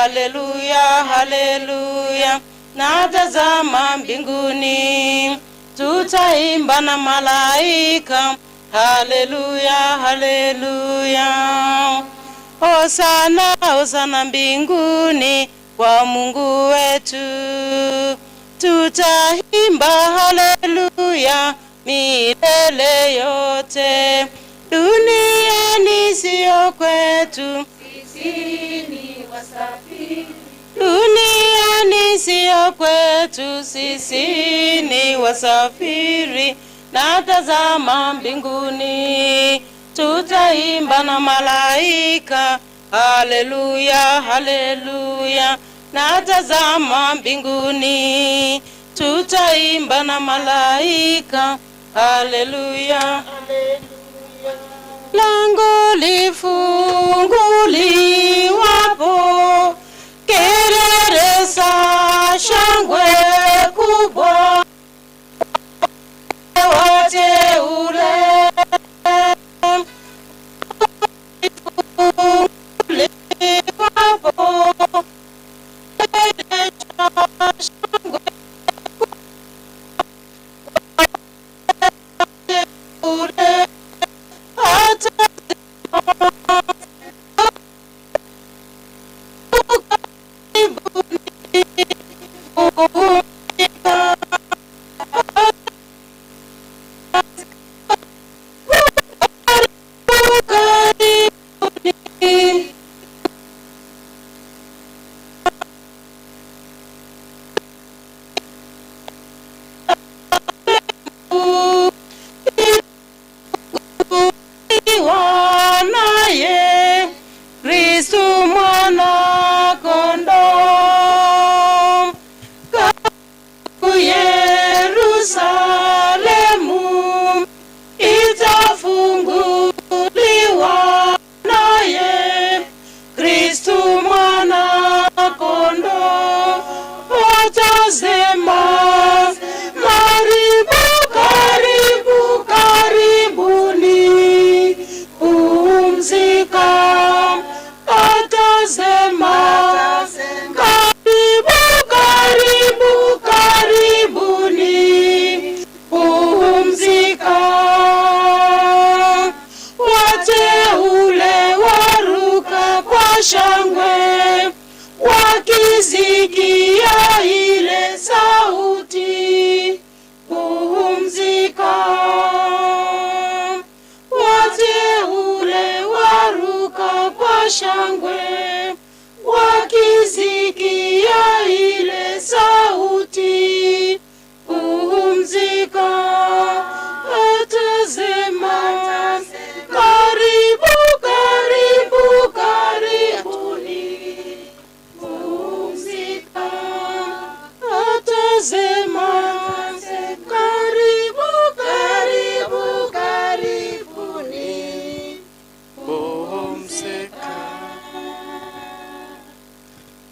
haleluya, haleluya. Natazama mbinguni, tutaimba na malaika, haleluya, haleluya. Hosana, hosana mbinguni kwa Mungu wetu, tutaimba haleluya milele yote. Duniani sio kwetu, sisi ni wasafiri. Duniani sio kwetu, sisi ni wasafiri. Natazama mbinguni, tutaimba na malaika, haleluya, haleluya. Natazama mbinguni, tutaimba na malaika, haleluya, haleluya. Lango lifunguliwapo, kelele za shangwe kubwa, wateule lifunguliwapo, kelele za shangwe kubwa, shangwe wakisikia ile sauti, pumzika, atazema, karibu, karibu, karibuni, pumzika, atazema, karibu, karibu, karibuni, pumzika.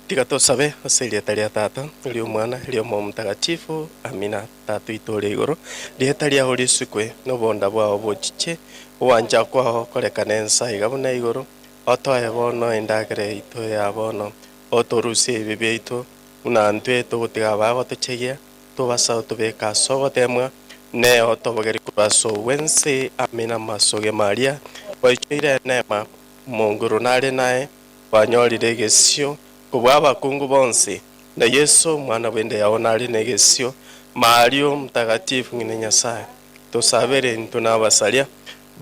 Tiga tusabe asilieta ria tata ria mwana ria Roho Mutagatifu, amina. Tatu itore iguru rieta ria Holy Sukwe no bonda bwao bochiche wanja kwao korekana ensa igabuna iguru otoe bono endagere ito ya bono otorusie bibi ito una ntwe tugutiga bago tuchegia tubasa tubeka sogo temwa ne otobogeri kubaso wense, amina. Masoge Maria oichire nema munguru nare nae wanyorire gesio kubwa abakungu bonse na Yesu mwana wende yaonari negesio Mario Mutagatifu ngine Nyasaye tusabere ntunabasalia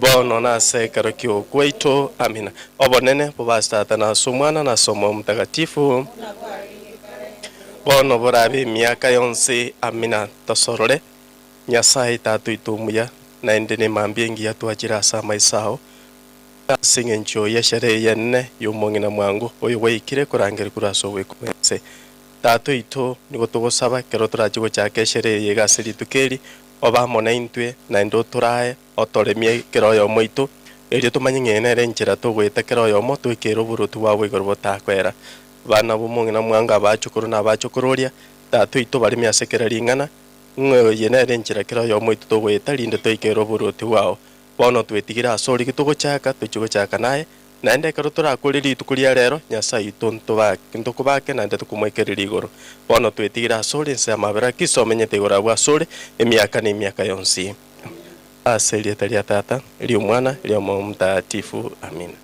bono nasekero kyo kweito, amina. Obonene bubastata na sumwana na somo Mutagatifu bono borabe miaka yonse, amina. Tosorore Nyasaye tatu itumuya na endene mambiengi yatwajira sa maisao singe ncho yeshere yenne yumongina mwangu oyo wekire kurangera kuraso wekumense tatu ito nigo tugosaba kero turajigo chake shere yegasiri tukeri oba mona intwe na ndo turae otoremie kero yo moito eri tumanyengene njira tugweta kero yo moto ikero burutu wawe gorbo takwera bana bumongina mwanga bachukuru na bachukururia tatu ito bari miasekera ringana ngwe yenere njira kero yo moito tugweta rinde toikero burutu wao bono twetigira asori gitugochaka tuchigochaka naye naende karo turakuriri itukuria rero Nyasaye itu ntubake naende tukumwekerera iguru bono twetigira asuri nse amabera kiso menyete igura bwa asuri emiaka ni miaka yonsi ase rieta ria Tata ria Mwana ria Roho Mtakatifu amina.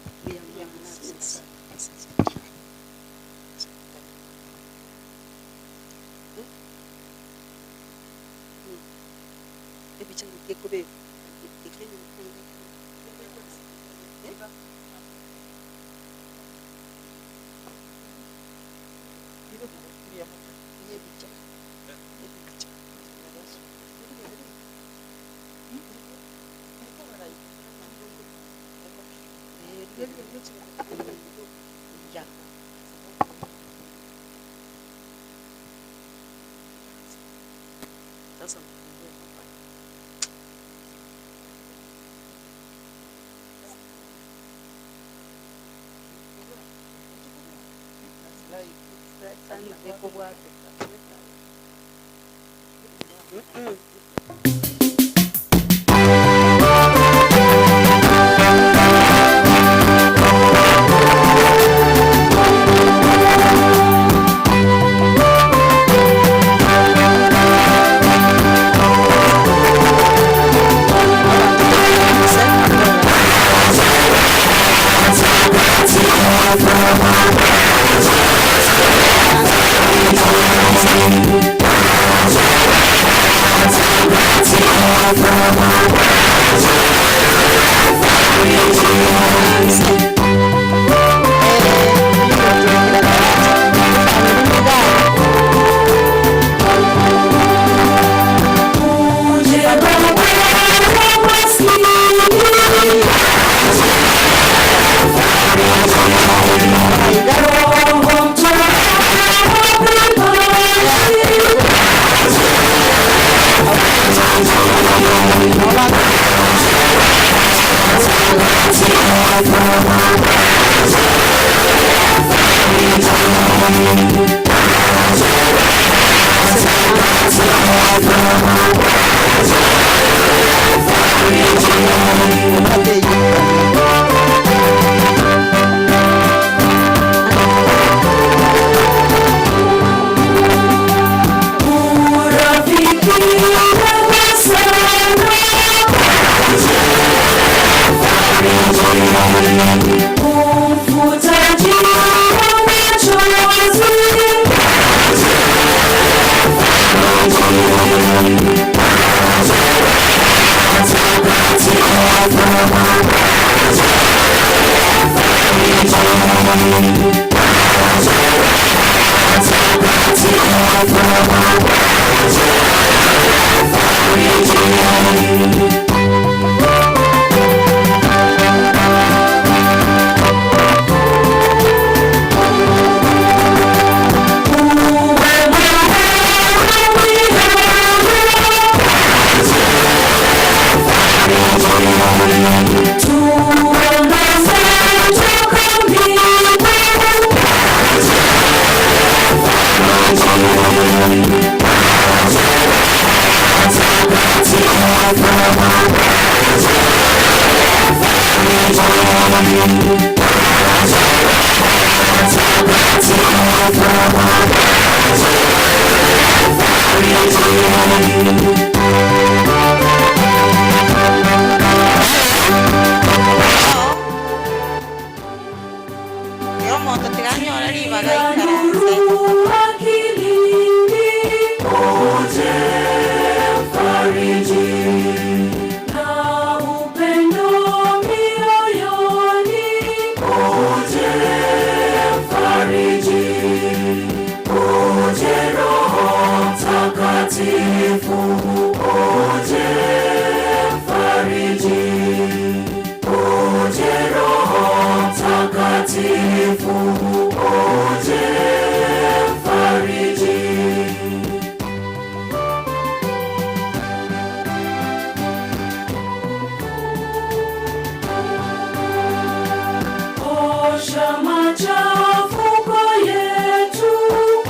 Machafuko yetu,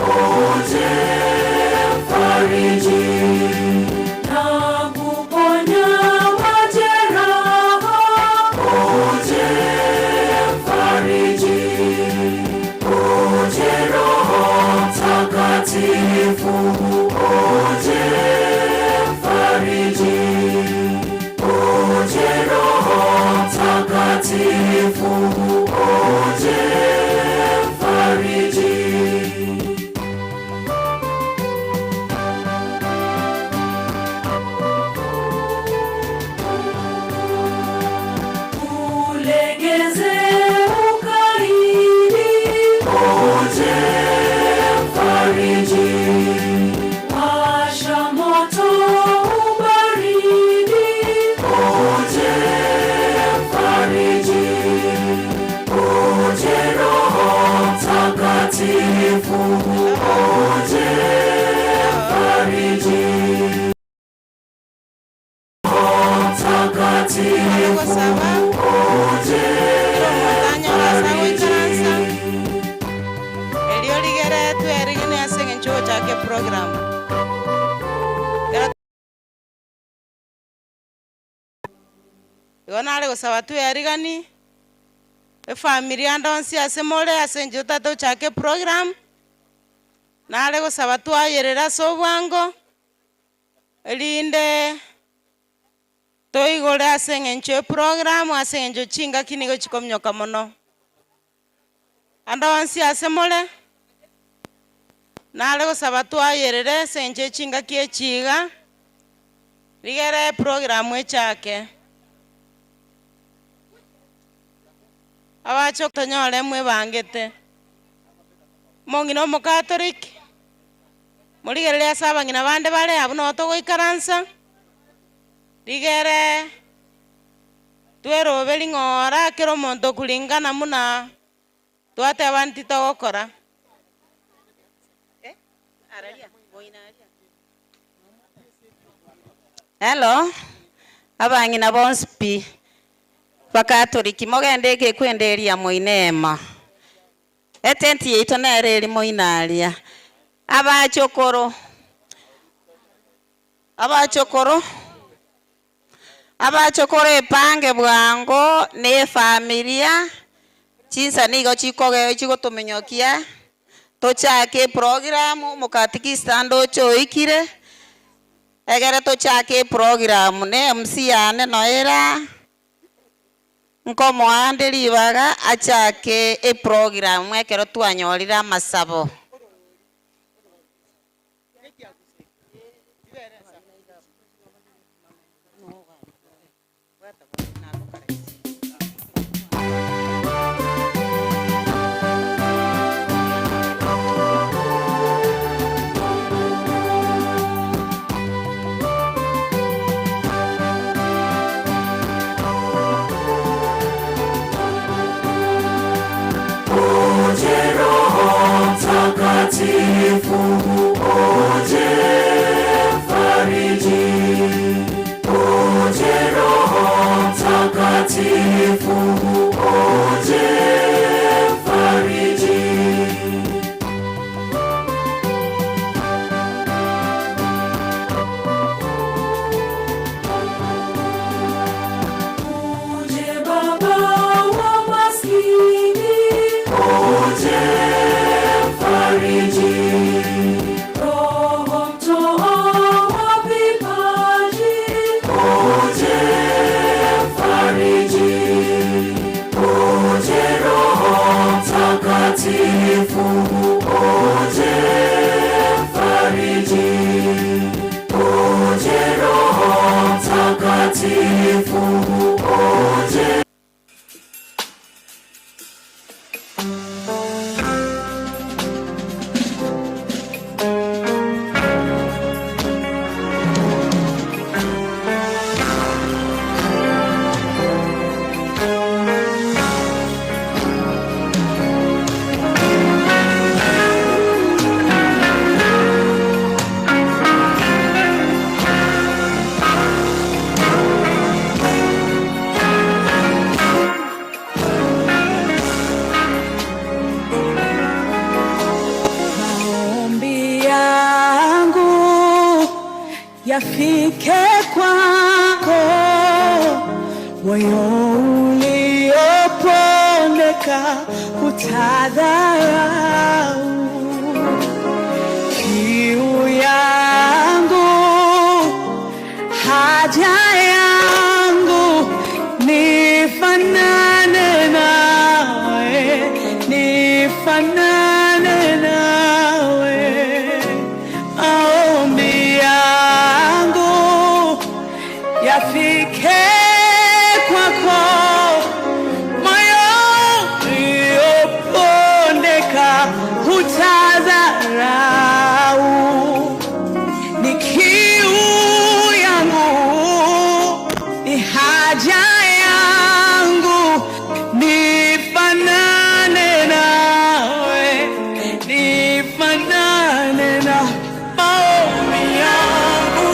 uje fariji. Mtakatifu, uje mfariji, uje Roho Mtakatifu, uje mfariji. Ulegeze ukaidi, uje mfariji. Washa moto ubaridi, uje mfariji. Uje Roho Mtakatifu, uje mfariji. Roho Mtakatifu, uje program yonale gusaba tu yarigani familia ndonsi asemole asenje tato chake program nale gusaba tu ayerera sobwango linde toigore asenje program asenje chinga kinigo chikomnyoka mono andonsi asemole nale gusaba tu ayerere senje chinga kie chiga rigere program chake abacho tonyole mwe bangete mongino mo Catholic murigerere asaba ngina bande bare abuno to goikaransa rigere twero belingora kero monto kulingana muna twate abanti to gokora hello abangina bonspi Bakatoliki mogende ke kwenderia moinema etenti yeito nereri moinaria abachokoro epange bwango ne familia chinsa nigo chikoge chigotumenyokia tochake program mukatikista ndo choikire egere tochake program ne MC ane noera nkomo ande libaga achake e program ekero twanyorira masabo Mtakatifu, uje mfariji. Uje Roho Mtakatifu, uje mfariji. Uje Baba wa maskini, uje mfariji. Roho mtoa wa vipaji, uje mfariji. Uje Roho Mtakatifu, uje mfariji. Uje Roho Mtakatifu, uje yafike kwako, moyo uliopondeka utadharau nifanane nawe. Maombi yangu yafike kwako, moyo uliopondeka hutadharau. Ni kiu yangu, ni haja yangu, nifanane nawe, nifanane na maombi yangu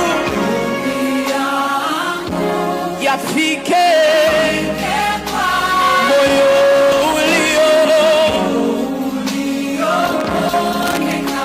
yafike moyo uliopondeka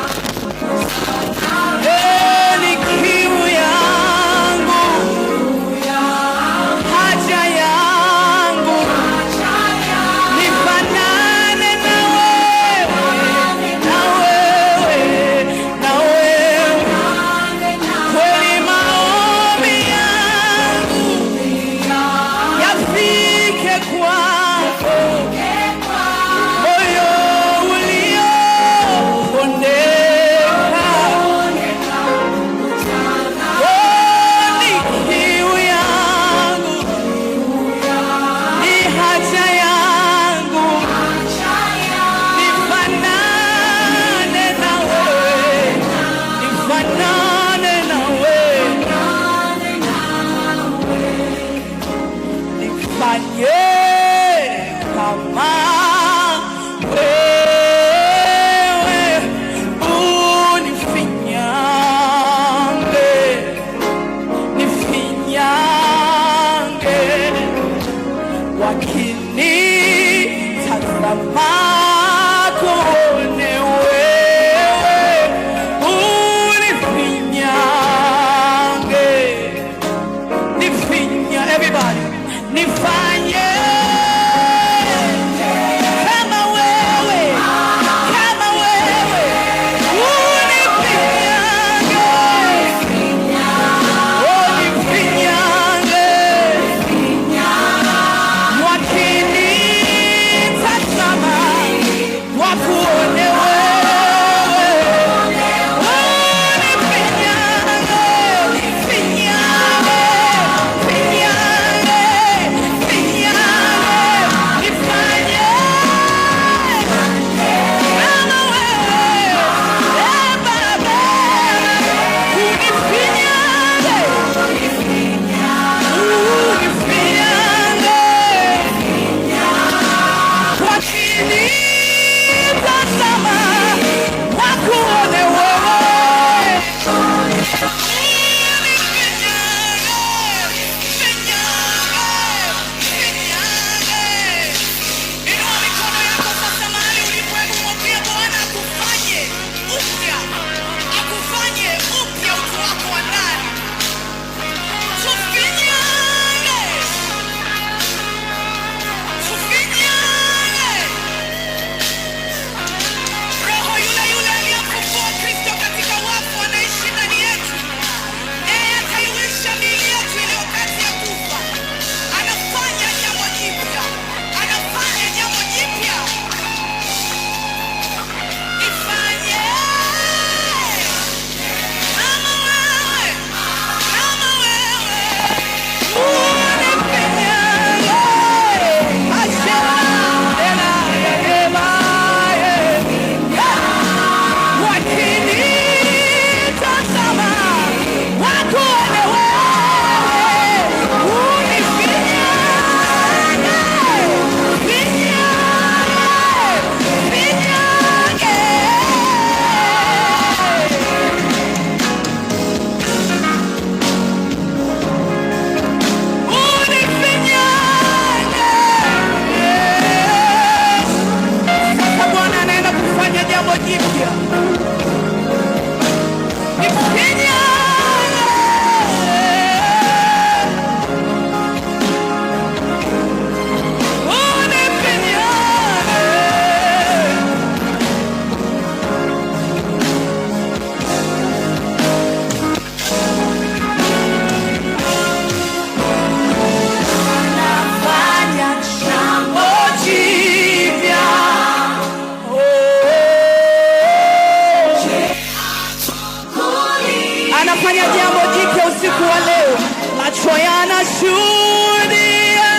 yanashuhudia,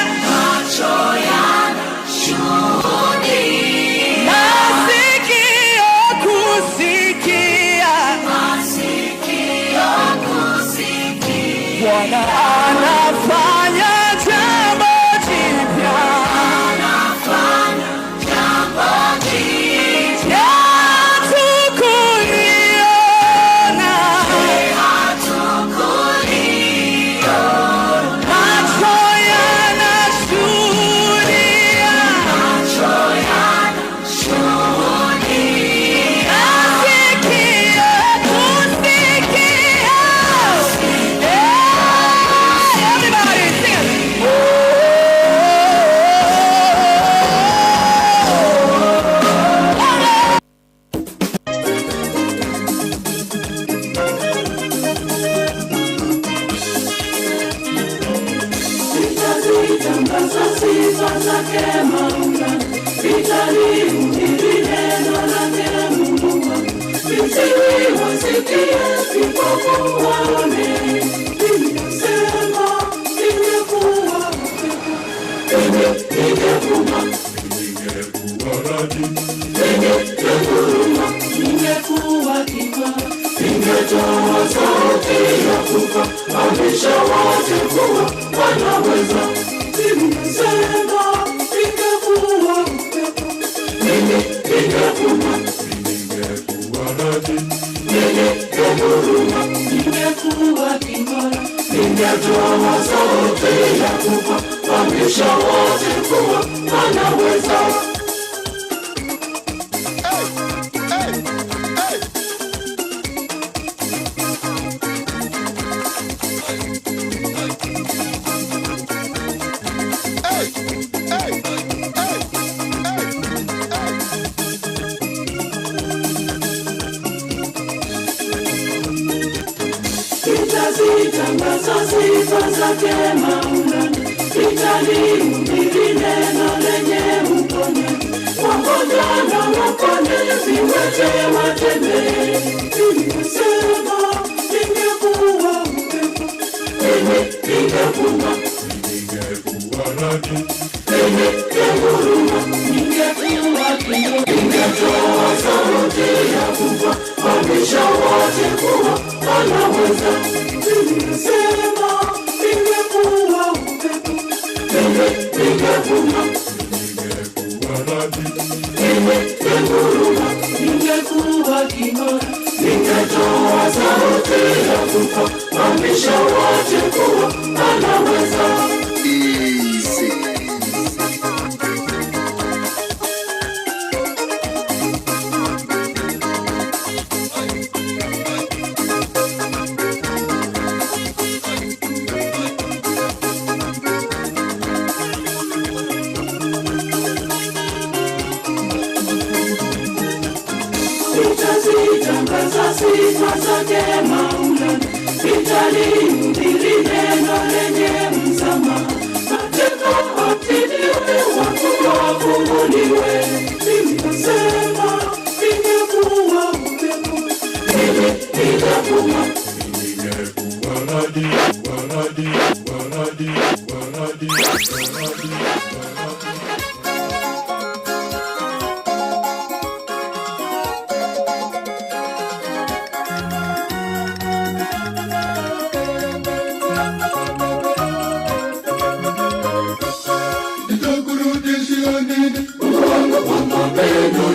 masikio kusikia, Bwana anafanya jambo jipya. Tangaza sifa zake Maula, litalihubiri neno lake Mungu. Viziwi wasikie, vipofu waone. Nimesema ningekuwa upepo, ningevuma, ningekuwa radi, ningevuma, ningekuwa kibara, ningetoa sauti ya kufahamisha wote kuwa wanaweza. Nimesema ningekuwa upepo, ningevuma, ningekuwa radi, ningevuma, ningekuwa kibara, ningetoa sauti ya kufahamisha wote kuwa wanaweza. Nitazitangaza sifa zake Maula, nitalihubiri neno lenye uponyaji. Wagonjwa na wapone, viwete watembee. Nimesema ningekuwa upepo, ningevuma, ningekuwa radi, ningevuma, ningekuwa kibara, ningetoa sauti ya kufahamisha wote kuwa wanaweza. Nimesema ningekuwa upepo, ningevuma, ningekuwa radi, ningevuma, ningekuwa kibara, ningetoa sauti ya kufahamisha wote kuwa wanaweza. Nitazitangaza sifa zake Maula, nitalihubiri neno lenye msamaha. Mateka watiliwe, wafungwa wafunguliwe. Nimesema ningekuwa upepo, ningevuma, ningekuwa radi, waradi, waradi, waradi, waradi. Nitakurudishia nini? Mungu wangu kwa mapendo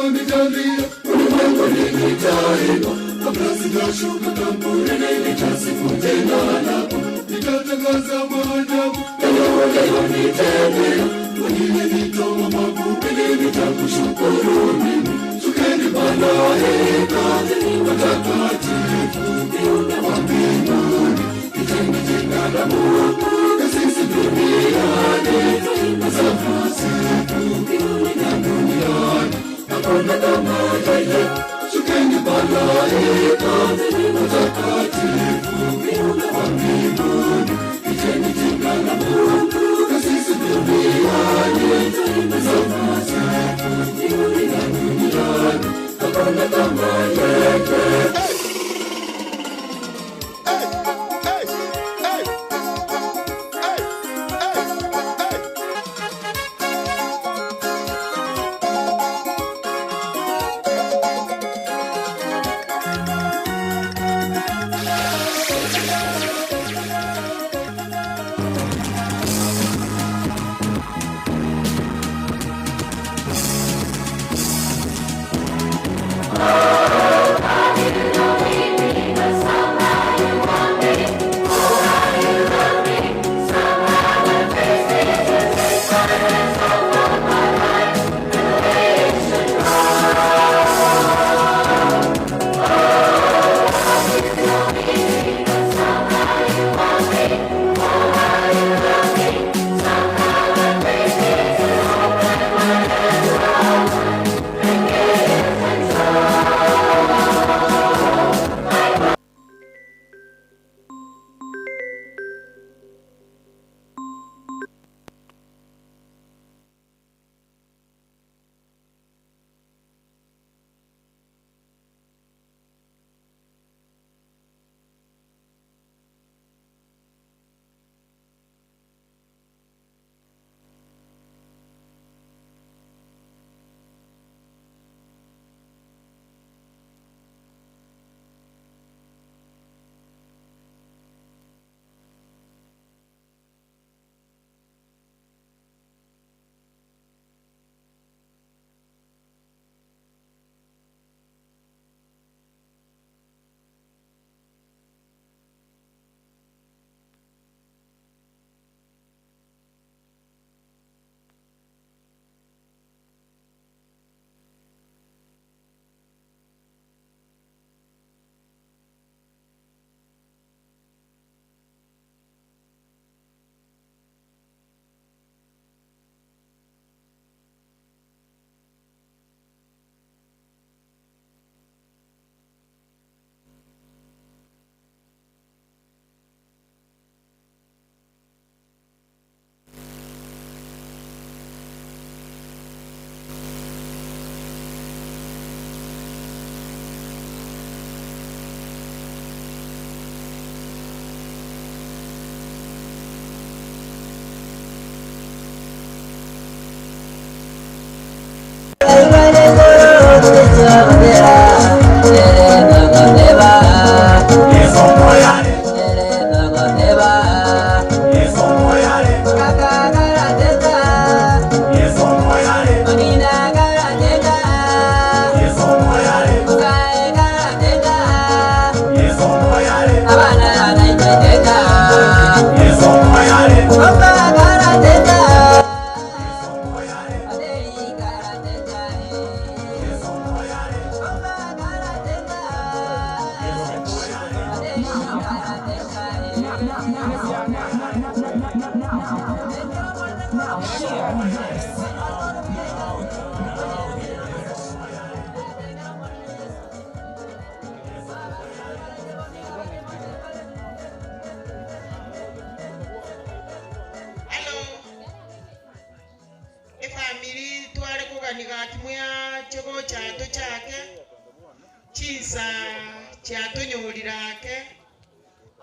ulonijalia, ulimwenguni nitaimba, kabla sijashuka kaburini nitasifu jina lako, nitatangaza maajabu ulionitendea, ulinitoa mavumbini nitakushukuru mimi. Shukeni malaika watakatifu, viumbe wa mbinguni, iteni jina la Mungu, na sisi duniani tuimba sifu mbinguni na duniani, hakuna kama yeye. Shukeni malaika watakatifu, viumbe wa mbinguni, iteni jina la Mungu, na sisi duniani tuimba sifu mbinguni na duniani, hakuna kama yeye.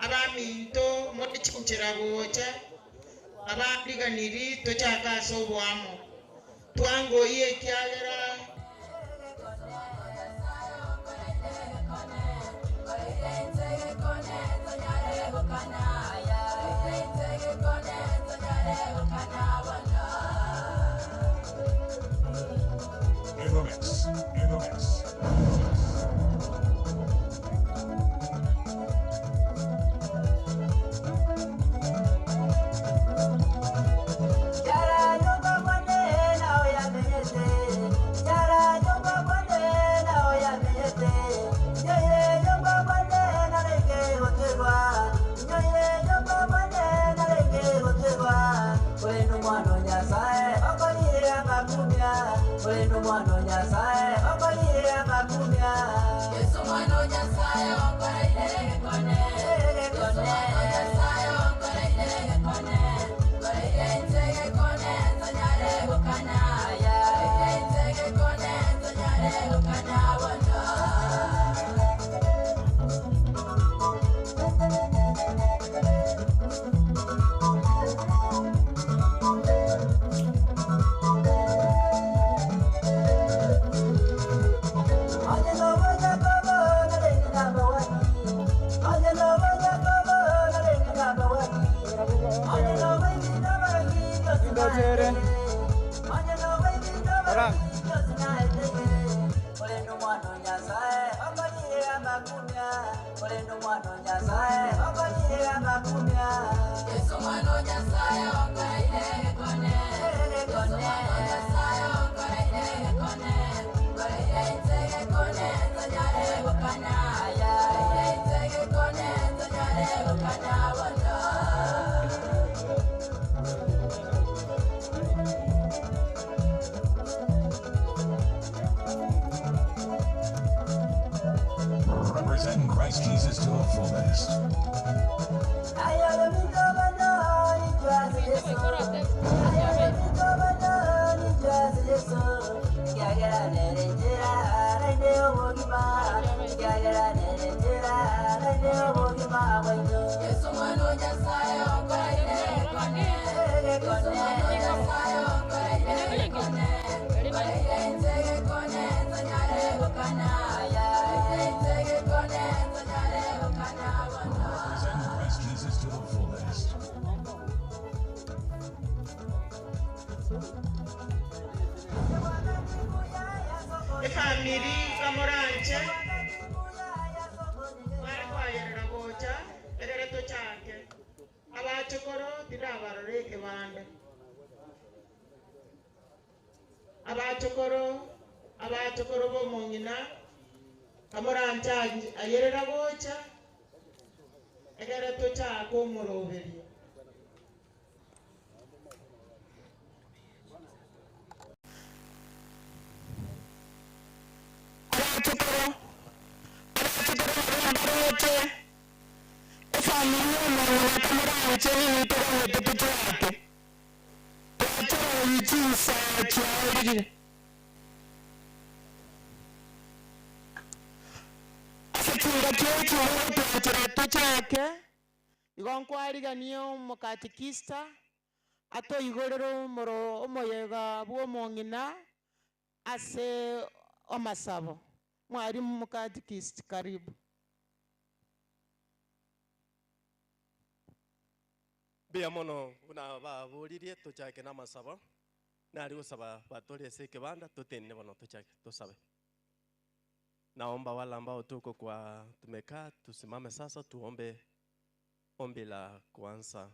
abaminto modi chinchira gocha abadiganiri tochaka sobwamo twango iye kyalera Mix. in the mix. Representing Christ Jesus to the fullest. Family Kamoranche Markwayera Bocha Ereto Chake Abachokoro Tidavareke Bande Abachokoro Bomongina Kamoranche Ayera Bocha Ereto Chako Moroveri Igonkwariganio mukatikista ato igorero moro omoyega bwomongina ase omasabo mwalimu mukatikist karibu. Bia mono una baburirie tuchake na masaba nari gusaba batore se kibanda tutenne bono tuchake tusabe. Naomba wale ambao tuko kwa tumekaa tusimame sasa tuombe ombi la kwanza.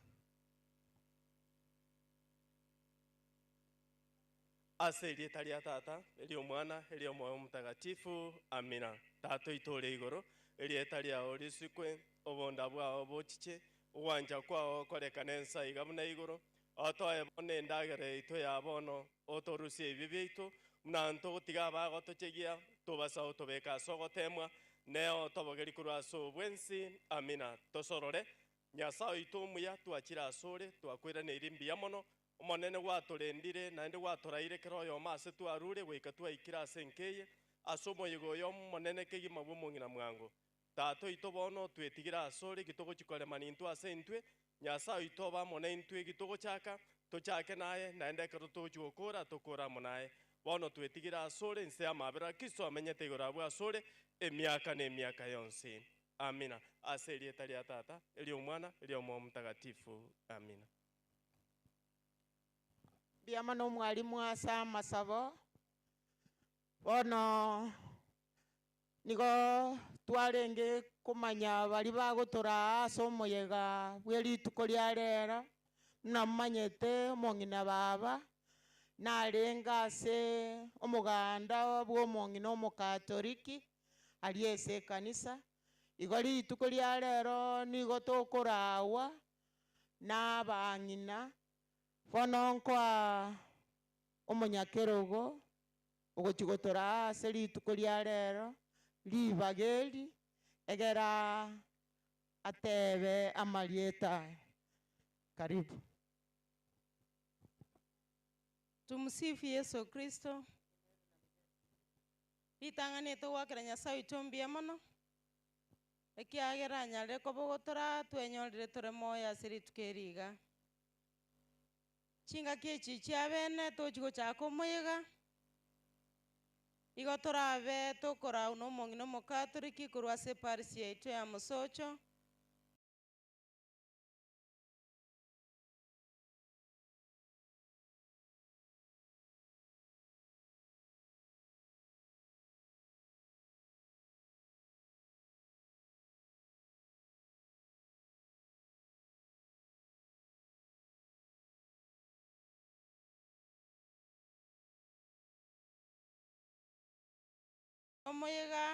Asili talia tata elio mwana elio moyo mtakatifu amina. Tato itole igoro eli talia olisikwe obonda bwa obochiche uwanja kwao korekanensa igabuna igoro otoe bone ndagere ito ya bono otorusie ibibiito mnanto gotiga bago tochegia tobasa otobeka sogotemwa neo tobogeri kurwaso bwensi amina tosorore nyasa ito muya twachira asore twakwira ne irimbiya mono omonene gwatorendire nande gwatoraire keroyo mase twarure gwika twaikira senkeye asomo yigoyo monene kegima bwomongina mwango tato ito bono twetigira asore gitogo chikole manintu asentwe nyasa ito ba mone intwe gitogo chaka tochake naye naende kero tochukora tokora monaye bono twetigira asore nse amabera Kristo amenyete igora bwa asore emiaka ne emiaka yonse amina aseli etali atata eli omwana eli omo mtakatifu amina. Biama no mwalimu asa masabo bono nigo twarenge kumanya bari bagotora ase omoyega bwa rituko ria rero namanyete omong'ina baba narenga ase omoganda bwa omong'ina omokatoliki ari ase ekanisa igo rituko ria rero nigo tokorawa nabang'ina bono nkoa omonyakerogo ogochigotora ase rituko ria rero ribageri egera atebe amarieta karibu. Tumsifu Yesu Kristo. Ritang'anete gwakera Nyasaye itombia mono ekiagera nyare kobogotora twenyorire tore moya ase rituko eriga chingaki echi chia bene tochigochaka omoyega igo torabe tokorwa na omong'ina omokatoliki korwa ase eparisi yaito ya Mosocho omoyega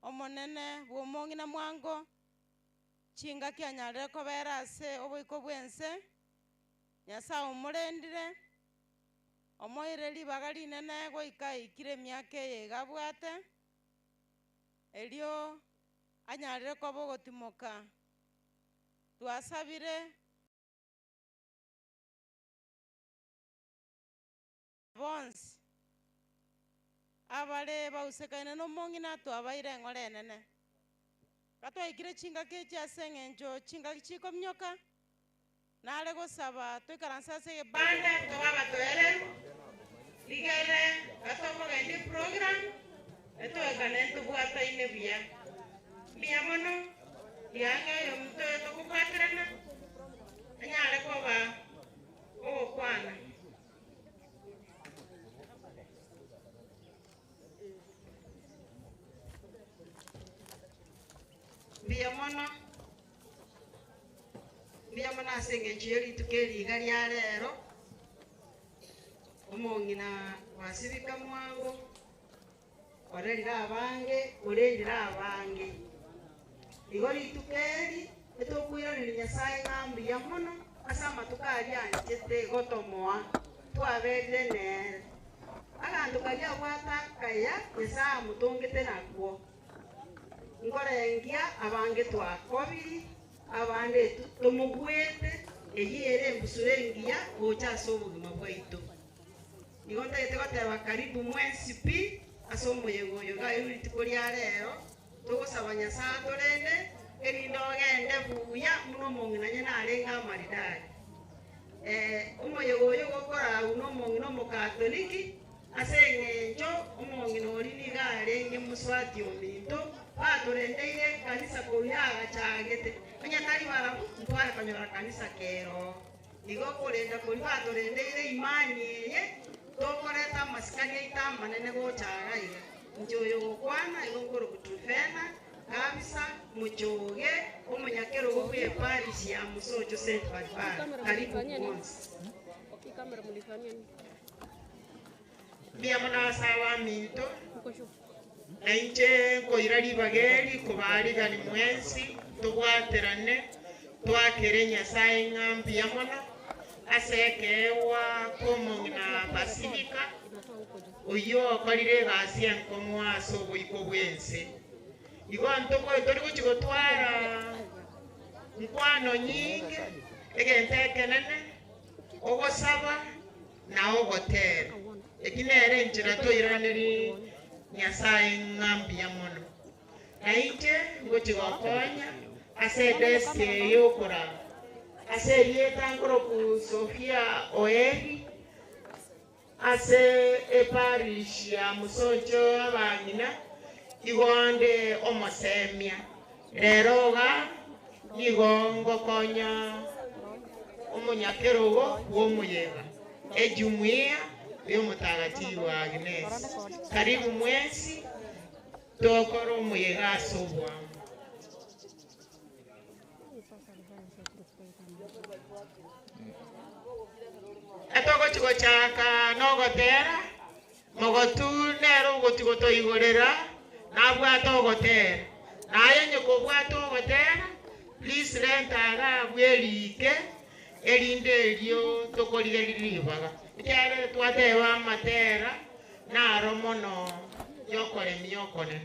omonene bwa omong'ina mwango chingaki anyarire kobera ase oboiko bwense Nyasaye omorendire omoire ribaga rinene goika ikire emiaka eye iga abwate erio anyarire koba ogotimoka twasabire bonsi abare bausekaine nomong'ina twabaire eng'ore enene gatwaikire chingaki echi ase eng'encho chingaki chikomioka nare gosaba toikaranse ase egebande togaba toere rigere gatomogenda eprogram etoekane tobwataine buya mbuya mono riange oyo omonto oyo tokobwaterana anyare koba ogokwana mbuya mono ase eng'encho ya rituko eriga ria rero omong'ina wasibika mwango orerire abange orerire abange igo rituko eri etokwiroreri Nyasaye ng'a mbuya mono ase amatuko aria anchete gotomoa twaberire nere aganto karia abwata akaya Nyasaye amotongete nakwo ngorengia abange twakobiri abande tomogwete eyere embusure engiya gocha ase obogima bwaito nigo ntagete goteba karibu mwensi pi ase omoyega oyo gae rituko ria rero togosaba Nyasaye atorende erinde ogende buya muno omong'ina nye narenga amaridari omoyega oyo gokoragwa na omong'ina omokatoliki ase eng'encho omong'ina ori niga arenge moswati ominto batorendeire kanisa koria agachagete onye tari barabu ntware konyora kanisa kero igo korenda kori batorendeire imani eye tokoreta amasikari aita amanene gochaga iga nchoyo gokwana igo nkorokutufena kabisa muchoge omonyakero gobwe eparisi ya Mosocho St. Barbar karibu once kamera mulifanya nini bia mona sawa minto Nainche koira ribageri kubari gani mwensi tugwaterane twakere Nyasaye ng'ambi mono asekewa komong'ina basibika oyo okorire egasi enkomwa ase oboiko bwense igo ntoko tori gochigotwara nkwano nyingi egente ekenene ogosaba na ogotera ekinere enchera toiraneri Nyasaye ng'ambi mono nainche ngochigokonya ase deski eyokora ase erieta nkoroku Sofia Oeri ase eparish ya Mosocho abang'ina igonde omosemia reroga nigo ngokonya omonyakerogo bw'omoyega ejumuia Leo mutagatifu Agnes. Karibu mwezi tokoro muyegaso bwa. Atoko chiko chaka nogotera mogotu nero gotigoto igorera nabwato ogotera naye nyoko bwato ogotera please rentaga bwerike erinde elio tokorigeriribaga ikyare twateba matera naro mono yokore miyokone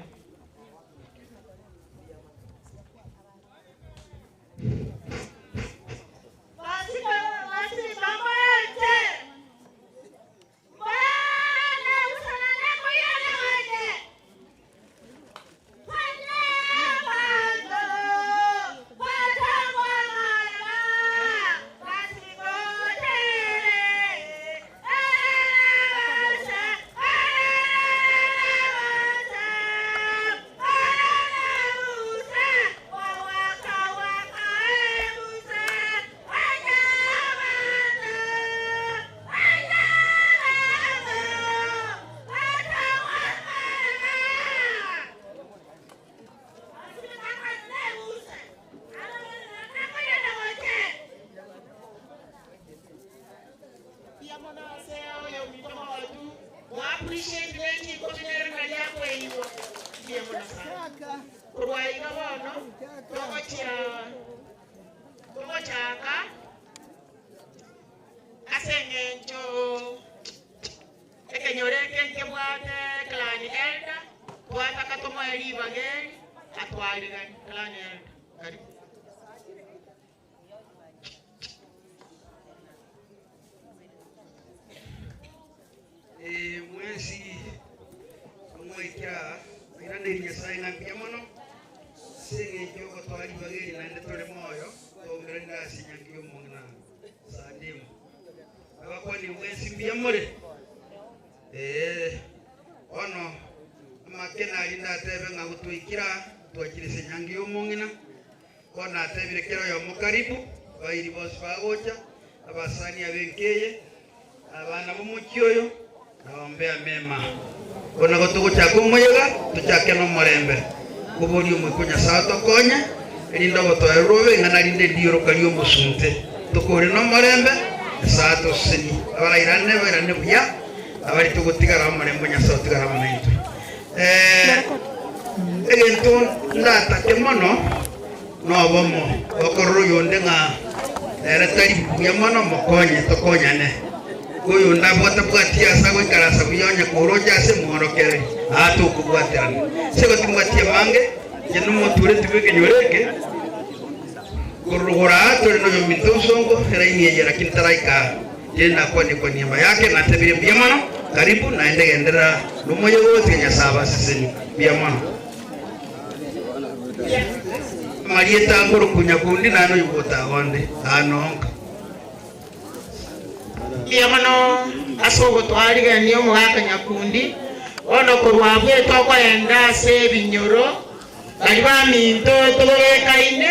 Karibu naende gendera lumoyo wote nyasaba sisini biamano Marieta ngoro kunya kundi nano yugota wande anonka biamano asogo twaliga niyo mwaka nyakundi ono kurwabwe tokwenda se binyoro bali baminto tobekaine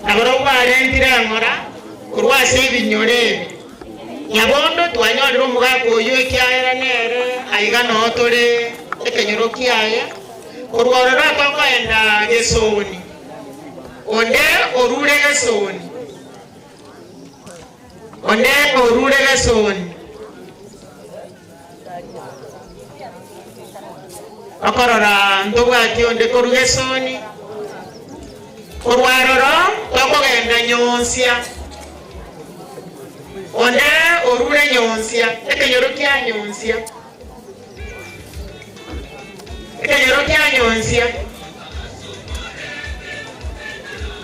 nabaro barendire ngora kurwa se binyore Yabondo twanyolera omugaka oyo ekyayera nere aiga notore ekenyoro kiaye korworora twakwenda gesoni onde orure gesoni akorora ndobwati onde koru gesoni korwaroro twakogenda nyonsia onde orure nyonsia ekenyoro kya nyonsia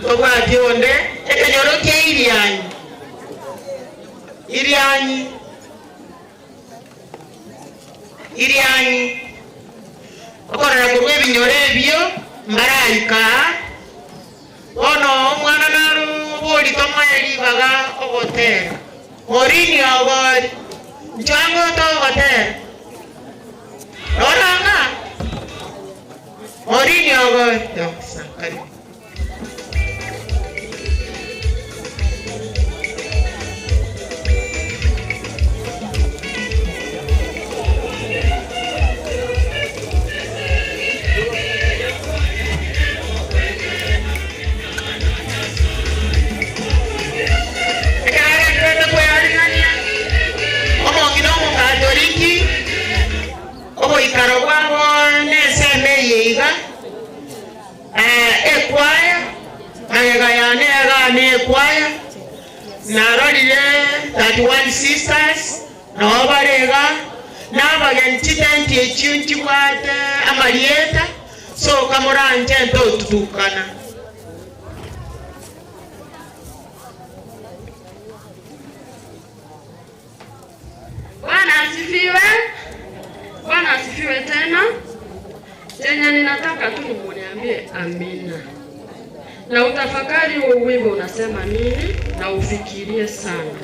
tobwati onde ekenyoro kya irianyi okorera kurwe binyore ebyo mbarayika ono omwana naru boli tomweli baga ogotera Morini ogori nchango to ogotera oranga Morini ogori yo sakari wabo neseme yiga ekwaya ayegayane agane ekwaya narorire 31 sisters nabarega nabageni chitenti ekyunti kwate amarieta so kamuranje ndo tutukana. Bwana asifiwe tena. Tena ninataka tu uniambie amina. Na utafakari huu wimbo unasema nini na ufikirie sana.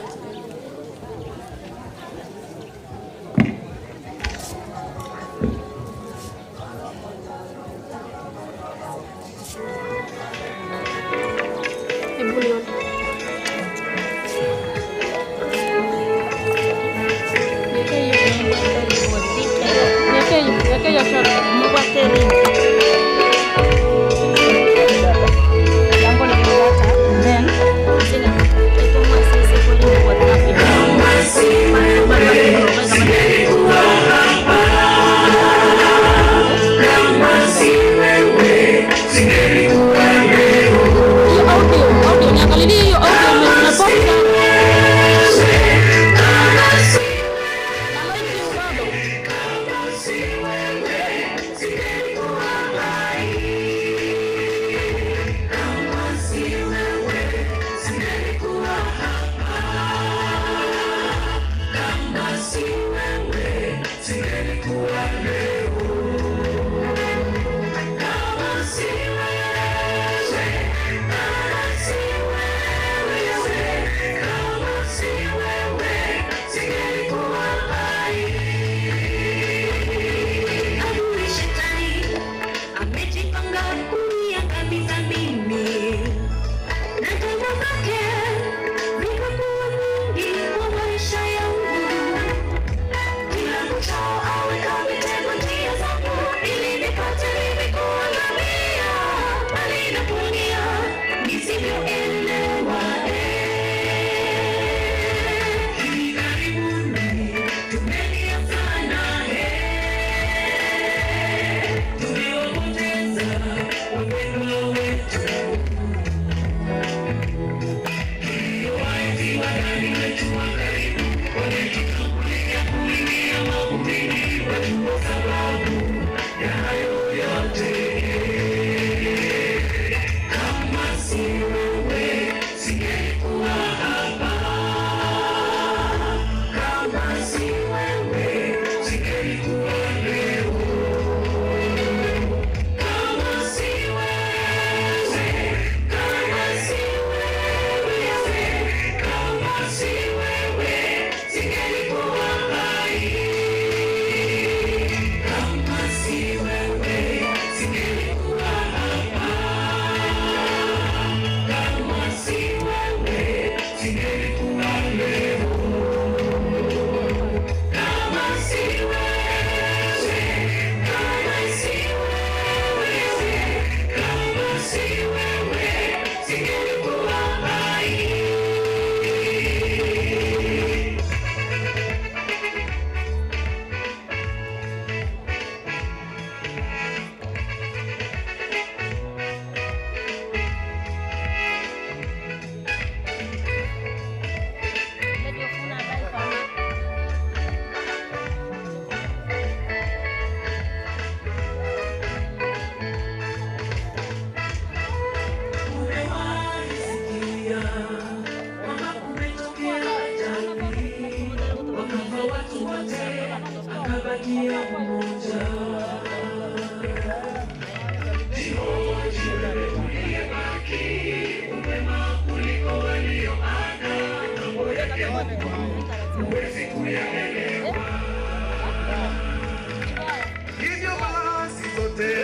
Hivyo basi sote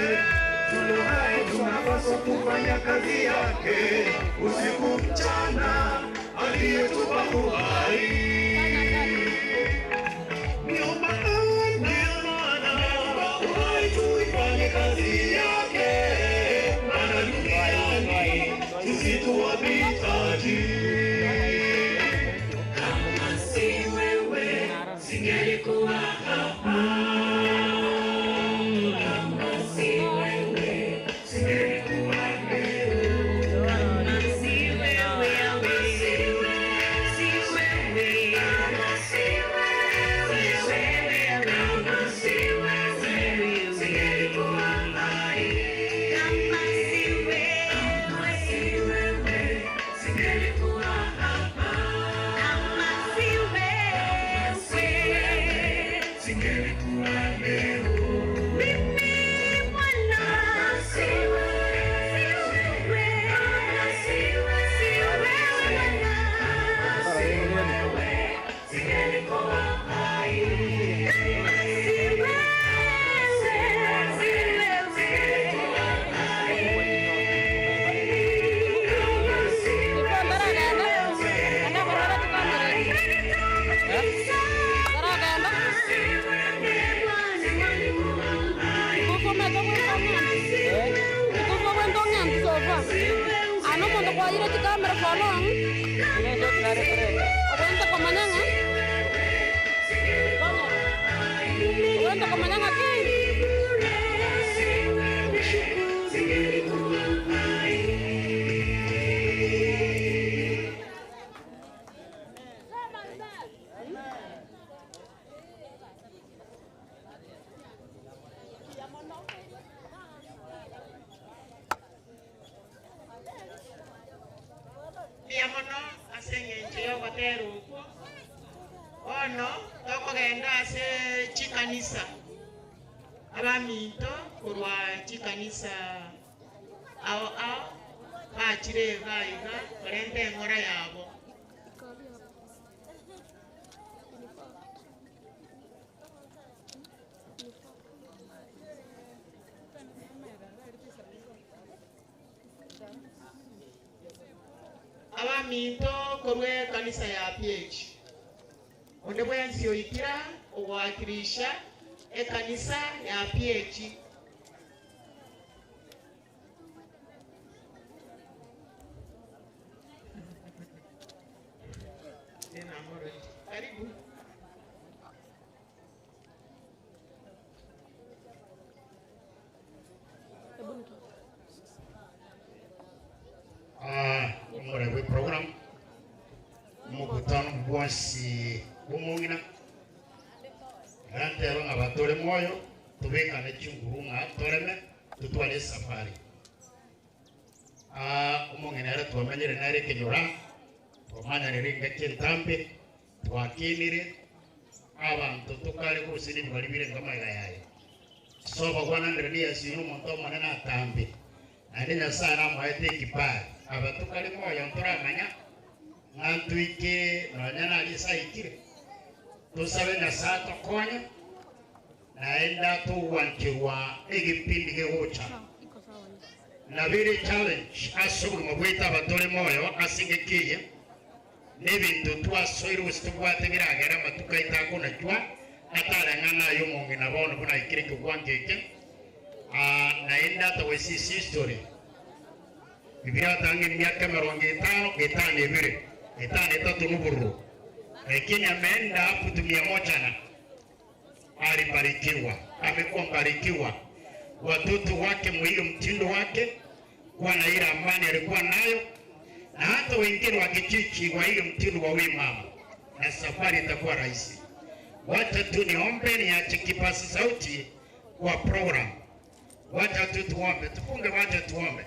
tunapaswa kufanya kazi yake usiku mchana, aliyetupa uhai. Ndio maana uhai tuifanye kazi yake, maana duniani sisi tu wapitaji. Kama si wewe singelikuwa hapa. Biamono asengenje yogotero uko. Ono tokogenda ase chikanisa. Abaminto kurwa chikanisa ao bachire baiga korente ngora yabo. Abaminto kurwe kanisa ya PH. Onde bwensi oikira owakirisha kanisa ya PH. Karibu. Mure program mukutano bwasi bumungina rantero abatore moyo tubekane chungurunga toreme tutwale safari umungina era twamenyere nare kenyora twamanya ringa chentambe twakinire abantu tukale kusini balibire ngamaga yaye soba kwana ndria sinu monto manana tambe andenya sana mwaete kipari abatukale moyo ntoramanya ngantuike nonyana alisaikire tusabe na sato konya naenda tuwankirwa egipindi gegocha na biri challenge asubwe mubwita abatore moyo asingekiye n'ebintu twasoire usitubwate biragera matukaita kuna jwa atarangana yo mungi nabono kuna ikire kugwangeke naenda tawesisi history Biblia tangi miaka 50 getane ebire getane tatu nuburu lakini ameenda kutumia moja na alibarikiwa amekuwa mbarikiwa watoto wake mwiyo mtindo wake kwa na ile amani alikuwa nayo na hata wengine wakichichi wa ile mtindo wa wewe mama na safari itakuwa rahisi. Wacha tu niombe niache kipaza sauti kwa program. Wacha tu tuombe, tufunge, wacha tuombe.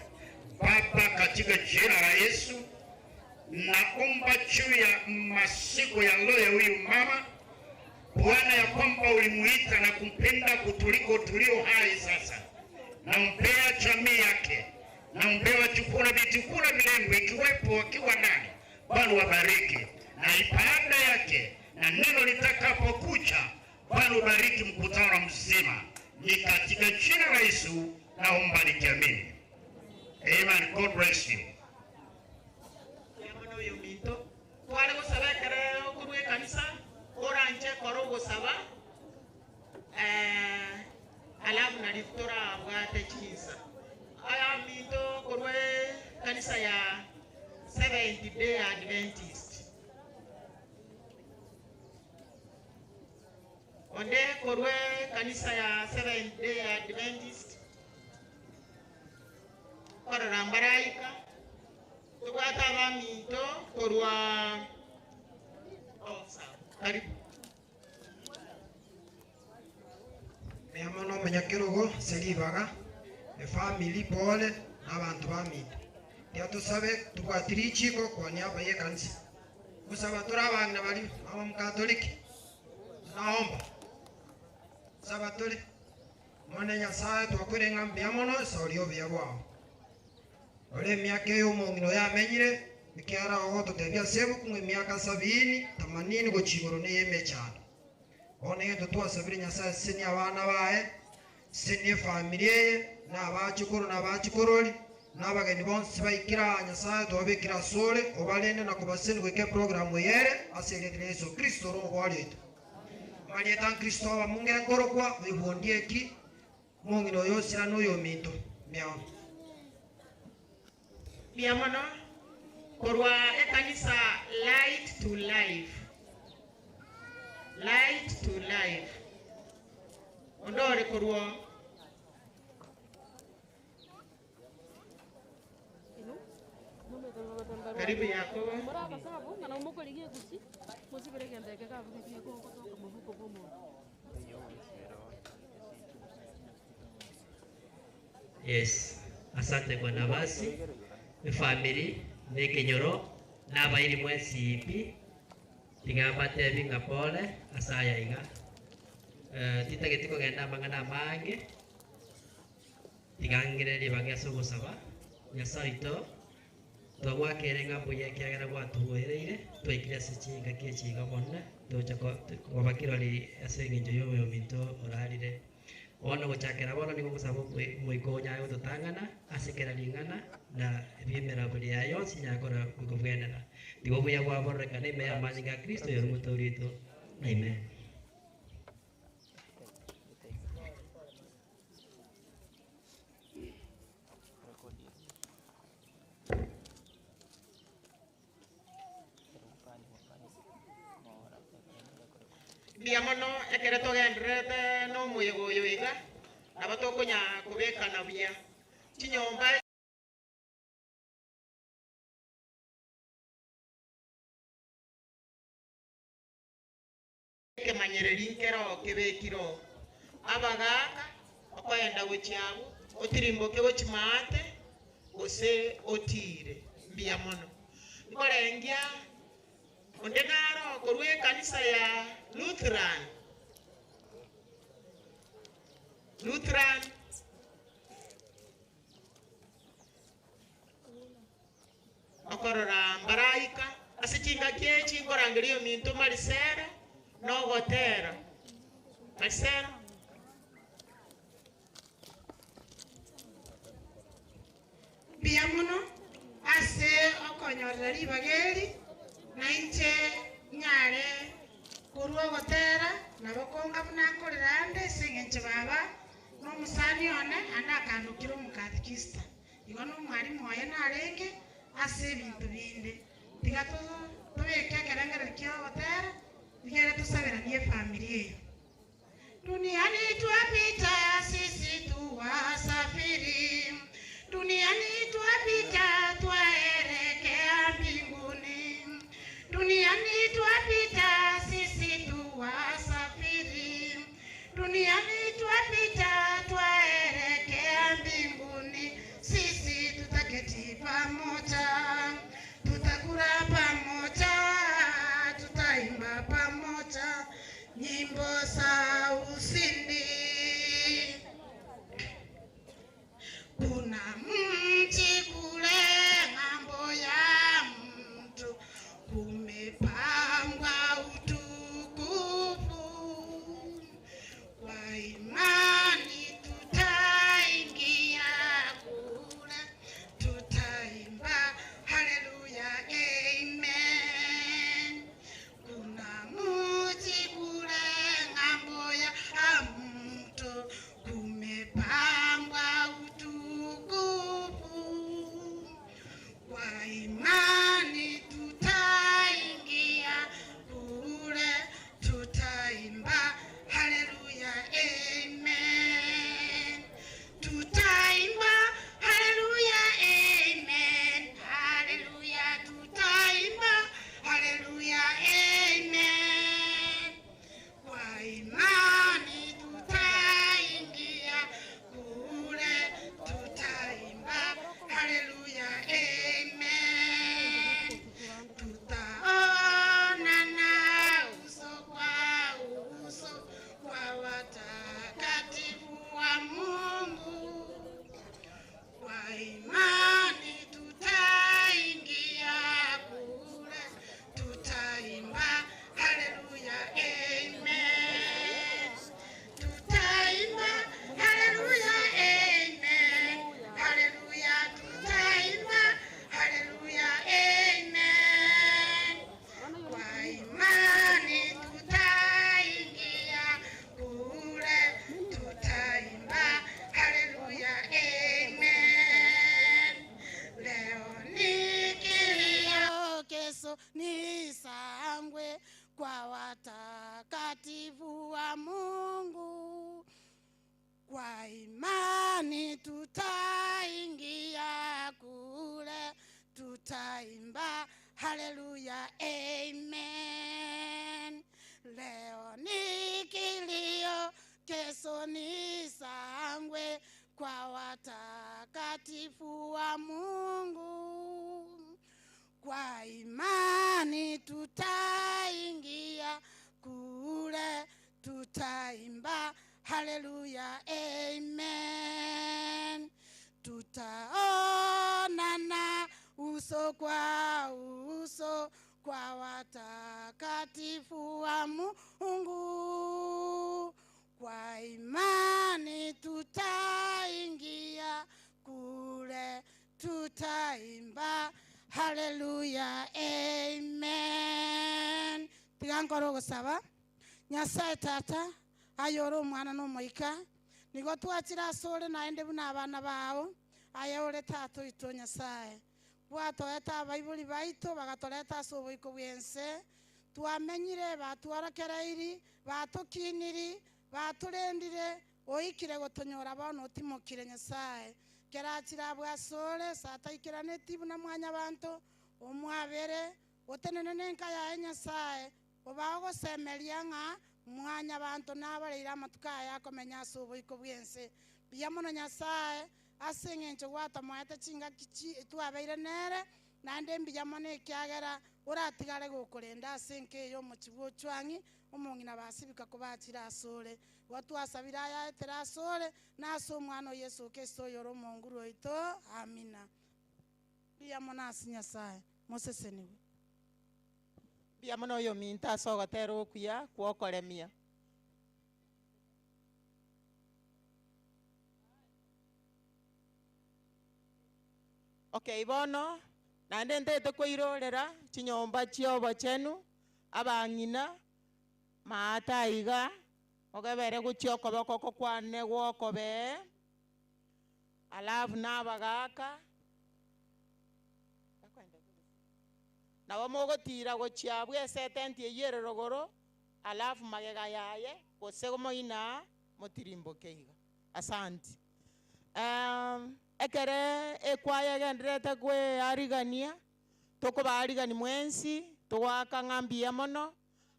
Baba, katika jina la Yesu naomba juu ya masiku ya leo ya huyu mama Bwana, ya kwamba ulimuita na kumpenda kutuliko tulio hai sasa. Nampea jamii yake, nampea chukula vitukula vilembo ikiwepo wakiwa ndani. Bwana wabariki na ibada yake na neno litakapokuja. Bwana ubariki mkutano mzima. Ni katika jina la Yesu naomba nikiamini. Amen. God bless you. Yamono yominto. Twale gusaba kare kurwe kanisa oranje koro gusaba alafu na litora bwate chinsa. Aya minto kurwe kanisa ya Seventh Day Adventist. Onde kurwe kanisa ya Seventh Day Adventist. Kwa rambaraika tukwata abaminto korwa karibu Meamono menyakirogo seribaga family pole n'abantu baminto tusabe tukwatira ichiko kwa niaba ye kanisa gusaba turabana bali aba mukatoliki naomba saba tuli mwana nyasaye twakurenga meamono saulio byabwao ole miaka yo mungino yamenyire bikiara aho tutebya sebu kumwe miaka 70 80 go chigoro ne yeme cyane one ndo twasabire nyasaye sini abana bae sini familie na bachikoro na bachikoroli n'abageni bonse bayikira nyasaye tobekira sole obalende na kubaseni kweke program yere aserere Yesu Kristo ro walito Marieta Kristo wa munge ngorokwa bibondie ki mongino yosira noyo minto miao biamono korwa ekanisa Light to Life. Light to Life. Ondore korwa karibu yako. Yes, asante kwa nafasi. Family nekenyoro nabairi mwezi ipi tingambate binga pole asaya iga titagetiko genda mangana mange tingangire libangeso gusaba nyasaito togwa kerenga buye kyagera gwatuwereire twikire sechinga kyechiga monna tochako kwabakiroli asengenjo yoyo minto orarire ona gochakera bono nigo gusaba moikonya yo totangana asekera lingana na bimera buli yayo sinyakora kugubwenera digo buya gwa boreka ne me amazinga Kristo yo mutorito. Amen. Biamono ekere togendrete no muyego yoiga abatokonya kubeka na buya chinyomba kemanyereri nkero kebekiro abagaka okoyenda gochiabu otirimbo kebo chimate ose otire biamono ngorengia ondenaro korwe kanisa ya Lutheran okorora mbaraika asichinga kyechi ngorangerio minto marisera no gotera marisera biamuno ase okonyorera ribageri nainche nyare kurwa gotera nabokonga munakorera ande sengenche baba n'omusani one anakandukira omukatikista igo n'omwarimu oye narenge ase ebintu binde tiga tobeke ekerengere kia gotera nigere tusabiranie family eyo. Duniani twapita sisi tu wasafiri, duniani twapita twaelekea mbinguni, duniani twapita sisi tu wasafiri, duniani twapita twaelekea mbinguni, sisi tutaketi pamoja, tutakula pamoja, tutaimba pamoja nyimbo za ushindi. tutaonana uso kwa uso kwa watakatifu wa Mungu. Kwa imani tutaingia kule, tutaimba haleluya, amen. Tigankoro gusaba Nyasaye tata ayoro mwana no moika nigo twachira sore naende buna abana bao ayore tato ito Nyasaye bwatoeta abaibuli baito bagatoreta soboiko bwense twamenyire batwarakereiri batukiniri baturendire oikire gotonyora bono otimokire Nyasaye kerachira bwasore sataikiraneti buna mwanya bantu omwabere otenene nenka ya Nyasaye obago semeria nga mwanya bantu nabareira amatuka yakomenya soboiko bwense biamono Nyasaye asengencho gwata mwete chinga kichi twabeire nere nande mbiamono ekyagera oratigare gokorenda asenke yo muchibo chwangi omongina basibika kubachira asore watwasabira ya etera asore naso omwana Yesu Kristo yoro monguru ito amina biamono Nyasaye moseseniwe biamono yo minta sogotero kuya kwokoremia okay bono nande ndete kwirorera chinyomba chiobo chenu abang'ina maataiga ogebere guchioka bokoko kwane gwokobe alafu nabagaka nabo mogotira gochia bwesete eyere rogoro alafu magega yaye gose moina motirimbo keiga asante ekere ekwaya gendrete kwe arigania toko barigani mwensi togwaka ngambia mono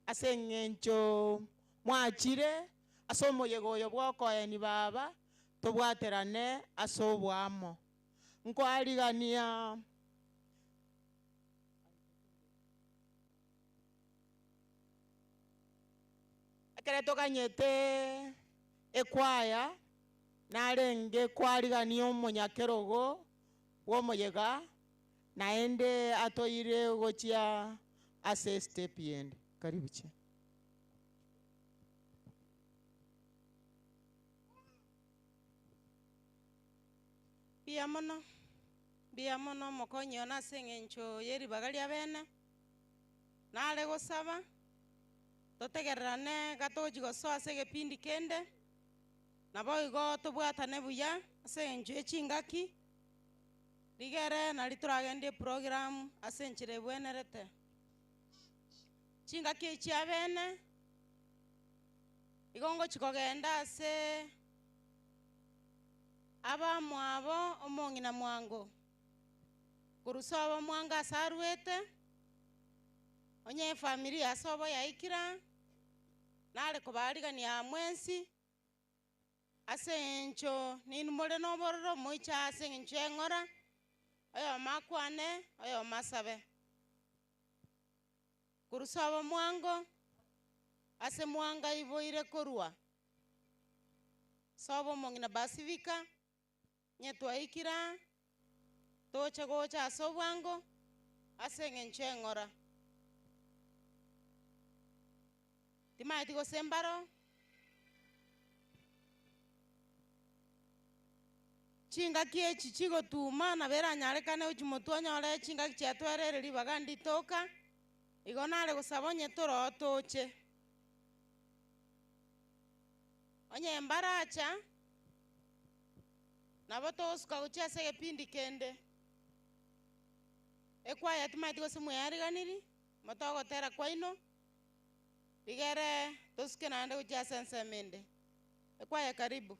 ase ng'encho mwachire ase omoyegoyo bwokoeni baba tobwaterane ase obwamo nkwarigania ekere toganyete ekwaya narenge kwarigania omonyakerogo bwomoyega naende atoire gochia ase step yende karibu che biamono mokonyo na seng'encho yeri bagalia bene nare gosaba totegererane gatoji gosoa ase gepindi kende nabo igo tobwatane buya ase eng'encho echingaki rigere nari toragendie program ase enchera ebwenerete chingaki echia bene igo ngochi kogenda ase abamwabo omong'ina mwango kurusa abo mwanga ase arwete onye efamilia ase obo yaikira nare kobarigania mwensi ase encho ninu more nobororo moicha ase eng'encho eng'ora oyo makwane oyo masabe kurusa abo mwango ase mwanga iboire korwa sobo mong'ina basivika nye twaikira toche gocha ase obwango ase eng'encho eng'ora timaeti gose mbaro chingaki echi chigotuma nabere anyarekane ochimotu onyore chingaki chiatwerereri bagandi toka igo nare gosaba onye toro toche onye mbaracha nabo tosuka gochia ase gepindi kende ekwaya timaeti gose mweyariganiri motogotera kwaino rigere tosuke naende gochia ase ensemende ekwaya karibu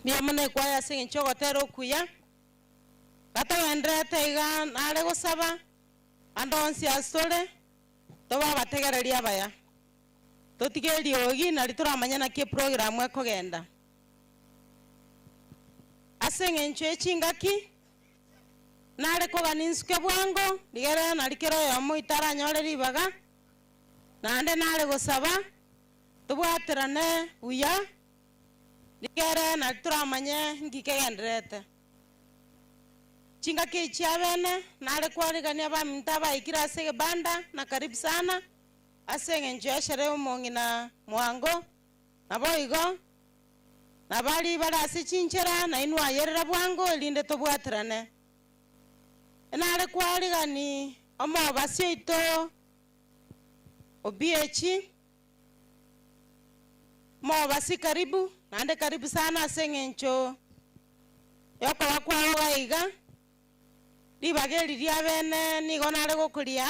biamone kwa ya sing chogotero kuya kata wendrete iga nare gusaba andonsi astore toba bategereria baya totigeri ogi nari turamanya na ke program ekogenda asenge nchwe chingaki nare koganinsuke bwango ligere nari kero yomo itara nyore ribaga nande nare gusaba tubwaterane uya ligere nari turamanya ngikegendrete chingaki chiabene nare kwarigania baminta baikira asege banda na karibu sana asenge nchwe shere umongi na mwango naboigo nabali barasi chinchera na inwa yerera bwango elinde tobwaterane enare kwarigani omo basio ito obiechi mo basi karibu nande karibu sana asenge ncho yoko bakwaho baiga libageri lia bene nigo nare gokuria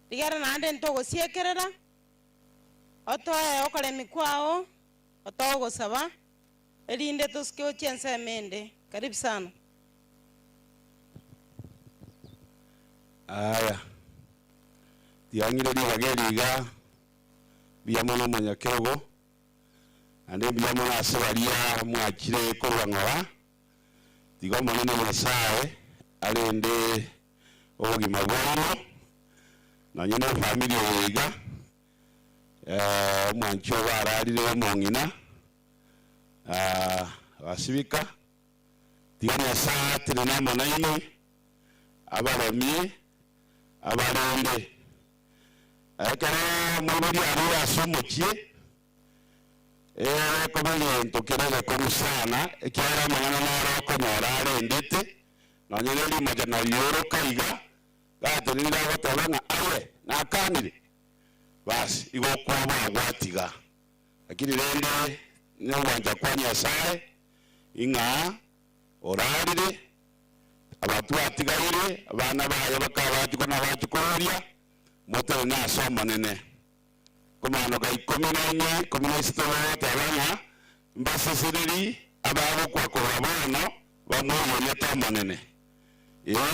ligera nande ntogo siekerera otoe okore mikwao otogo saba elinde tusikio chense mende karibu sana. Aya tiangire libageriga biamono manyakerogo ande biamono asebaria mwachire korwangora tigo monene Nyasaye alende obugima bwano na nyine family yiga mwancho bararire mongina wasibika tigo Nyasaye tena manayime abarami abarende akara mubiri ari asumukie komanye ntokera ko musana ekara mangana nara ko norare ndete nanyene li majana yoro kaiga gatenira batolanga awe na kanire basi igo kuba gwatiga akiri rende no wanja kwa Nyasaye inga orarire abatu atigaire abana baye bakabati kona batikoria moto na soma nene komano ga 14 komunista tabana mbasa siriri ababo kwa korabano bamoyo nyata manene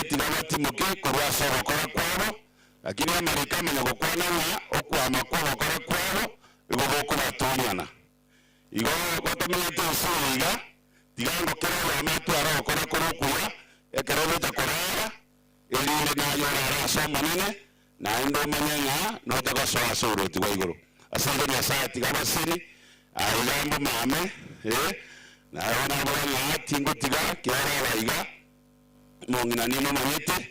tilabati muke korwa soro kora kwabo lakini Amerika menya gukwana okwa makwa kora kwabo igo boko batonyana igo batamenya tosuiga tigango kero amatu ara kora kora kuya ekerebe takorara elinde na yora raso manene na endo manenga no takasoa soro tiwaigoro asante Nyasaye tigaba sini ayambo mame na ona bona tingo tiga kiara baiga mongina nino manyete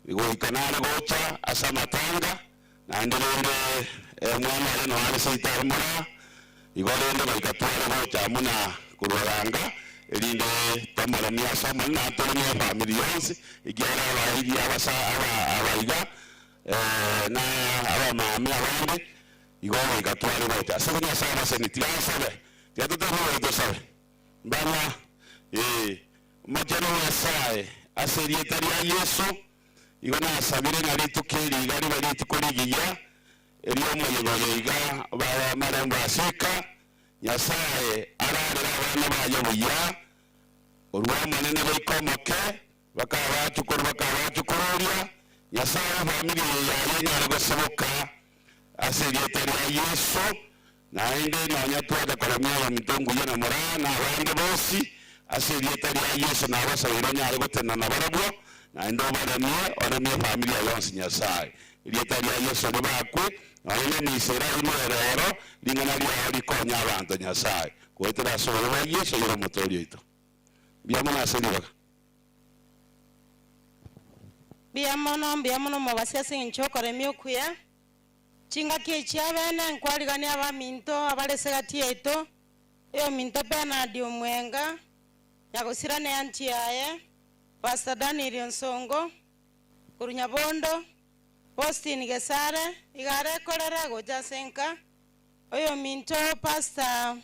igo ikanara gocha asamatanga na endelende mwana no ale seitar mona igo lende baikatwara gocha muna kurwaranga elinde tamara mia sama na tolomia family yonse igiara abaigi abasa abaiga na aba mame abande igo baikatwara gocha asanya sana senitira sabe ya tutaro to sabe bana majano Nyasaye aserietaria Yesu igona sabire ngari tukeri ngari bari tukorigiya eriyo moyo yiga ba maramba seka Nyasaye ararira abana bayo buya urwa manene bayikomoke bakaba tukuroria Nyasaye family yaye nyara gosoboka aserietaria Yesu na ende na nyatwa koramia mitongo yana morana abandi bosi aserietaria Yesu na basabira nyara gotena na barabwo na endo baramie oramie familia yonse Nyasaye ilietaria Yesu ne bakwe ayene ni sera imorero lingana lya likonya abantu Nyasaye kwetera soro ba Yesu yoro motorio ito biamono aseribaga biamono mobasi sinchokore myokuya chinga kichiabene nkwarigania abaminto abaresegati eto eyo minto pena dio mwenga yagosirane anti yaye Pastor Daniel Nsongo Kurunyabondo Postin Gesare igare kolera goja senka oyo minto Pastor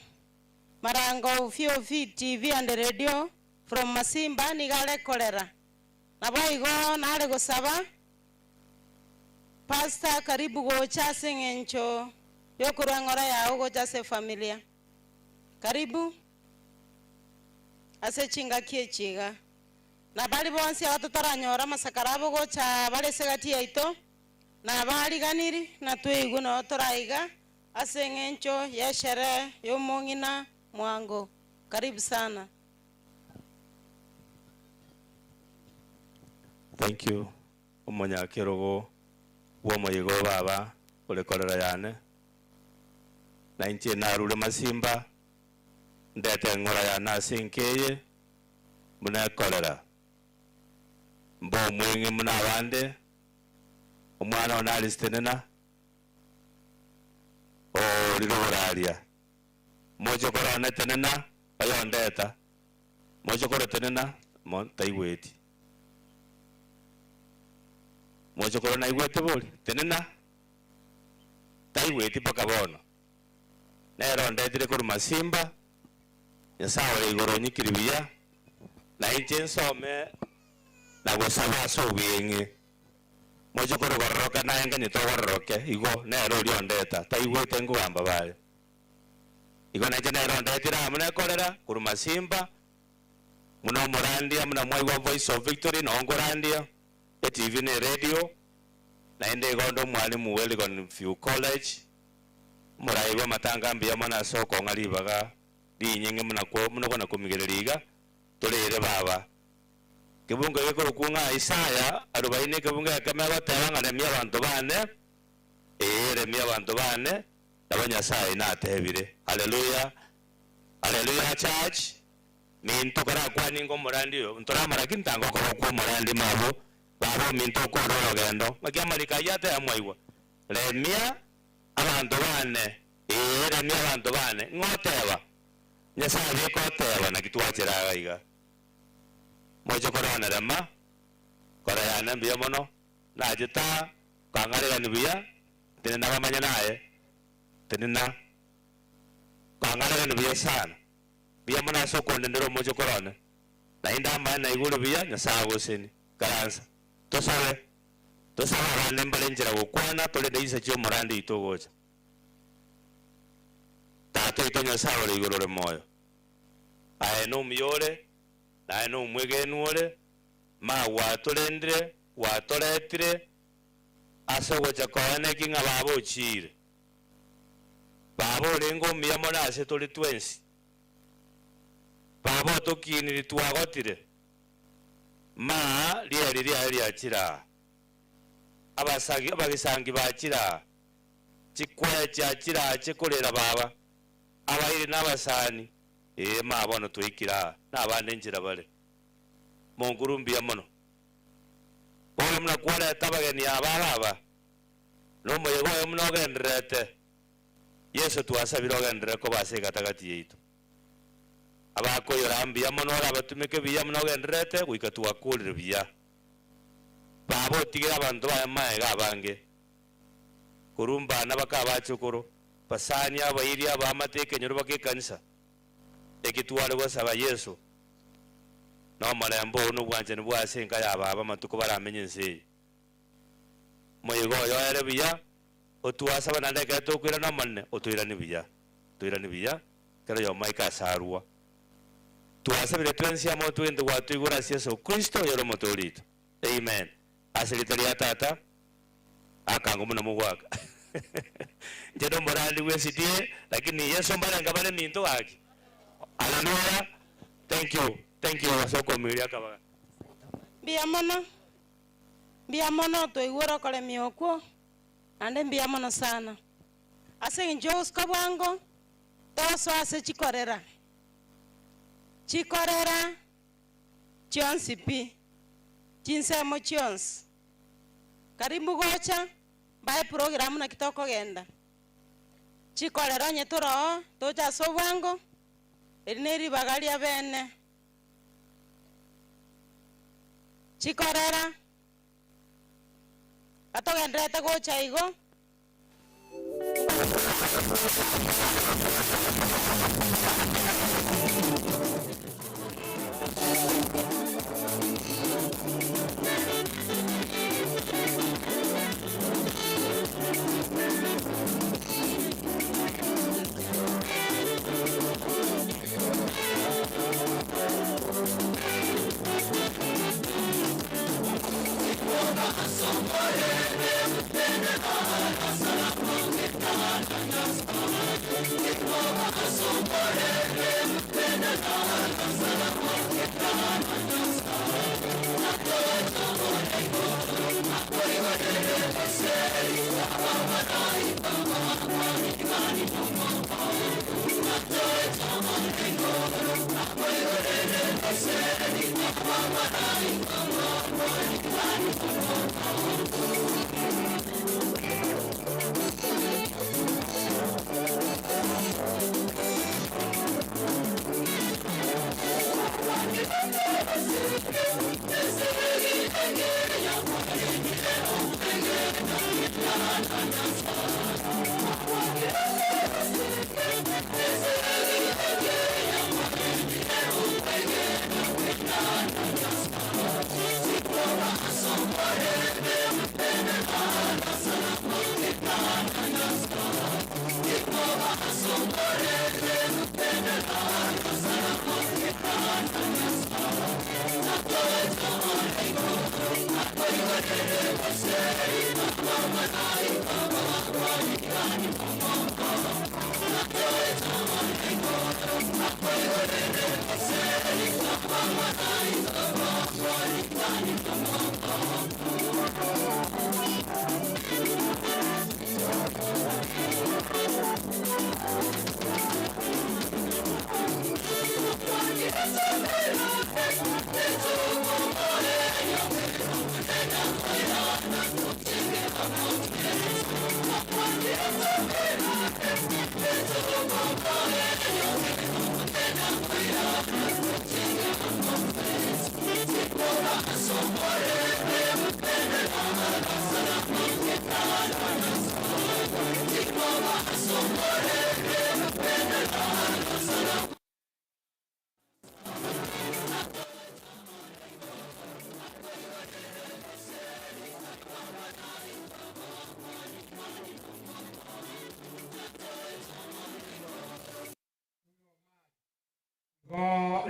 Marango Ufio TV and radio from Masimba nigare kolera naboigo nare gosaba Pastor karibu gocha sengencho yokurangora yao gocha se familia karibu ase chingaki echiga na bali bonsi abatoranyora amasakarabo gocha bale segati yaito na bariganiri na twigwe no toraiga ase ng'encho ya sherehe y'omong'ina mwango. Karibu sana. Thank you. Omonyakerogo bwomoyigo baba olekorera yane na inche narure masimba ndete ngora yana asinkeye muna korera mbo mwingi muna abande omwana onalistenena o liroraria mojo korana tenena ayondeta mojo korotenena mon taiweti mojo korona igwete boli tenena taiweti paka bono nero ndetire kuru masimba yasawa igoro nyikiribia na inche nsome na gusaba so bingi mojo koro goroka na enga nyito goroke igo nero riondeta taiwete ngwamba bale igo na je nero ndetire amune korera kuru masimba muno morandia muna mwaigwa Voice of Victory no ngorandia TV ne radio na ende gondo mwalimu Wellington Few College muraiwa matangambi ya mana soko ngalibaga dinyenge muna kona kumigereriga tolere baba kibunga yeko kunga Isaya 40 kibunga kamera tanga na mia bantu bane remia bantu bane abanya sai na tebire. Hallelujah, hallelujah church. Minto kara kwani ngo murandio ntora marakintango ko murandi mabo babo minto ko rogendo makiamalika yate amwaiwa remia abantu bane remia abantu bane ngoteba nyasaye ko teba na kitwachiraga iga mojo korona rema korana mbia mono na jita kangare nbiya tenena bamanya naye tenena kangare nbiya sana bia mana soko ndero mojo korona na inda mana igulu bia nyasago seni karansa to sabe bane mbalenjera gukwana tole deisa cyo murandi itogocha tato ito nyasago le igulu re moyo ae no myore na no mwegenuore ma watolendre watoletire asogocha kone kinga babo chire babo lengo miyamona ase tole twensi babo tokiniri twagotire ma liari achira abasagi abagisangi bachira chikwa chachira chikolera baba abaire nabasani ma bono tuikira nabande njira bale mongurumbia mono bora mna kwala tabageni ababa no moyego mno gendrete Yesu tuasabiro gendre ko base gatagati yitu abako yorambia mono abatumeke biya mno gendrete guika tuakulire biya babo tigira abantu bayamaega bange kurumba nabakabachukuru pasani abairi abamateke nyoruba ke kanisa ekituwale gosaba Yesu no malembo no bwanje ni bwase nka yababa matuko baramenye nse moyego yoere biya otuasaba nandeke tokwira no manne otuira ni biya kero yo maika sarua tuasabire twensia mo twende watu igura Yesu Kristo yoro motorito. Amen. Asilitaria tata akango muna mugwaka jedo morali wesidie lakini Yesu mbale ngabale minto wake. Hallelujah. Thank you wasoko milia kaba biamono to igoro kole mioko ande biamono sana ase njos kabwango toso ase chikorera chionsipi chinsemo chions karibu gocha bae program na kitoko genda chikorera nyetoro toja sobwango erineri bagalia bene chikorera atogendrete gocha igo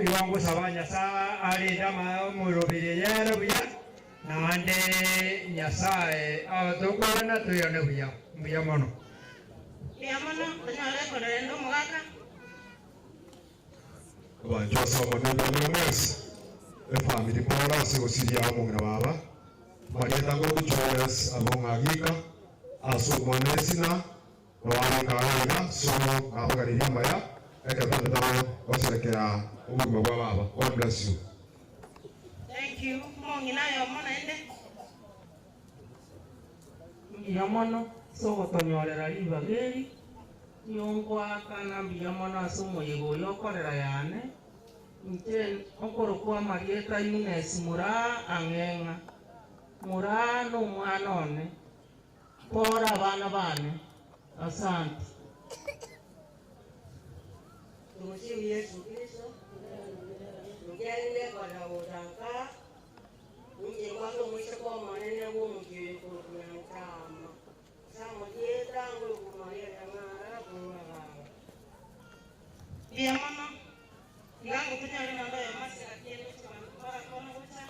Iwangu sabanya sa ali dama murubiri yero biya nande nyasaye abadokwana tuyone biya mono tanyale korendo mugaka Banjo sama nenda ngamesi family pora se osiria mo baba Marieta go Jones amongagika aso monesina no ari kaga so abagariria maya ekatanda oserekera ubugwa bwa baba. God bless you. Thank you. Mongina yo mona ende. Yamono so gotonyorera libageri yongwa kana biyamono asumo yego yokorera yane nte okoro kwa Marieta Ines mura angenga mura no mwana one pora bana bane asante. Tumsifu Yesu Kristo. Mjane kwa utanka. Mje kwako mwisho kwa manene wo mjue kwa kama. Samo dieta ngo kumaria ngara kwa baba. Dia mama. Yangu tunyale na ndoya masi akiende kwa kona ucha.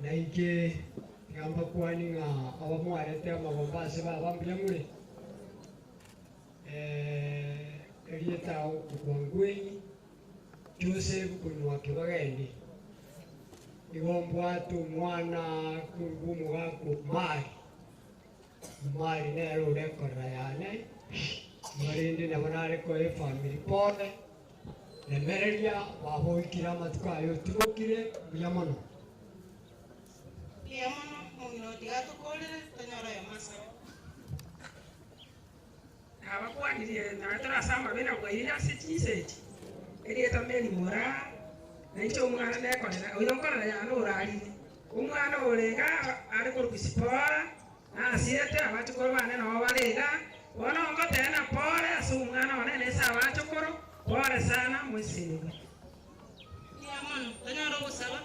naike ngamba kwani nga abamwarete amabombase babambire erieta kwangwenyi Joseph kunwa kibagende igombwa tu mwana kungumu gako mari nero rekora yane marindi nabanare ko family pole nemereria bahoikira matukayo tibokire biyamono Yamono mungino tigato kolere tanyara ya masa. Abakwaniriye naturasamba bena kwirira sitiseti erieta meri mura n'icyo umwana nekorera uyo nkorera yana urarire umwana urega ari kurukisipora asiete abatukoro bane no barega bona ngo tena pole asu umwana wane nesa abatukoro pole sana mwisiga Yamono tanyara gusaba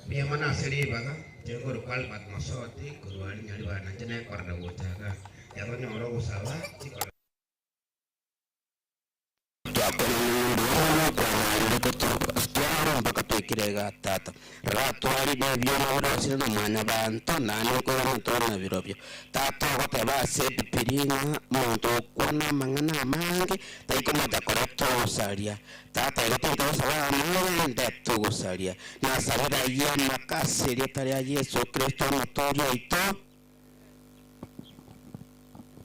Biyamana asiri baga jengo rukwal mat masoti kurwali nyali bana jene korda wotaga ya ko nyoro usaba ige gatata rato ari bebyo na urasire no mwana banto nane ko muntu na birobyo tato gote ba set piringa muntu kwana mangana mange taiko mata correcto usaria tata gote to sala mande tu usaria na sabera ya makasiri taria Yesu Kristo notorio ito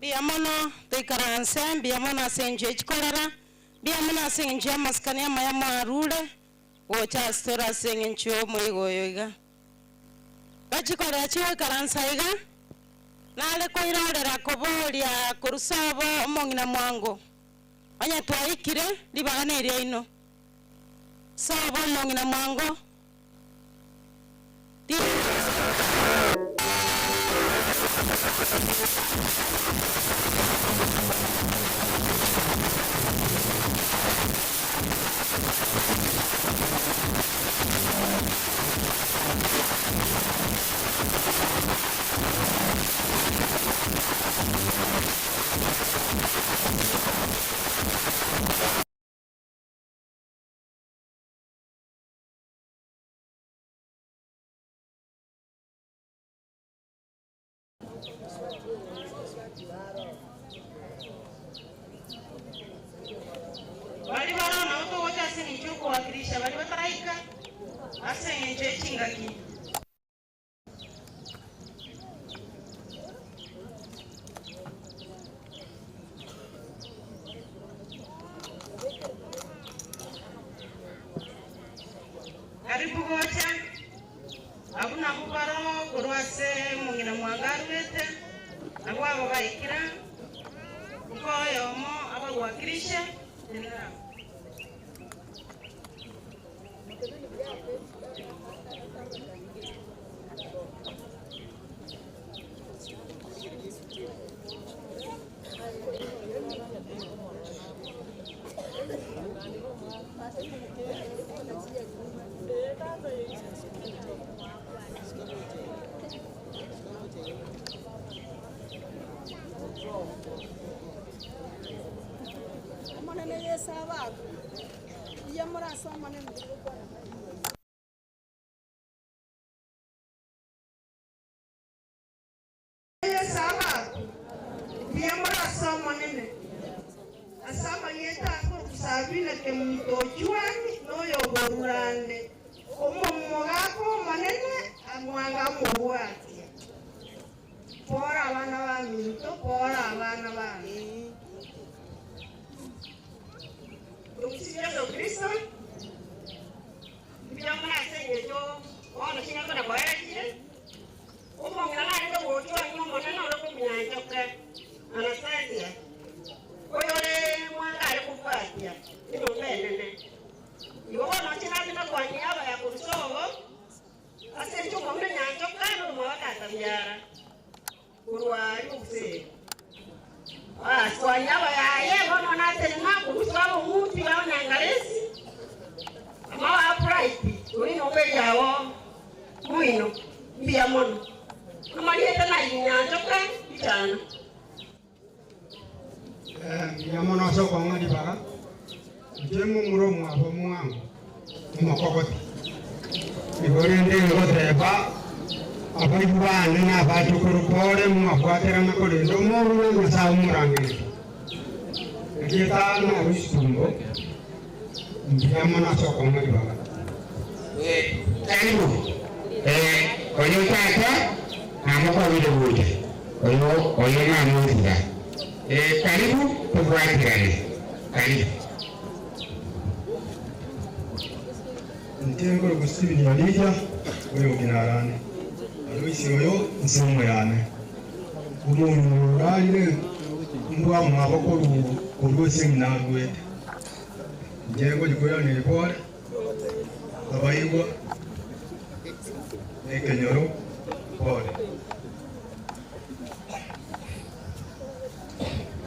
biamono tikaranse biamono senje chikolera biamono senje maskania maya marule ocha stora sengencho moigoyoiga bachikolera chiwe karansa iga nale koirorera koboria kurusabo omongina mwango anya twaikire libagana iria ino sabo omongina mwango bali barona uto wote asenje kuwakilisha bali bataraika asenje chingaki karibu gocha abuna kubaro kurwase mungina mwangarwete agwabo baikira ukoyomo abawakilisha nina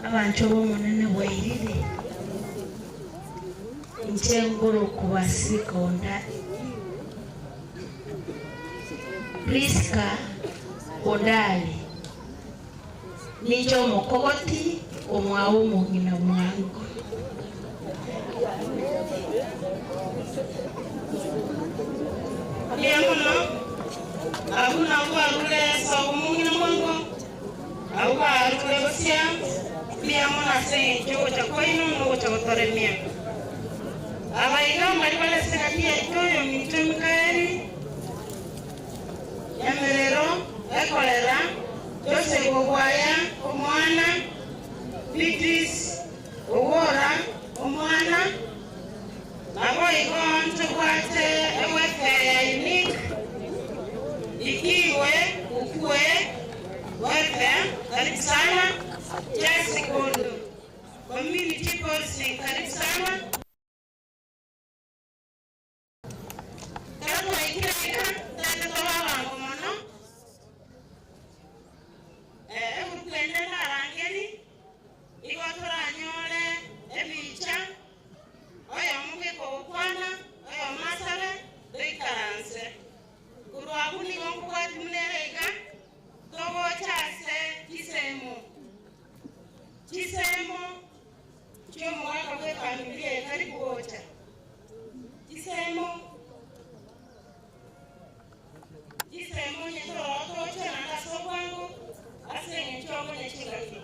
abantu bomunene bwairire nchengoro kuwasikonda Priska Odali nicho mokogoti omwawo mungina mwangu Biamono, abuna ubarule saumungina mwango, ubarule bosia, biamono se jogo cha koino no cha otoremia. Abaiga maribale sekatia itoyo mitumkaeri. Yamerero, ekolera, Jose Gogwaya, omwana, Beatrice, Owora, omwana, Aboigo ntubwate eweke ya unique, ikiwe, ukwe, weke, karibu sana, Jesse Gondo, community policing, karibu sana. Karibu ikireka, tata tawawa ngomono. Urukwendera arangeni, igwatura anyore, ebicha, oyo muge kukwana, oyo masabe, doikaranse. Kuruabuni wanguwa tumunerega, togo chase, kisemo. Kisemo, chiyo mwaka kwe familia, karibu wocha. Kisemo, nyetoro otoche nanga sokwangu, asenye chogo nyechingaki.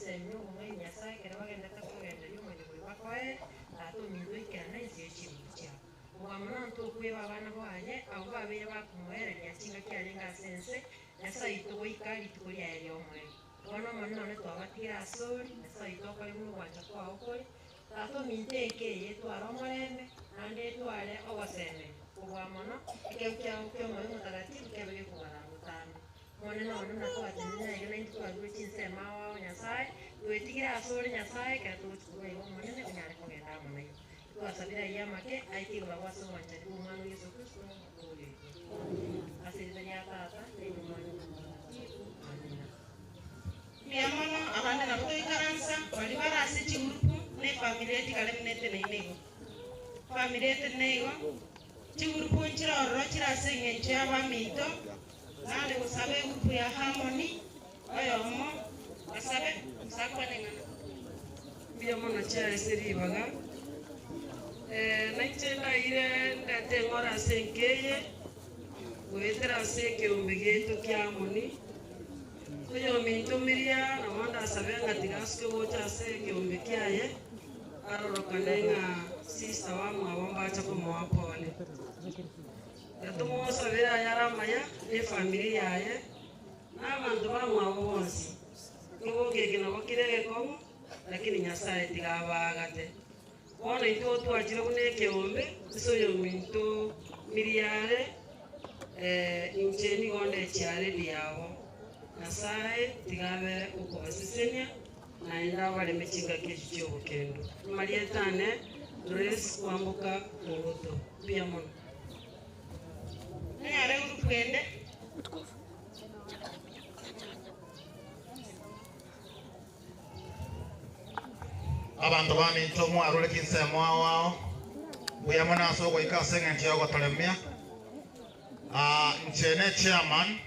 Senhor, minto ikana isi chimucha wamana to kweba bana baye abo babere bakumwereria chinga kyarenga sense nasa ito ikali tukuri ari omwe wana manno ne twabatira asori nasa ito kali mu wacha kwa okori tato minte ke yetu aromoreme ande twale owaseme wamana ikemkya ukemo mutagatifu kebege kubara mutano mone no na kwa tena ile ndio kwa chinse mawa nyasai wetigira asori nyasai ka tu tukure mone ne unyare kogenda mone kwa sabira yamake aikirwa waso wancha kumano Yesu Kristo kule asilia tata ni mwana Miamono abande na kutoi karansa walibara asichi grupu ne familia tikale mnete na inego familia tenego chigurupu nchira oro chira senge nchia ba mito nale kusabe grupu ya harmony oyomo asabe sakwa nenga Miamono cha siri baga naitenda ile ndate ngora senkeye wetera seke umbegeto kyamoni kuyo minto miria na wanda sabenga tigaske wocha seke umbekyaye arorokanenga sister wangu awombacha kumwapole yatumo sabira yaramaya ne familia yaye n'abantu bamwabo bonsi nibogege nabo kirege komo lakini nyasaye tigabagate bona into twachire kuneke ombe isoyo minto miriare incheni gonde chare diabo nasaye tigabe ukobasisenya na enda bale mechinga kechi cyobukendo marietane dress kwambuka uruto pia mono nyare urupwende abantu baminto mwarule kinsemo wao buyamona soko ikasenga ntiyogo tolemia nchene chairman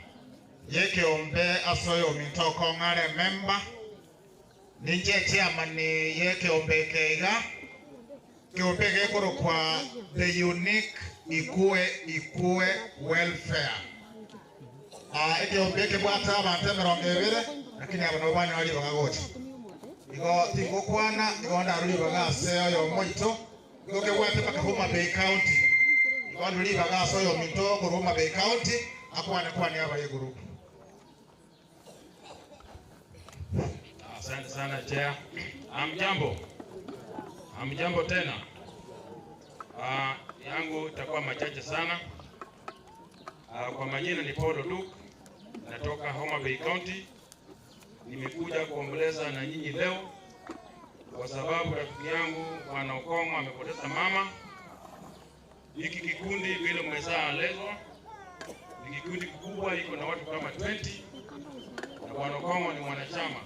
yeke ombe asoyo minto kongare member ninje chairman ni yeke ombe keiga kiombege koro kwa the unique ikue welfare eke ombege bwata abantu 200 lakini abantu banyu ali bagagocha igo tingo kwana igo ndaruli bagase oyo moito igo ke bwate paka Homa Bay County igo nduli bagase oyo minto ko Homa Bay County akwana kwani aba ye group. Asante sana chair. Amjambo tena. Yangu itakuwa machache sana. Kwa majina ni Paulo Duke, natoka Homa Bay County. Nimekuja kuomboleza na nyinyi leo kwa sababu rafiki yangu Bwana Okongo amepoteza mama. Hiki kikundi vile mmesaelezwa ni kikundi kikubwa, iko na watu kama 20 na Bwana Okongo ni mwanachama.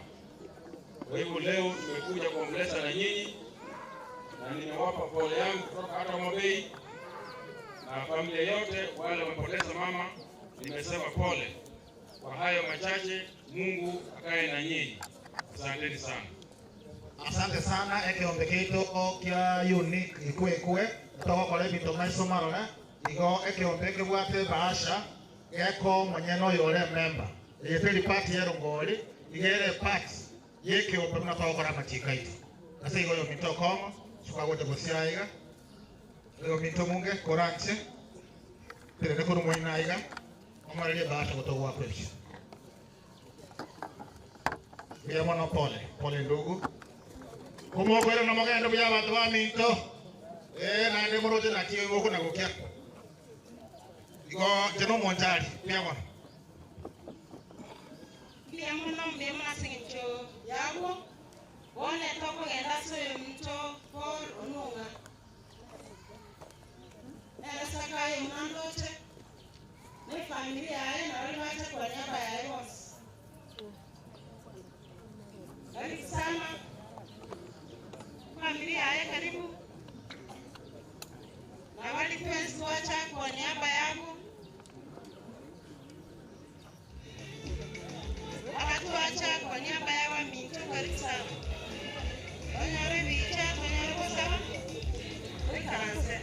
Kwa hivyo leo tumekuja kuomboleza na nyinyi na nimewapa pole yangu kutoka hata Homa Bay na familia yote wale wamepoteza mama. Nimesema pole. Kwa hayo machache, Mungu akae na nyinyi. Asanteni sana. Asante sana eke ombekeito kia unique ikue toko kole binto maiso marole igo eke ombeke bwate bahasha geko mwenyeno yole member yeteli party yero ngoli igere party yeke ombe muna toko kora machika itu asa igo yo minto komo suka gote bosia iga igo minto munge koranche tele ne kuru mwenna iga omarele bahasha goto wa kweshi ya mono pole ndugu como kwera na magenda bya bantu ba minto na ndi muroje na kiyo goko na gokya igo jeno monjali pia mono mbemona singicho yago one toko genda soyo minto Paul Onunga saka imandote ni familia yae na wale wacha kwa niaba ya boss. Karibu sana familia yae, karibu na wale friends wacha kwa niaba yangu watu wacha kwa niaba ya wa minto. Karibu sana wanyore bicha wanyore kwa sawa wikaanze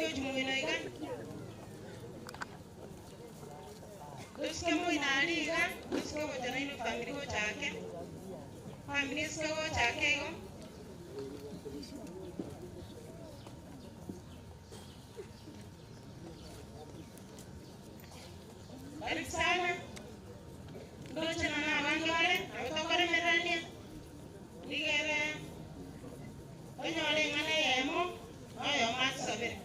Tuske ujumuina iga. Tuske muina aliga. Tuske wajana inu family ho chake. Family ske ho chake go. Karibu sana. Docha na abantu wale, abakore merania. Ligere. Onyole ngane yemo, oyo matsabe.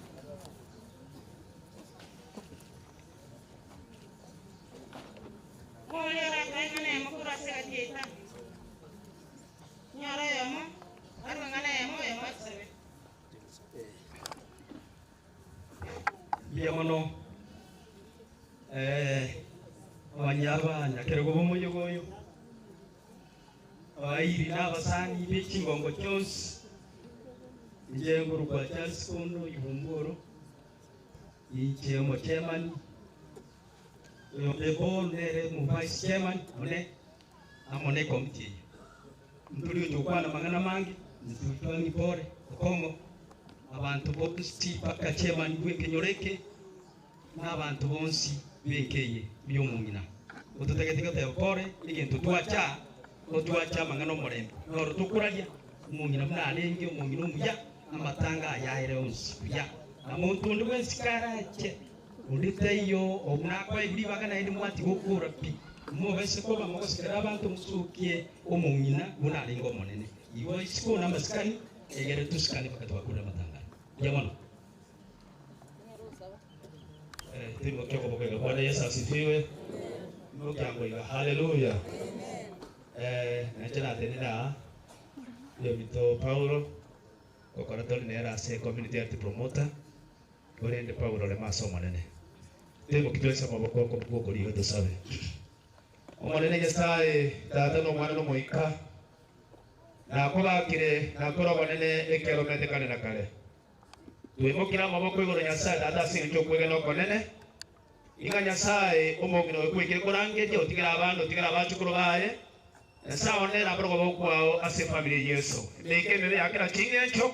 Kole ra ngane yemo kurase atieta. Nyora yemo, arwa ngane yemo oyo matsabe. Biamono abanyarwanda kerego bomuyogoyo abayiri n'abasani b'ekingongo cyose ingengo rwa Charles Kondo ibumboro ichemo chairman yobebo nere mu vice chairman amone committee ntuli tukwana mangana mangi ntutwani pore kongo abantu boksti paka chairman gwekenyoreke n'abantu bonsi bekeye byomungina ututegetika tepore igintu twacha otwacha mangano morembe noro tukuralia umungina mnalenge umungina umuya amatanga yaire onsi ya amuntu ndi wensikarache uliteyo omnakwa ibiri bagana ndi mwati gukura pi mubese ko bamugosekera abantu musukie umungina munalingo monene iwo isiko namaskani egere tuskani bakatwakura matanga yamono Timo kyoko bokega. Bwana Yesu asifiwe. Mungu yangu haleluya. Nachana tenena yo mito Paulo okora toli nera se community art promoter. Orende Paulo le masomo nene. Timo kitwesa maboko ko boko liyo to sabe. Omonene gesae tata no mwana no moika. Na kola kire na kora bonene ekero mete kane na kale. Tuimukira maboko igoro Nyasaye dada sinjo kwegeno konene inga Nyasaye omongino kwekire korangeje otigira abantu otigira abachukuru baye sawa nera bro bokwao ase familia Yesu ndikemebe yakira kingencho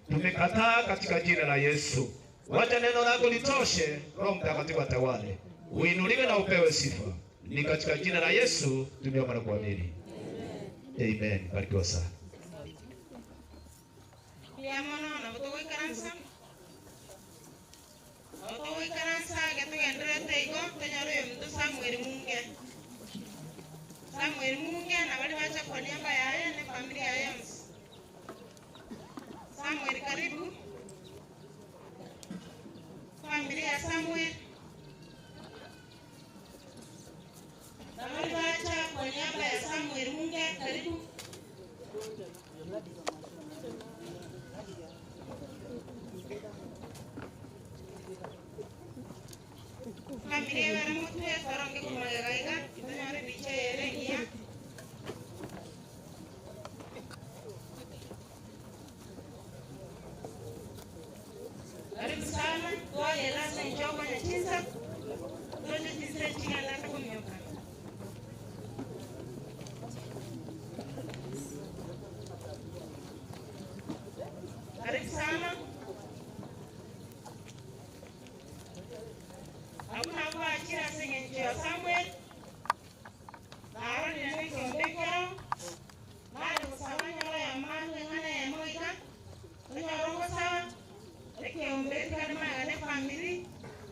tumekataa katika jina la Yesu. Wacha neno lako litoshe, Roho Mtakatifu atawale, uinuliwe na upewe sifa, ni katika jina la Yesu tumeomba na kuamini, amen. Barikiwa sana. Otowi karansa getu gendere teigo tonyoro yomdu Samuel Munge na bali bacha kwa niaba ya ne familia ya Yams. Samuel karibu. Familia ya Samuel. Na bali bacha kwa niaba ya Samuel Munge karibu. Familia ya mtu ya tarange kumagaiga itanyare biche yerengia karibu sana kwa yelasa njoko na chinsa ndoje tisire chinga ndata kumyoka karibu sana Abuna kwa achira senye nchio Samuel Naaroni na niki ombekero Nari kusawanya wala ya manu ngana ya moika Nyo rongo sawa Eke ombekero ma gane family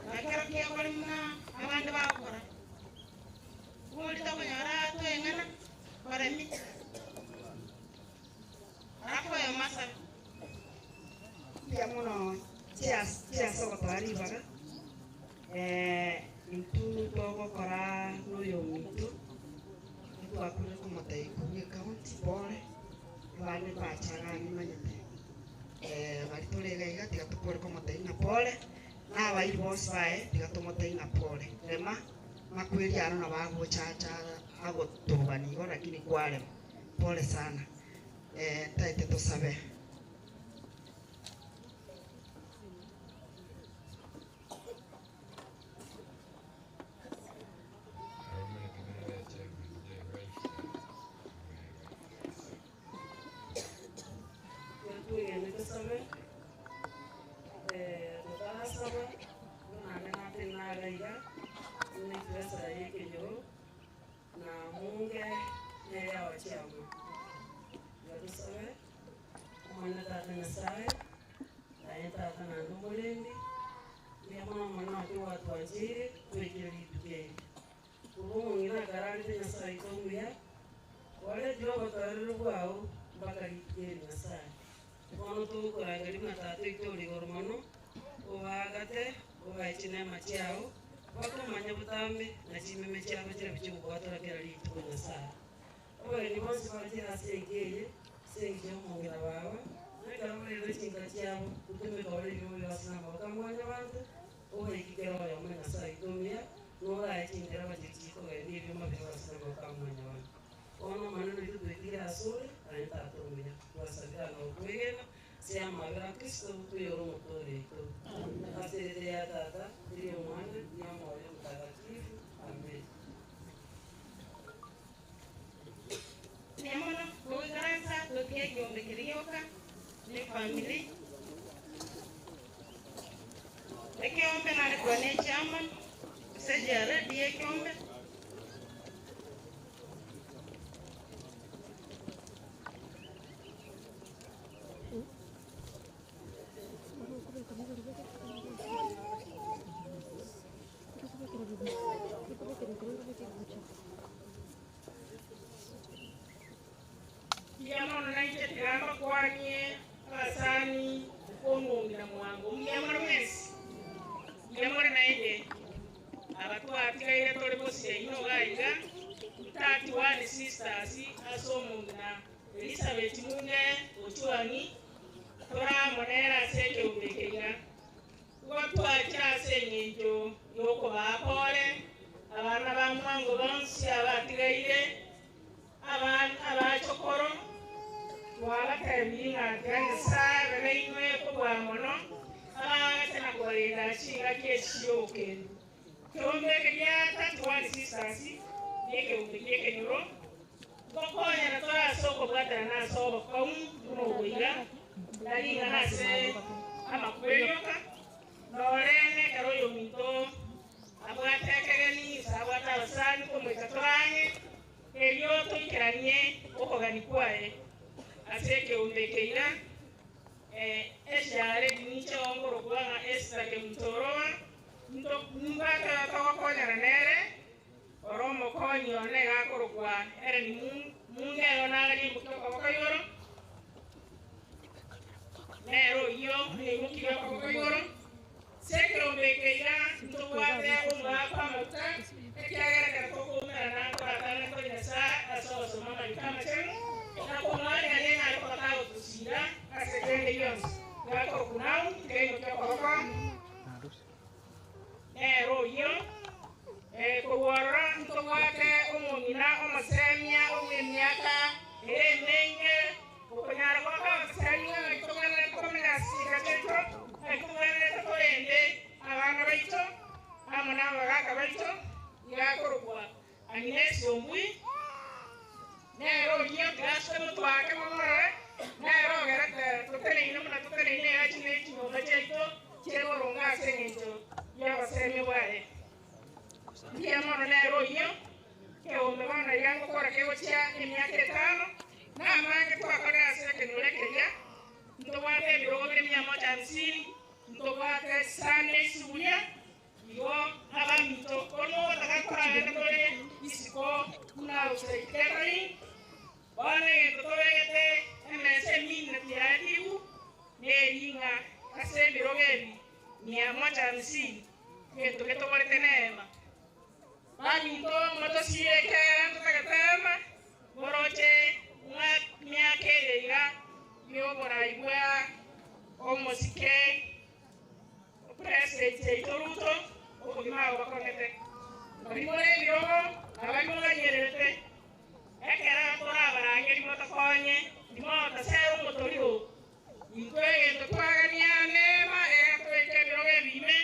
Nakero kia kwa mna Abande wakora Kumuli toko nyora ato ngana Kore mi Rako ya masa Pia muno Tia soko tuari baga Itu togo kora nuyo mitu Itu akure kumatai kuye county pole Vane pachaga ni manyate Valitole gaiga tiga tupore kumatai na pole Na wai boss vae tiga tumatai na pole Rema makweli ano na wago chacha Ago tubanigo lakini kwale Pole sana Taite to sabe saba nane nate nagaiga ni pesa yake jo na munge ne yawa chama yarusawe mwana tata na sai na tata na ndumulendi ni mwana mwana watu wajiri twekeli tuke kurumu ngina garali na sai tomuya wale jo bakaruru kwao mpaka likeli na sai kono tu kurangari na tata itori gormono obagate obaichine machiao bakumanya butambe na chimeme cyabo kira bicu kwatora kira litu na sai oye ni bonse bagira sengeye sengye mungira baba nakamwe rechinga cyabo kutume kawale byo byasana bakamwanya abantu oye kigero ya mwana sai domia nora yachindira bajiki ko ni byo mabyo basana bakamwanya abantu ono maneno itu twekira asore aita atomia wasabira no kwegena siama bra Kristo tuyoro motore to asere ya tata ndiyo mwana ni moyo mtakatifu amen. Nemona kuigaranza tukie kiombe kirioka ni family ekiombe na kone chama sejara die kiombe Yamano naite tiramba kwanye asani kongongira mwango yamano mesi yamano naite abatu atikaire tole bosi ino gaiga tati wani sisters asomunga Elizabeth munge ochuani tora monera seke ubekega watu acha senyejo yoko bapole abana bamwango bonsi abatigaire abachokoro wabakabinga ganisa beinwe kwa mono tena kulinda chinga keshoke tombe kya tatu wani sisters yeke ubekege nyuro kokonya na toa soko bwata na soko kwa uno wiga dalinga nase ama kweyoka norene karoyo minto abwatekegeni sabwata basani ko mwekatoranye elio tukiranye okogani kwae aseke umbekeina eshare dinicho ongoro kwa Esther ke mtoroa mbaka tawakonya nere oromo konyo ne gakoro kwa ere ni munge onali mutoko bakayoro nero yo ni mukiga bakayoro seke umbekeina ntowate umaka mata ekiagera katoko mera na kwa kana ko nyasa aso mama kama chenu na kumwani alena alikuwa kao tusida asekende yonsi ngako kunau kendo kwa kwa nero yo kuwara ntowate umumina omasemya omwemyaka menge okonyara kwa kasemya itongana komina sika cheto akungana toende abana baito amana bagaka baito yakorwa Agnes Ombui nero yo gasto mutwake mamara nero garata totele ino na totele ine achine chino bacheto chero ronga sengeto ya baseme wale dia mono nero yo ke ombe bana yango kora ke ochia emiaka 5 na mange kwa kora seke nolekeria ntowate birogo ni 150 ntowate sane subulia yo abamito kono takakora ndole isiko kuna usaikeri bane totowete emese minne tiadiu neringa ase birogebi 150 keto ketowate neema bamito motosieke ntotakatema moroche miakereiga yo boraigwa omosike presidente itoruto okugimao bakongete barimore birogo abanyonga nyerete ekera tora barange limotokonye limota sero motoriro inkwege tokwaganiya nema tweke birogo ebime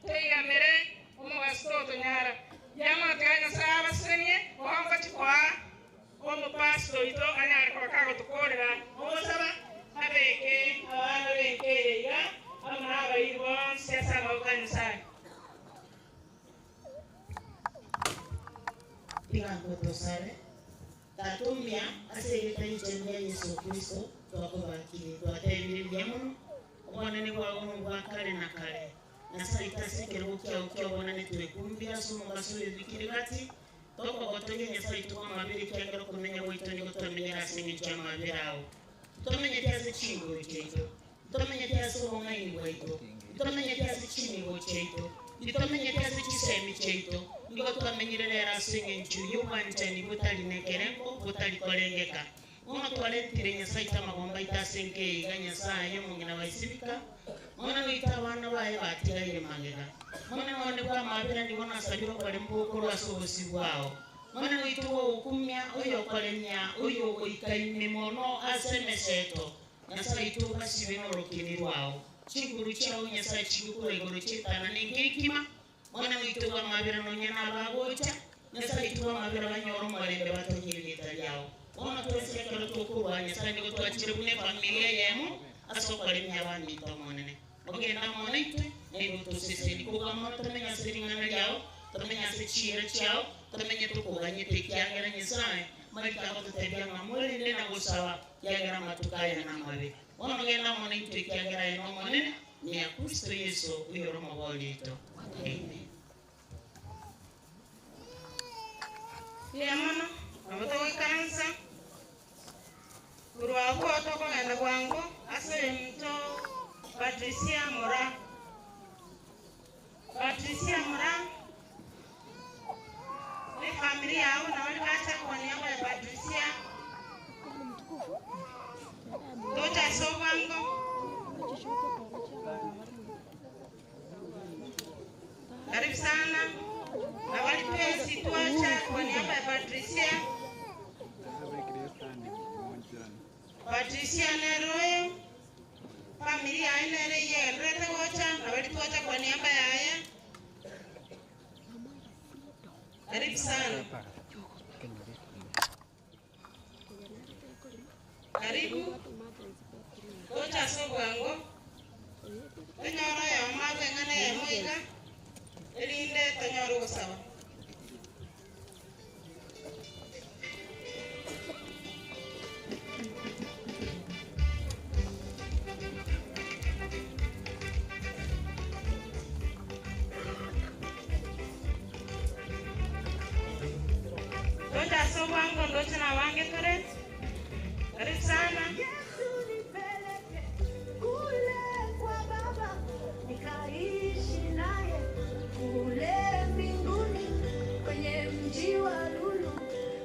twigamire omugastoto nyara yama tanya saba senye ohamba chikwa omu pasto ito anyara kwa kago tukorera osaba abeke abana beke ya amana bayibon sesa ngokanya tigango tosare tatumia asegeta ichendia Yesu Kristo twakubakire twatebire muno obonene bwagono bwa kale na kale Nyasaye itasikire gukia bona nitwekumbira sumo basore bikire gati toko gotoge Nyasaye tuko mabiri kyangero kumenya wito ni gutomenya asingi chama birao tomenya tyaze chinguru cheito tomenya tyaze ongaini waito tomenya tyaze chinigo cheito tomenya tyaze chisemi cheito ngo twamenyerera asingi nchuyu wanchani butali nekerembo butali kolengeka Mwana twalentire Nyasaye tamagomba itasenke iga Nyasaye mungina waisibika Mwana wita abana baye batigaire magega Mwana none kwa mabira ndibona sabiro kwa lembuko lwasobosi bwao Mwana wita wo ukumya oyo kolenya oyo oikaime mono asemeseto Nyasaye tuba sibino rokini rwao chinguru chao Nyasaye chigukura igoro chitana ningikima Mwana wita wa mabira nonyana bagocha Nyasaye tuba mabira banyoro mwalembe batonyirita lyao Ona tuweze kero tukuwa Nyasaye ngo twachire bune familia yemu asokole myabandi tomonene ogenda monete nibuto sisiri kuba moto tumenya siringana lyao tumenya sichire chao tumenya tukuganye tekyagera Nyasaye malika ko tutebya ngamuri ndena gusawa yagera matukaya na mabe ona ogenda monete tekyagera eno monene ni ya Kristo Yesu uyoro mabolito amen Yamana Abato kansa Guru wako otoko ngenda kwangu ase mto Patricia Mora ni familia yao na wale kacha kwa niaba ya Patricia Tota Sobango karibu sana na wale pesi tuacha kwa niaba ya Patricia Neroyo familia inere yerete wocha na wale tuacha kwa niaba ya haya karibu sana karibu Tota Sobango Tanyoro ya mabe ngane ya moiga elinde tanyoro sawa Tota Sobango ndo tena wange tore karibu sana nikaishi naye kule mbinguni kwenye mji wa lulu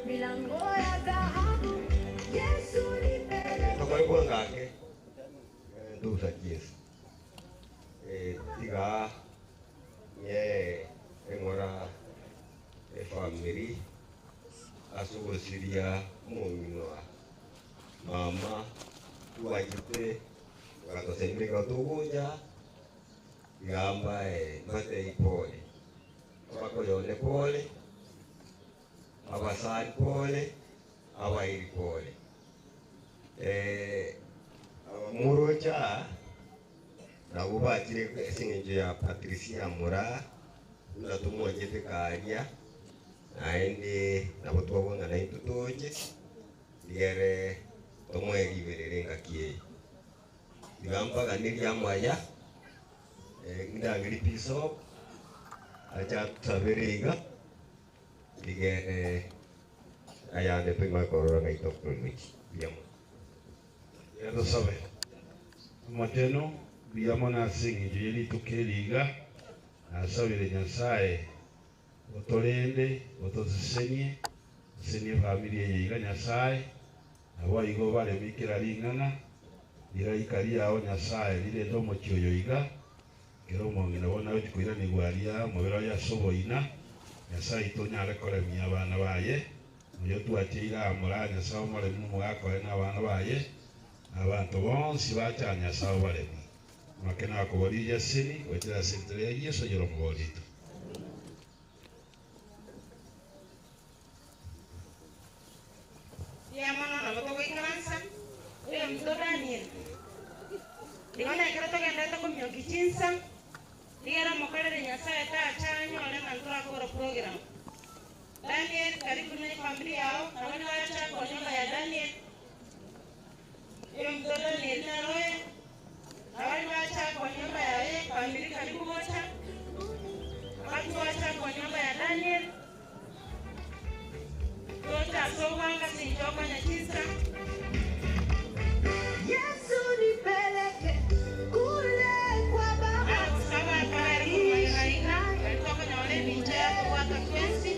milango ya dhahabu Yesu nipeleke Kwa ngake nduza Yesu tiga ye engora family asugosiria muminwa mama tuwajite wakatosemeka tuguja gamba mate ipole wako yone pole abasari pole awairi pole murocha na ubatire singe ya Patricia Mura na tumwonyete karia naende na botwa ngana itutoje liere tomweri bererenga kie digamba ganiri ya mwaya ngiri piso acha taberega dige ayane pengwa korora itokroniki yamo Yado sabe. Mateno biyamo na singi yeli tukeliga na sabire Nyasaye otolende otozisenye senye familia yiga Nyasaye abo igo bale mikira lingana ira ikali yao Nyasaye lile ndomo kyoyo iga kero mongina bona otikuira ni gwalia mobero ya soboina Nyasaye tonyale kole mi abana baye muyo tuatira amura Nyasaye mole mu gakole na abana baye abantu bonsi bachanya sawa balemi makena akoborija sini wetera sentere ya Yesu yoro mbolito ya mano na bako wikansa ya mto Daniel Ligona ikero to genda to kumyo kichinsa ligera mokale Nyasaye ta chanyo ole mantura ko program Daniel, karibu na familia yao. Na wale waacha kwa nyumba ya Daniel. Hiyo mtoto ni Elina Roy. Na wale waacha kwa nyumba ya yeye, familia karibu wote. Watu waacha kwa nyumba ya Daniel. Tota sowanga sinjoko nyakisa. Yesu nipeleke kule kwa Baba. Sawa kwa alitoka na wale ninja kwa kwenzi.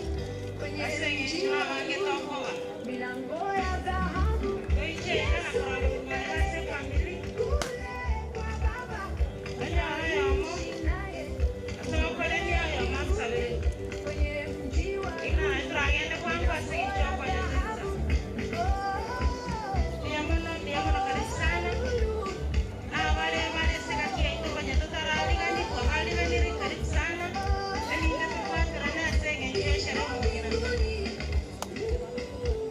Kwenye mji wa Wangetokwa. Milango ya dhahabu. Oiche kana kwa wale family. Kule kwa Baba. Kwenye ayomo. Sawa kwa leni ayomo sabe. Kwenye mji wa ina tragenda kwa sinjoko nyakisa. Diamono kanisana. Na wale sekakia ito kwenye tutarali gani kwa hali gani karibu sana. Nani nitakuwa tarana senge nyesha na mwingine.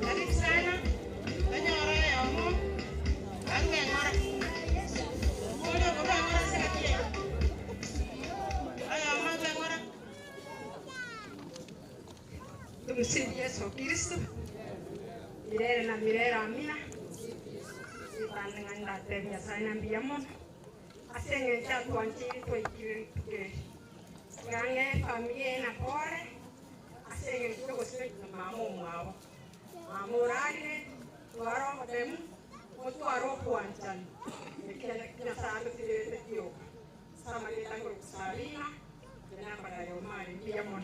Karibu sana. Kwenye oroyo ya umo. Ange ngora. Kwenye ngora sekakia. Aya mama ngora. Tumsifu Yesu Kristo. Milele na milele amina. Itanenganga tebya sana mbiyamo. Asenge chatu anchiri to ikire. Gange familia na pore. Asenge kidogo sio mamo mwao. Amorale waro demu. Watu waro kuanchani. Kina sana tile tio. Sama ni tango kusalina. Na para yomari mbiyamo.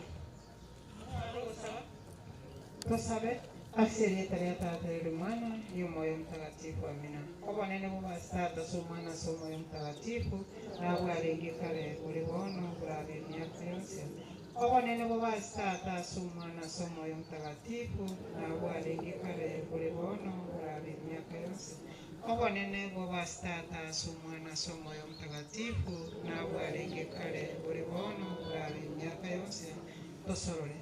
Tusabe asili Tata yule Mwana yu moyo mtakatifu. Amina. Kwa nene baba stata so mwana so moyo mtakatifu na bwarengi kale ulibono burabe myaka yose. Kwa nene baba stata so mwana so moyo mtakatifu na bwarengi kale ulibono burabe myaka yose. Kwa nene baba stata so mwana so moyo mtakatifu na bwarengi kale ulibono burabe myaka yose. Tosorole.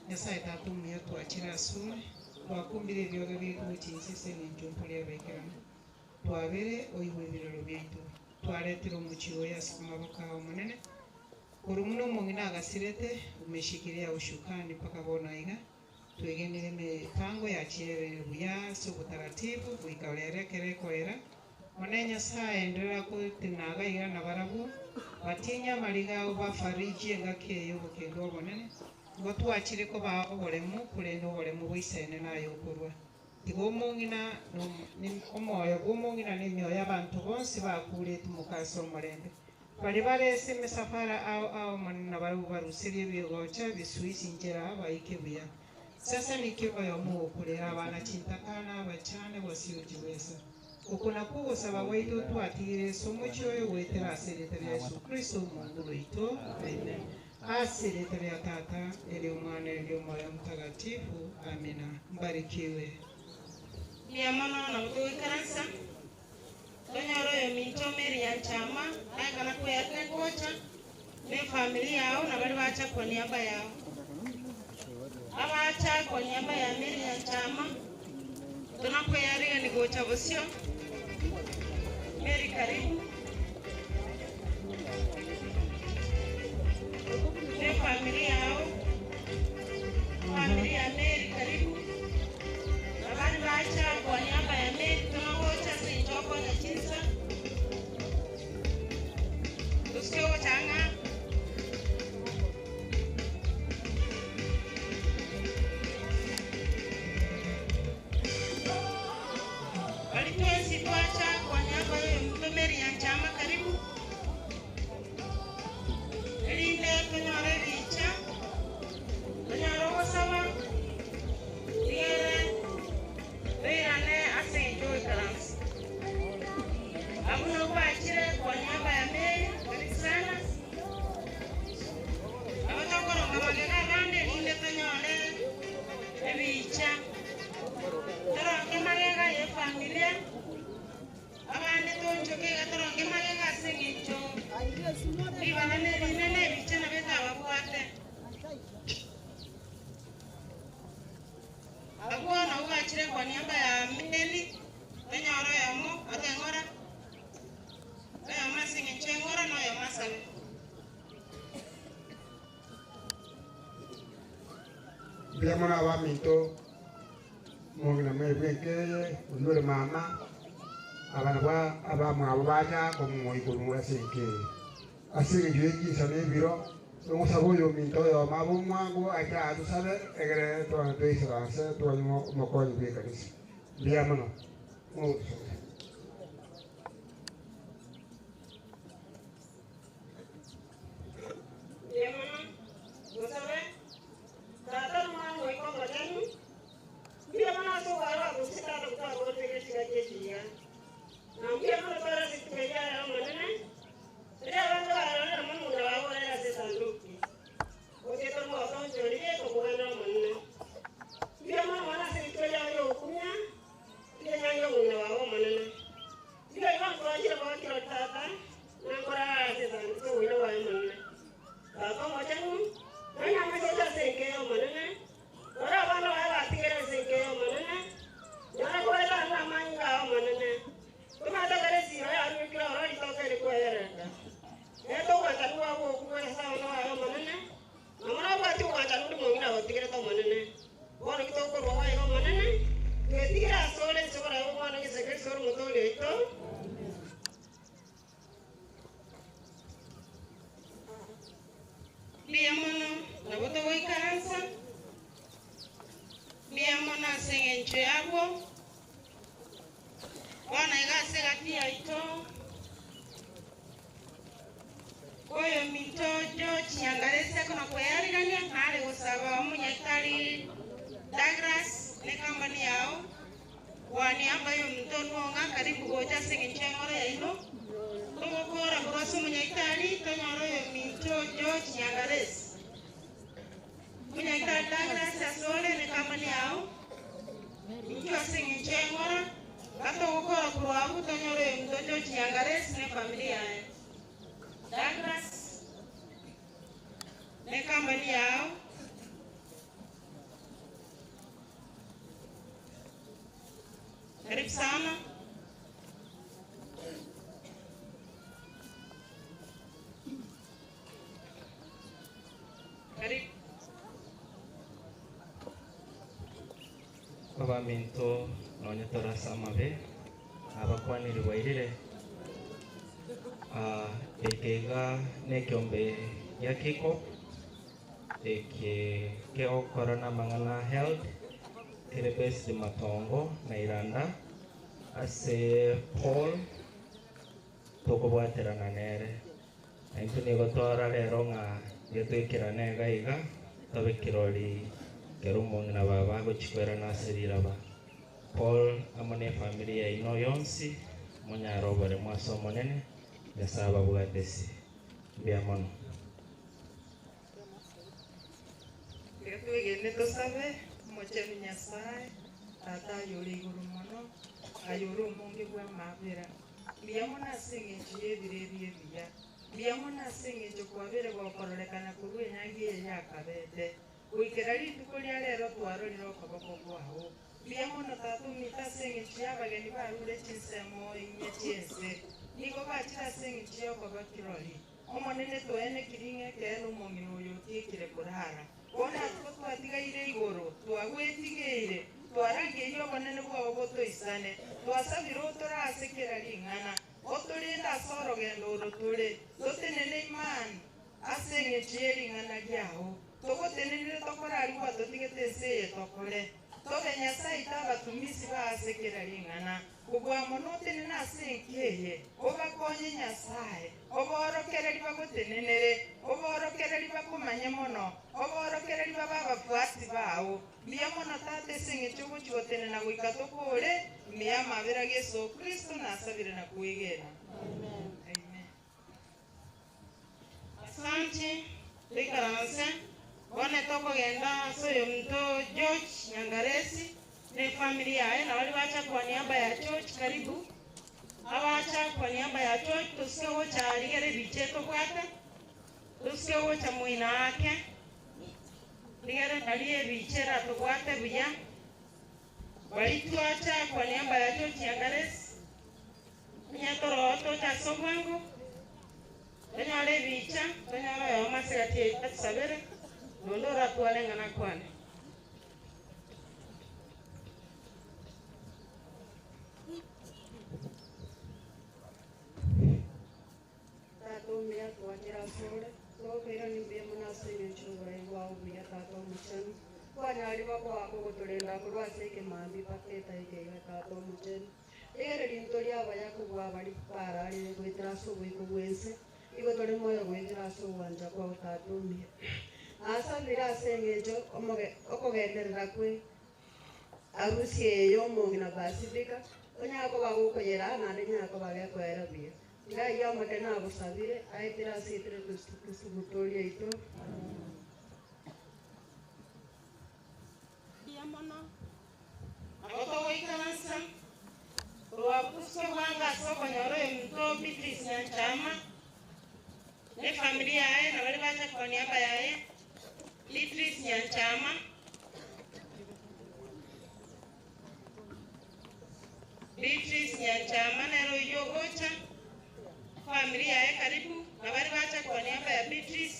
Nyasaye tatumia twakira asure twakumbire ebyoge byaitu bukinsise n'enjumpu ly'abeekerano twabere oyiwe ebiroro byaitu twaletera omukiyoya ku maboko awo munene olumu n'omungina agasirete umeshikiria ushukani mpaka bonaiga twegenere mipango ya kirere buya so butaratibu bwikaolerekerekoera mwana Nyasaye endelea kutinagaiga na barabu batinya maliga bafariji engakeyo bukendo bonene ngo twakire ko babolemu kuleno bolemu bwisene nayo kurwa tigo mungina ni omoyo gumungina ni myoyo abantu bonse bakure tumukaso mulembe bali barese mesafara ao manna barusiri byogocha bisuisi njera baikebuya sasa nikibayo mu kulera abana kintakana bachane bosiyojiwesa ukuna kubusaba waitu twatire somo cyoyo wetera aseretera Yesu Kristo Mungu wetu amen. Asili ya Tata, ili Mwana, ili Moyo Mtakatifu. Amina. Mbarikiwe. Diamono na utuwe kanisa. Kwenye oroyo mintomeri ya chama. Haya kana kuyate kocha. Ne familia yao na bali wacha kwa niaba yao. Awacha kwa niaba ya meri ya chama. Tunakuyariga ni gocha bosio. Meri karibu. Familia yao, familia ya Mary karibu. Habari bacha kwa niaba ya Mary tunaocha sinjoko na chinsa. Tusio changa. Walitoa sitwacha kwa niaba ya Mary ya chama. Biamona ba minto mongina merbeke unure mama abana ba abamwa baja komo ikunura senke asiri jueki sane biro Nung sabuyo minto yo mabumwa ko aja atu sabe egere to an tei sarase to mo ko ni kanis dia mano dia mano go sabe tata ma mo ko bajanu dia mano so wala ko sita to ta ko te ke dia na dia mano para situ ke ya manene dia mano ala mano na wa wala se sanduki oke to mo so jori ke ko bana manne dia mano wala se ke ya yo kunya dia nyanyo na wa manene dia kan ko ajira ba ki tata na ko ra se sanduki wo na wa manene tata mo jangu na nyama se ta se ke yo manene ora bana wa ba ti ke se ke yo manene ya ko la na manga manene kuma ta kare si ya ru ki ora ri to ke ko ya ra eto wa ta wa ko ko sa no wa manene amara wa ti wa ta no mo ina ho ti ke to manene wa ri to ko wa yo manene ke ti ra so le so ra wa na ke se ke so mo to le to Liamono na boto wa karansa liamona sengencho yabo wana igase gatia ito oyo mito jo chinyangarese kono kweyarirania kale gusaba omunyakari Douglas ne kambani yao wani ambayo mito nuonga karibu goja sengencho ngoro ya ino tugukora kurosu munyakari tonyoro yo mito jo chinyangarese munyakari Douglas asole ne kambani yao mito sengencho ngoro kato gukora kuroabu tonyoro yo mito jo chinyangarese ne familia yae Douglas ne kambani yao karibu sana karibu Baba minto nonyetora samabe abakwaniri wairire ekega nekiombe yakiko ke okorona mangana health kirebesi matongo na iranda ase Paul tokobwaterana nere aintu nigotora rero nga getwikirane gaiga tobe kirori kerumong'ina baba gochikwera naserira ba Paul amone familia ino yonsi munyarobore mwaso monene yasaba bwatesi biamono Twegene tosabe mochenu Nyasaye tata yori iguru mono ayori omonge bwa mabera biamona asengecho ebire biya biamona asengecho kwabere gokororekana kurwe nyangi yakabete gwikera rituko ria rero twarorire okoboko bwago biamona tata umita asengecho yabageni barure chinsemo inye chiense nigo bachira asengecho yokoba kirori omonene twene kiringe kene omong'ina oyo otiekire kurara bona tuko twatigaire igoro twagwetigeire twarageire obonene bwabo botoisane twasabire otorasekera ring'ana otorenda ase orogendo oro tore totenene imani ase eng'echo ya ering'ana riago togotenenire tokorariwa totigete ense eye tokore tobe Nyasaye tabatumisi baasekera ring'ana kobwamo notenene ase enki eye obakonye Nyasaye oborokereri bagotenenere oborokereri bakomanye mono oborokereri baba abafwasi bago mia mono tata ase eng'echo ogochigotenena goika tokore mia amabera ga Yesu Kristo nasabire na kwegena amen. asante rikaranse bone tokogenda soyo mto George Nyangaresi ne familia yae na wali wacha kwa niaba ya church karibu awacha kwa niaba ya church tusike wocha aligere bicheto kwate tusike wocha muina wake ligere aliye bichera tukwate buya walituacha kwa niaba ya church Nyangaresi nyatoro tocha sobwangu tonyale bicha tonyala yo masigati atsabere ndondora twalengana kwane mbia munasenge chungura ingwa ubuya tato muchani kwanyali bako wako kutulinda kurwase kimambi paketa ikega tato muchani igere rinto lyaba yakugwa bali parali gwitira subu ikugwese igo tole moyo gwitira subu wanja kwa utatumia asa ndira sengejo okogenderera kwe arusi eyo mongina basibika onyako bagukoyera nande nyako bagekwera bia nga yamake nagusabire aitira sitire kusubutoria ito diamono agotogoikanasa rwakuswe bwanga sokonyoro emito Beatrice Nyanchama ne familia yaye na bali bacha kwa niaba yaye Beatrice Nyanchama nero yogocha familia yaye karibu na bali bacha kwa niaba ya Beatrice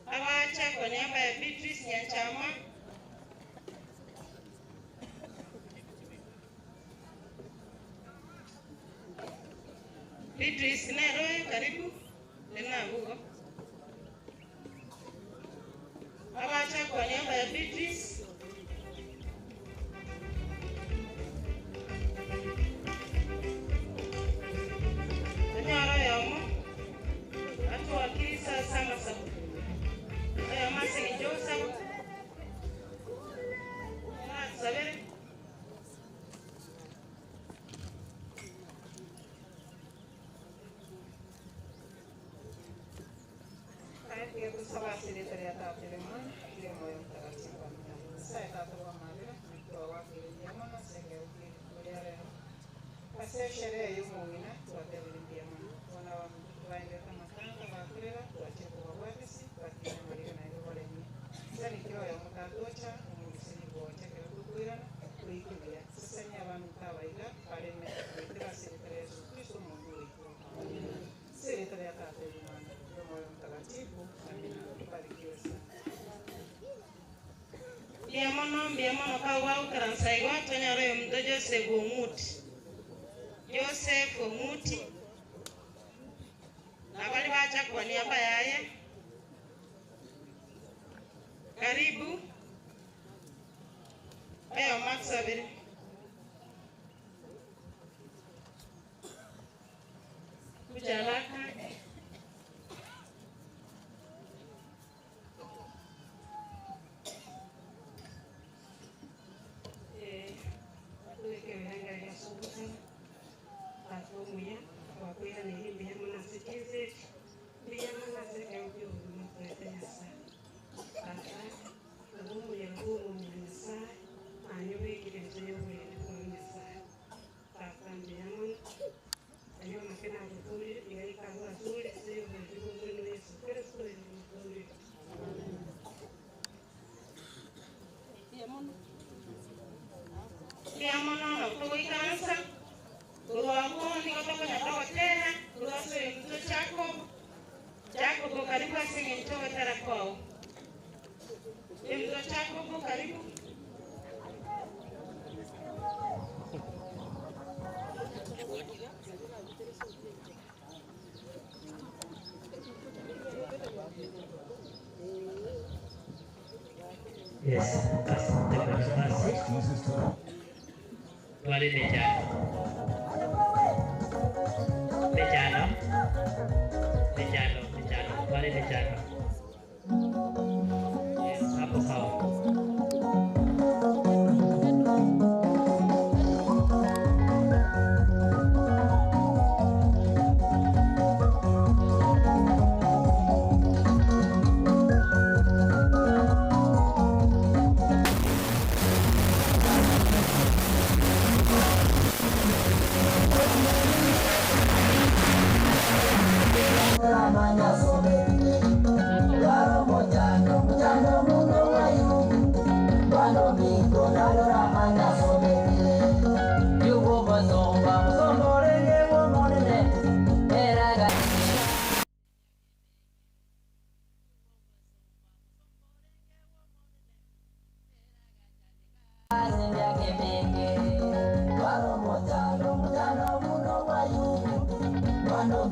abacha kwa niaba ya Beatrice Nyanchama Beatrice nero karibu nena gugo abacha kwa niaba ya Beatrice nyara yamo atu akisa sama sabu aya masi josa sabere Ayo kusaba siri ternyata Filemon, Filemon yang terkasih kami. Saya tak tahu mana, bawa Filemon, saya kira boleh. Pasal sherehe hiyo mwingine tuwatembelea mwana. Wana waende kama kanga bakurera tuache kwa wabisi batina malika na hiyo wale ni. Sasa nikiwa ya mtatocha umusini bocha kwa kukwira kuikimbia. Sasa ni abantu kawaida pale mmetira serikali Kristo Mungu wetu. Serikali ya tatu imani. Ndio moyo mtakatifu. Amina. Barikiwe sana. Biamono kawa ukaransaigwa tonyaro mdojo segumuti. Joseph Omuti na bali bacha kwa niaba yaye karibu ayo maksabiri kujalaka tuweke wenga ya subuta Atomuya, wakwira ni himbi ya mwana sikize, biya mwana seke ujo umakwete yasa. Kata, nabumu ya ngumu mwanasa, anyuwe kile mtuyo wele kwa mwanasa. Kata mbiya mwana, ayo makena kuturi, iya ikawa turi, siyo mwijibu mwenu Yesu Kristo ya mturi. Biya mwana, na kutogo ikansa, Kuruamu nikotoka natoka tena kuruasu mtu chako kwa karibu asinge nitoka tera kwao mtu chako kwa karibu Yes, terima kasih. Wali Lejano, Wali Lejano. Yes, hapo sawa. Mano,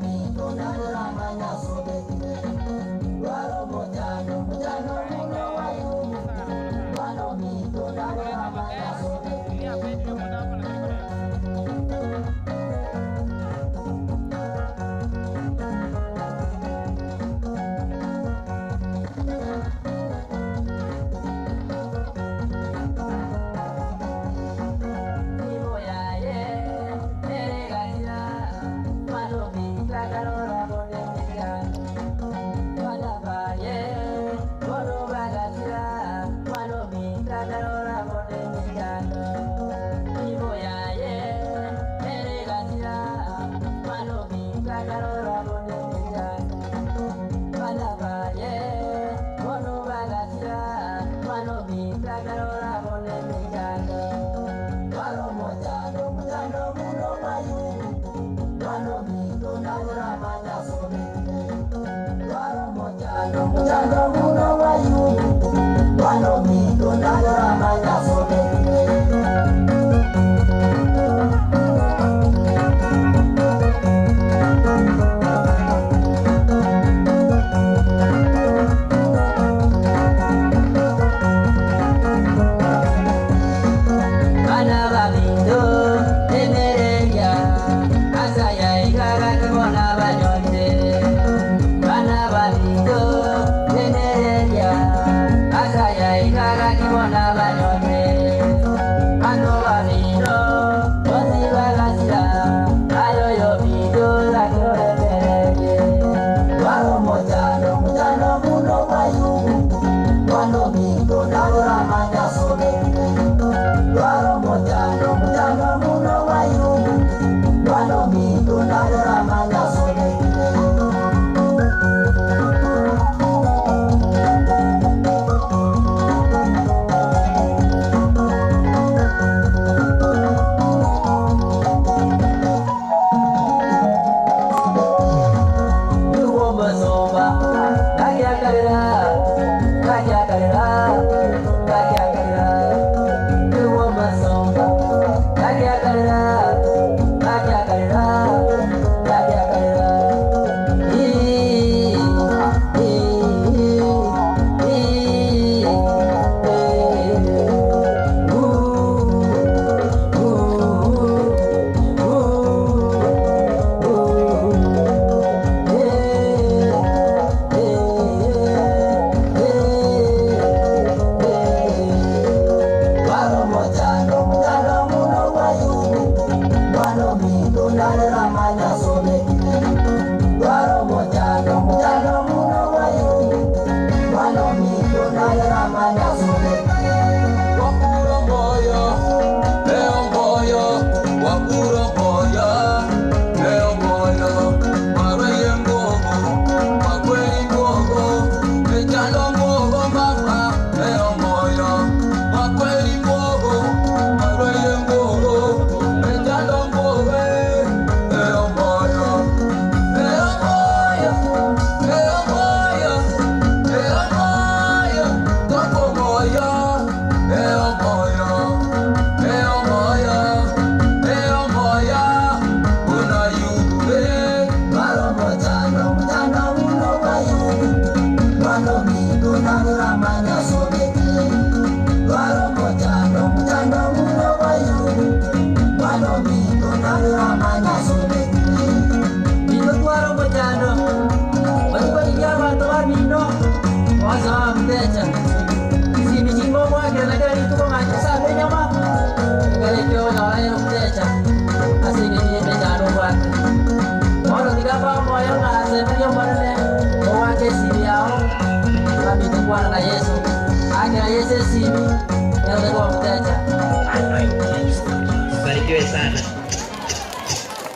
Barikiwe sana.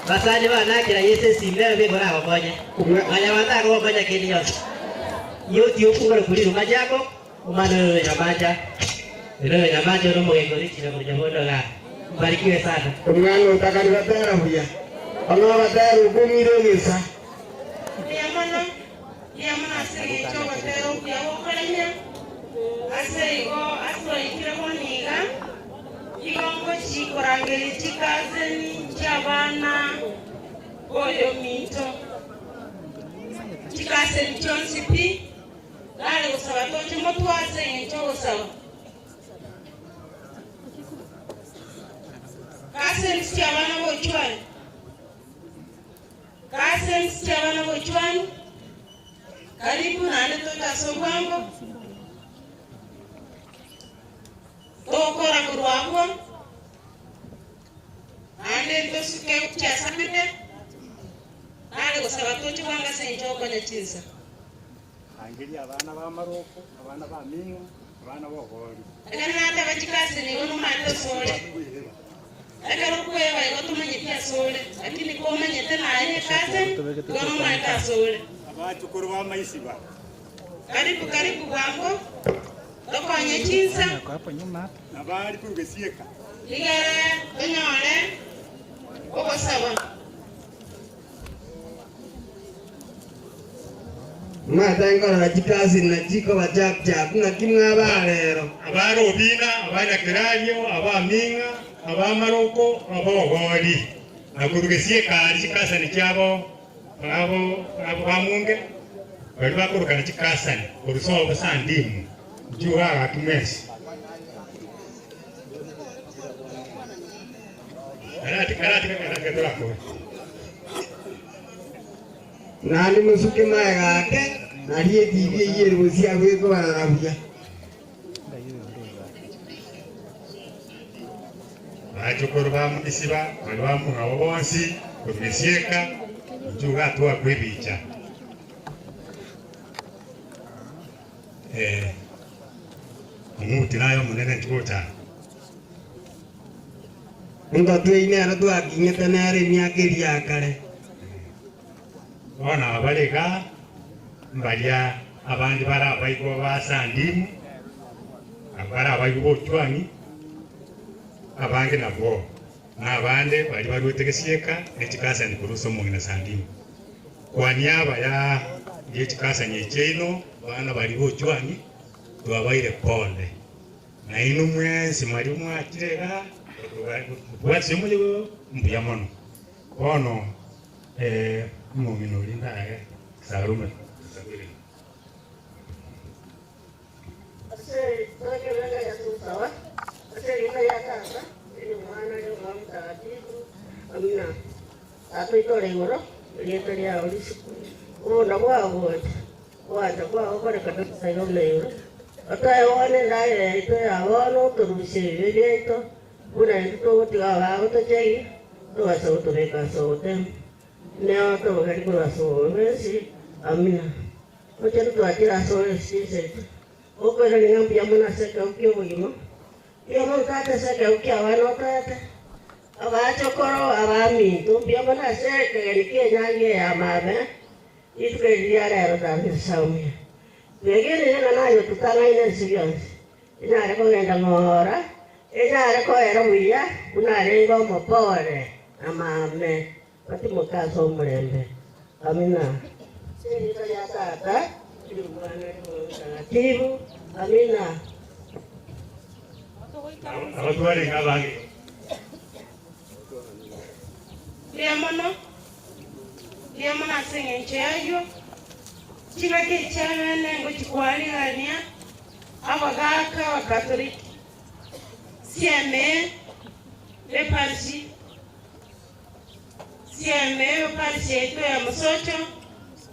Basali bana kila Yesu simleo bego na wakonya. Anya wata ko konya kini yote. YouTube ngoro kuli majako umano nyamaja. Ndio nyamaja ndo mwengori kila mmoja bodo la. Barikiwe sana. Umwana utakaliwa tera huya. Ono batera ukumire ngisa. Yamana sege choba tero ya wokalanya. Asego aswa ikiremoniga. Igongo chikorangeli chikazeni chabana oyo mito chikazeni chonsipi dale kusaba tochi motwaze ngecho kusaba kaseni chabana bochwani kaseni chabana bochwani karibu nane tota sogwango okora kurwako ande ndosuke kuchasa mene ale kusaba tochi wanga senjo kwenye chinsa angeli abana ba maroko abana ba mingo abana bo holi ekana ata bachikase ni wono mata sole ekaro kwewa ikotumanye pia sole lakini ko manye tena anye kase wono mata sole abachukuru ba maisiba karibu wango tokonye chinsa hapo nyuma nabali kurugesieka ligere tonyole okosaba Matengora chikazi na chiko bachap na kimwa barero. Abaro bina, abana kiranyo, abaminga, abamaroko, abogori. Nakurugesie kari chikasa ni kyabo, abo bamunge. Bali bakuruka chikasa ni kuruso basandimu. Juwa atumesi. Karati kadolako. Nani musuke maegake nariye TV yere busia gweko bararabuya. Bachukuru bamudisiba balwamu ngabo bonsi kubisieka juga twa kwebicha. Umuti nayo munene nchota. Ngo tuine ara twakinyete nare myaka ria kare. Ona abalega mbalia abandi bara baiko basandimu abara baiko chwangi abange nabo nabande bali barwetegesieka ekikasa ni kuruso mungina sandimu kwa niaba ya ekikasa nyecheino bana bali bo chwangi twabaire pole na inu mwezi mali mwakirega bwatse muli mbuyamono ono mungino lindaye sarume sabiri Ase toke lenga ya tusawa. Ase lenga ya kasa. Ini mwana yo mtakatifu. Amina. Ato itore ngoro. Lieta ya olisi. Ona kwa wote. Wata kwa okore kabisa yo leo. Ata yone ndaye ito ya wono turusi yeto. Una ito tiga wa to chei. To aso to beka so tem. Neo to gari kwa so besi. Amina. Ocha to atira so esi. Oko na ngam yamuna seka ukio wimo. Yamo kata seka ukio wano kata. Aba chokoro abami tu yamuna seka gelike nyange amabe. Itu ke dia ada rotan saumi. Begini na nayo tutanga ina sibions. Ina ada ko ngenda ngora. Ina ada ko era wiya. Una rengo mopore. Amame. Pati mukaso mrembe. Amina. Sini ya tata. Tibu, amina. Abatuari ngabangi. Liamono asenge ncheyo. Chika ke chamene ngo chikwali gania. Abagaka wa Katoliki. Sieme le parsi. Sieme le parsi eto ya musocho.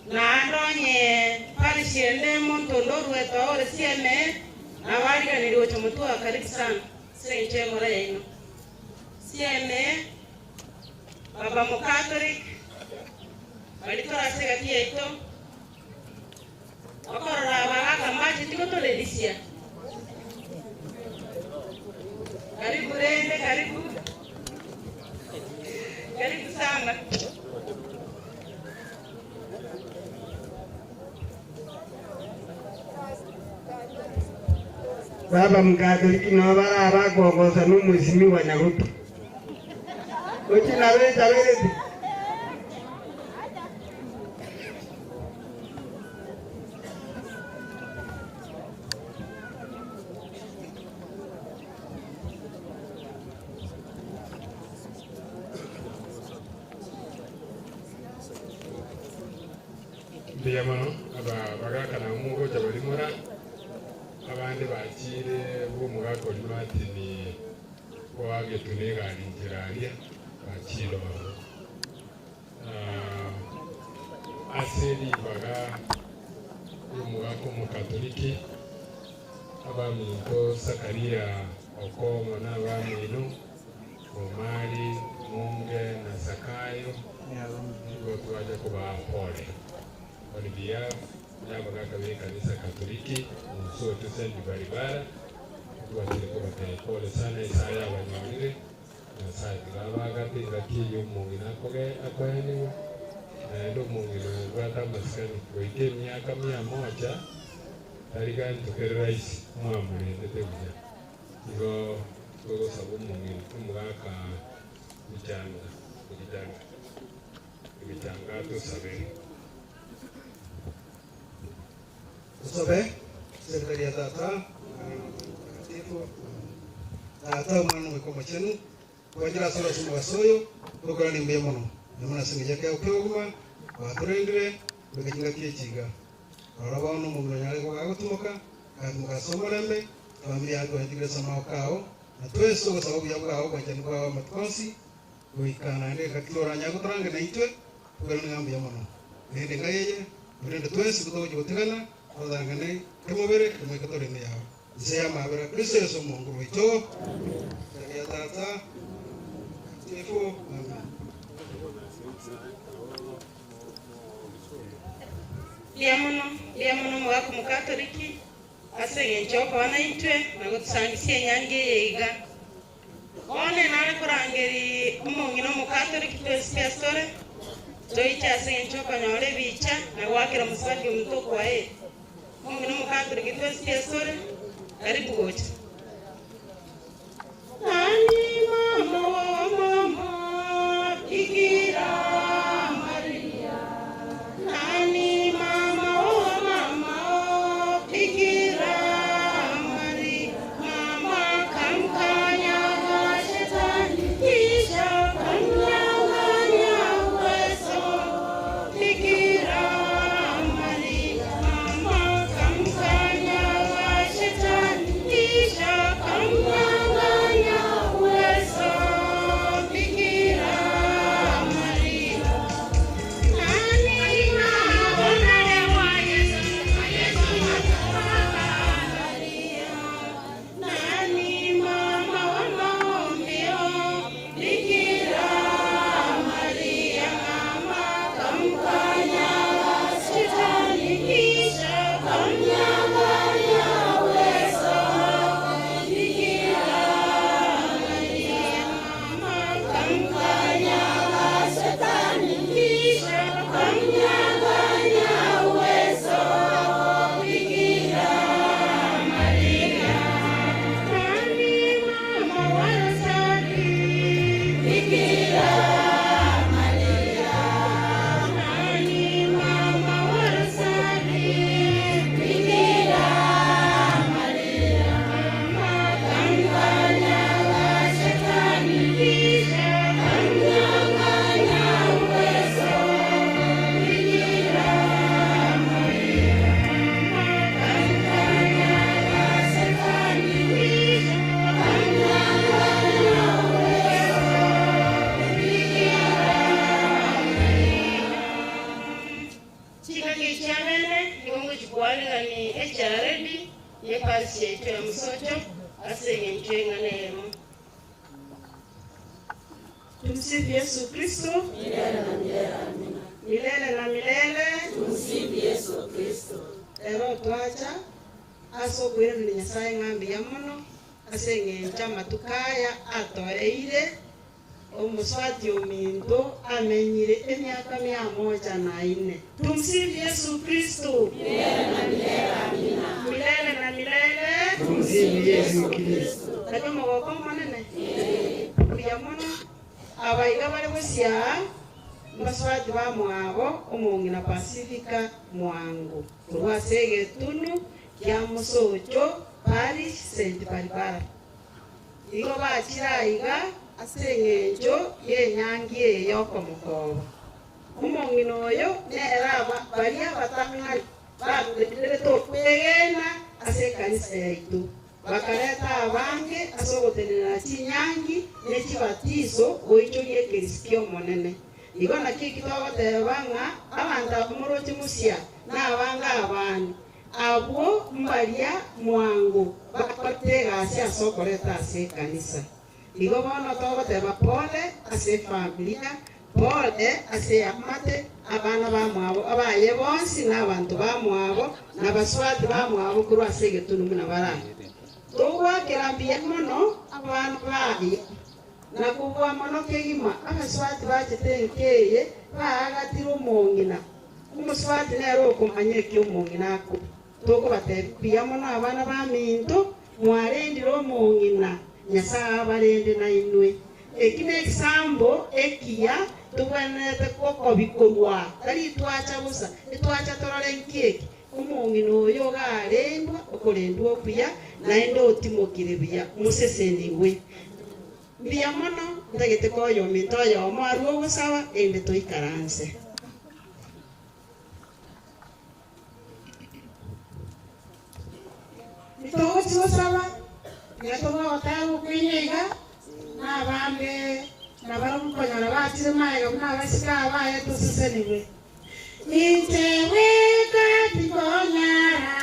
Na ndonye parishende muntu ndorwe tawore sieme na waliga niliwocha mtu wa karibu sana senche mora yino sieme baba mukatholik walitora sega tieto wakorora baga maji tiko toledisia karibu rende karibu sana. Baba Mkatoliki na bara abagogoza n'umuzimi Nyaruto. Ochi nawe tabelezi. Biyamano abagaka na mungo jabalimura abandi bakire bo mugakora imati ni wage tunegani njiraria bakiro aseri baga umugako mukatoliki abaminto Sakaria Okomo n'abamino Omari Munge na Sakayo ngo twaje kuba pole Olivia n'abagaka b'Kanisa Katoliki sote sendi baribara tuwatele pole sana isaya abanyamire na sai abaga pinga kiyo mungi nakoge akwani ndo mungi ngwata maskani weke miaka 100 tariga ntokere rais mwamure ndetebuja go sabu mungi umugaka bijanga to sabeni Tusabe sekretari ya tata mtakatifu tata mwana mwiko chenu kwa jira sura sumu wasoyo kwa ni mbye mono namana singe yake okoguma baturendere bekinga kichiga araba no mu nyale kwa gutumoka kamuka somolembe familia yako ndigire sama okao na tweso kwa sababu ya kwao kwa chani kwa matkosi kuikana ndeka kitora nyago trange na itwe kwa ni ngambye mono nende ngaye Brenda tweso kutoka kutigana Odangane, kemobere, kemokatore ne yao. Zea mabera, Kristo Yesu Mungu wetu. Ya tata, tifo, amen. Liamono mwako mukatoliki, asenge nchoko wanaitwe, na kutusangisie nyange yeiga. One nane kurangeri umongino mukatoliki tuwesikia store. Toicha asenge nchoko nyole bicha, na wakira muswadi umtoko wa Mungu ni mkatoliki tuwesikia sore. Karibu wote. Nani mama wa mama Bikira Maria. Nani mama wa mama Bikira Maria. Mama kamkanyaga shetani kisha kamnyang'anya uwezo. Bikira Tumsifu Yesu Kristo. Milele na milele. Amina. Milele na milele. Tumsifu Yesu Kristo. Ero twacha aso kwirira Nyasaye ng'ambi ya muno asenge nchama tukaya atoeire omuswati ominto amenyire emyaka 104. Tumsifu Yesu Kristo. Milele na milele. Amina. Milele na milele. Tumsifu Yesu Kristo. Kama moko manene. Ya muno abaiga bari gusya baswati ba mwabo omongina Pacifica mwangu kurwasege tunu kya musocho Parish St. Barbara igo bakiraiga asengejo yenyangie yoko mukoba omongina oyo nera bari abatang'ari bagire to kwegena asekanisa yaitu bakareta abange asogotenera kinyangi n'ekibatizo oichorie Kristo monene igo nakiki twagotebanga abantu abamorochi musya n'abanga abandi abo mbaria mwangu bakotegasi asokoreta ase kanisa igo bono twagoteba pole ase familia pole ase amate abana bamwabo abaye bonsi n'abantu bamwabo n'abaswati bamwabo kurwa ase getunu muna baranga Tuwa kirambia mono abantu bahi na kubwa mono kegima abaswati bachetenkeye bagatiro mongina umuswati nero kumanye kyo mongina ko toko batepia mono abana baminto mwarendiro mongina nyasa barende na inwe ekine example ekia tubanete koko bikorwa tari twacha busa twacha torore nkeki umongino yo ogarendwa okorendwa okuya naende otimokire buya museseniwe mbia mono ndagete koyo minto yo maru ogosaba ende toikaranse Ito sibasaba yatoba otago kwinyega nabambe nabarumukonyana batire mayiga nabasika abaye tuseseniwe Nitewe katikonyara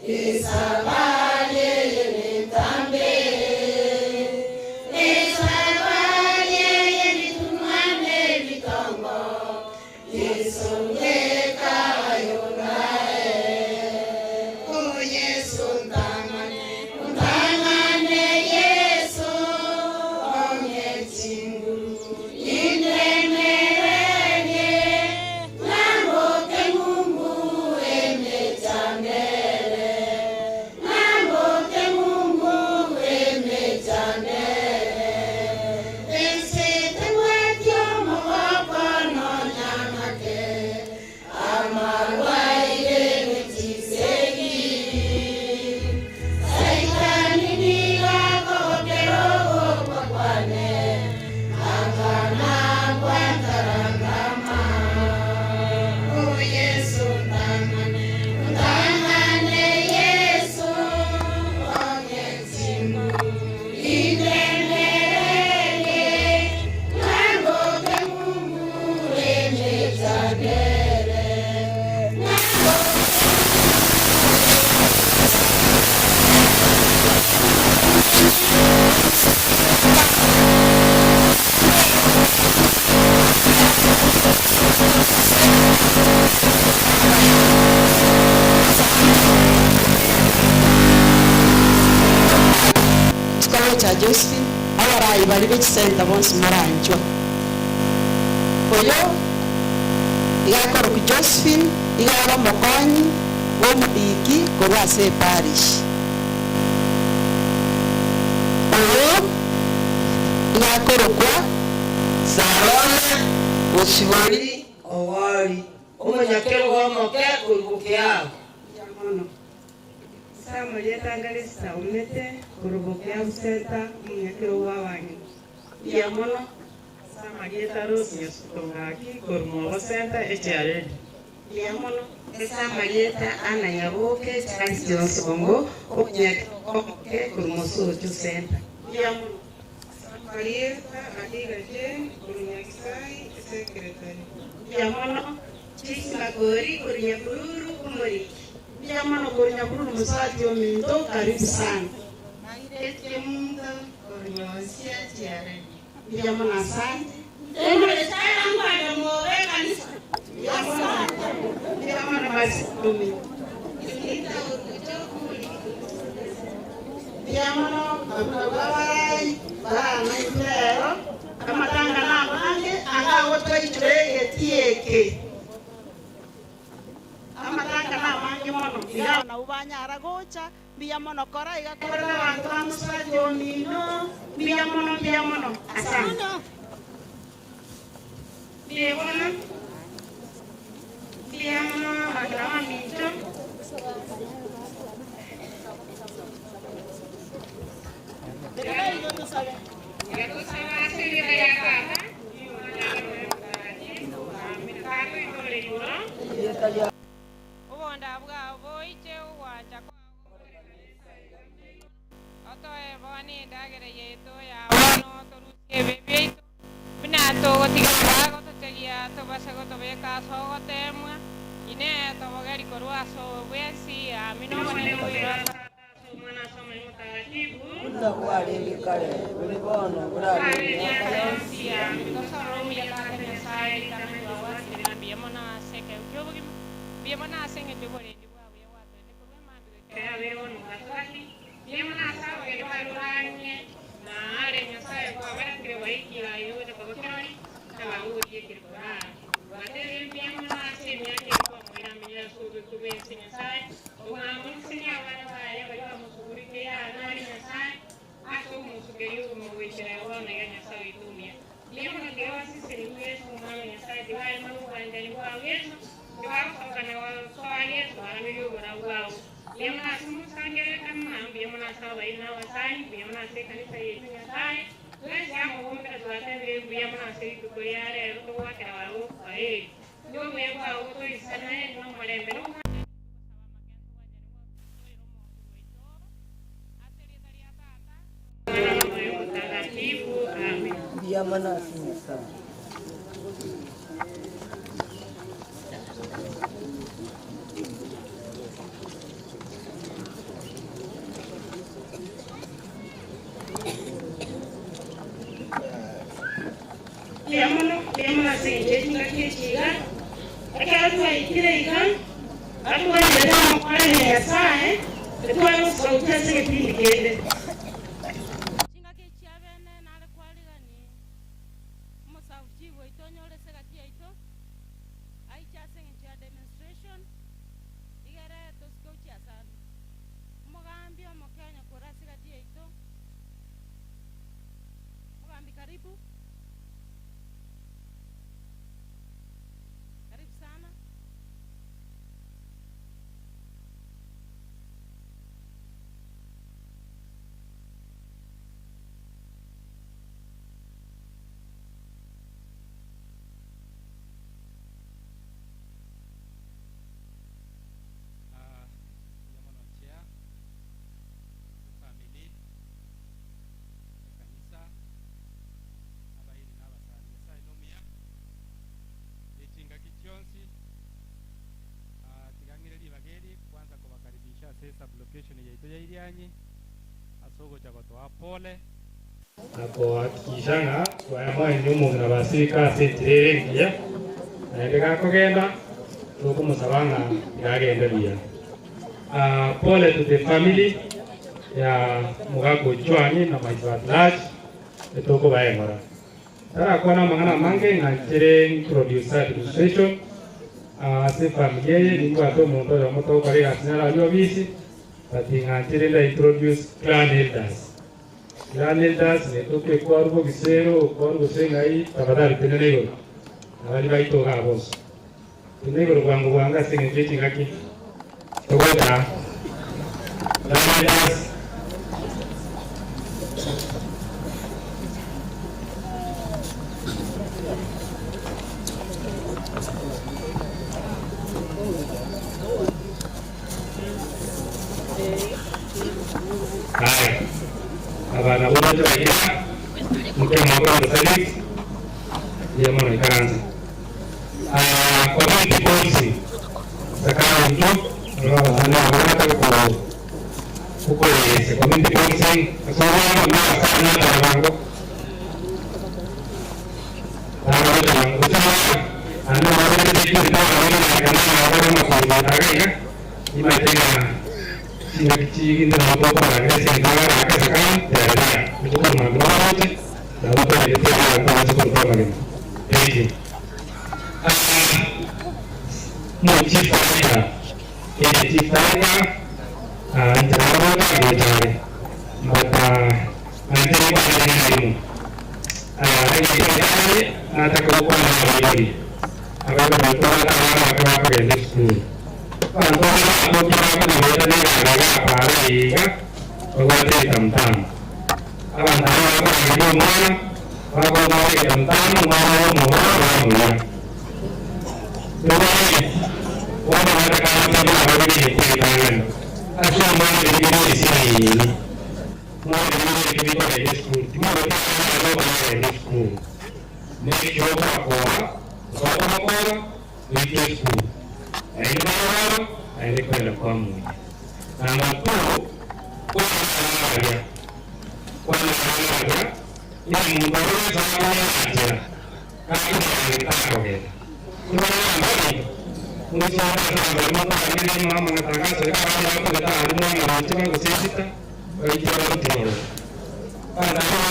Isabale yenitambe Isabale yenitumane bitongo Yesongeka yonae Oh Yesu ndangane Ndangane Yesu Onye chinguru Inemerege Namboke Mungu emechanere Namboke Mungu emechanere Ensete mwatyo mwakono nyamake Amarwaire mechisegi Saitani nigakokerogo kwakwane Angana kwantarangama Oh Yesu ndangane Ndangane Yesu Onye timu Inemerege Namboke Mungu emechanere Chikolo cha Josephine abarayi bali b'ekisenta bonsi maranjwa oyo igakora ku Josephine igaba mokonyi w'omudiki korwa ase parish oyo igakorokwa Salome Osibori Owori omonyakero gwomoke kurubukiao Samarieta umete kurubokea usenta mnyakiro wawangi ya mono Samarieta Rose yasutongaki kurumwa senta echaredi ya mono Samarieta ana yaboke chakasi jonsi bongo okunyake kurumusuju senta ya mono Samarieta adiga jen kurunyakisai sekretari ya mono Chisma gori kurunyakururu kumuriki Jamano konya buru musati ominto karibu sana. Ete mundo konya wasia tiare. Jamano asante. Esaya ngwada mwowe kanisa. Jamano basi tumi. Jamano kabarai bana intero. Kama tanga na mange anga wotwa ichwe yetieke. Amatanga na mange mono ila na ubanya aragocha biya mono kora igakora abantu bamusaje omino biya mono asante biya mono adrama minto Ubonda bwabo ije uwaja kwa otoe boni ndagere yeto ya no toruke bebeito bina to gotiga gotegia to basego to beka so gotemwa ine to bogari korwa so bwesi amino bone no ira mwana somo mutagatifu unda kwali kale ulibono brali ya mikosoro mi ya kale sai kana wasi na biemona seke ukyobugi biemona senge jobore ndibwa ya watu ne ko mama ya leo no kasaki biemona sawa ke baluranye na ale nyasaye kwa bana ke waiki la yote kwa koni kama huo yake kwa baadaye biemona senge yake kwa mwana mwenye suru tuwe nyasaye unamunsinya wana ya kwa msugurike ya nani nyasaye aso musugeriyo mwechera wana ya nyasaye tumia biemona gewa sisi ni Yesu mwana nyasaye diwai mwana ndani kwa Yesu Yesu twara biyo baragwao yamna sumu sangere kama yamna sawa ina wasani yamna se kanisa yetu nyasaye lesi amo kumbe twatende yamna se kuyare ruto wake wao ndio mwa uto isana no malembe no Yamana sinisa. Yamana sinje ngakichiga. Akatu aikirega. Atwa yera mkwale ya sae. Atwa sauti yake pindi kende. Sublocation yetu ya Irianyi asogo chagotoa pole ako akishanga kwa moyo nyumu na basika setirengia naendeka kugenda tukumusabanga yagenderia pole to the family ya Mugago Chwanyi na my large etoko baengora tara kona mangana mange ngachire producer administration se familia ni ato muntu ya moto kare asinara yobisi ngachire la introduce clan elders. Clan elders ne toke kwargo gisero kwargo sengai tabadari tenego abali baito gabos tenego rwango bwanga sengeje ngaki togoda clan elders abana bote bagira mukema kwa Felix yamana karanza community policy sakara mtu abana abana kuko yese community policy asoro na sana bango ana wale ndio ndio sehingga kecil ini nama bapak agak sehingga agak sekarang tidak itu kan manual aja lalu kan itu yang kita sebut lagi jadi menciptakan jangan mencari maka nanti pada ini ini ada kekuatan lagi agar betul agar ini Kalau aku cakap dengan dia agak hari kan, berarti tentang. Kalau tahu apa itu mana, kalau mau tentang mau. Jadi, orang ada kalau ada di tangan, asal mana di sini, mau di pada school, mau di school. Ini coba apa? Di school. Ini kwenda kwa Mungu. Namba 2 kwa ni Mungu sana aje. Kama ni tako. Kuna mama mnatangaza serikali hapo ndio alimu na mtima kusisita kwa hiyo ndio. Ana kama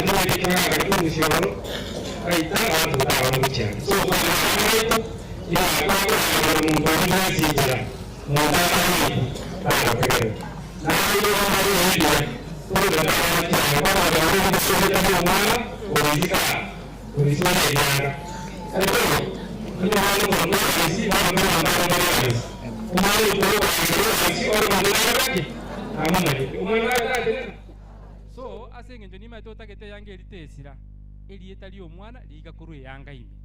ndio kitu kama sio. Aita watu watawamucha. So kwa hiyo ya kwa mungu sijira mungu atakwenda na hiyo ndio ndio ndio mwana ulizika ulizika jana ndio ndio ndio Abaki. Amamani. Umwana wakati. So asengenjo nima totagete yange eritesira. Elieta lyo mwana liga kuru yanga ime.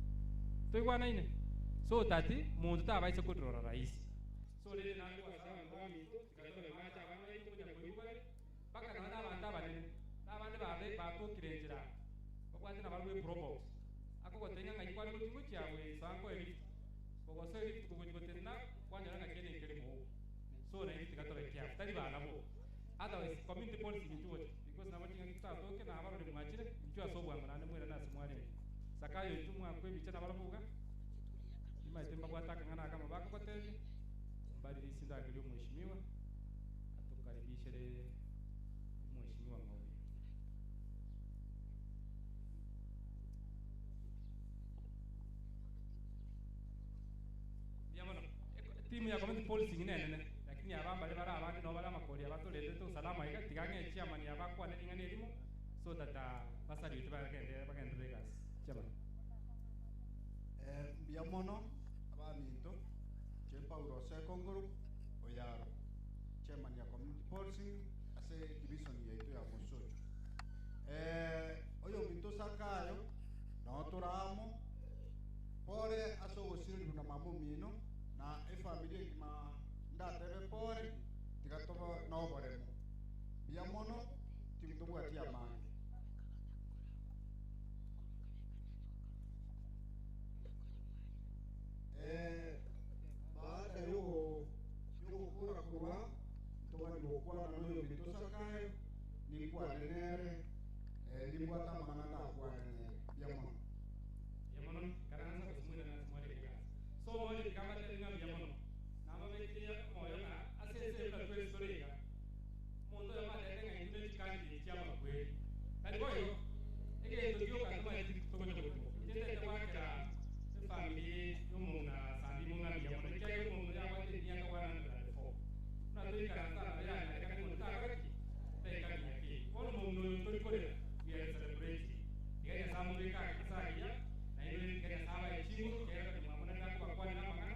Toigwana ine. So tati muntu tabaise kudrora rais. So lele nangu wasanga ngwamito tikatola macha abana ito kuja kuibale. Baka na abantu abanene. Abandi babe batokirengera. Bakwati na balwe probox. Ako gotenga ngayikwali kutingo kyawe sanko eri. Kogoso eri kugongotenna kwanja nga kene kelemo. So na eri tikatola kya. Tali bana bo. Otherwise community policy ni tuwe because na wati ngita toke na abalo de mwachire icyo asobwa ngana mwera na simware. Sakayo tumwa kwe bicha na balavuga. Itemba kwataka ngana kama bako koteje mbali lisinda ngilio mheshimiwa atukaribishe mheshimiwa Ng'ombe. Yamano timu ya community policy nene lakini abamba bara abandi no bala makori abatolete to salama ika tigange chairman yabakwa ne ingane elimo so that basali tibagende bagenderegas chairman Biamono Abamito Paulo Second Oyaro chairman ya community policy ase division yetu ya Musocho oyo Mito Sakayo na otoramo pore aso gosiri na mamu mino na familia kima ndatebe pore tikatoba no boremo Biamono timtobwa tia mangi baada yuko kura kuwa toka nilikuwa na huyo Mito Sakayo nilikuwa nenere nilikuwa kama ngana kwa nenere Biamono karanza kusumuna na mwale kika so mwale kama tena Biamono na mabeki ya moyo na asese na kwa historia mondo ya mata tenga ingine chikandi chama kweli kali boyo ege ndio kama eti kutoka kwa tete tawaka family yumuna sandi munga Biamono kaya munga ya wate nyaka wana ndafo na doi karanta ya na kaka munga takaki teka nyaki ono mungu ndio kore we are celebrating ya samu beka kisaiya na ile kaya sawa ya chimu kaya mamuna kwa kwa na magana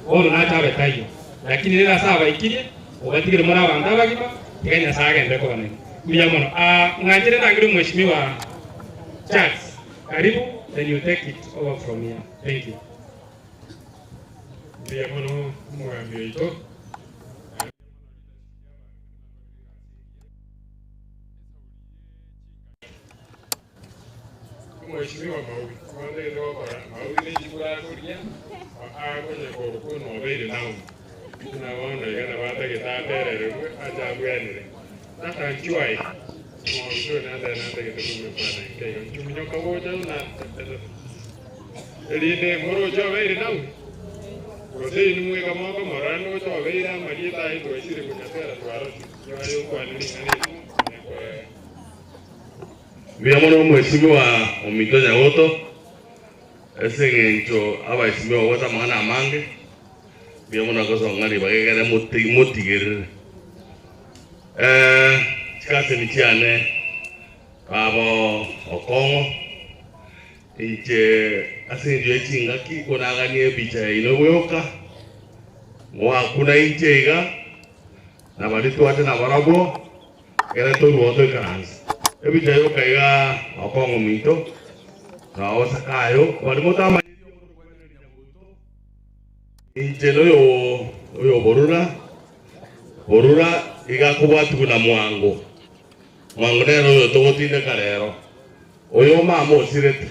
oro na tabe tayo lakini nina sawa ikire obatigire mwana wa ndaba kiba kenya saga ndeko bana Biamono ngajire nangiro mheshimiwa Charles karibu then you take it over from here thank you Biamono mwambie ito Mheshimiwa Maubi kwanza ndio kwa Maubi ni jibura kulia kwenye koruko no bere nao na wana yana bata kitatere ajabu yanire sasa nchwai mwanzo na nda na take tumefanya kile mchuminyo kawoja na elinde morojo bere nao Rosei ni mwe kama kwa marano to bere marieta ito isire kunyatera twaro yayo kwa nini nani Biamono mheshimiwa Omito Nyagoto esengencho abaisimiwa wata mwana amange Biamono akoso ngari bagegere mutigere chikase ni chiane abo okongo inche asenjo echinga kiko naganie bicha inogoyoka mwa kuna inche iga na balitu wate na barabo era to ruoto ikaransi ebija yoka iga okongo Mito na Osakayo bali motama injeno yo borura iga kubwatu kuna mwango nero yo togotinde karero oyo mama osirete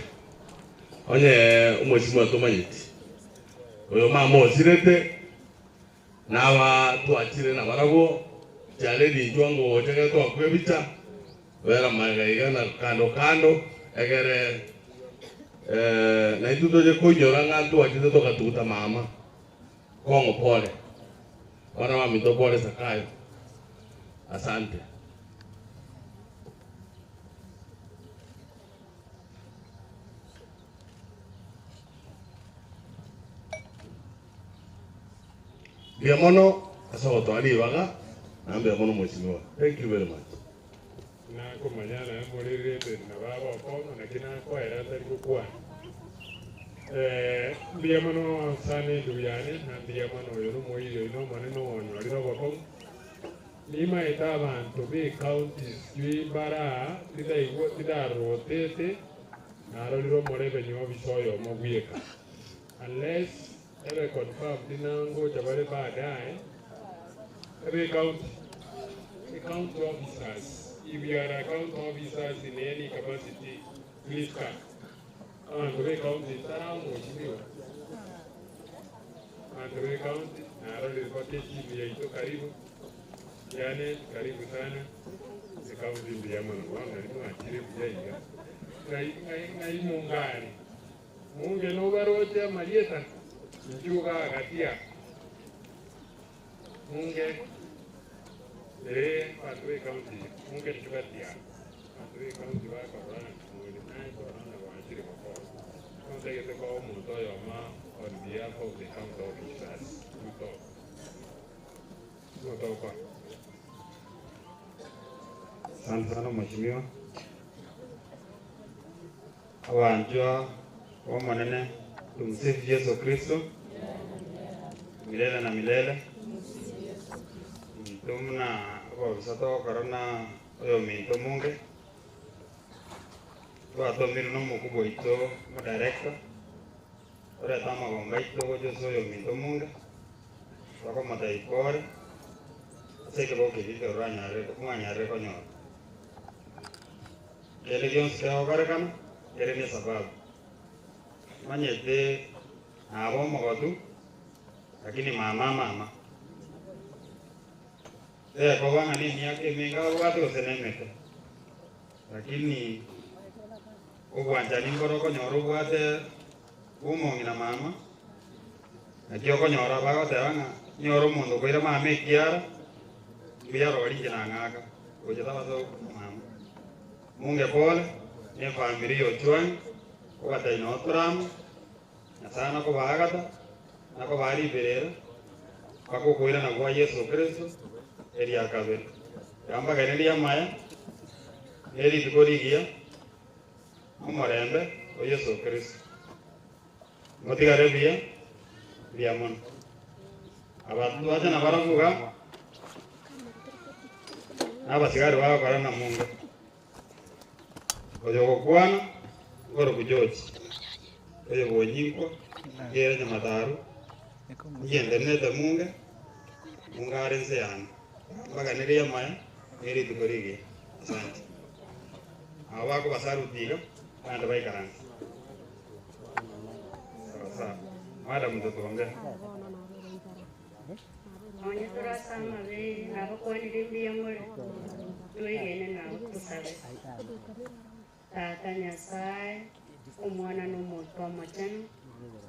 onye umwesimu atomanyiti oyo mama osirete nawa tuachire na barabo jale dijwango otege to akwebicha vera magaiga na kando egere na ituto je kunyora ngantu achite to katuta mama kongo pole wana wa Mito pole Sakayo asante Biamono aso to ali baga nambe Biamono mheshimiwa thank you very much na kumanyana morire na baba kono na kina kwa era tari kwa Biamono sane duyane na Biamono yo no moyo no maneno ono ali no bako lima ita abantu be counties jwi bara tida rotate naro liro morebe nyo bisoyo mogwieka unless ebe confirm dinango jabale baadaye ebe county officers, if you are account officers in any capacity, please come. And the county around Moshimiwa. And the county, I already reported to Karibu, Janet, Karibu Sana, the county in the Yaman one, and you are Chirip Jaiga. Mungani. Mungan overwater Marieta, Juga Gatia. Mungan. Padre County, mungkin juga dia. Padre County wa korang, mungkin naik korang nak wajib apa? Kalau saya kita kau muda ya ma, on behalf of the county officers, muda apa? Sana mheshimiwa, awanjwa wa manene, tumsifu Yesu Kristo, milele na milele. Tumna wabisato karana oyo minto munge twato miruno mukubo ito mo director ore tama gomba ito gojo soyo minto munge twako mata ikore seke boke dito ranyare konyo kele gions kao karakana kele ni sababu manyete abo mogotu lakini mama kwa wana nini yake minga watu usenemete lakini uwanja ni ngoroko nyoro bwate umongi na mama nakyo ko nyora bago tebanga nyoro mundu kwira mama kiara biya rori jina ngaka ujeta baso mama munge pole ne family yo chwan ko bata ino tram na sana ko bagata na ko bari berera bako kwira na kwa Yesu Kristo eria kabel kamba ganelia maya eri tukorigia umorembe o Yesu Kristo motigare bia mon abantu aja na baravuga abasigari wao karana Mungu oyo kwana ngoro kujoji oyo bonyiko yere na mataru yende nete Mungu mungarense yana mpaka niria maya eri tukorige asante awako basaru tiga anda baikaranga sawa madam mtoto wangu onye turasama be nabo kwani ndiye muri tuigene nawe tusabe tata Nyasaye umwana n'umuntu w'amajana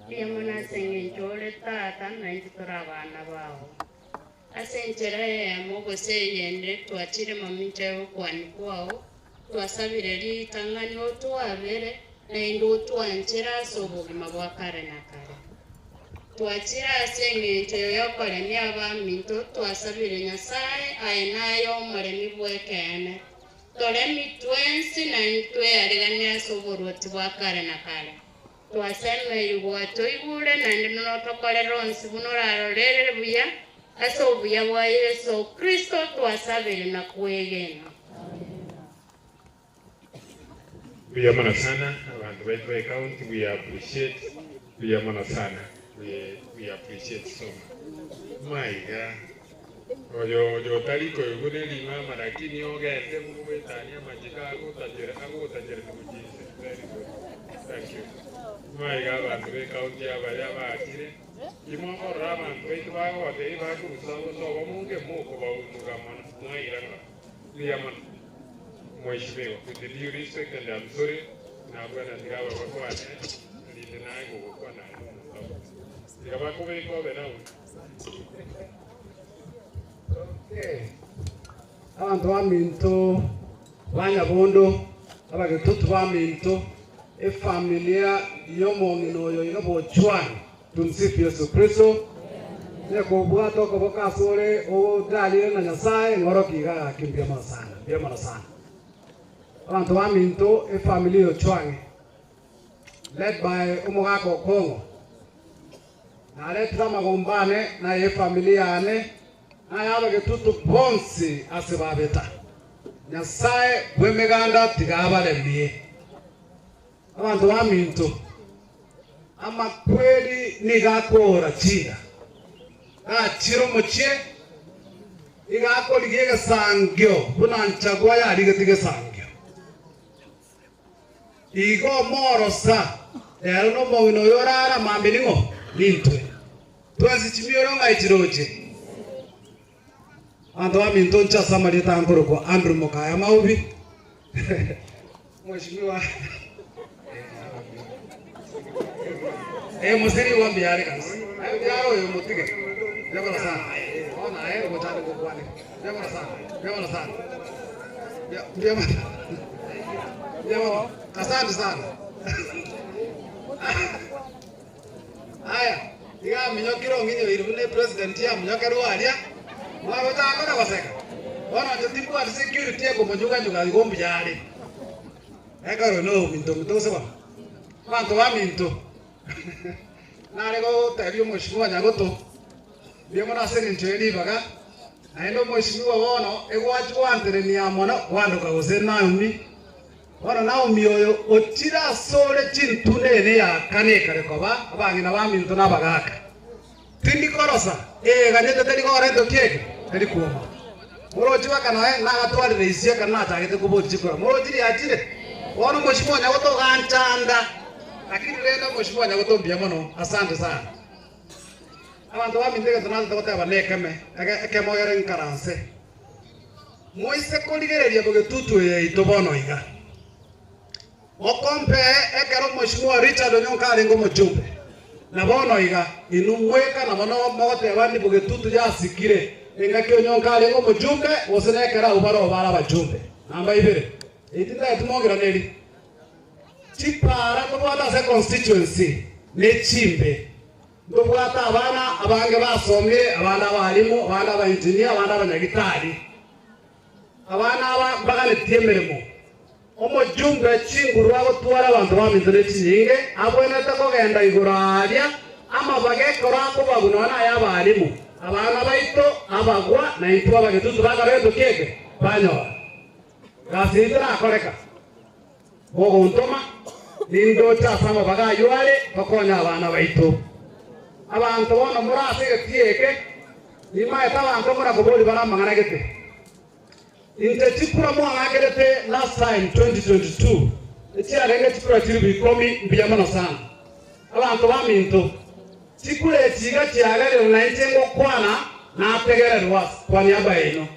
iyo mwana sengenjole tata nanjye turabana bawo asenjera mugo seyende twatire maminja kwani kwao twasabire litangani otwabere nendo twanjira sobugima bwa kare na kare twatira sengenje yokoremi abaminto twasabire Nyasaye ayenayo omuremi bwekene toremi twensi na ntwe arigania soboroti bwa kare na kare twasemererwa toigure nende notokorera onsi bunurarorere buya ase obuya bwa Yesu Kristo twasabire na kwegena. Biyamana sana abantu baitu county, we appreciate biyamana sana, we appreciate so much. My God, oyo taliko yugune lima lakini ogende mwe tania majika agotajere kujise. Very good. Thank you. My God, abantu be county abali abakire imo rama baitu bago ate bago usawo so munge moko ba umugamana mwairanga biyamana. Mheshimiwa, with the due respect and I'm sorry, na bwana ndigawa kwa ndinde nayo kwa nayo. Ndigawa kwa biko benao. Okay. Abantu baminto banyabondo abagetutu baminto efamilia yomongino yo yobochwana tumsifu Yesu Kristo. Neko bwato ko bokasore o dalile na Nyasaye ngorokiga kimbia masana. Bia masana. Abantu baminto efamilia yochwange led by umugako Kongo. Na letra magombane na ye familia ane ayaba getutu bonsi asibabeta Nyasaye bwemeganda tigabaremie abantu baminto ama kweli nigakora chira chiro mochie igakora igega sangyo bunanchagwa yari getige sangyo igo morosa ero no mongino yorara mambiningo nintwe twazi chimiro ngaichiroje ando aminto ncha samari tangoro kwa Andrew Mokaya Maubi mheshimiwa musiri wa mbiari kanisa yaro yo mutige yabara sana ona ayo mutane kwa kwani yabara sana yabara asante sana aya diga minyokiro nginyo irune president ya minyokero alia mwa bataka baseka ona tutibu at security ko mojuga igombi yale ekaro no minto seba kwanto wa minto narego tabyo mheshimiwa Nyagoto bimo na seni ntweli baga aendo mheshimiwa wono egwachi wantere ni amona wanduka gusena umi wana na umioyo otira sore chintune ne ya kane kare koba abangina ba minto na bagaka tindi korosa ganyete teri gore to kieke teri kuoma moroji wakana na gatwari reisia kana tagete kuboti kura moroji atire wono mheshimiwa Nyagoto ganchanda lakini leo mheshimiwa Nyagoto mbiamono asante sana abantu bamindega tunaza tote abanekeme ekemoyere nkaranse moise koligereria bogetutu ye itobono iga okompe ekero mheshimiwa Richard Onyonka alengo mojumbe na bono iga inumweka na bono mote bandi bogetutu ya sikire engaki Onyonka alengo mojumbe wosenekera ubaro bara bajumbe namba ibere itinda etumogira neri chipara tobwata se constituency ne chimbe tobwata abana abange basomye abana abalimu abana aba engineer abana abanyagitari abana bagane tiemeremo omojumbe chinguru abo twara abantu bamindire chinyinge abwene takogenda iguraria ama bagekora ko babunona y'abalimu abana baito abagwa na itwa abagetutu bagareto keke banyo gasitira akoreka bogo ntoma nindo chasama bagayuale bakonya abana baito abantu bono murase getieke nima etabantu mura kuboli baramangana gete inte chikura mwangagerete last time 2022 echiarenge chikura chiri bikomi mbiyamano sana abantu baminto chikure chiga chiagere na ichengo kwana na ategererwa kwa niaba ino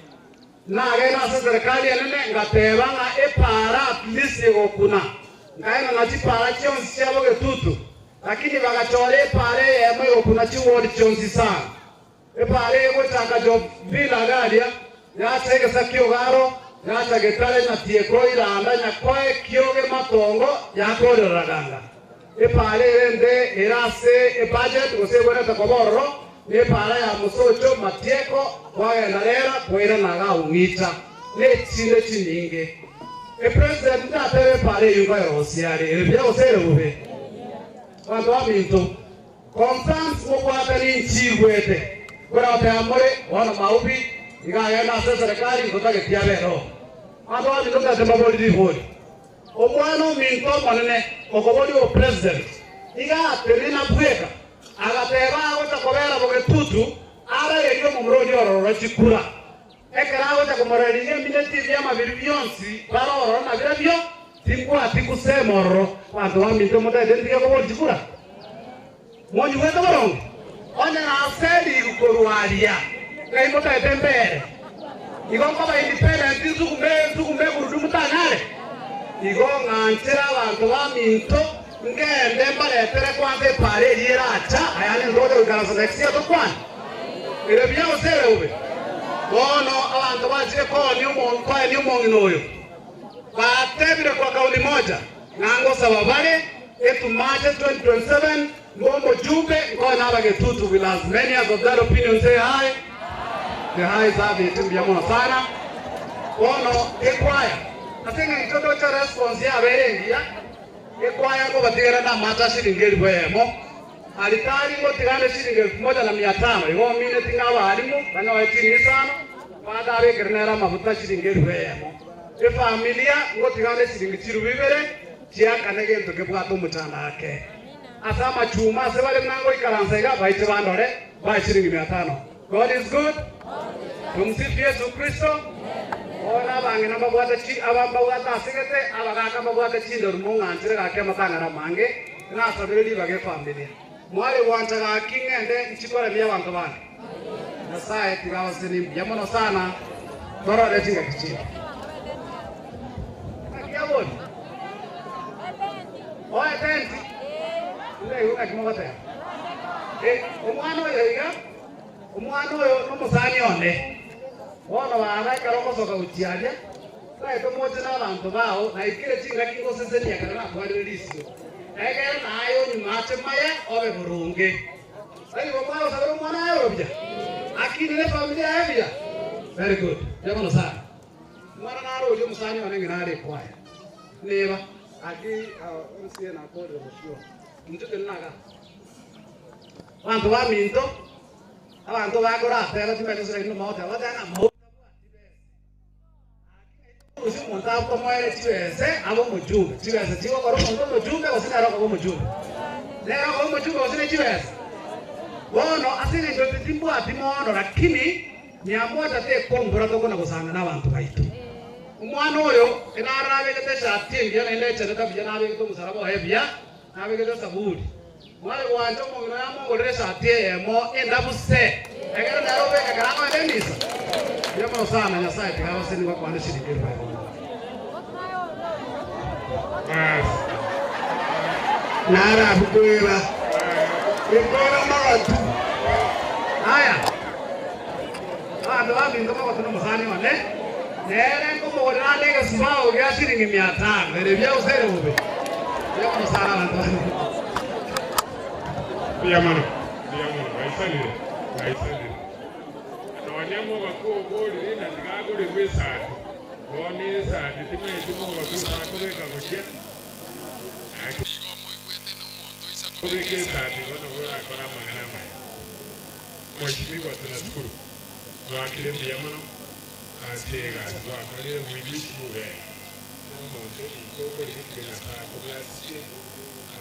nage na serikali enene ngateba nga epara at least gokuna ngaena na chipara chionsi chabo getutu lakini bagachole epare yemo gokuna chiwodi chionsi sana epare yego chaka job bila galia ya chege sakio garo ya chage tale na tieko iranda nyakoe kioge matongo ya kore raganga epare ende erase e budget gosebona takoborro ne para ya musocho matieko waenda rera kwera naga ungita ne chinde chininge e president atere pare yuga yosiare e bya osere bube wantu aminto conference mo kwata ni chigwete kora ta amore wana maubi igaya na serikali ngotake tiabero wantu aminto ta mabodi di hodi omwana minto manene okobodi o president iga terina bweka agateba gotakobera bogetutu aragerio mumurodi ororo chikura ekera gotakomoreririe mineti bya mabiri byonsi baroro na birabyo tikwa tikusemoro bantu baminto mutete ndike ko chikura monyu weto borongo ona na seli gukorwaria ngai mutete mbere igonga ba independent zukumbe gurudu mutanale igonga ntera bantu baminto ngende mbaletere kwanze pare liracha ayane ndodo ugarasa nexia to kwan ire bya osere ube bono abantu baje ko ni umongi noyo batebire kwa kauli moja nango sababale etu March 2027 ngombo jumbe ngona abagetutu will as many as of that opinion say hi the high sabi timbia mona sana bono ekwaya atenga itoto cha response ya berengia ekwaya ko batigera na mata shiringeri bwemo Alitari ngo tigane shilingi 1,500 igo mine tingaba alimu bana wachini sana pada abe kernera mafuta shilingi 1,000 e familia ngo tigane shilingi 2,000 chia kanege ntoke bwato mutanda ake asama chuma se bale nango ikaranzega baiche bandore bai shilingi 500. God is good. Tumsifu Yesu Kristo. Ona bangi namba bwata chi abamba bwata sigete abagaka mabwata chi ndo munganzire gake matangara mange na sabiridi bage familia. Mwale wantaga kingende nchikora bya bantu bana. Nasaye tigawa sini yamono sana. Bora letinga kichi. Akiyaboni. Oya tenti. Ndio yuka kimogote. Omwana oyo iga. Omwana oyo nomusani onde. Ono bana karongo soka utiaje. Sai to moje na bantu bao na ikire chinga kingo seseni ya kana twali lisio. Egere nayo nyumache maya obe burunge. Sai ko mwana sabero mwana ayo bija. Akini ne familia ayo bija. Very good. Jamono sana. Mwana naro jo musani wanenge nare kwaya. Neba aki usiye na kode bosho. Mtuke naga. Bantu ba minto. Abantu bakora pera timete sura ino mauta wadana mo. Usi monta ko moere chiweze abo mujumbe chiweze chiwo koro monto mujumbe osina ro ko mujumbe lero ko mujumbe osina chiweze wono asine ndio titimbo atimono lakini nyamoja te kombora to kuna kusanga na abantu baitu umwana oyo enarabe kete shati ngiye nende chere kabya nabe to musarabo hebya nabe kete saburi mwale wanje mongino ya mongo re shati emo endabuse egera narobe kagarama ndendisa Yamo sana nyasaye tigawa sini kwa kwande shilingi 500. Nara bukwera. Bukwera mawatu. Haya. Ado abi ngoma kwa tuno musani wane. Nere ngomo wana lega sibao ya shilingi 500. Nere bya usere ube. Yamo sana bantu. Biyamano. Baisani. Wanyama wakuu boli na zigago de wesadi. Boni sadi timwe timo wakuu sakore kagoshia. Kubeke sadi wana wala kona magana. Mheshimiwa tunashukuru. Kwa kile biyamano atega kwa kale mwibishi mwe. Mmoja ikoko likena kwa kubasi.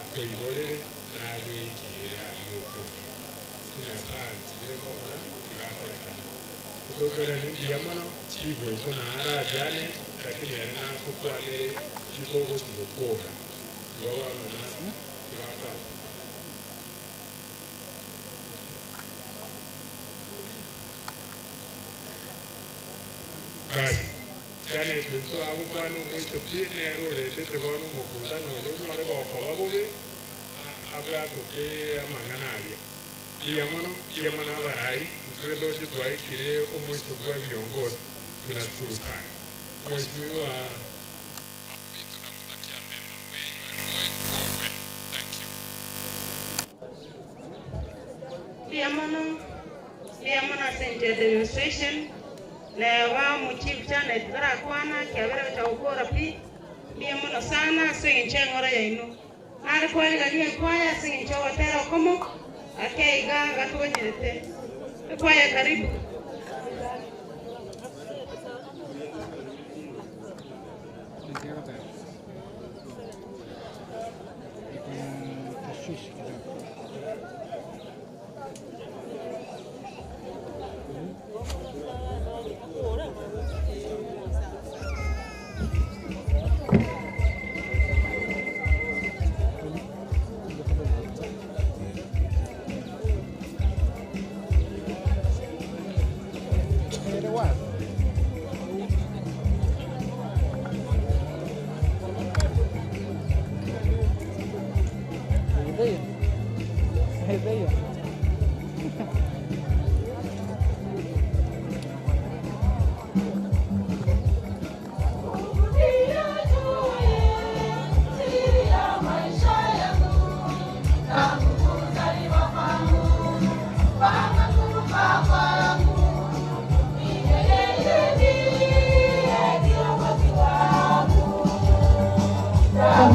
Akoibole na wiki ya yoko. Tunataka zile Kukokera ni yamano chivo kuna ara jane lakini yana kukwale chikogo tukoka gawa na kaka basi jane tunso abukano mwito pine role tete bono mukunda no no re boko babuge abra kuke amanganali yamano barai Kredo jitwai kile omwisto kwa viongozi tunashukuru sana. Mheshimiwa Piamono Center Administration lewa muchief chane tara kwana kiabera cha ukora pi piamono sana singi chengora ya inu. Nari kwa ngalia kwaya singi chawa tera komo akeiga gatuwa jirete. Kwaya karibu.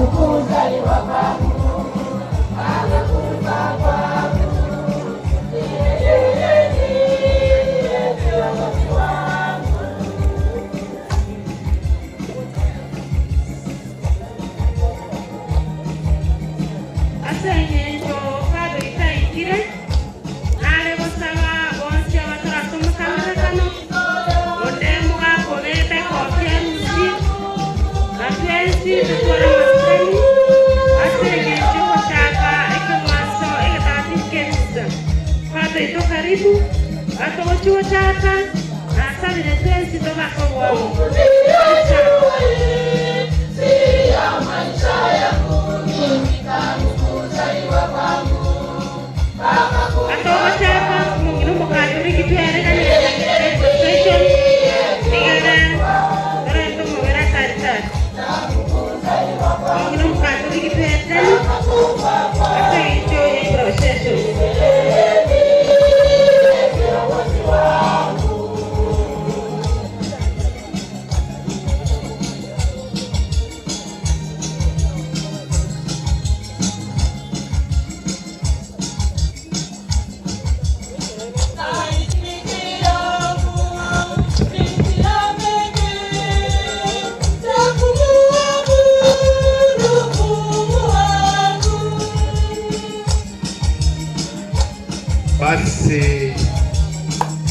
Kuzaliwa kwangu, amekufa kwa chuo chaka asabire tensi toka kwa Basi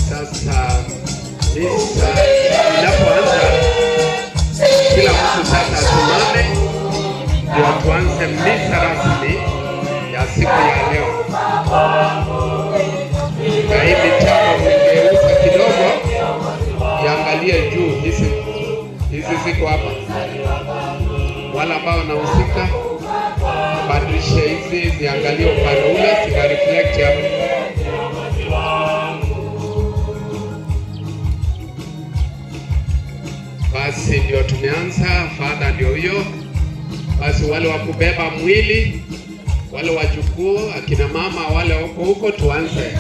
sasa misa inapoanza, kila mtu sasa asimame ndio tuanze misa rasmi ya siku ya leo. Na hivi chama mgeuza kidogo, iangalie juu, hizi ziko hapa. Wala ambao wanahusika badilishe hizi ziangalie upande ule, zika reflect hapa. Basi ndio tumeanza, Father ndio huyo. Basi wale wa kubeba mwili, wale wajukuu, akina mama wale wako huko, tuanze.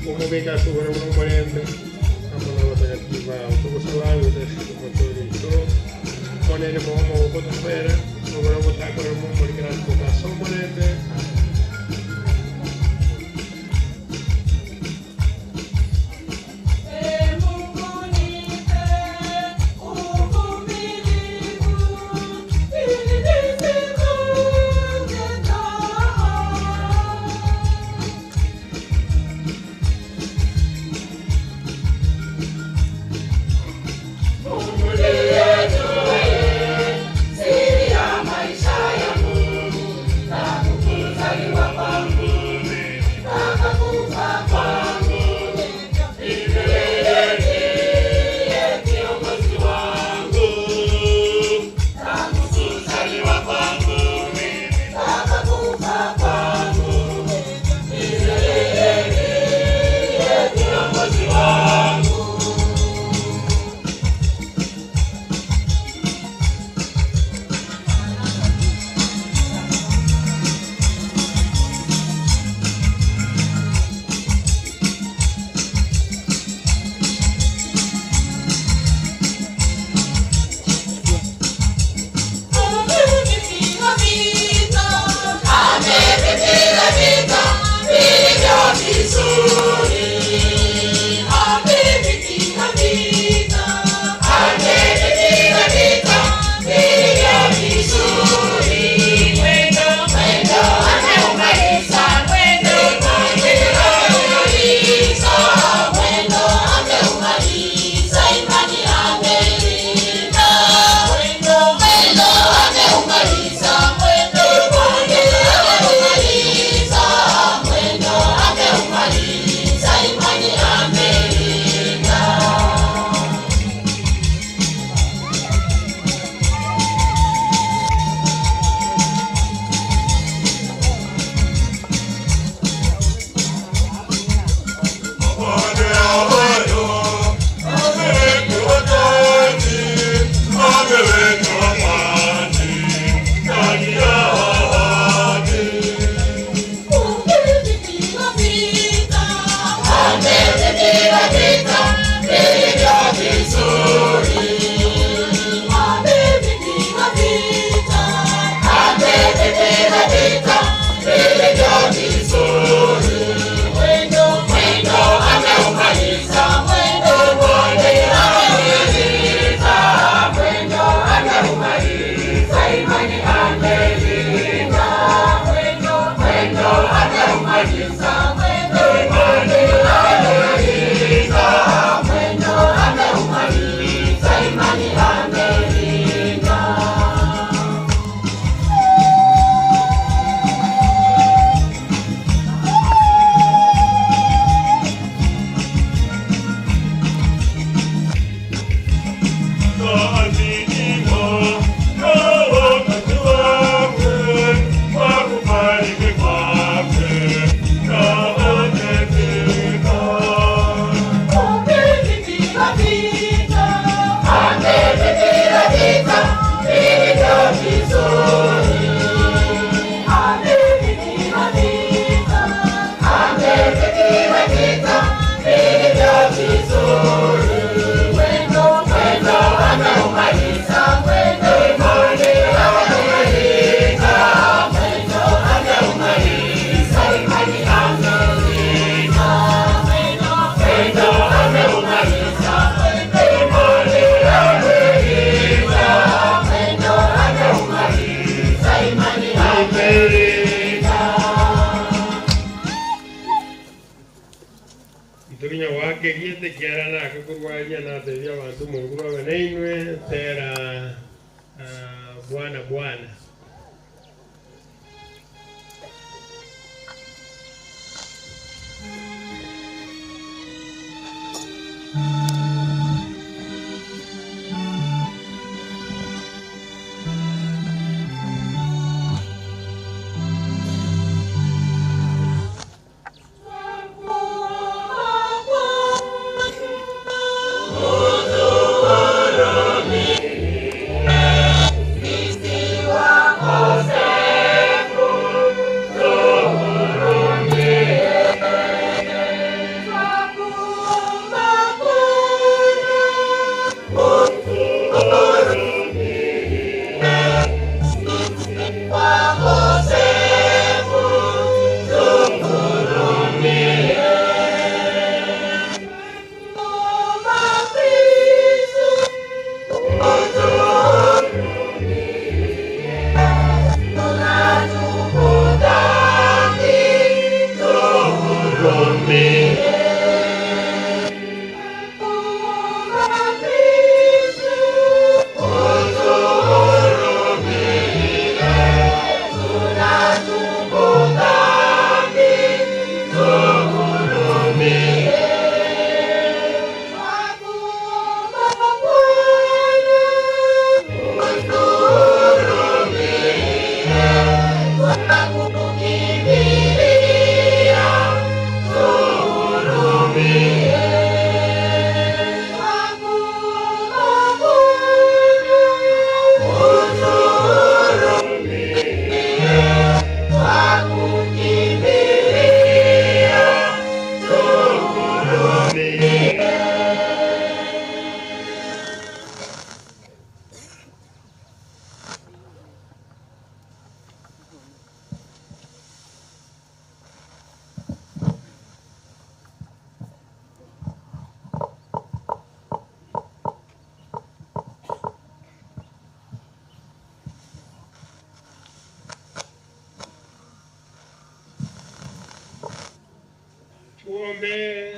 Umubeka subara umulembe amana watakativa utukusalangu tashikumotorito monene momo ukotufera ubara butakora mu mulikira kukaso mulembe Siri ya maisha yangu Tukinya wake giete kiara na akakurwaja na tebia abantu Mungu baba nainwe tera Bwana tuombe.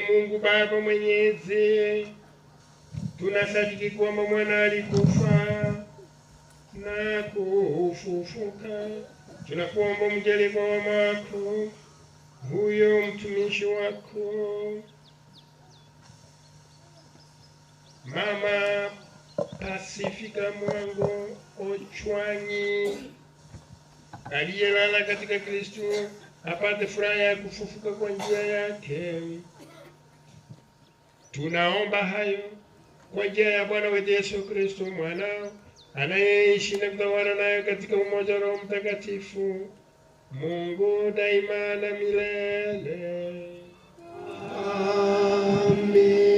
Mungu Baba Mwenyezi, tunasadiki kwamba mwana alikufa na kufufuka. Tunakuomba mjalie kwa wema wako huyo mtumishi wako Mama Pasifika Mwango Ochwanyi aliyelala katika Kristo apate furaha ya kufufuka kwa njia yake. Tunaomba hayo kwa njia ya Bwana wetu Yesu Kristo mwanao anayeishi na kutawala naye katika umoja wa Roho Mtakatifu, Mungu daima na milele. Amen.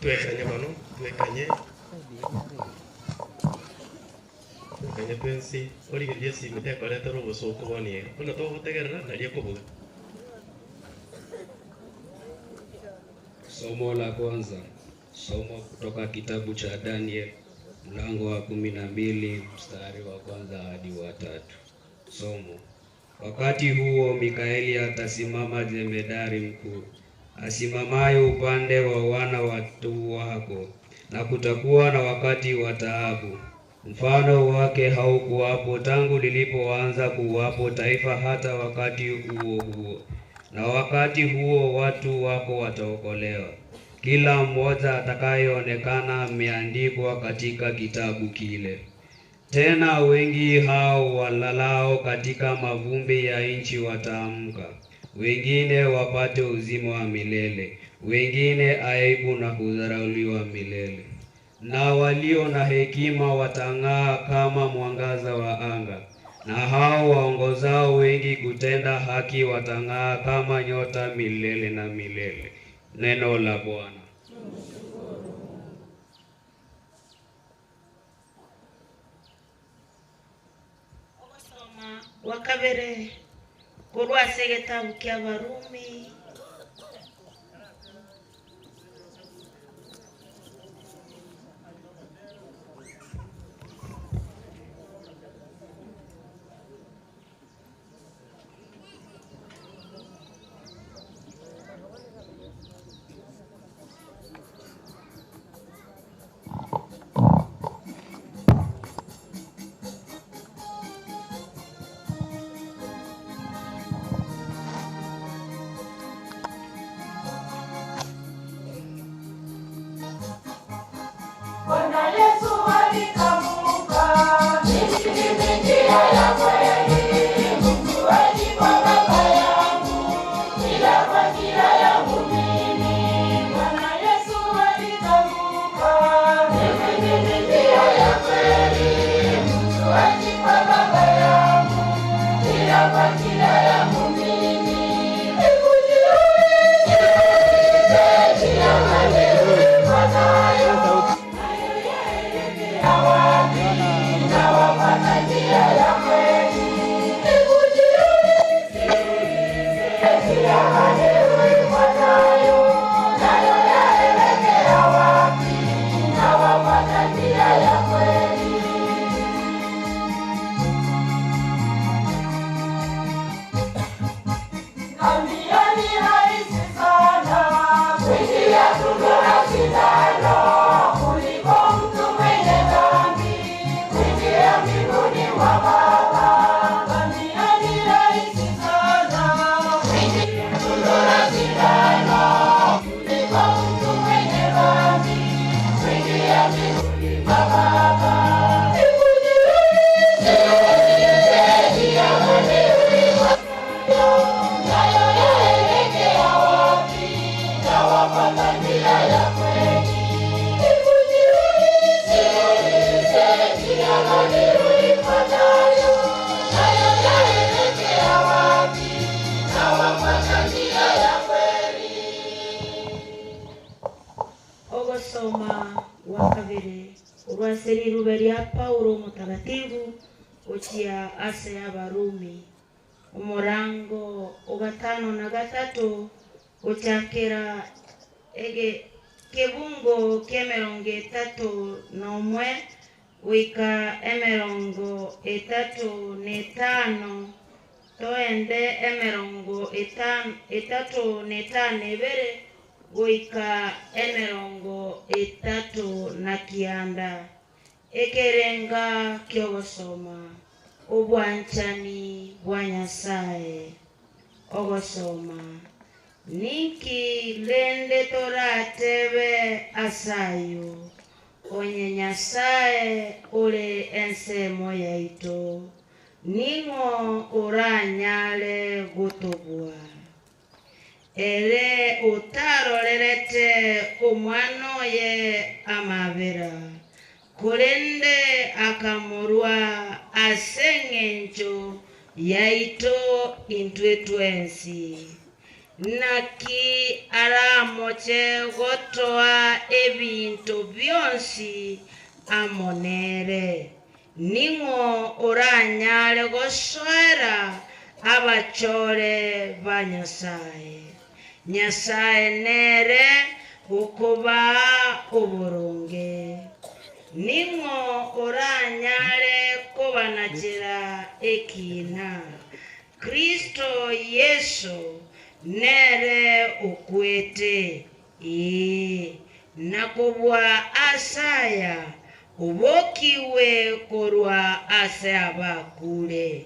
twekanye bano twekanye twensi origeria simite akoreta roboso kubonie ona to gutegerera na ria kubuga. Somo la kwanza, somo kutoka kitabu cha Daniel mlango wa 12 mstari wa kwanza hadi wa 3. Somo: wakati huo Mikaeli atasimama jemedari mkuu, asimamayo upande wa wana watu wako, na kutakuwa na wakati wa taabu. Mfano wake haukuwapo tangu lilipoanza kuwapo taifa hata wakati huo. Na wakati huo watu wako wataokolewa, kila mmoja atakayeonekana ameandikwa katika kitabu kile. Tena wengi hao walalao katika mavumbi ya nchi wataamka, wengine wapate uzima wa milele, wengine aibu na kudharauliwa milele. Na walio na hekima watang'aa kama mwangaza wa anga, na hao waongozao wengi kutenda haki watang'aa kama nyota milele na milele. Neno la Bwana. Wakabere kurwase gitabu kya Barumi Bwana Yesu alikamuka, mimi ni njia ya kweli, Mungu haji kwa Baba yangu, ila kwa njia yangu mimi. Bwana Yesu alikamuka, mimi ni njia ya kweli, Mungu haji kwa Baba yangu, ila kwa njia yangu mimi. Ogosoma wakabiri urwaseri ruberia Paulo mutagatifu ucia ase ya Barumi umurango ugatano na gatatu uchakira ege kebungo kemerongo 31 wika emerongo 35 toende emerongo 35 ebere goika emerongo 39 ekerenga kyogosoma obwanchani bwa Nyasaye. Ogosoma niki lende toratebe asayo onye Nyasaye ule ensemo yaito ningo uranyale gutobwa ere utarorerete umwano ye amabera kurende akamurwa asengenjo yaito intwetwensi naki aramoche gotoa ebinto byonsi amonere ningo oranyare gosoera abachore ba Nyasaye. Nyasaye nere ukoba uburunge ningo oranyare kobanakira ekina Kristo Yesu nere ukwete nakobwa asaya ubokiwe korwa ase abakure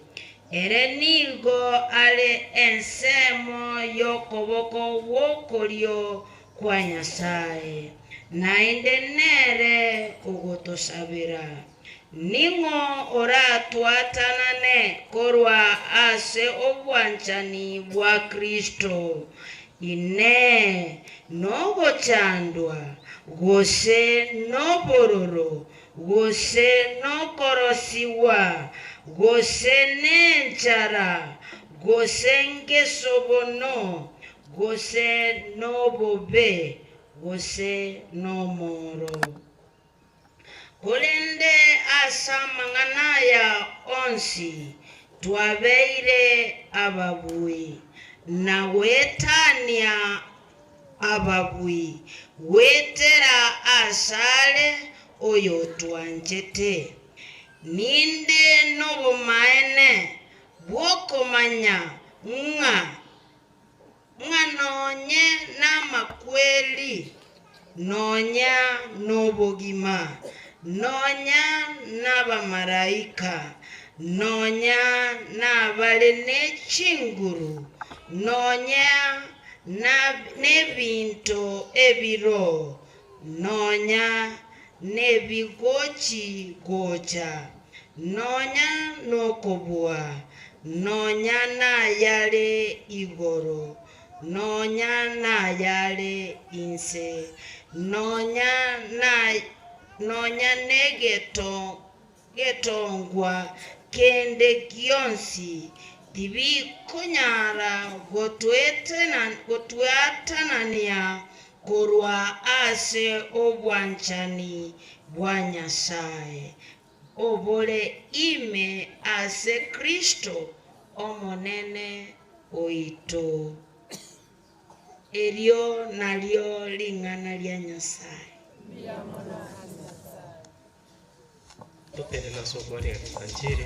ere nigo ale ensemo yokoboko wokorio kwa Nyasaye nainde nere ugotosabira ningo oratwatanane korwa ase obwanchani bwa Kristo ine nogochandwa gose nobororo gose nokorosiwa gose nenchara gose ngesobono gose nobobe gose nomoro kolende asamanganaya onsi twabeire ababui na wetania ababui wetera asale oyo twanchete ninde nobumaene bwokomanya nonye namakweli nonya nobogima nonya n'abamaraika nonya n'abale n'ekinguru nonya n'ebinto ebiro nonya n'ebigoki gocha nonya n'okobwa nonya n'ayale igoro nonya n'ayale inse nonya negetongwa kende kionsi tibikonyara gotwetanania korwa ase obwanchani bwa Nyasaye obole ime ase Kristo omonene oito eryo nalyo ling'ana lya Nyasaye. Tupende na sokoni ya Kanjiri.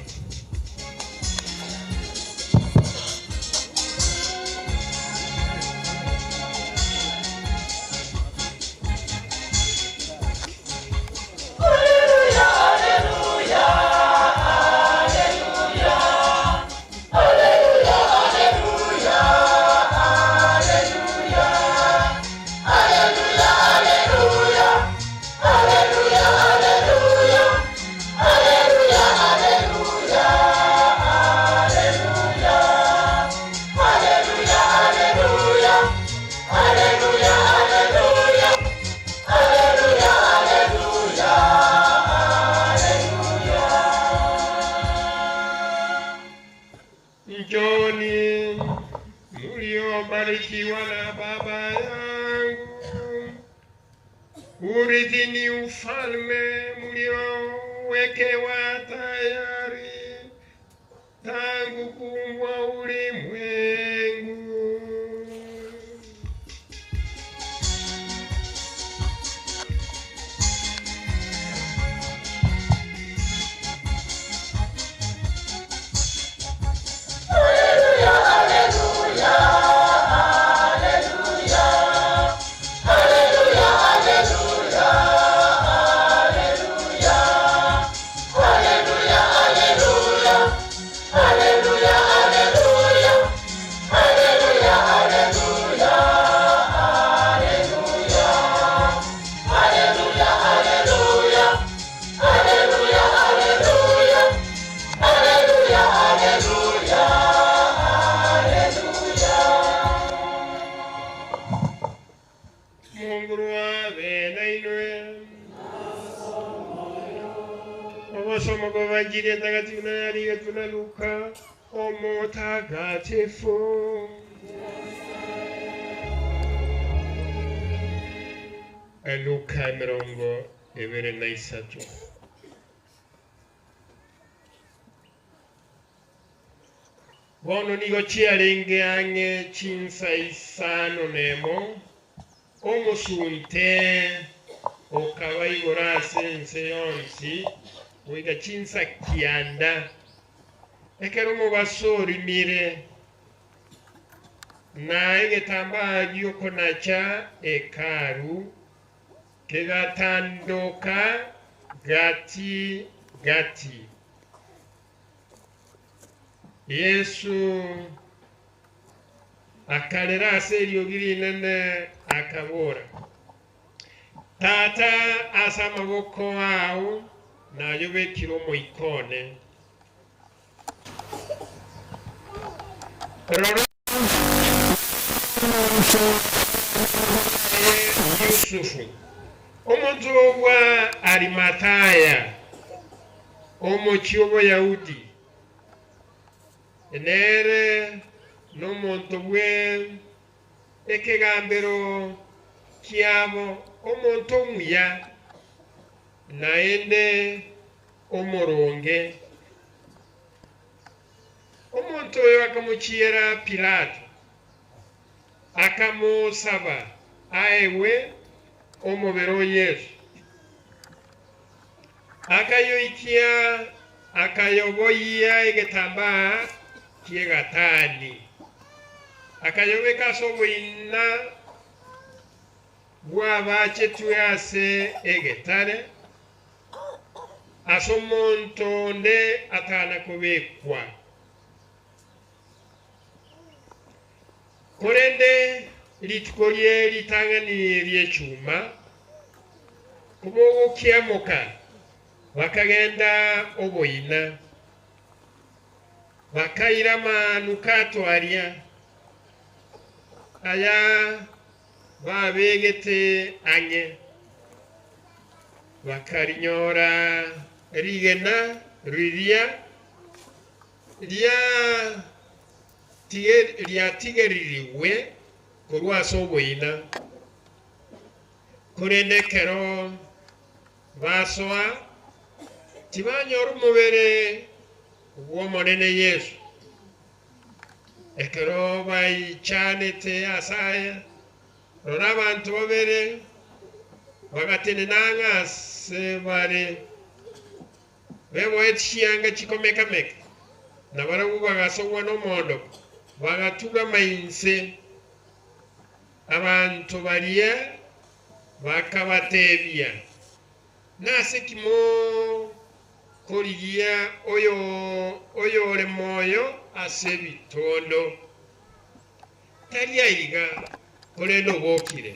Njoni mliobarikiwa na Baba yangu, urithini ufalme mliowekewa tayari tangu kuumbwa ulimwengu. Somo kwa Injili takatifu na aliyotunaluka omutagatifu. Luka 23. Bono nigo chiarenge ange chinsa isano nemo omusunte okabaigora sense yonsi wiga chinsa kianda ekero mubasori mire na egetambaa gyoko nacha ekaru kegatandoka gati Yesu akalera aseri ogiri nene akabora tata asa maboko awo nayo bekiro mu ikone Yusufu omuntu wa Arimataya omuchiobo Yahudi enere n'omuntu bwe ekegambero kiabo omuntu omuya naende omuronge omuntu oyo akamuchiera Pilato akamusaba aewe omubero Yesu akayoikia akayoboya egetambaa kiegatani akayobeka soboina bwabache tuyase egetare asomonto nde atana kubekwa korende litikolie litangani lyechuma kubogo kiamoka bakagenda oboina bakaira manukato aria aya babegete anye bakarinyora rigena riria tigeririwe kurwa soboina kurendekero basoa tibanyora umubere uwomonene Yesu ekero bayichanete asaya rora abantu babere bagatene nanga sebare bebo etshianga chikomekameka nabarabu bagasongwa n'omondo bagatuga mainse abantu baria bakabatebia nase kimo korigia oyo ole moyo asebitondo taria iga korendo bokire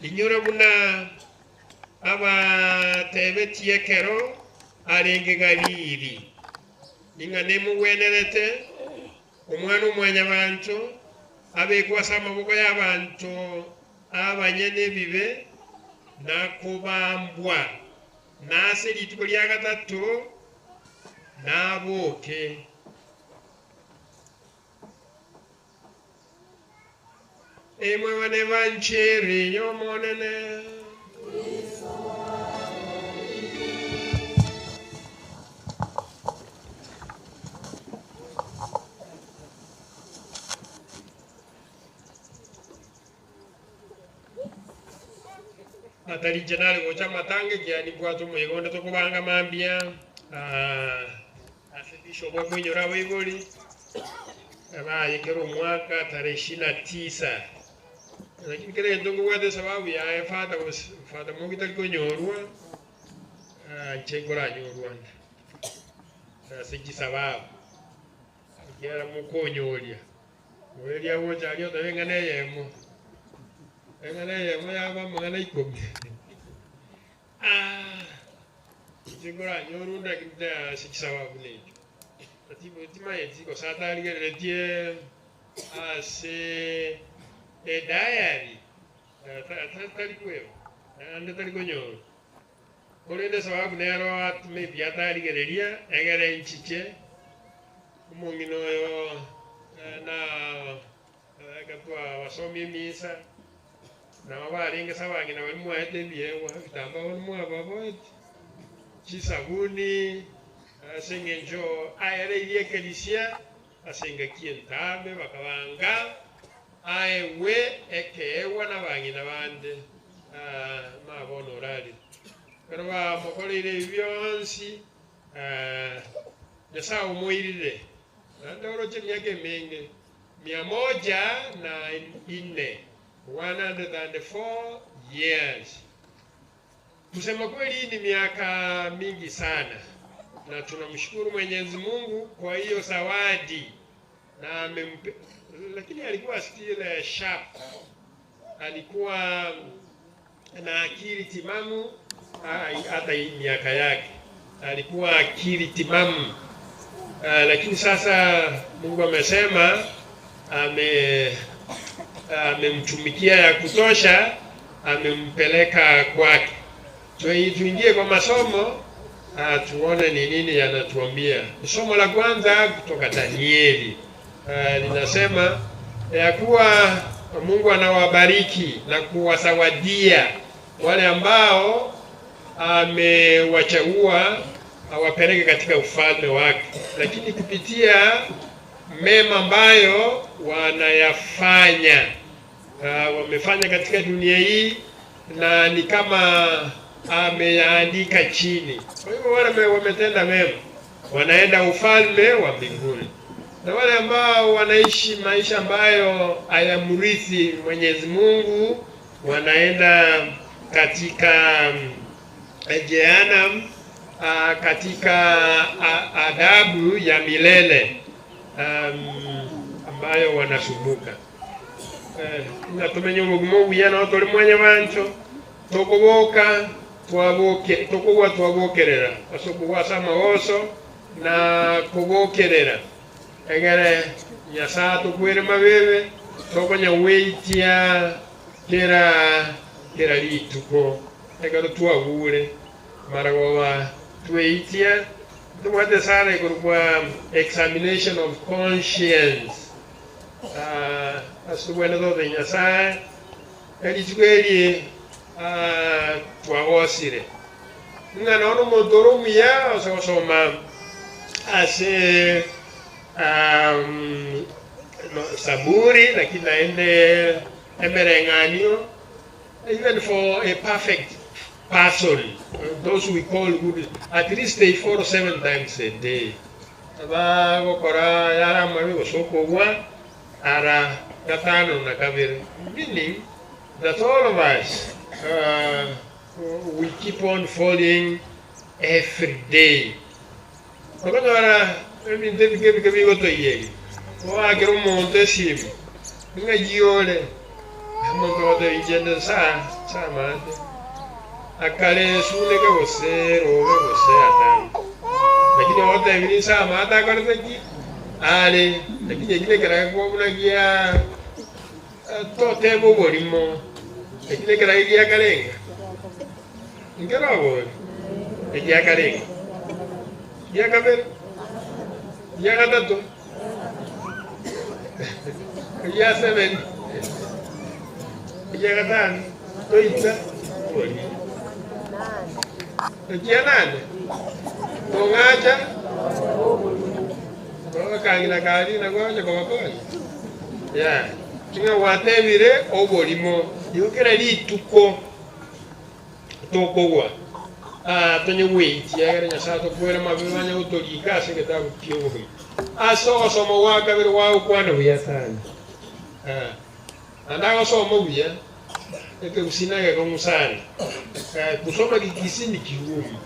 inyora buna aba tebetie kero arenge gabiri ingane muwenerete omwana omwanya bantu abekwasa amaboko y'abantu abanyene bibe nakubambwa nase litiko lya gatatu naboke emwe bane banchere yomonene atari jenali gocha matange kiani bwato mwegonda tokubanga mambia asibisho bwa mwinyora wegoli abaye kero mwaka tarehe 29 lakini kile ndongo wade sababu ya fata mungi taliko nyorwa chegora nyorwa siji sababu yara mukonyolia welia wocha alio tavengane yemo yaba mangana ikomi chegora nyorunda kita siji sababu ne atibo tima yeziko satali geretie ase diary tali kweo ande tali konyo kolende sababu nero at me biatari gereria egere nchiche umongino yo na katwa wasomi misa na mabaringe sabangi na walimu aende biewa kitamba walimu ababo chisabuni asenge njo ayere ile kelisia asenga kientambe bakabanga ayewe ekewa na bangi na bande mabono orali pero ba mokolire byonsi nasa umuirire ndoro chimyake mingi 104 104 years. Kusema kweli ni miaka mingi sana, na tunamshukuru Mwenyezi Mungu kwa hiyo zawadi na lakini alikuwa still sharp, alikuwa na akili timamu. Hata hii miaka yake alikuwa akili timamu, lakini sasa Mungu amesema amemtumikia ya kutosha, amempeleka kwake. Tuingie kwa masomo, tuone ni nini yanatuambia. Somo la kwanza kutoka Danieli linasema ya kuwa Mungu anawabariki na kuwasawadia wale ambao amewachagua awapeleke katika ufalme wake, lakini kupitia mema ambayo wanayafanya wamefanya katika dunia hii, na ni kama ameandika chini. Kwa hivyo wale wametenda mema wanaenda ufalme wa mbinguni, na wale ambao wanaishi maisha ambayo hayamrithi Mwenyezi Mungu wanaenda katika Jehanamu, katika adhabu ya milele ambayo wanasumbuka. Na tumenye umugumu yana otole mwanya bancho tokoboka twabokerera asokuwa sama oso na kubokerera egere nyasato kwere mabebe tokonya weitia kera lituko egero twagure maragoba tweitia tumwate sare kwa examination of conscience. Asubwena zote nyasaye elichkweli twawosire ngana ono montoro muya osoma ase saburi, lakini naende emerenganio. Even for a perfect person, those we call good, at least they follow 7 times a day. Aba gokora yara mabi gosokogwa ara gatano na kabiri, meaning that all of us we keep on falling every day. Okora emi ndebike goto yegi wa gero monte sim nga jiole monto de igende sa mate akale sule ke wosero atan, lakini wote vini sa mata karteki ale, lakini ile kera kwa bunagia tote boborimo, lakini kera igia kalenga ngera bo igia kalenga ya kaber ya gatato ya 7 ya gatan toita ya nane tongacha kangina kali na goja kwa kwa ya kinga watebire obolimo yokera lituko tokogwa tonye wait ya gara nyasato kwere mabimanya utolika seketabu kiyogo aso somo waka biro wa kwano bya sana andago somo bya eke usinaga kwa musana kusoma kikisini kiwumi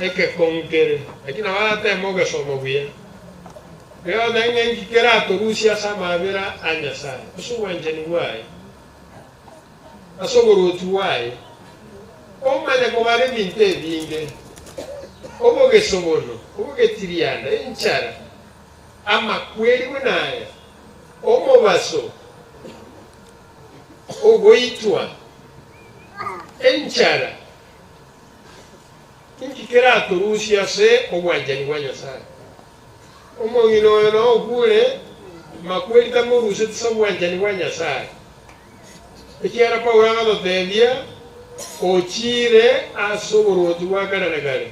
eke kongere lakini wate moga somo bya leo nenge ngikera to Rusia sama bira anya sana usuwanje ni wai asogoro tuwai o mane ko bare minte binge oboge sobono oboge tirianda enchara ama kweli munaya omobaso ogoitwa enchara ngikera to Rusia se obwanjani wanya sana omongino no okule makweli tamuruse tsobwanjani wanya sana Ikiara pa uranga to tendia ochire asoboruoti wakaranagare.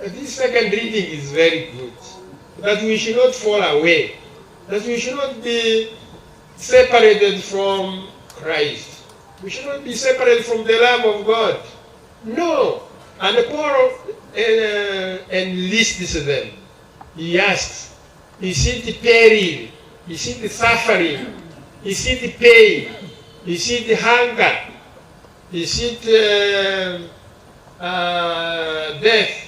This second reading is very good. That we should not fall away. That we should not be separated from Christ. We should not be separated from the Lamb of God. No. And Paul enlists them. He asks, is it the peril? Is it the suffering? Is it the pain? Is it the hunger? Is it death?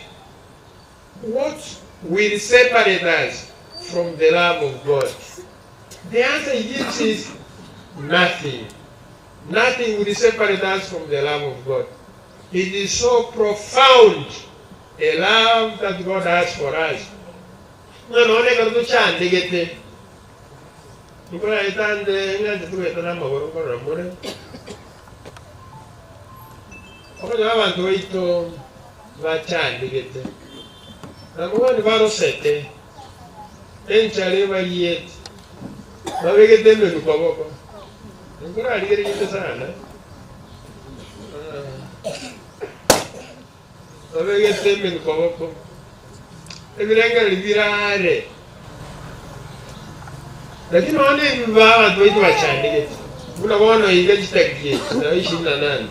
What will separate us from the love of God? The answer he gives is nothing. Nothing will separate us from the love of God. It is so profound, a love that God has for us. No, Namuani varo sete, enchale variet, navege teme tu paboko. Nukura aligere yite sana. Navege teme tu paboko. Evirenga livirare. Lakini wane mbawa tuitu wachandi geti. Kuna wana igaji takie, na ishi na nani.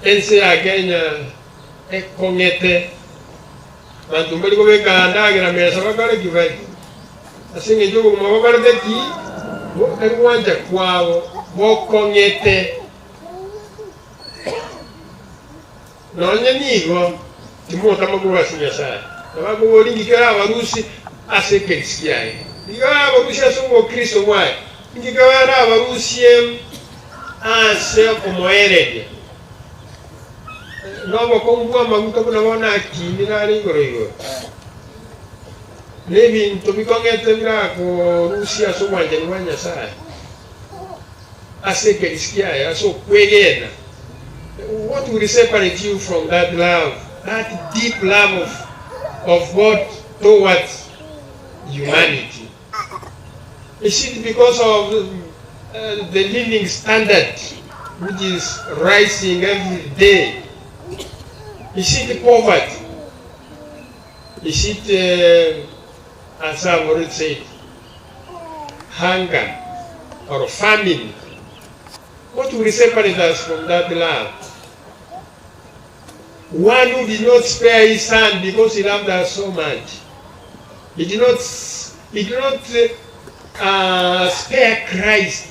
Ense ya Kenya ekongete. Mantumbali ko bekanda agira mesa bakale kivai. Asinge jogo mabakale teki, bo erwanja kwao, bokongete. Nonye nigo, timota maguwa sinyasa. Nabago bolingi kera abarusi aseke kisiai. Diga abarusi asungo Kristo wai. Ngikawara abarusi ase omoerede. Nobo kongwa maguto kuna wana akini nari ngoroigo. Lebi ntobikongete bira ko Rusia so wanje ni wanya sai. Aseke riskia aso kwegena. What will separate you from that love? That deep love of God towards humanity. Is it because of the living standard which is rising every day? Is it poverty? Is it, as I've already said, hunger or famine? What will separate us from that love? One who did not spare his son because he loved us so much. He did not spare Christ,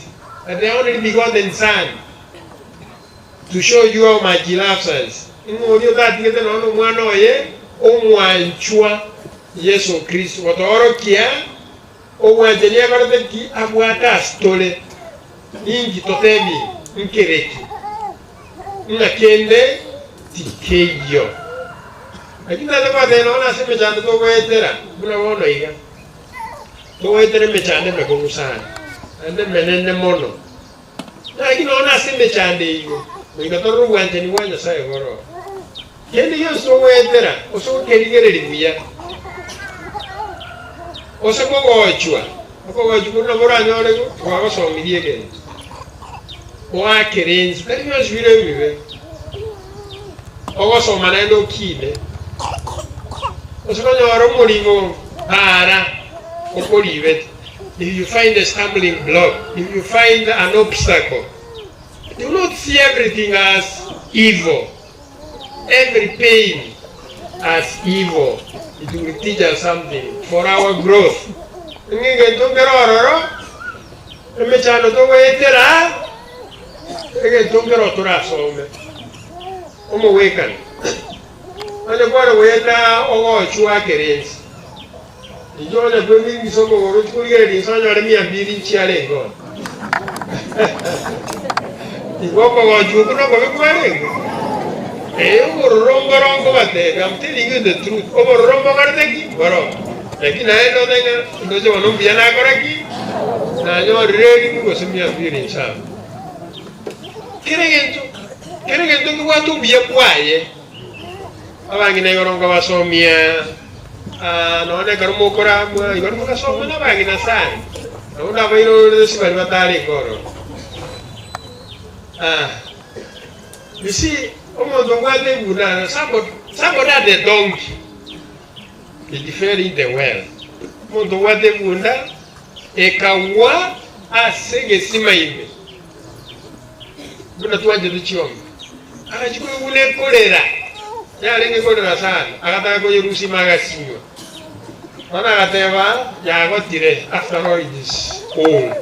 the only begotten Son, to show you how much he loves us. Ngorio that ngete nono mwana oye omwanchwa Yesu Kristo watorokia omwanjenia barate ki abwata stole ingi totemi nkereki ngakende tikeyo akina leba de nona se mechande to goetera buna wono iga to goetera mechande me konusana ande menene mono na akina ona se mechande igo ngiga to ruwanje ni wanya sai goro kendi yoso goetera oso kerigere libuya oso gogochwa na boranyore go wagosomirie gene wa kerenzi kari yosbire bibe ogosoma nendo kine osokonyoro mulimo para okolivet. If you find a stumbling block, if you find an obstacle, do not see everything as evil, every pain as evil. It will teach us something for our growth. Nginge tungerororo emechano togoetera ege tungero turasome omo wekan ane kwara weta ogochwa kerenzi ijone bwemi somo goro kurigere disanya re 200 chiare ngo igoko gochu kuno gobe kwarengo rombo bate. I'm telling you the truth. Rombo garteki baro lakini aendo denga ndoje wanombia na koraki na yo reri ngo semia biri cha Kiregen tu watu biya kwaye abangi na yoronga basomia none karumo kora mwa yoronga basomia na bangi na sana na bairo de sibari batari koro You see, somebody had a donkey. He fell in the well. Mondo wade bunda ekawa asege sima ime. Buna tuwaje duchiombe. Akachukua ule kolera. Ya lenge kolera sana. Akataka kwa Yerusi magasinyo. Wana akateva ya gotire after all it is old.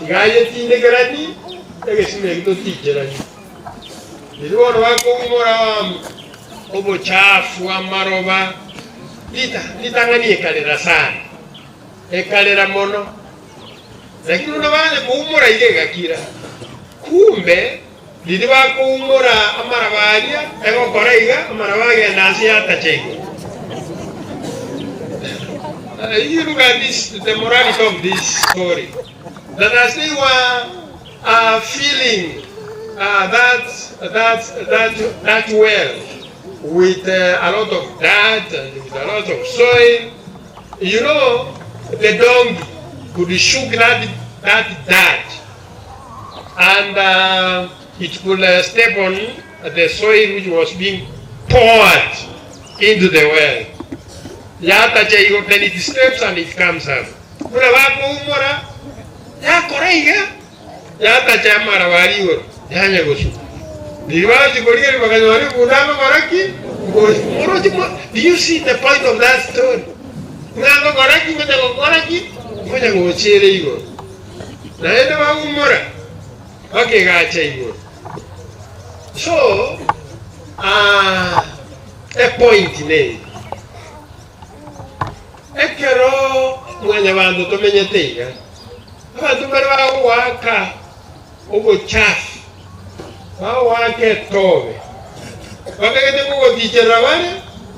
Igaye tinde garani ege sima ekito tijerani. Niliona wako umora obo chafu amaroba. Litangani ekalera sana. Ekalera mono. Lakini unabane kuumura igegakira. Kumbe liliba kuumura amarabaria ego koraiga amarabaria nasi atachego. You look at this, the morality of this story. That as they were feeling that well with a lot of dirt and with a lot of soil, you know, the donkey could shook that dirt and it could step on the soil which was being poured into the well. Then it steps and it comes up. Do you see the point of that story? So, a point in it. Ekero mwenye bantu tumenye tega. Abantu bari waka obo chafu. Wake tobe. Wakagete ko dijera bane,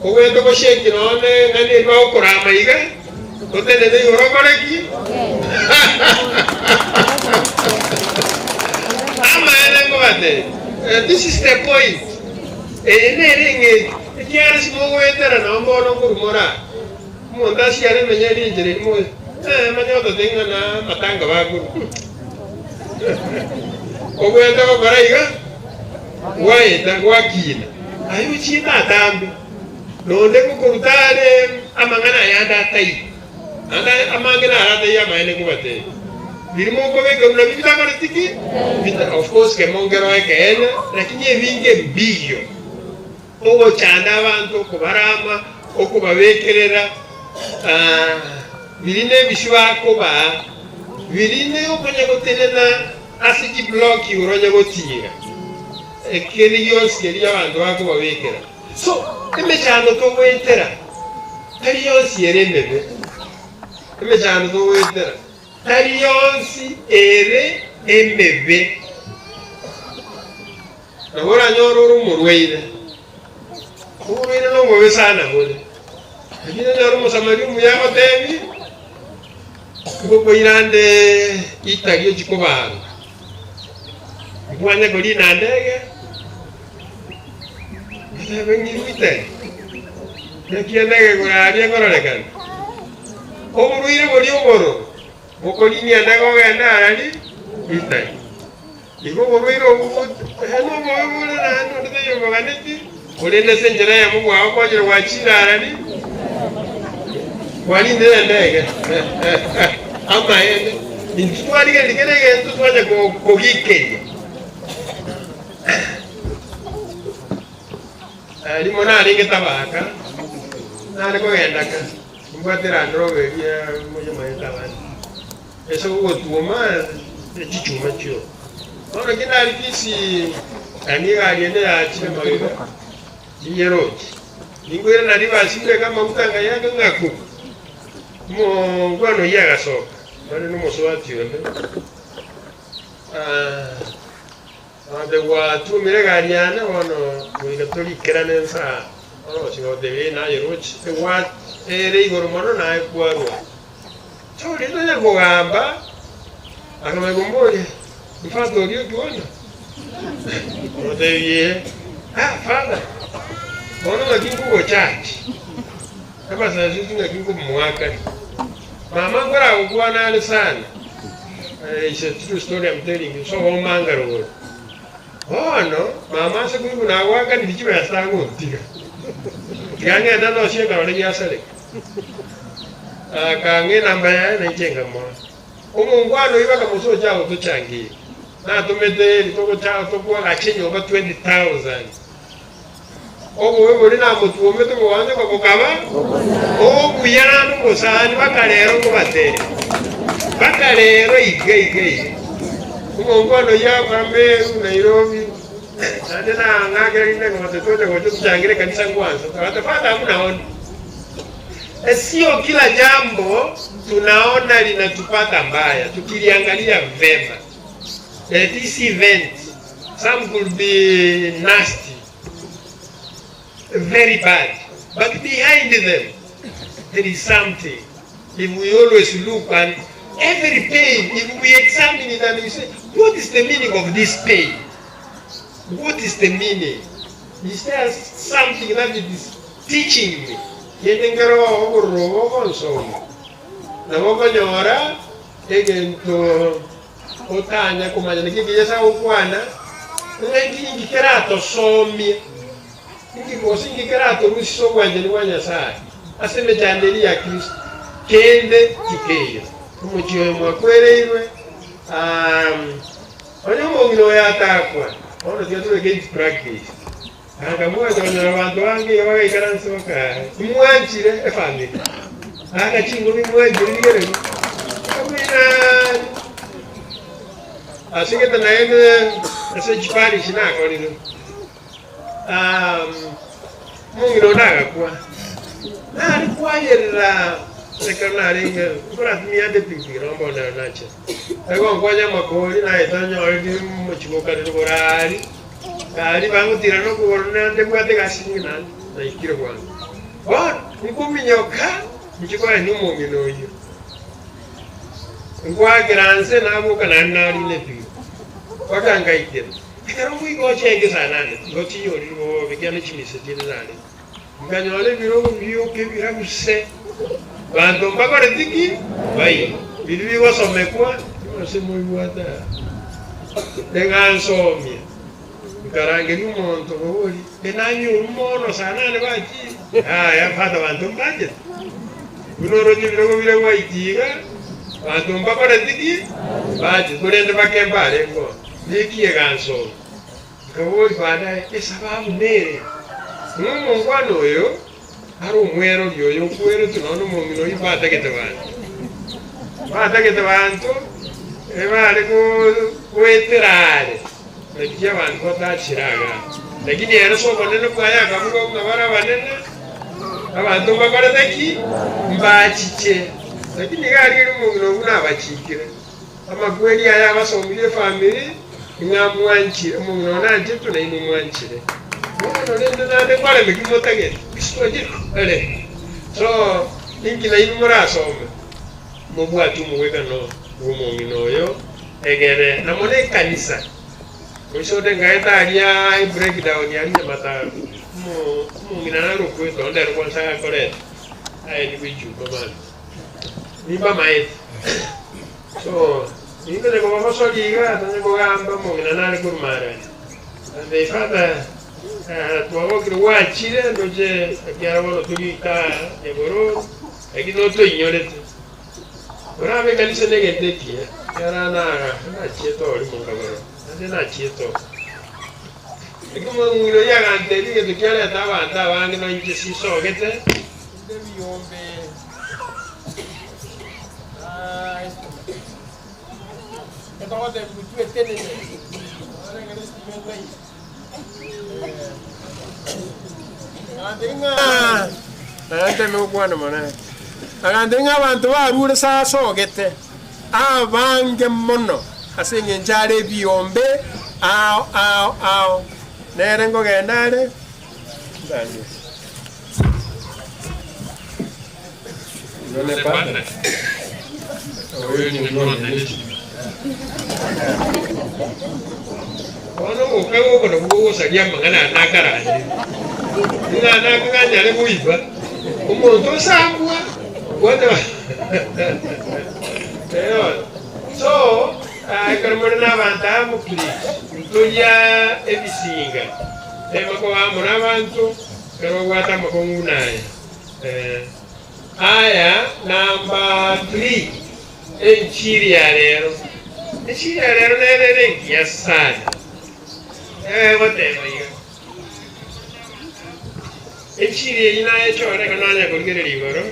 ogwendo ko sheki none ngani ba okurama iga. Kotene de yorokoreki. This is the point. Ringe, kiara si mo wetera na mbono kurumora. Mo ndasi yare menyeri njere mo. Manyoto dinga na matanga baguru. Ogwendo ko baraiga. Waita wakina. Ayo china tambi. Nonde ko kurutare amangana yanda tai. Anda amangana arata ya maene kubate. Birimo ko weka una bibita maritiki. Of course ke mongero ekene, lakini evinge mbio. Ogo chanda abantu kubarama, okubabekerera birine bishwa ko ba. Birine okonya gotelena asiki block uronya gotinga. Ekeli yonse yali abantu bako babekera. So, emechano ko wetera. Tari yonse yerembebe. Emechano ko wetera. Tari yonse ere embebe. Nabora nyoro rumurweire. Rumurweire no ngowe sana bole. Akina nyoro musamari muyako tebi. Kuko irande itagyo chikobanga. Kuanya goli nandege. Bengi wite. Nekiendege gurari ngororekan. Omuruire goli ogoro. Bokolini andago genda arali itai. Igo boruire obugo hano bobulo na ndo teyo boganeti. Olende senjera ya mugu ako jero wachira arali. Wali ndege. Ama ene. Intwali geligere ntu twaje ko gikeye. Limona alinge tabaka. Nane ko gendaka. Mbwatera ndrobe ya moyo mayeta bani. Eso go tuoma chichuma chyo. Ora kina alipisi aniga aliende ya chile mabiba. Yeroki. Ningwera na riba sinde kama mutanga yanga ngaku. Mo ngwano yaga soka. Bale no moswati yonde. Ande wa tu mire gariana wono muri katoli kerane sa ono singo debe na yerochi te wa ere igoro mono na ekwaru chori no ya gogamba akame gombole ifato rio kiona no debe fada ono makingu go chachi kama sasa sisi ngakingu mwaka mama ngora ugwana sana it's a true story I'm telling you so mangaro ono mama se kuibu na waka ni bichiwe asangu tiga tigange dano shenga wale ya sale kange namba ya na chenga mo umungwano iba kamuso chao tuchangi na tumete litoko chao tokwa gachenyo ba 20,000 wewe na mutu ometo mwanze kwa kukaba kuyana musani bakalero kubate bakalero igei umungwano ya Meru Nairobi na ngageri ndio watoto wote tuchangire kanisa kwanza watapata hamna sio kila jambo tunaona linatupata mbaya tukiliangalia vema. This event some could be nasty, very bad, but behind them there is something. If we always look and every pain, if we examine it and we say, what is the meaning of this pain? What is the meaning? Is there something that it is teaching me? Yetengero ogoro konsomo. Na woko nyora egento otanya kumanya nikigiyesa ukwana. Ngi ngikerato somi. Ngi kosi ngikerato rusiso kwanje ni kwanya sai. Aseme chandeli ya Kristo. Kende kikeyo. Kumuchiwe mwakwereirwe. Onyo yatakwa. Ono tiatule against practice. Akamwa jona abantu wange wakaikaranso ka. Mwanchire family. Akachingo mwanchire ngere. Kamina. Asiketa naende ase chipali shinako lino. Mungiro daga kwa. Na alikuwa yera sekanari ngora miande pingi rombo na nacha. Ego ngonya makoli na etanyo ali muchimoka ngorari. Kali bangu tirano kuorna ndebwate gasingina na ikiro kwa. Nikuminyoka nchikwa ni mungino yo. Ngwa granse na muka na nari lepi. Wakanga ikero. Karongo iko chenge sana ne. Goti yori bo bikyane chimise tinane. Nganyole biro biyo ke biramuse. Bantu mbakore tiki bai. Bibi wasomekwa se muy buata. Denganso mi. Karange ni monto bori. Benanyo umono sana ne bachi. Ya pata bantu mbaje. Unoro jibiro biro waitiga. Bantu mbakore tiki bachi kurende bakembale ngo. Diki ganso. Kabori bana esababu nere. Ngwano yo. Haru mwero yo kwero tunaona mungino ibata ketabantu. Bata ketabantu ebale kueterare. Nakiya bantu batachiraga. Lakini era so bonene kwaya kabugo ngabara banene. Abantu bakora taki mbachiche. Lakini gari mungino una bachikire. Amakweli aya basomire family ngamwanchire mungino nanje tunaini mwanchire. No nende nande kwale mikimotage. So, inki na imura some. Mubwatu muweka no mungino yo egere na mone kanisa. Usode ngaita alia breakdown ya nje mata mungina na rukwe donde rukwa sanga kore. Ai ni bichu komani. Ni ba mai. So, ingo de como so liga, tanto ko gamba mungina na kurmara. And they father tuago kirwa chile noje akiara wono tulita eboro akino to inyore ora be kanisa negende kia era na chieto ori mongaboro ande na chieto ekimo ngiro ya gante ni ke kiale taba wange no inje siso gete de biombe ai eto de butu etene ora ngene stimento ai Ante no kwana mana. Agandenga abantu barure sa sogete. Abange mono. Asenye njare biombe. Ao. Nerengo gendare. Ndani. None pana. Oyo ni none. Ono ukego kono bugo salia mangana nakara. Ngana kanya le buiba. Umuntu sambwa. Wanda. So, karmona na banta mukli. tulya ebisinga emako wamu n'abantu kerogwata amakongu naye aya namba 3 enchiri ya lero nererengiya sana gotebaiga enchiri eyi nayechoreka nanya korigerera igoro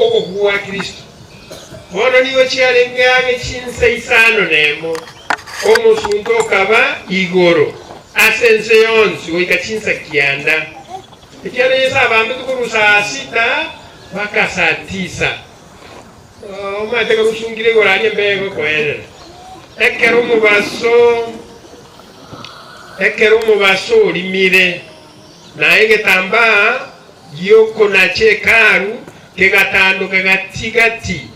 ogokugwa Kristo bono nigo chiarengage chinseisano nemo omusuntu okaba igoro asense yonsi goika chinsa kianda ekiana yesa abambe tukuru saa 6 mpaka saa 9 omateka gusungire igoro arie mbego koerera ekero omubaso olimire naye getambaa gioko nachekaru kegatanduka gatigati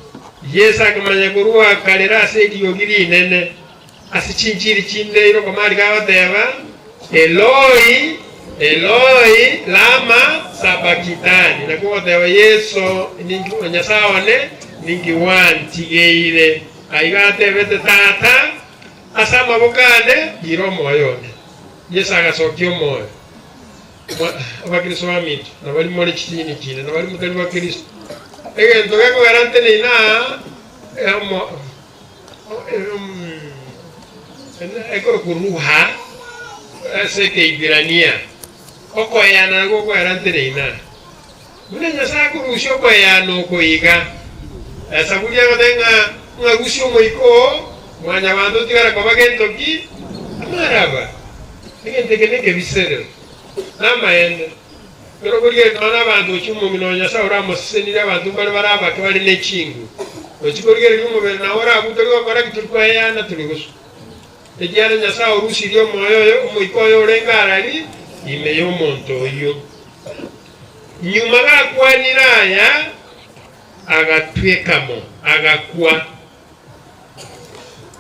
Yesu akamanya kurua kalera ase igiogi rinene ase chinchiri chindeiro komari gabateba Eloi Eloi lama sabakitani nakugoteba Yesu ningi onyasaone ningi wantigeire aigatebete tata asama bokane giro moyone Yesu agasokio moyo abakristo bamitu nabali muri kitini kine nabali mutari wa Kristo egento gako garante nina eko kuruha seke ibirania okoyana go garante nina munenya sakurusho koyano koiga sabulia gotenga ngagusio moiko mwanya bantu tigara kobagento ki maraba egente keneke bisere namaende pero kurie tona bantu chumu minonya saura mosenira bantu bari baraba kwali nechingu ochikorie rumo bere na ora abutori bakora kiturikwa yana turigusu ejyana nyasa urusirio moyo umuikoyo rengarari imeyo monto yo nyuma gakwaniraya agatwekamo agakwa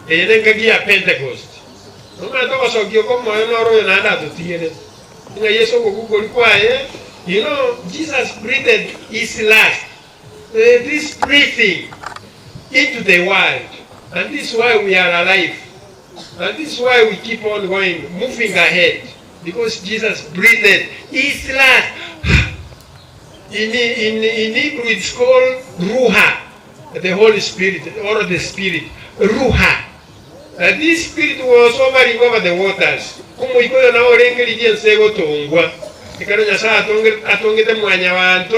eyenga gia Pentecost noma tokosokio komoyo noro nanda tutiere inga Yesu gukugori kwaye you know Jesus breathed his last this breathing into the world and this is why we are alive and this is why we keep on going moving ahead because Jesus breathed his last in Hebrew it's called Ruha the Holy Spirit or the Spirit Ruha this spirit was hovering over the waters kumu ikoyo na orengeri jensego tongwa ikano nyasa atongete mwanya bantu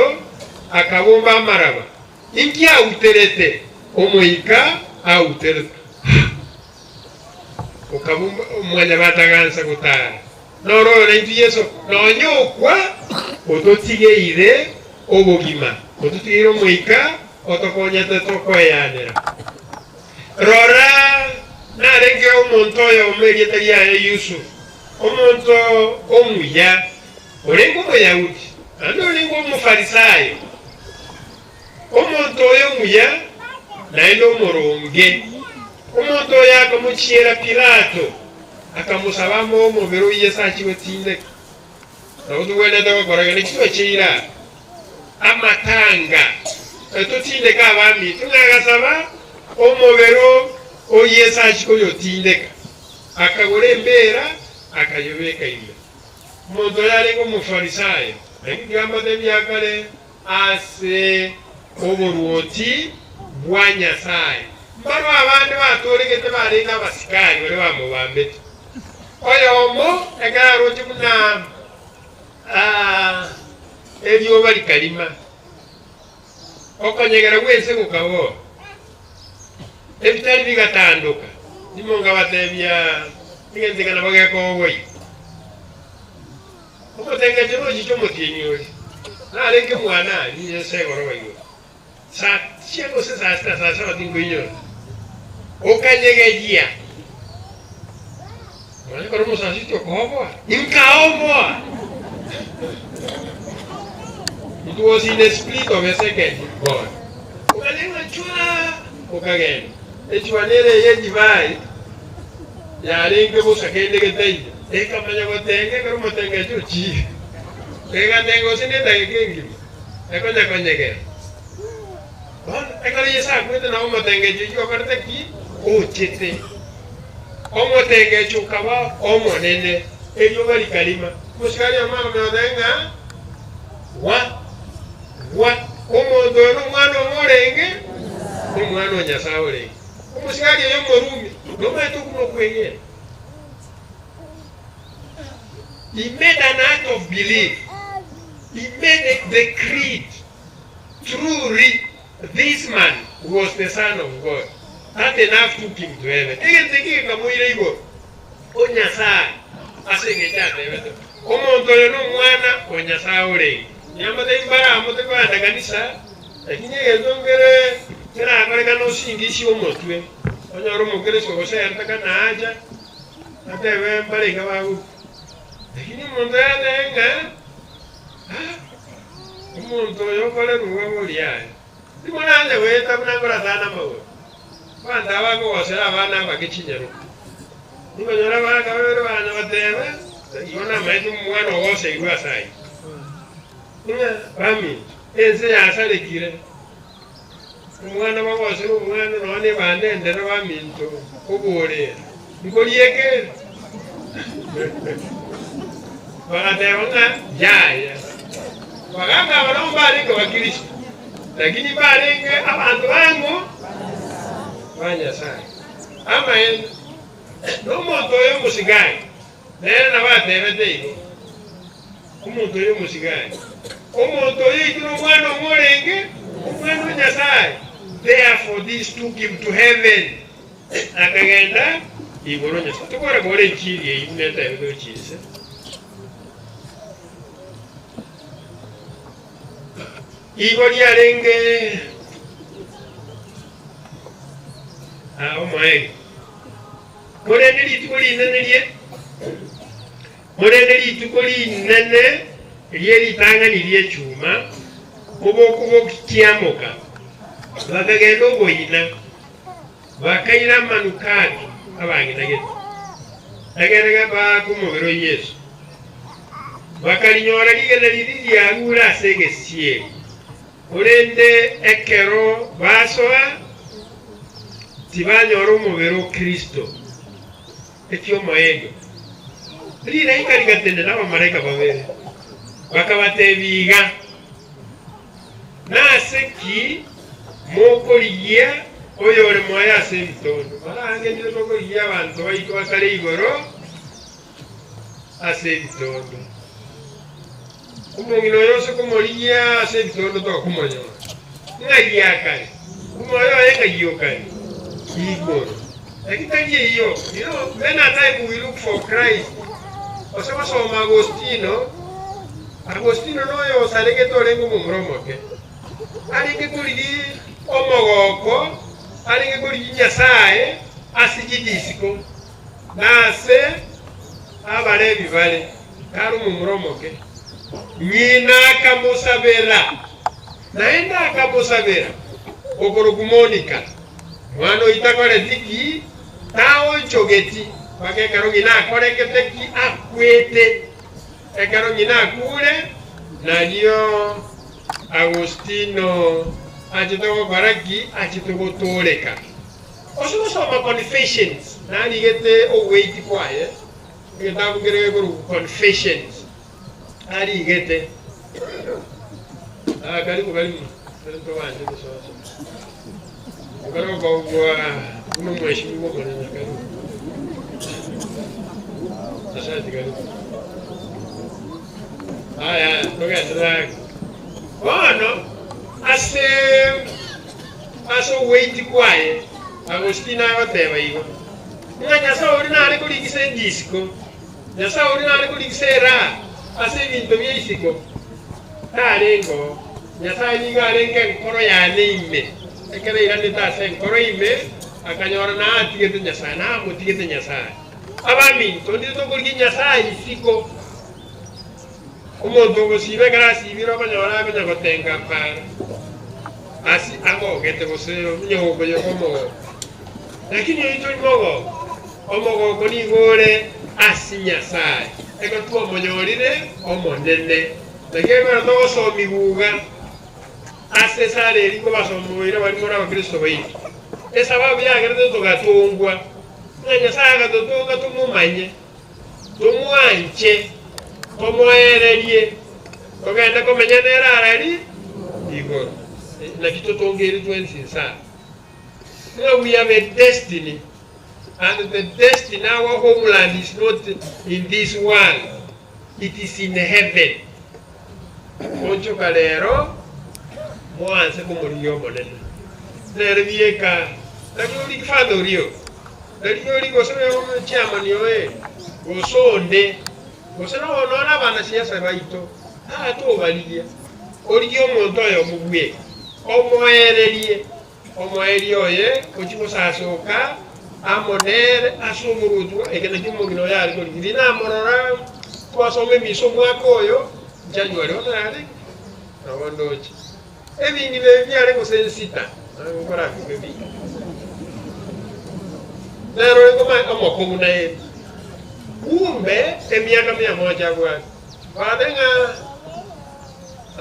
akabomba amaraba inki auterete omuika auterete okabomba mwanya batagansa gutara noro renti Yesu nonyokwa ototigeire obogima ototigire omuika otokonyete tokoyanira rora narenge omuntu oyo omeriete lyaye Yusuf omuntu omuya olengo omuyahudi andi olengo omufarisayo omuntu oyo omuya naye n'omuronge omuntu oyo akamukiira Pilato akamusabamo omubiri Yesu akiwetindeka nakutuwenete wakoraga nekitwa kiira amatanga totindeka abami tungagasaba omubiri Yesu akikoyotindeka akagora embeera akayobeka ime omuntu oyo alinga omufarisayo ekigamba tebyakale ase oburwoti bwa Nyasaye mbano abandi batolegete balinga abasikari bali bamubambete oyo omo egaroti kuna ebyoba likalima okonyegera bwense kukabo ebitali bigatanduka nimonga batebya nigenzekana bagekoboi omutengeje nokicho mutinyoli nalenge mwana niye segorobayo sa chiego se sa batingoinyo okanyegejia wale koromo sa sitio koboa inkaoboa it was in a split of a second God ukalenga chua ukagenda echiwanere ye divai ya lenge busakende getei ekamanya gotenge koromo tenge chuchi ega tengo sinenda gengi ekonja konyege ekari yesa kwete na omotengecho yo karte ki ochete omotengecho kaba omonene eyo bali kalima musikali amama meodenga wa omondo no mwana omorenge ni mwana wa Nyasaye olenge umusikali yo morumi no meto kuno kwengera. He made an act of belief. He made the creed. Truly, this man was the Son of God. That enough took him to heaven. Again, thinking of Moirigo, Onyasa, Asingata, Omonto, no one, Onyasa, Yamade Bara, Motaka, Ganisa, the King of Dongere, Tena, Singish, Omotwe, Onaromo Greso, Takanaja, and they were Barika. Lakini mondadenga umuntu yokole ruwamulya dimana weta munangora sana mawe banda bako wasera abana bakichinyero niba nyora baka bero bana batebe yona maitu mwana wose igwa sai niba bami eze yasalekire umwana bawose umwana none bande ndero baminto kubore ngoliyeke wakatewanga jaya wakanga abantu balinga bakristo lakini balinga abantu bangu banyasai amaen nomuntu oyo musigayi nera nabatebeteigo omuntu oyo musigayi omuntu oyo ikiro omwana omulenge omwana wa Nyasaye. Therefore this took him to heaven akagenda igoro Nyasaye tukora gore ekiri eyineta ebyo kise igori arenge omaege morenderi tukoli nene morenderi tukoli nene lyeritanga niryechuma kubokubo kiamoka bakagenda oboyina bakaira manukati abangina geto agenda bakumubiro Yesu bakalinyora ligenda liri lyagura asegesie orende ekero basoa tibanyora omubiro Kristo ekyo moego lira ikarigatende n'abamarayika babere bakabatebiga naseki mokoliya oyo ori moya ase ebitondo barange ndire mokoliya abantu baito bakare igoro ase ebitondo omongino yose komoriya ase ebitondo tokumonyora ng'ayakare omoyo eng'ayokare igoro ekitari iyo when a time we look for Christ osoma Agostino noyo osalenge tolengo mumuromoke alinge kuligi omogoko alinge kuligi Nyasaye asijidisiko nase abalebi bale karu mumuromoke nyina akamusabera naenda akamusabera okorokumonika mwana itakole tiki tawo chogeti bakekaro nyina akorekete ki akwete ekaro nyina akure nalio Agostino achitoko baraki achitoko toreka osoma confessions nani gete owait kwaye ngetabu ngere ko confessions ari gete karibu to wanje so karo kwa uno mheshimiwa kwa nini karibu sasa karibu haya toka Bueno, hace wait kwaye Agostino abateba igo Nyasaye ori nari kuligise disco Nyasaye ori nari kuligise ra ase bintu byisiko tarengo Nyasaye ninga arenga nkoro ya neime ekere irande tase nkoro ime akanyora na atigete Nyasaye na mutigete Nyasaye abami to ndito kuligi Nyasaye isiko umuntu gosibe grasi biro banyora banyagotenga para asi ago gete bosero nyogo yokomo lakini ito omogo koni gore asi Nyasaye eko tuo monyorire omonene lakini bano so mibuga ase sare liko basomuira bali mora bakristo bayi esababu yake rero tugatungwa nanya saga tutunga tumumanye tumwanje komoererie kogenda komenya nerarari igoro na kitotongeri twensinsa. So we have a destiny, and the destiny, our homeland is not in this world, it is in heaven. Moncho kalero mwanse kumuriyo monene nervieka lakini kifado rio lakini gosebe chairman yoe gosonde gosana onora bana siasa baito to baliya oriyo muntu ayo mugwe omoererie oye kuchimo sasoka amonere asumurudu ekene kimugino yari ko ngina morora twasome miso mwakoyo January onare awondochi ebingi bebyare ko sensita ngora kubebi lero ngoma amoko munaye kumbe emiaka 100 kwa badenga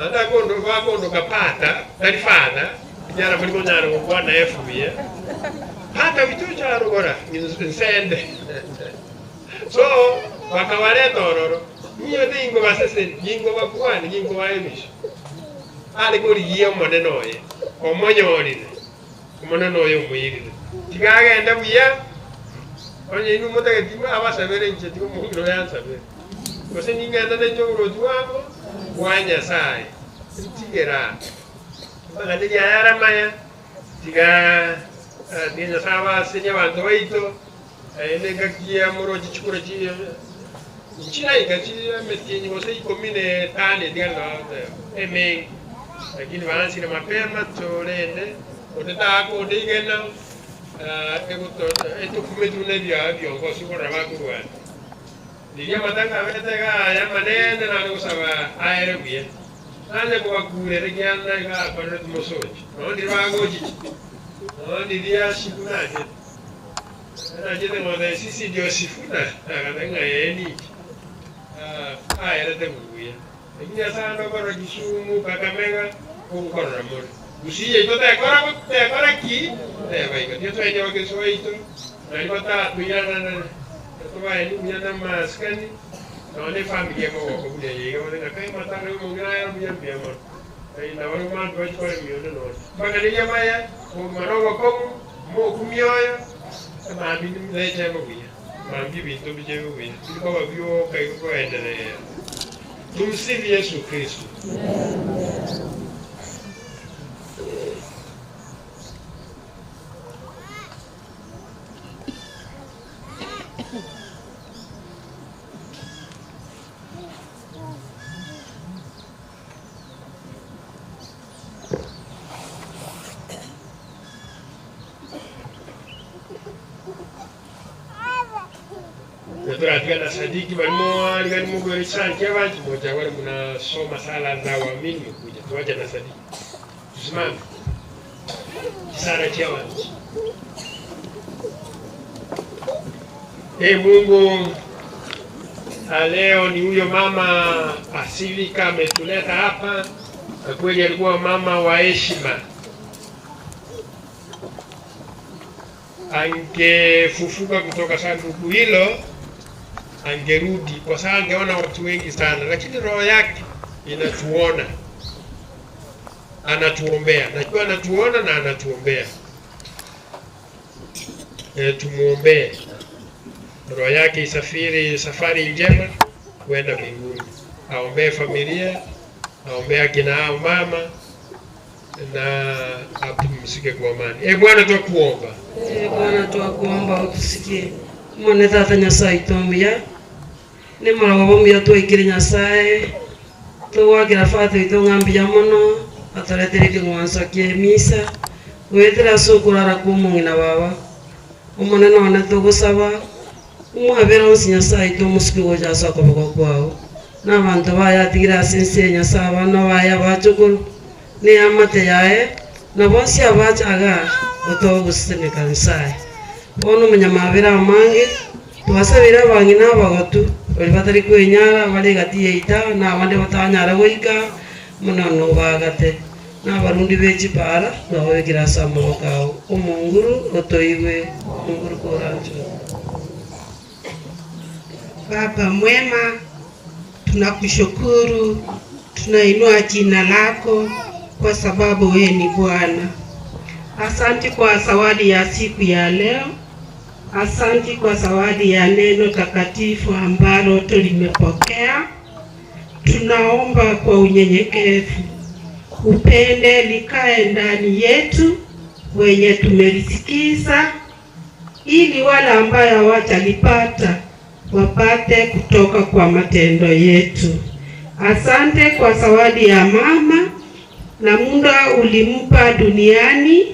anda kondo kapata dalifana jara muliko nyaro kwa na FBA hata vitu charo gora nsende so wakawale tororo niyo dingo basese dingo bakwani dingo baemisho ali kuri yiyo moneno ye omonyorire omoneno yo muyirire tigagenda buya onye inu mutagatima abasabere nje tiko mugiro yansabere kose ningenda nenyo urojwabo wanya sai tigera bagande yara maya tiga dinyo saba senya bantu baito nega kia moroji chikura chi china igachi metini wose ikomine tane dianga eme lakini wanasi na mapema tolende oteta ko digena eto kumetune dia viongozi kwa rabakuwa diga matanga vetega ya manene na kusaba aerebia nane kwa kurere kianda ga kwa tumosoji ndi bagoji ndi dia shikunaje na jete ngode sisi ndio sifuna akatanga yeni era de buia ikija sana kwa Kisumu Kakamega kukorora muri usiye tota kora ki baiga dio to ene wake soito na libata tuyana na to ba ni muyana maskani no ne familia ko ko bude yega wala kai mata ro mo gira ya buya biya mo ai na wala ma do ko mi no baga ni yamaya ko maro ko mo kumioyo ma bi ni le je mo buya ma bi bi to bi je mo buya ko ba biyo kai ko endelea. Tumsifu Yesu Kristo. Turatia sadiki balimoa ligani Mungu alisanti abantu moja wale mnasoma sala za waamini kuja tuaje na sadiki tusimame sala cha watu. Mungu leo ni huyo mama Asilika ametuleta hapa, kwa kweli alikuwa mama wa heshima. Angefufuka kutoka sanduku hilo angerudi kwa sababu angeona watu wengi sana, lakini roho yake inatuona, anatuombea. Najua anatuona na anatuombea. Tumuombee roho yake isafiri safari njema kwenda mbinguni. Aombee familia, aombee akina hao mama na apumzike kwa amani. Bwana tukuomba. Bwana tukuomba utusikie. Mwana tata Nyasaye tombia ni mara wabomia twikire Nyasaye twagira fatu itongambia mono ataletereke mwanzo kie misa wetera sokurara kumungina baba umone none tugusaba umwabera onsi Nyasaye tomusiki goja sako kwao n'abantu bayatigira sense Nyasaye bana baya bacukuru ni amate yae na bonsi abacaga otogusene kansaye bono munyamabera amange twasabira bangina bagotu bali batari kwenyara bali gatiye ita na abandi batanyara goika munono bagate n'abarundi b'ekipara nahoyekera sambo kao omunguru otoiwe munguru koranjo. Baba mwema, tunakushukuru, tunainua jina lako kwa sababu wewe ni Bwana. Asante kwa zawadi ya siku ya leo. Asante kwa zawadi ya neno takatifu ambalo tulimepokea. Tunaomba kwa unyenyekevu upende likae ndani yetu wenye tumelisikiza, ili wale ambao hawajalipata wapate kutoka kwa matendo yetu. Asante kwa zawadi ya mama na muda ulimpa duniani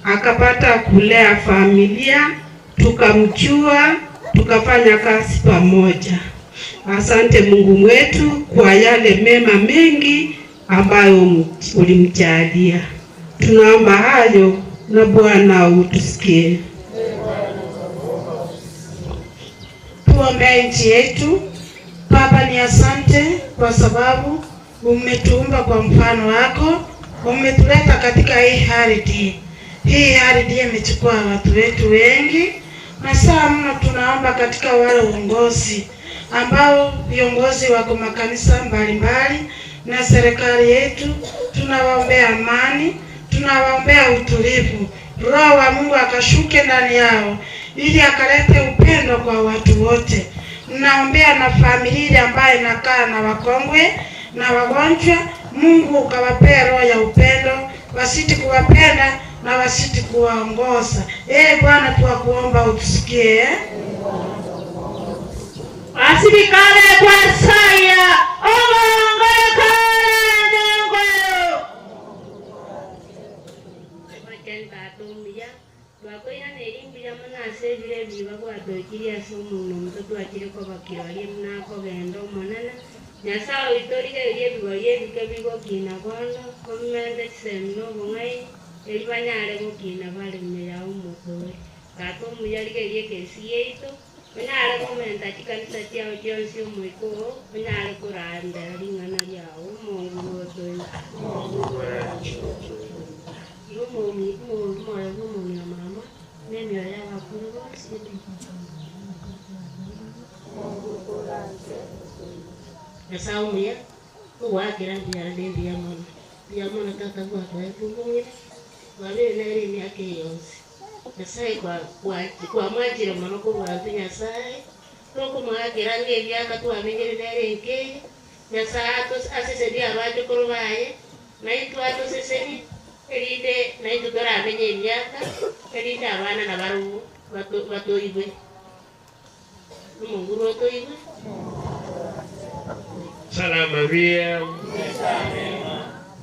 akapata kulea familia, tukamjua, tukafanya kazi pamoja. Asante Mungu wetu kwa yale mema mengi ambayo ulimjalia. Tunaomba hayo na Bwana utusikie. Tuombee nchi yetu. Baba, ni asante kwa sababu umetuumba kwa mfano wako, umetuleta katika hii ardhi. Hii ardhi imechukua watu wetu wengi, na saa mno tunaomba katika wale uongozi ambao viongozi wako makanisa mbalimbali na serikali yetu, tunawaombea amani, tunawaombea utulivu. Roho wa Mungu akashuke ndani yao ili akalete upendo kwa watu wote. Naombea na familia ambayo inakaa na wakongwe na wagonjwa. Mungu ukawapea roho ya upendo, wasiti kuwapenda na wasiti kuwaongoza. Bwana, tuwakuomba utusikie. Asibikale kwa saya omongoye kale ngoyo bakenda tumya bakoina nerimbira mana sevire biba kwatokiria somo nomutoto akire ko bakirali mnako gendo monana nyasao itorike yebigoye bikebigo kina kono komende semno bongai elibanyale go kina bale meya umukore kato muyalike yekesi yeito Nyale komenta chikanisa chao chonsi mwiko, nyale kuranda lingana yao Mungu wote. Mungu ya mama, nemi ya wakuru sisi. Esa umia, uwa kirandi ya dendi ya mama. Ya mama kaka kwa kufungia. Wale nere ni yake yonsi. Nasai kwa mwajira manoko wazi Nyasai toko mwagira ngebyaka twamenyere nere nke Nyasato asesedi abaje kurubaye naitu ato sesedi erinde naitu dora amenye emyaka erinde abana na baru batoibe Mungu rotoibe. Salamu Maria,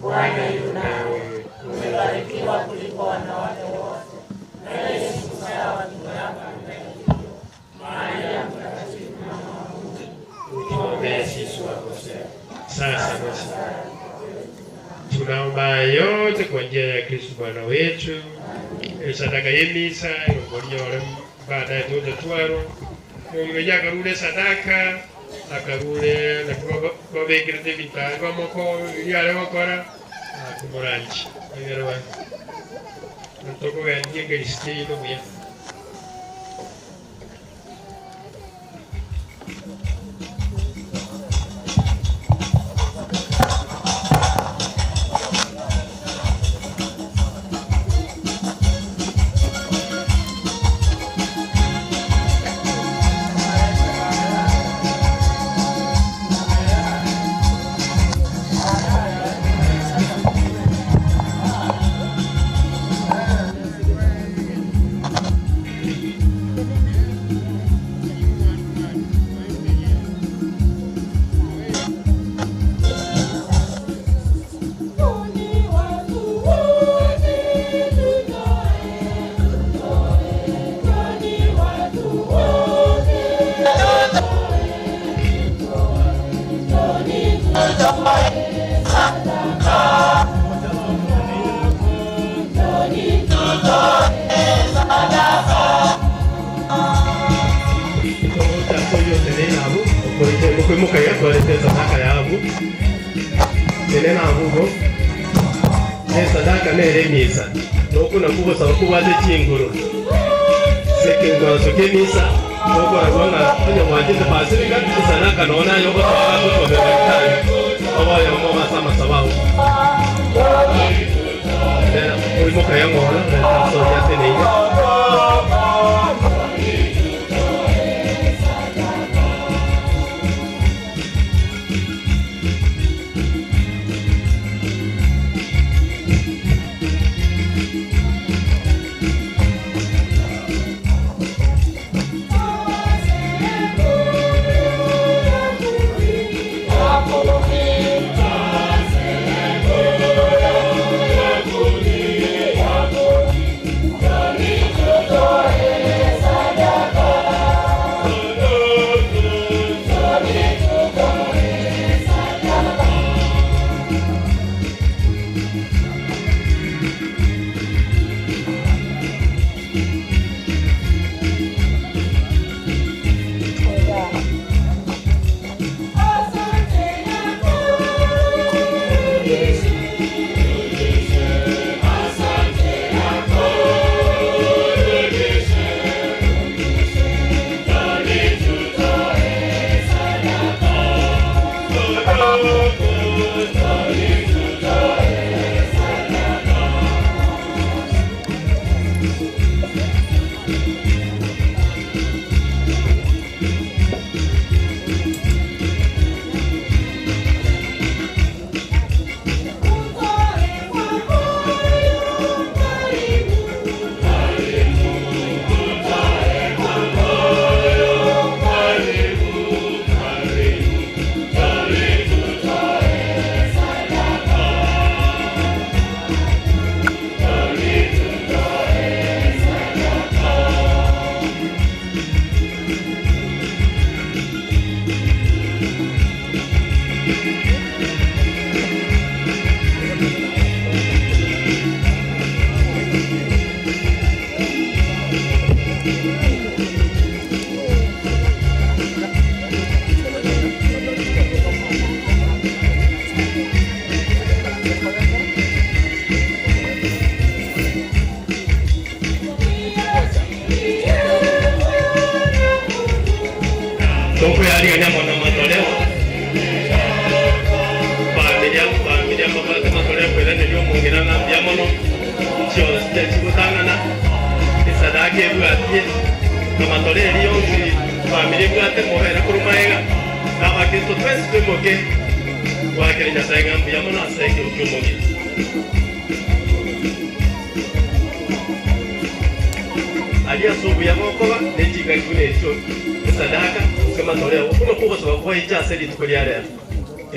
Bwana yu nawe, umebarikiwa kuliko wanawake wote. Yesu mzao wa tumbo lako amebarikiwa. Maria mtakatifu mama wa Mungu, utuombee sisi wakosefu. Sasa basi tunaomba yote kwa njia ya Kristo Bwana wetu. Sadaka y'emisa yongoliole baadaye tuze twaro mungu yakarule sadaka akarule na kwa bekirete bitanga moko yale wakora kumuranchi ayerwa ntoko wenye ngistilo bia sadaka neremisa nokuna kubosaba kubaze chinguru sekingoro sokemisa nokora kubanga kunya mwageze pasirika sadaka nona yogo twakatobebekani obaye mama sama sababu urimo kayangora so yateneye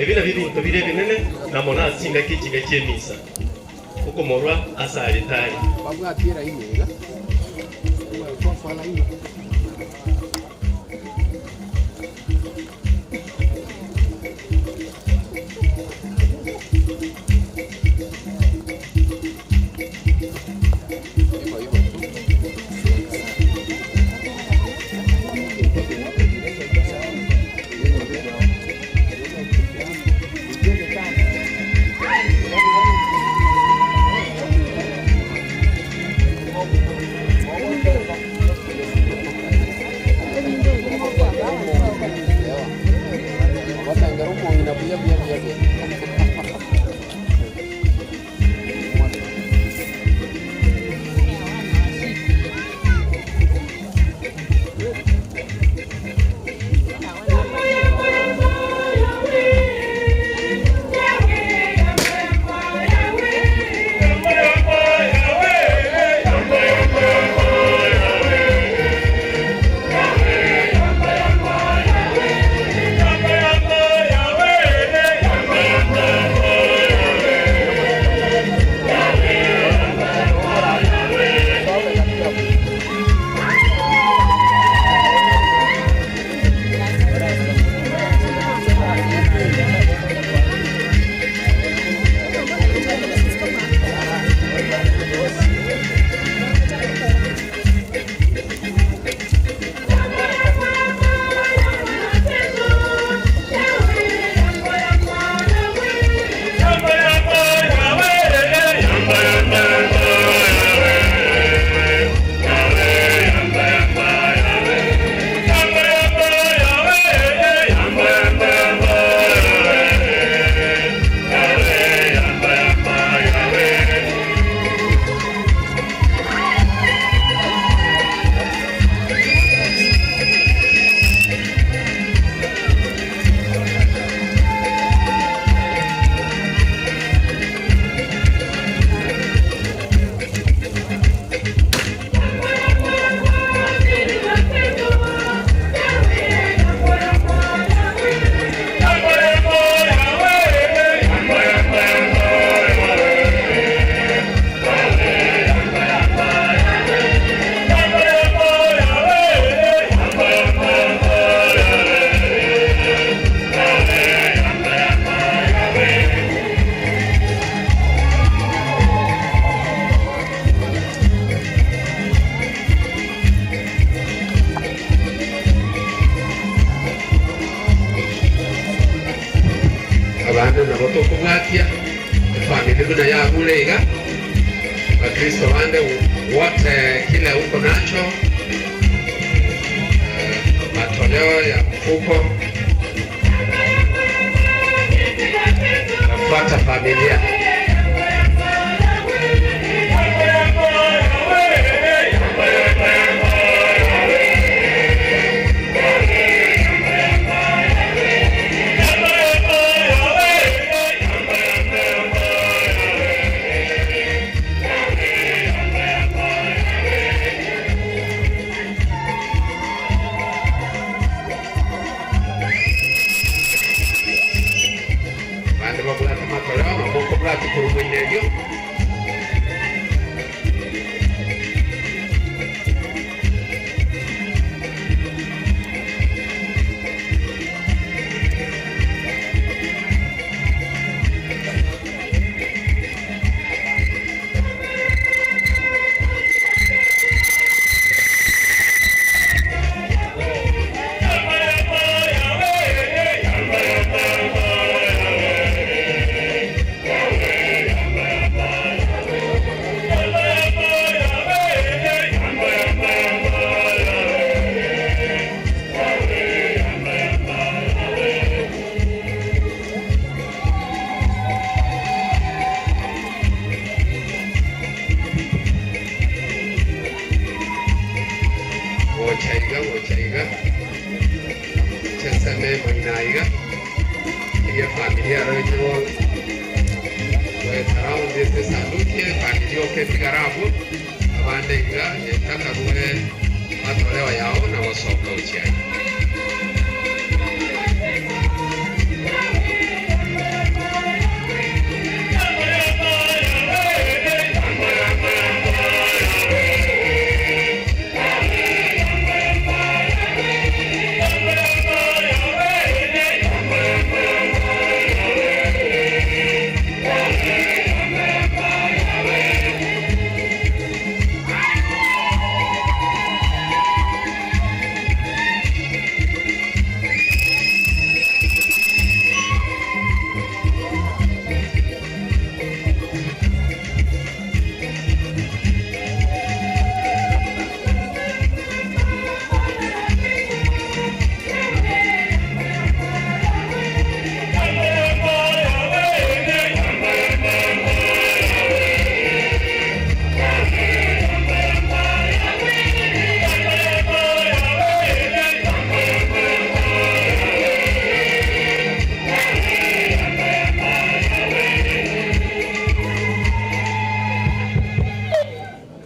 ebina bibintu bire binene namona asinga kikiga kyemisa kukomorwa asaritari babwatira inyenga kwa fala hiyo nabotokubwatia famili tuna ya bulega Wakristo wande wote kile uko nacho, matoleo ya mfuko, nafuata familia. Wochaiga chesame mainaiga iya familia rojo around this salutie familia ke tigarabu abande iga yetaka ruwe matolewa yao na wasoka uchiai.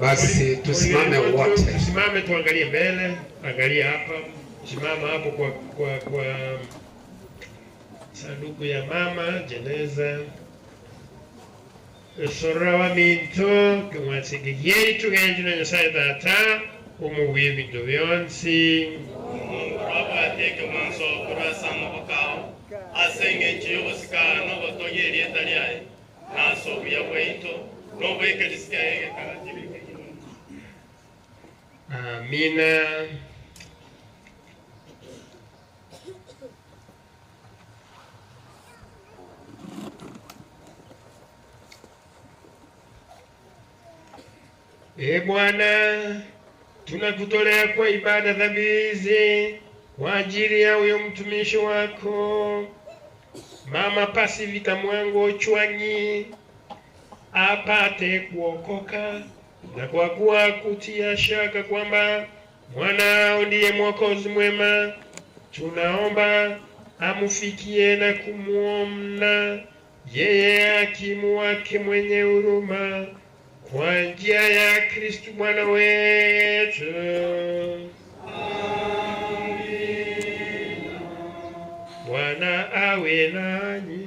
Basi tusimame wote. Tusimame tuangalie mbele, angalia hapa. Simama hapo kwa sanduku ya mama jeneza. Esorawa minto kumwasige yetu genjuna Nyasaye Tata umuwiye bintu byonsi. Raba ateke manso kurasa mubakao asenge nchiyo busikano botongeri etaliaye naso buyabweito nobweke disikaye karajibi. Amina. Bwana, tunakutolea kwa ibada dhabihi kwa ajili ya huyo mtumishi wako Mama Pasifika Mwango Chwanyi apate kuokoka, na kwa kuwa kutia shaka kwamba mwanao ndiye mwokozi mwema, tunaomba amufikie na kumuona yeye hakimu wake mwenye huruma, kwa njia ya Kristo Bwana wetu. Amina. Bwana awe nanyi.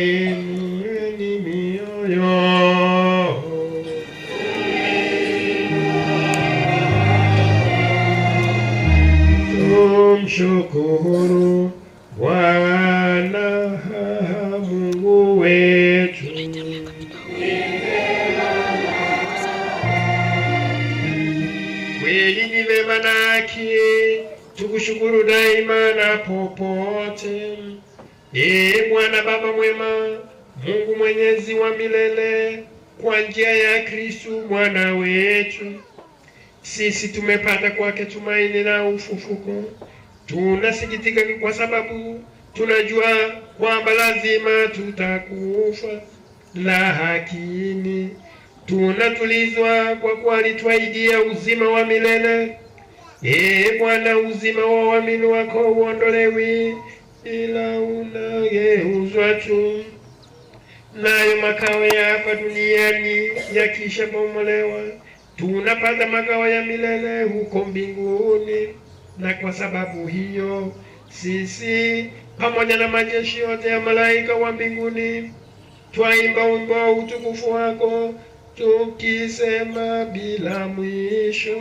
Inueni mioyo. Tumshukuru Bwana Mungu wetu. Kweli ni vema na haki tukushukuru daima na popote. Bwana Baba mwema, Mungu mwenyezi wa milele, kwa njia ya Kristo mwana wetu, sisi tumepata kwake tumaini la ufufuko. Tunasikitika kwa sababu tunajua kwamba lazima tutakufa, lakini tunatulizwa kwa kuwa alituahidia uzima wa milele. Bwana, uzima wa waamini wako uondolewi, ila unageuzwa tu, nayo makao ya hapa duniani yakisha bomolewa, tunapata makao ya milele huko mbinguni. Na kwa sababu hiyo sisi pamoja na majeshi yote ya malaika wa mbinguni twaimba wimbo wa utukufu wako, tukisema bila mwisho.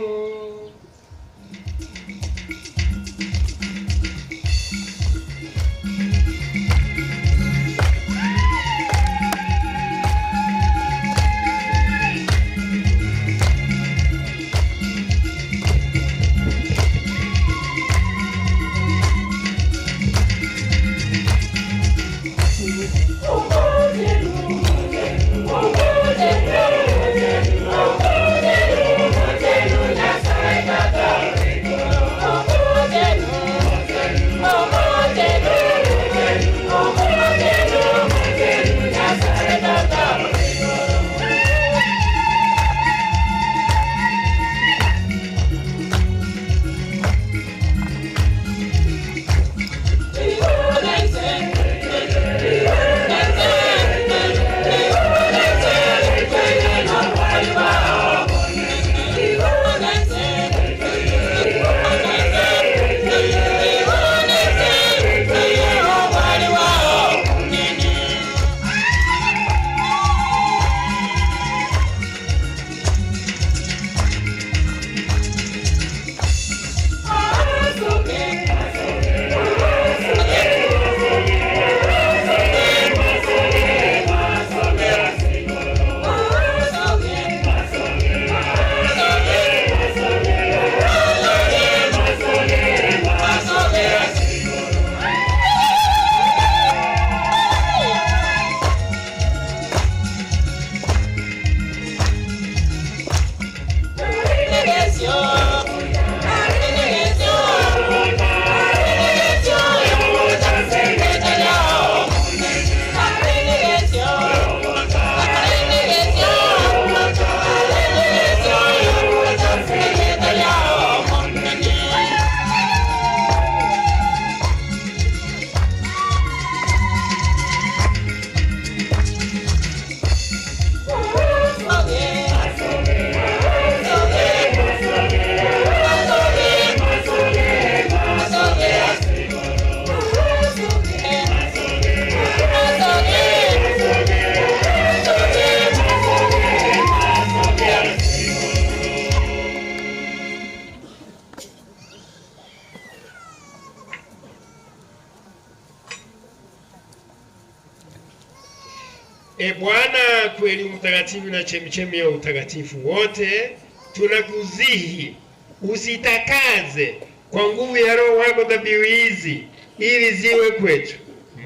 Bwana kweli mtakatifu na chemichemi ya utakatifu wote, tunakusihi usitakaze kwa nguvu ya Roho wako dhabihu hizi, ili ziwe kwetu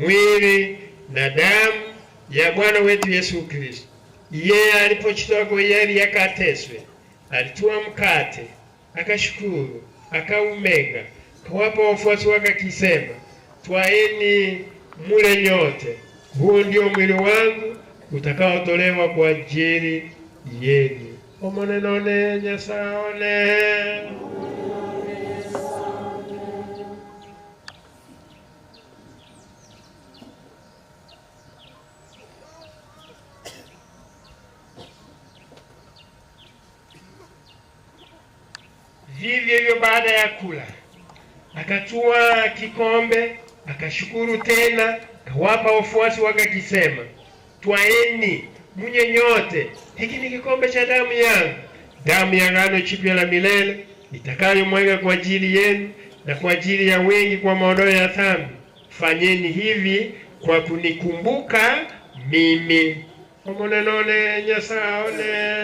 mwili na damu ya Bwana wetu Yesu Kristo. Yeye alipochitoa kwa hiari akateswe, alitoa mkate, akashukuru, akaumega, kawapa wafuasi wake akisema, twaeni mule nyote, huu ndio mwili wangu utakaotolewa kwa ajili yenu. Omonenone nyasaone. Vivyo hivyo baada ya kula, akachukua kikombe, akashukuru tena, kawapa wafuasi wake akisema, twaeni mnywe nyote, hiki ni kikombe cha damu yangu, damu ya agano jipya la milele, itakayomwagwa kwa ajili yenu na kwa ajili ya wengi kwa maondoleo ya dhambi. Fanyeni hivi kwa kunikumbuka mimi. Omonenone nyasaone.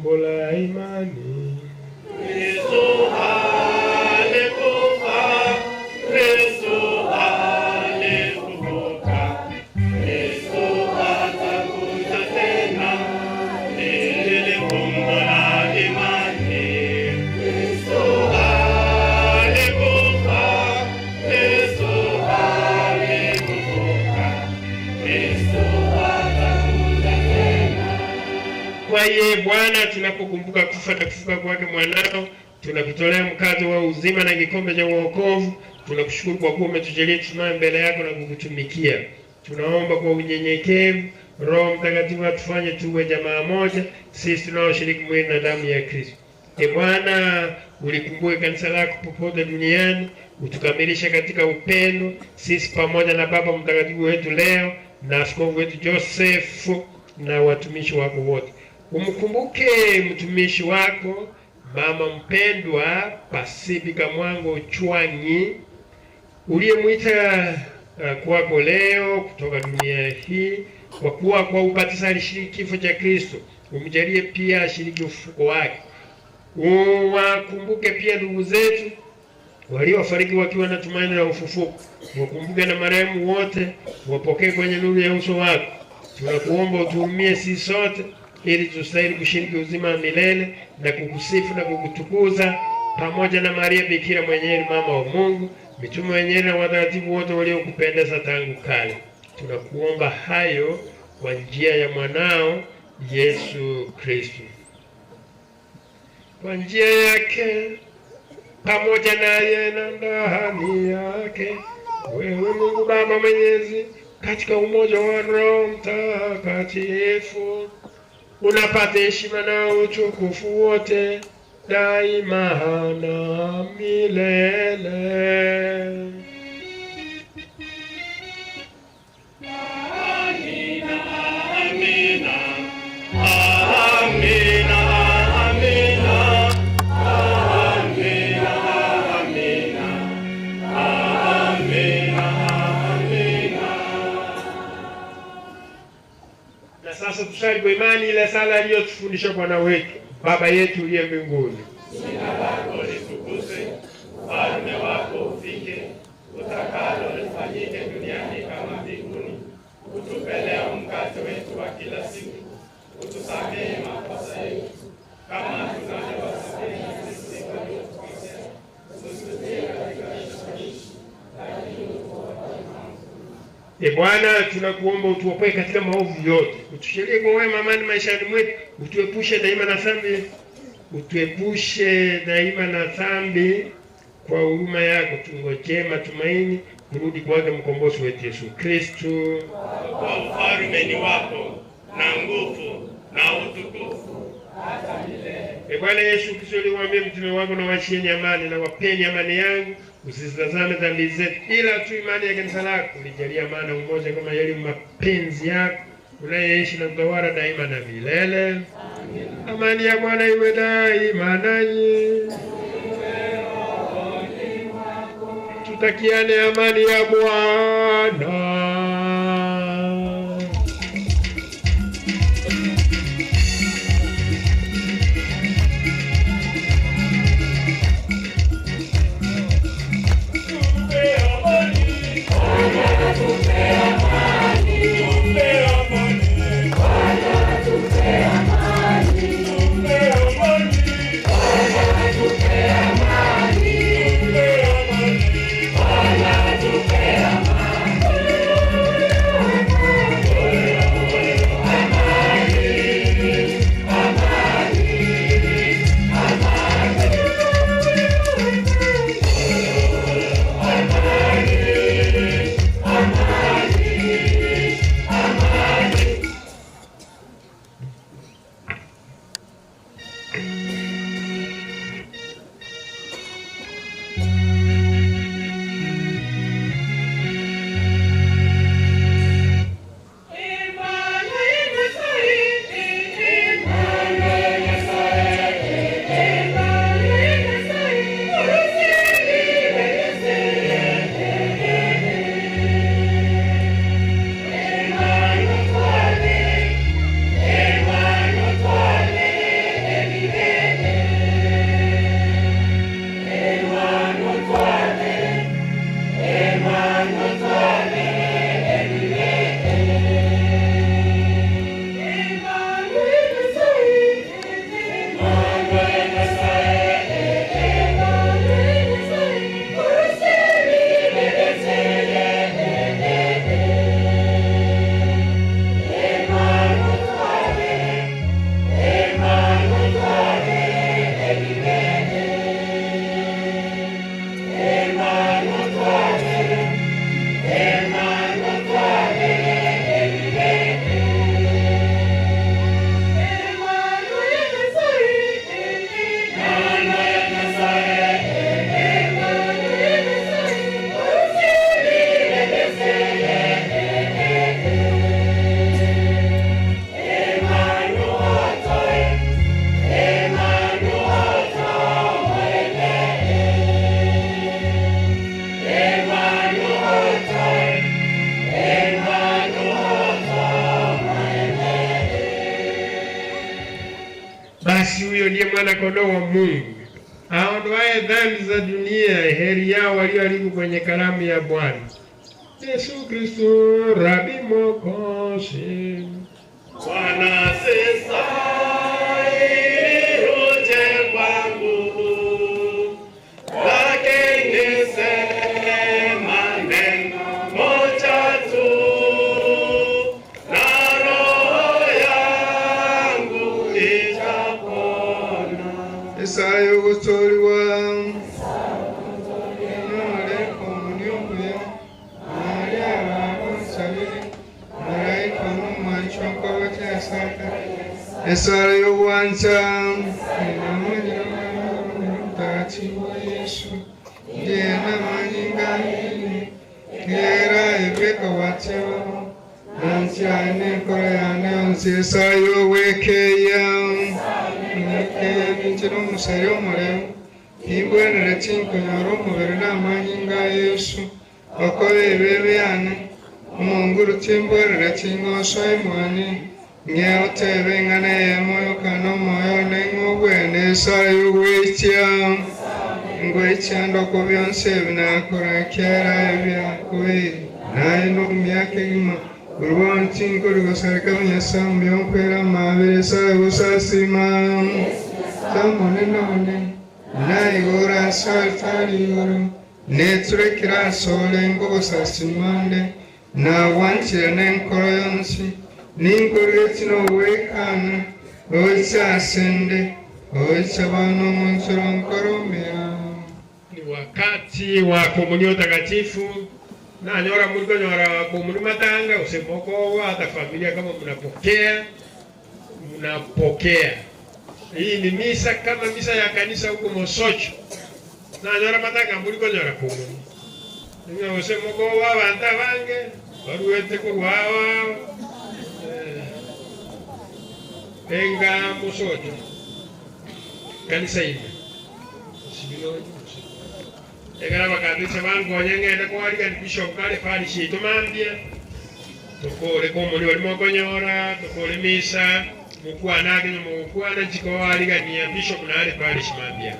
kola imani. Kristo alikufa, Kristo alikufuka, Kristo atakuja tena ili kukomboa imani. Kristo alikufa, Kristo alikufuka, Kristo atakuja tena. Kwa hiyo Bwana, tunapokumbuka kufa na kufuka kwake mwanao, tunakutolea mkate wa uzima na kikombe cha wokovu. Tunakushukuru kwa kuwa umetujalia tusimame mbele yako na kukutumikia. Tunaomba kwa unyenyekevu, Roho Mtakatifu atufanye tuwe jamaa moja, sisi tunaoshiriki mwili na damu ya Kristo. Bwana, ulikumbuke kanisa lako popote duniani, utukamilishe katika upendo, sisi pamoja na Baba Mtakatifu wetu leo na askofu wetu Josefu na watumishi wako wote. Umkumbuke mtumishi wako mama mpendwa Pasifika Mwango Chwanyi, uliyemwita kwako leo kutoka dunia hii, kwa kuwa kwa ubatizo alishiriki kifo cha Kristo. Umjalie pia ashiriki ufufuko wake. Uwakumbuke pia ndugu zetu waliofariki wakiwa na tumaini la ufufuko. Wakumbuke na marehemu wote, wapokee kwenye nuru ya uso wako. Tunakuomba utuhurumie sisi sote, ili tustahili kushiriki uzima wa milele na kukusifu na kukutukuza pamoja na Maria Bikira mwenyewe, mama wa Mungu, mitume wenyewe na watakatifu wote waliokupendeza tangu kale. Tunakuomba hayo kwa njia ya mwanao Yesu Kristo. Kwa njia yake, pamoja naye na ndani yake, wewe Mungu Baba Mwenyezi, katika umoja wa Roho Mtakatifu, unapata heshima na utukufu wote daima na milele. Amina, amina, amina, amina, amina, amina, amina. Na sasa tusali kwa imani ile sala aliyotufundisha Bwana wetu. Baba yetu uliye mbinguni, jina lako litukuzwe, ufalme wako ufike, utakalo lifanyike duniani kama mbinguni. Utupe leo mkate wetu wa kila siku, utusamehe makosa yetu kama tunavyowasamehe sisi waliotukosea, usitutie katika kishawishi, lakini utuokoe maovu. Bwana, tunakuomba utuopoe katika maovu yote, utushikilie kwa wema amani maishani mwetu, utuepushe daima na dhambi, utuepushe daima na dhambi. Kwa huruma yako tungojee matumaini kurudi kwake mkombozi wetu Yesu Kristo. Kwa ufalme ni wako na nguvu na utukufu hata milele. Bwana Yesu Kristo, uliwaambia mtume wako, na wachieni amani na wapeni amani yangu, usizitazame dhambi zetu ila tu imani ya kanisa lako. Ulijalia amani na umoja kama yalivyo mapenzi yako, unayeishi na kutawala daima na milele. Amen. Amani ya Bwana iwe daima nanyi. Tutakiane amani ya Bwana. Amani. basi huyo ndiye mwana kondoo wa Mungu aondoaye dhambi za dunia. Heri yao walioharibu kwenye karamu ya Bwana. Yesu Kristo Rabi Mwokozi. Bwana sasa iruje kwangu, lakini sema neno moja tu, na roho yangu itapona. Isayo gutoriwa Esara y'ububanza mutagatifu wa Yesu ndiye n'amanyingani kera ebeka watyo nancyane kora yane onse esayo wekeya n'injira umusari w'umuremu imbwenere cy'inkonyoro umubiri n'amanyinga Yesu okore bebe yane umunguru timbwenere cy'inkoso y'imwani Nyeo tebe ngane yemoyo kano moyo nengubwene sayo wecha ngwecha ndoko byonse binakora kera byakubiri naye no myake gima urwanti ngori gosarika nyasam yokwera mabere sayo sasima samone none naye gora saltari goro netre kira sole ngo sasimande na wanchire nenkoro yonsi Ningoretino wekana ocha asende ocha bano munchoronkoromea. Ni wakati wa komunio takatifu na nyora mlikonyorwa komunio matanga usemoko hata familia kama mnapokea. Hii ni misa kama misa ya kanisa huko Mosocho. Na nyora matanga mlikonyorwa komunio. Ninga usemoko wa banta bange baruete ko wawa Venga Mosocho kanisa hili sibilo egara bakadisa bango nyengende ko ali kan bishop kale pali shito mambia tokole ko muri wali mokonyora tokole misa mukwana kinyo mukwana jiko ali kan ya bishop na ali pali shimambia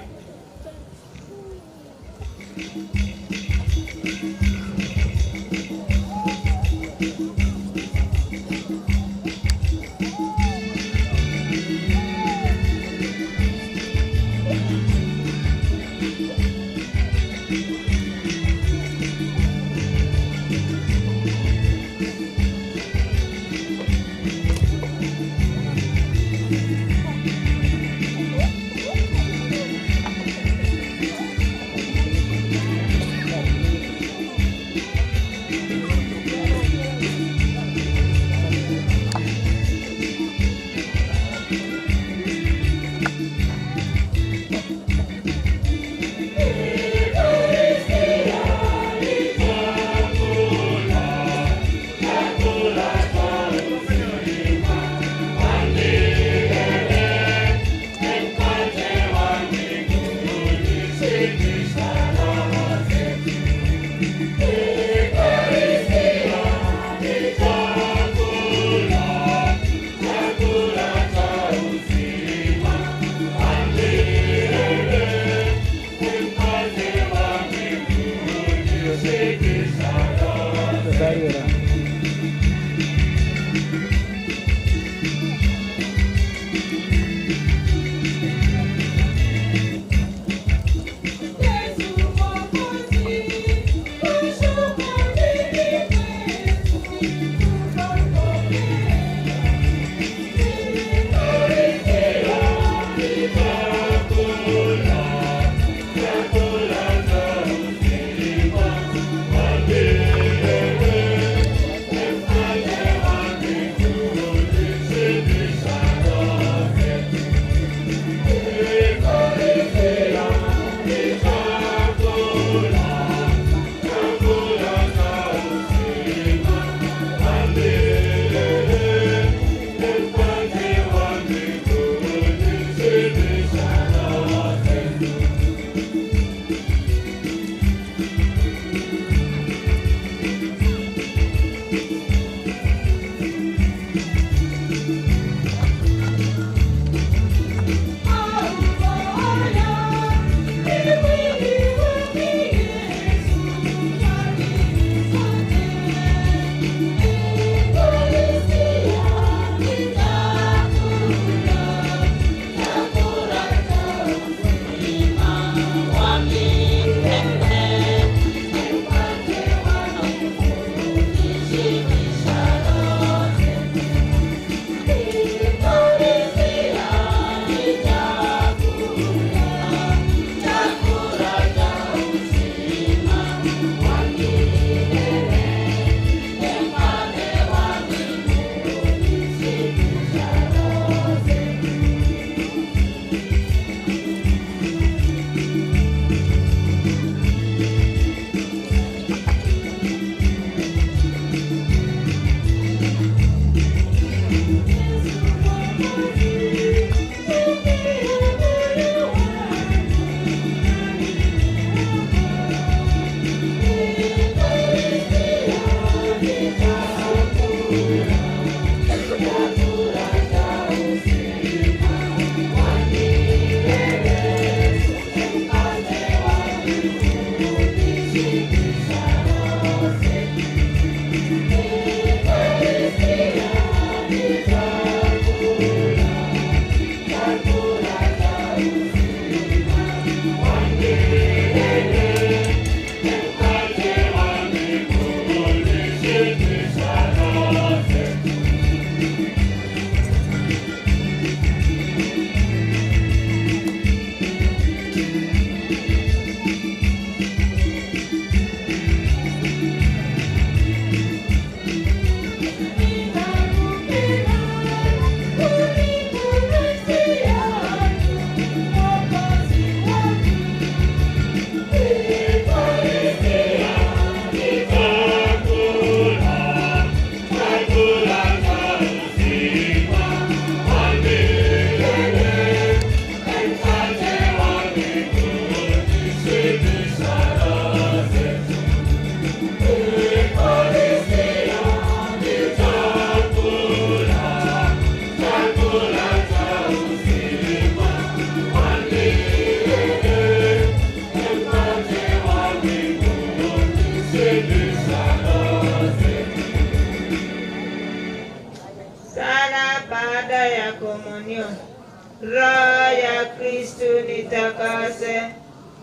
Roho ya Kristu nitakase,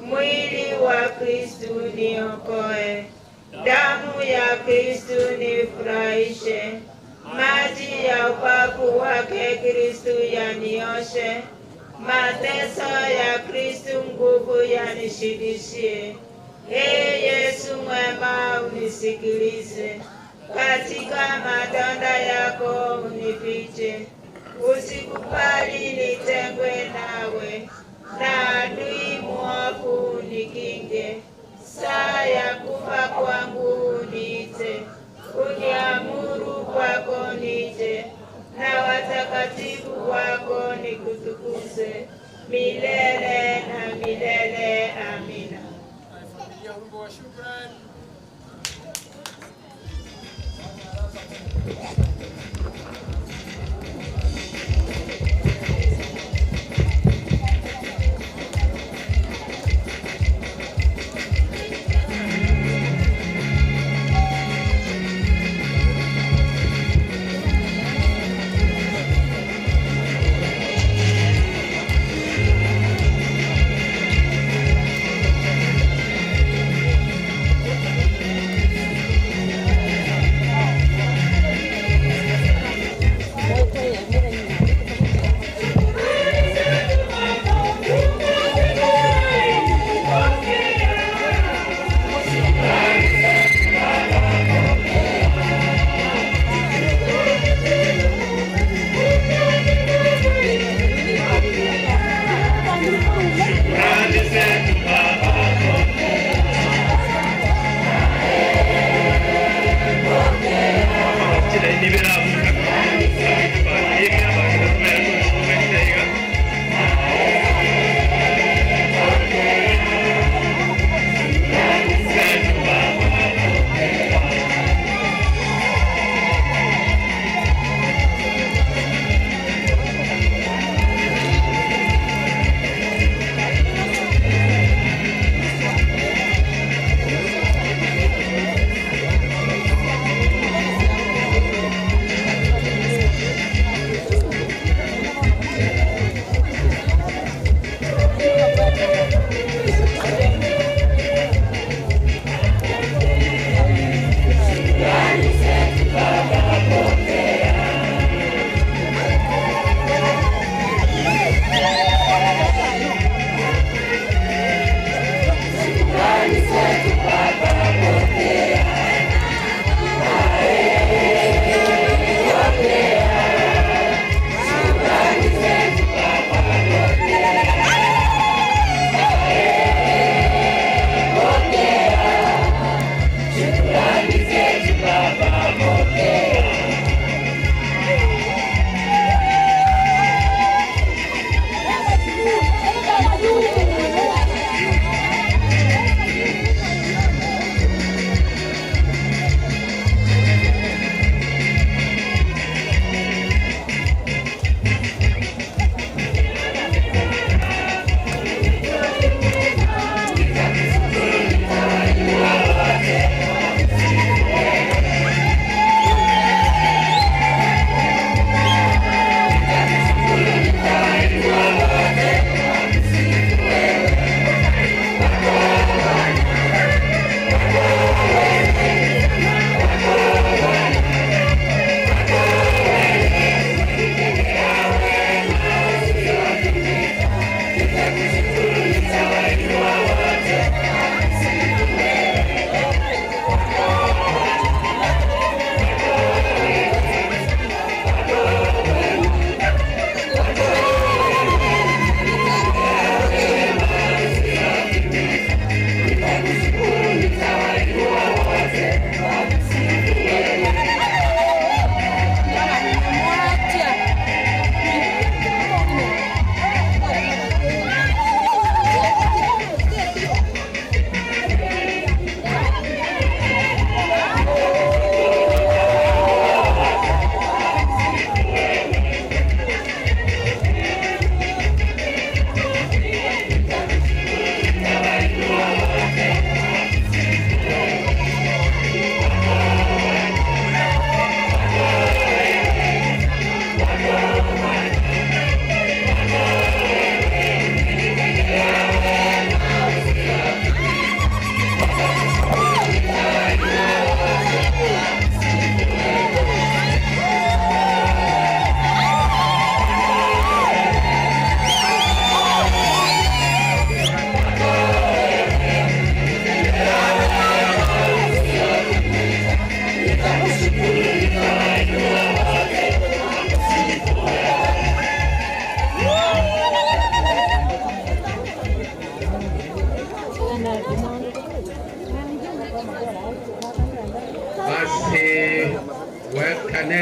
mwili wa Kristu niokoe, damu ya Kristu nifurahishe, maji ya upafu wake Kristu yanioshe, mateso ya Kristu nguvu yanishidishie. Ee Yesu mwema, unisikilize, katika madonda yako unifiche. Usikubali nitengwe nawe, na adui mwovu nikinge. Saa ya kufa kwangu uniite, uniamuru kwako nije, na watakatifu wako nikutukuze milele na milele. Amina.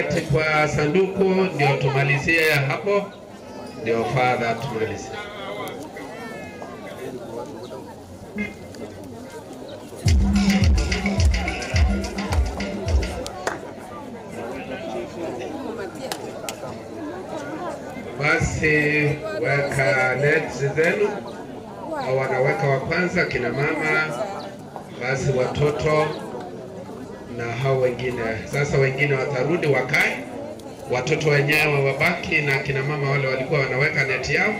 tuketi kwa sanduku ndio tumalizie hapo, ndio Father tumalizie. Basi weka neti zenu, au wanaweka wa kwanza kina mama, basi watoto na hao wengine. Sasa wengine watarudi wakae, watoto wenyewe wabaki na kina mama wale walikuwa wanaweka neti yao.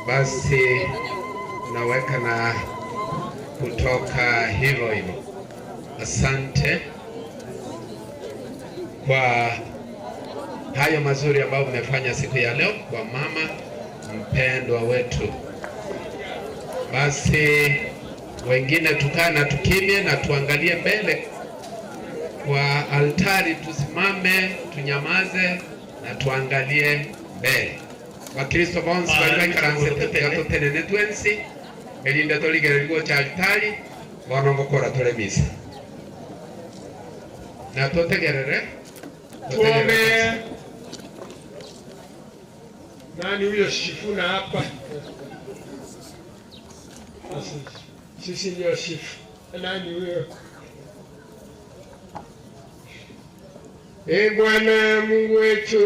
Basi naweka na kutoka hivyo hivyo. Asante kwa hayo mazuri ambayo mmefanya siku ya leo kwa mama mpendwa wetu. Basi wengine tukaa na tukimie na tuangalie mbele kwa altari, tusimame, tunyamaze na tuangalie mbele. Wakristo bonsi walikaranse tetegato tenene twensi elinde toligererwa cha altari wanongokora tole misa na totegerere. Tuombe. Nani huyo Shifuna hapa? Sisi ndio Shifu. Nani huyo? Bwana Mungu wetu,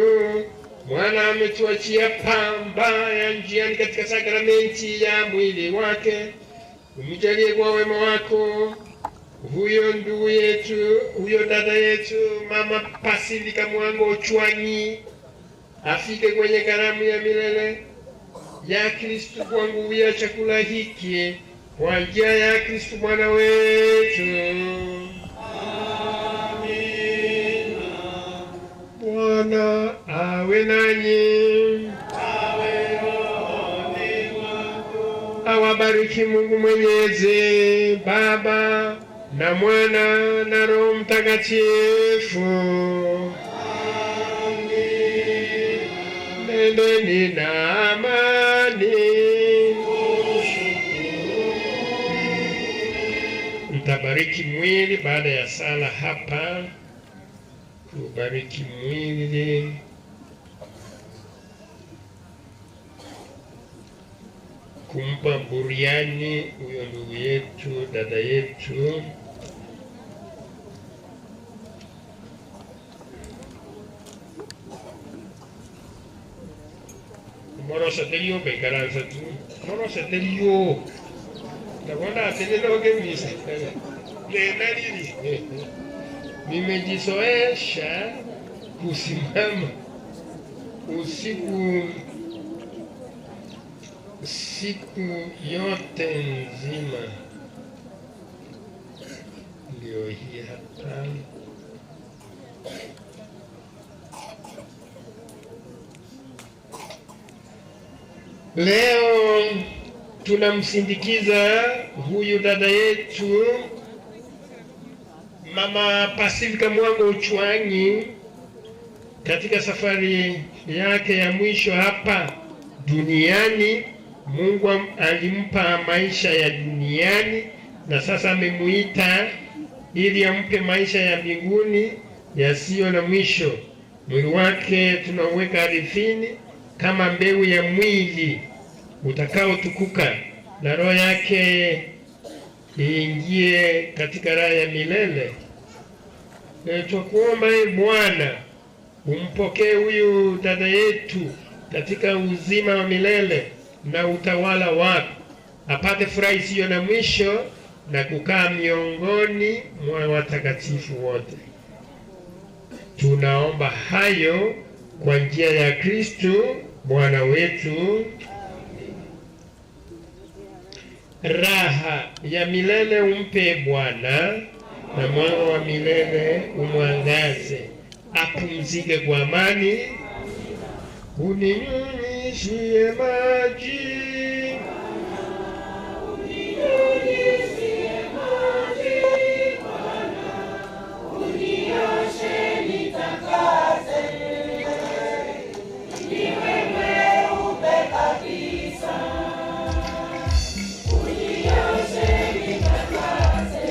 Mwana ametuachia pamba ya njiani katika sakramenti ya mwili wake. Umjalie kwa wema wako huyo ndugu yetu, huyo dada yetu Mama Pasilika Mwango Ochwanyi afike kwenye karamu ya milele ya Kristo kwa nguvu ya chakula hiki, kwa njia ya Kristo Bwana wetu. Amina. Bwana awe nanyi, awe rohoni mwako. Awabariki Mungu Mwenyezi, Baba na Mwana na Roho Mtakatifu. Nendeni na amani. Mtabariki mwili baada ya sala hapa. Kubariki mwili. Kumpa buriani huyo ndugu yetu, dada yetu. Morosa telio bekaranza tu. Morosa telio. Naona atelelo gemisa. Lenalili. Nimejizoesha kusimama siku yote nzima. Ndio hii hapa. Leo tunamsindikiza huyu dada yetu Mama Pasilika Mwango Ochwanyi katika safari yake ya mwisho hapa duniani. Mungu alimpa maisha ya duniani na sasa amemuita ili ampe maisha ya mbinguni yasiyo na mwisho. Mwili wake tunauweka ardhini kama mbegu ya mwili utakaotukuka, na roho yake iingie katika raha ya milele. Tukuomba Bwana umpokee huyu dada yetu katika uzima wa milele na utawala wako, apate furaha isiyo na mwisho na kukaa miongoni mwa watakatifu wote. Tunaomba hayo kwa njia ya Kristo Bwana wetu. Raha ya milele umpe Bwana, na mwanga wa milele umwangaze. Apumzike kwa amani. Uninyunyishie maji, unioshe nitakase, niwe mweupe kabisa. Unioshe nitakase,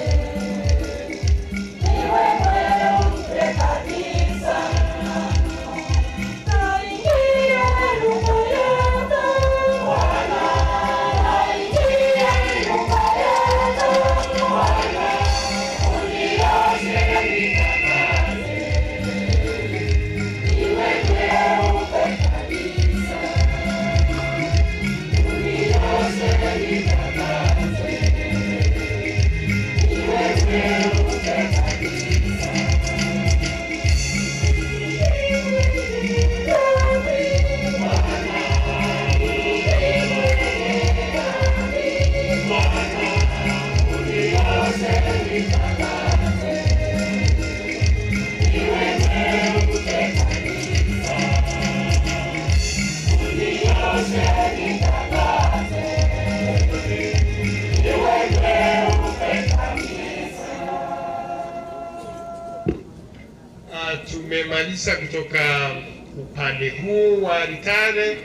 tumemaliza kutoka upande huu wa Ritare.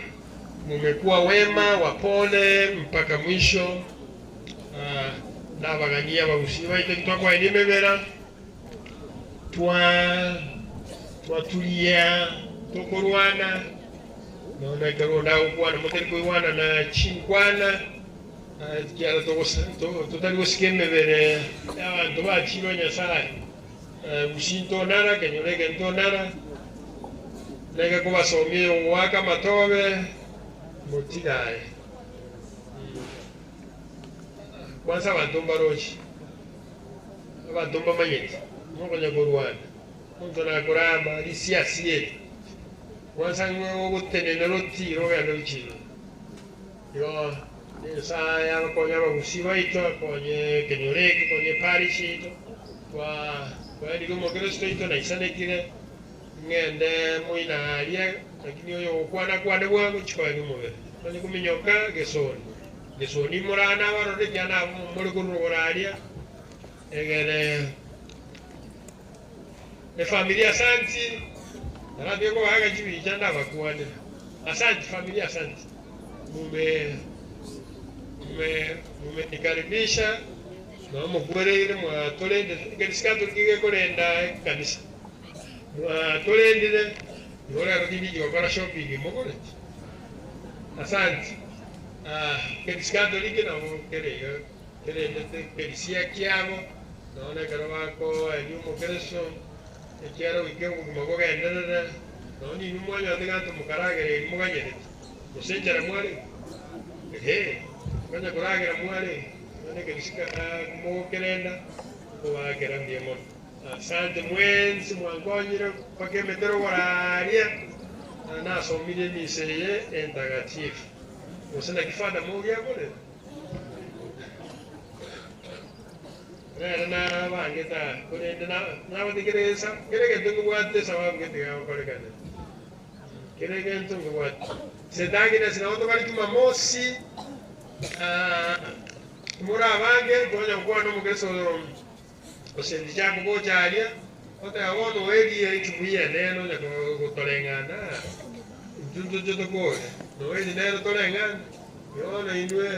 Mumekuwa wema, wapole mpaka mwisho. Nabagania bagusiba itekitwa kwa inimebera twatulia tukurwana nona karona ukwana muteri kuiwana na chinkwana kiala tutari gusikemebere abantu bachiro Nyasaye gusintonara kenyoleke ntonara nega kubasomie waka matobe mutigaye kwanza abantu mbarochi abantu mbamanyete mukonya kurwana muntu nakuramba lisiasiye kwanza ngo gutenena rotiro gano chino yo saya bakonya bagusiba ito konye kenyoleke konye parish ito kwa ndiko Kristo ito na isanekire ngende muina alia lakini oyo kwana bwangu chikwa ngumube nani kuminyoka gesoni murana warode kyana muri kururalia egere ne familia santi nabyo ko haga jibi cyanda bakuwane asante familia asante mume nikaribisha na mugore mwa tolende ngesikatu kige kolenda kanisa mwa tolende yora rodini yokora shopping mugore asante ngesikatu lige na mukere perisia kiamo naona karabako elimu Kristo ekiaro wikego kumagoga endana noni numwanya ateganto mukaragere muganyere usenjera mwale kanya kuragera mwale none kerisika mukerenda kubagera ndiemo asante mwenzi mwangonyire pakemetero wararia na somile miseye entagatifu usena kifada mugia kole na bangeta kole na wadigereza kerege tungu wate sababu ngetiga kolekana kerege tungu wate sedagina sinaoto bali Jumamosi mura bange konya kwa no mugeso osendi chako bochalia ota awono wedi ekibuye neno ne kutolengana tuntu kole no wedi neno tolengana yona indwe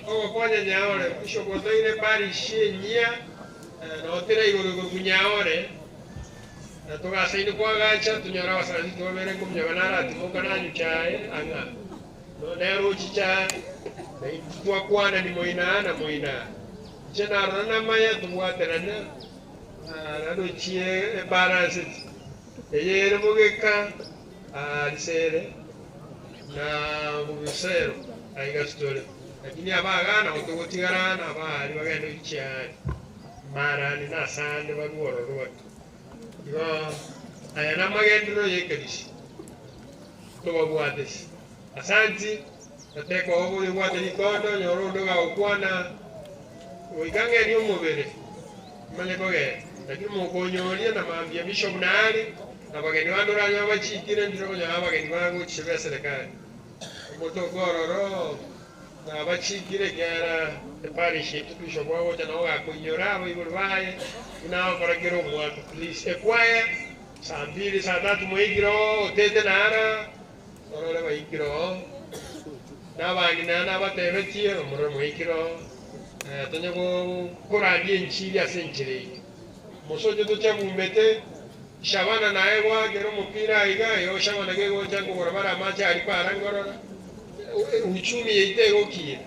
o konya nyaore bisho kotoine parish nyia no tira igoro kunyaore na toga saini kwa gacha tunyora wasali tobere kumnyabanara timokana nyuchae anga no nero chicha kwa kwana ni moina na moina chena rana maya tuwaterana nado chie balance eyere mugeka alisere na mubisero aiga story lakini abagana utogotigarana abari bagenda icyari marani na sande bagoro rwatu yo aya namagendero yekerishi tobabwadesi asanti nateko obu yubwate likondo nyorondo ga ukwana oikange ni umubere manye koge lakini mukonyolia na maambia bishop nali na bageni banduranya bachikire ndiro nya bageni bangu chibe serikali mutogororo na bachikire gara parish bishop wao tena wakunyora bibulwaye na koragero mwako please ekwaya saa 2 saa 3 muigiro tete nara orole baigiro nabandi nana batebetie omuro muikiro tonyago korandie nchiri asenchire musoje tuchabumbete shabana naye gwagero mupira iga yo shabana gego chango barabara macha ali parangorora uchumi yeite gokie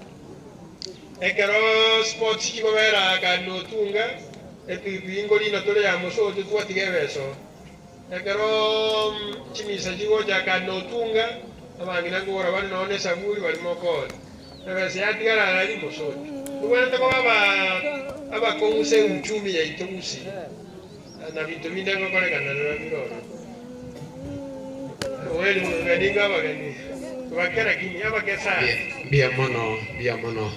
ekero sports kibera kano tunga epipingo lino tole ya musoje twatigebeso ekero chimisa jigo jakano tunga abangina ngora bali none saburi bali mokole nabase yatigara ali musoje ubona ko aba konguse uchumi yeite gusi na vitu vingi ngokole kana nabiroro weli ngadiga bagani wakera kini abakesa bia mono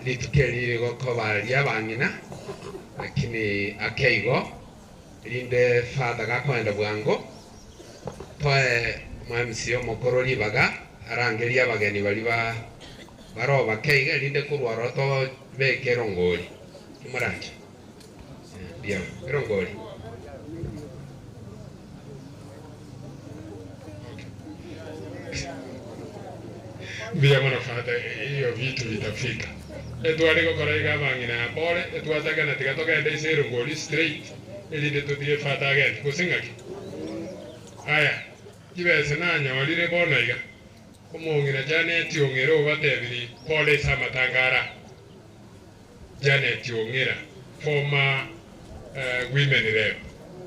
litukeli goko bali abangina lakini akeigo linde fada gakwenda bwango toe mwamsio mokorori baga arangeria abageni bali baroba keiga linde kurwaro to bekerongoli kimuranje bia erongoli Via manafata hiyo vitu vitafika. Etwale ko korega bangina pole etwataka na tikatoka ende sero ngoli straight ili ndetutie fata again kusingaki. Aya. Kibese na nyolire bono iga. Kumongina Janet Ongero batebiri pole sama tangara. Janet Ongera former women rep.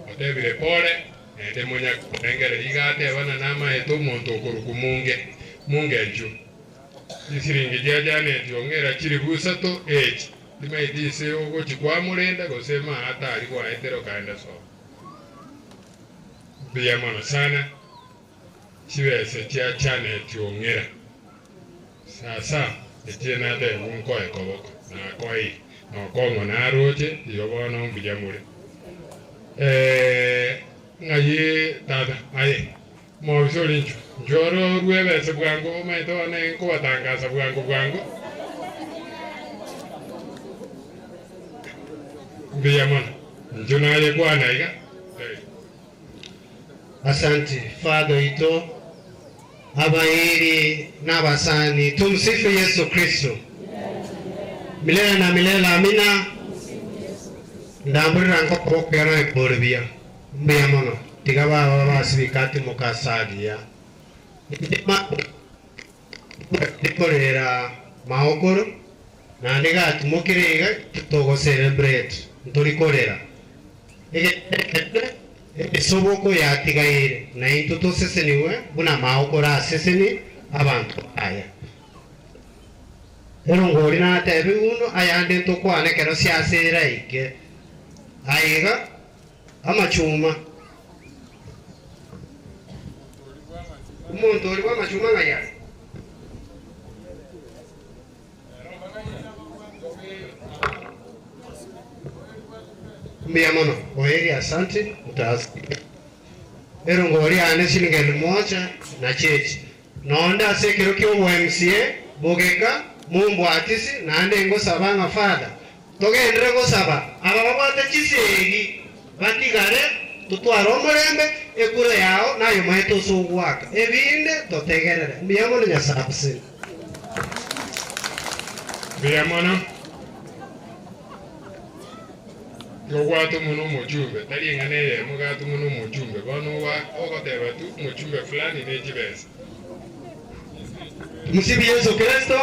Batebire pole ende munya ngere ligate bana nama eto monto kurukumunge mungenju. Isiringi Janet Ongera kiri busato age. Dimaidise ogo chikwamurenda gosema hata alikuwa hetero kaenda so. Biyamano sana. Chibese chia Janet Ongera. Sasa etiena de munko ekoboko na koi no kongo na roje yobona umbijamure. Ngaye tada aye. Mo solincho. Njoro ruwebese bwango maito ane ko atangaza bwango. Biyamano. Njunaye kwa naiga. Asante Father ito abairi nabasani tumsifu Yesu Kristo milele na milele amina ndamburira ngo kokera ekoribia mbiyamano tigaba basibikati mukasadia dikorera maokoro na ndiga tumukiriga tutogo celebrate nturikorera Esoboko ya tigaire na intuto seseniwe buna maokora seseni abantu aya. Erongori na tebi uno ayande ntokwane kero siasera ike. Aiga amachuma. Umuntu oli kwa machuma ngaya. Mbiamono, oheri asante, utazi. Erongori ane shilingi 1000 na chechi. Naonda sekero kyo MCA, bogeka, mumbu atisi, naande ngo sabanga fada. Togeendre ngo saba. Abababate chisegi, batigare, tutwara omurembe, ekure yao, nayo maeto suguwaka. Ebinde, totegerere. Mbiamono nyasapsi. Mbiamono. Logwatu muno mujumbe tali ngane mugatu muno mujumbe bano wa okoteba tu mujumbe fulani ne jibesa. Msibi Yesu Kristo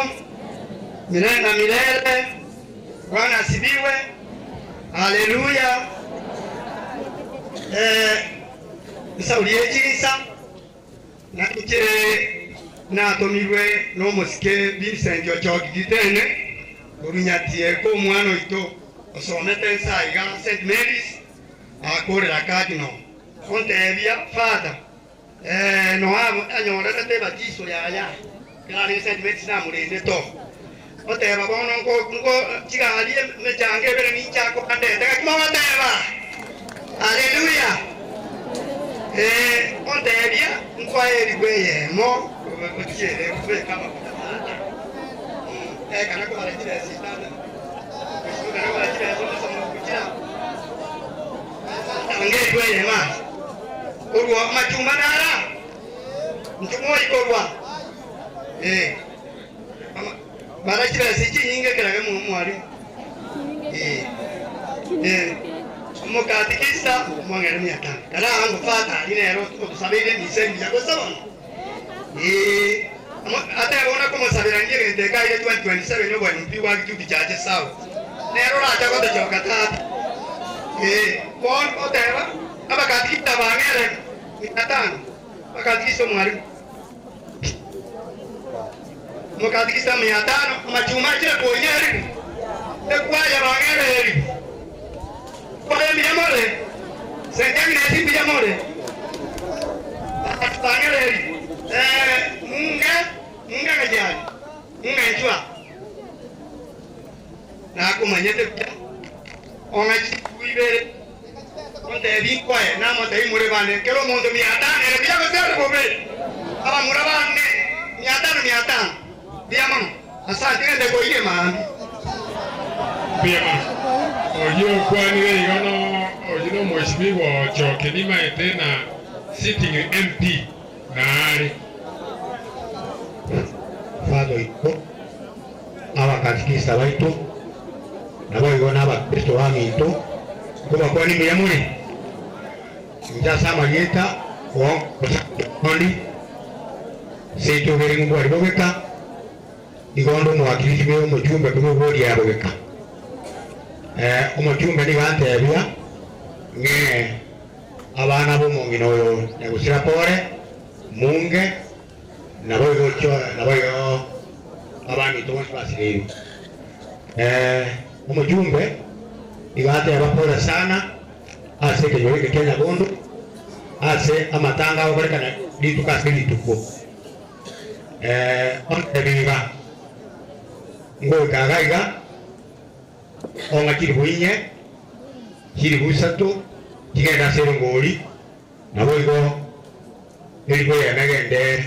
milele na milele. Bwana asibiwe. Haleluya. Sauliye jirisa na kire na tomirwe no mosike Vincent Ochoki gitene orunyatie ko mwana ito osomete saiga St Mary's akore la kadino kontebia fada no abo anyora te batiso ya kali St Mary's na murende to oteba bono ngo chigali me change bere ni chako ande daga mama teba. Haleluya. Ontebia nkwaeri gweye mo otiere kwe kama kana kwa la jira sitana kana kwa la jira somo kuchira angeli gweye ma urwa machumba nara mtumoi korwa bara jira siji nyinge kera mu mwari mukatikisa mwangere myaka kana angu fata linero kusabire misembi yako sawa ate bona como sabira ngire ndeka ile 2027 no bwana mpi wa kitu kichache sawa nero la cha kote choka tatu bon oteva aba katikita bangere mikatano bakatikisa mwari mukatikisa 500 machuma chile kuonyeri ekwaya bangere kwa miyamore senjani na simbi yamore bangere munga ngajani munga njua na kumanyete pia ona chibuibere onde binkwae na monte imure bane kero mondo 500 ere bia kosere bobe aba murabane 500 bia mama asante ngende ko ile maambi bia mama oyo kwani we yono oyo mheshimiwa Ochoki ni maitena sitting MP na ari father iko abakatikisa baitu nabo igona abakristo bamitu kuba kwani muyamuri njasa mageta o kondi seito beri ngo ari bogeka igondo mwakiriki be umujumbe kumubori yabogeka umujumbe ni gantebya nge abana bo mungino yo negusira pore munge nabo yo abami to basiriru umujumbe igate abapora sana ase ke yori ke Kenya Bondo ase amatanga obarekana lituka silituko on ebiga ngo kagaiga onga kiribuinye kiribusatu kigenda sero ngoli nabo igo iligo ya nagende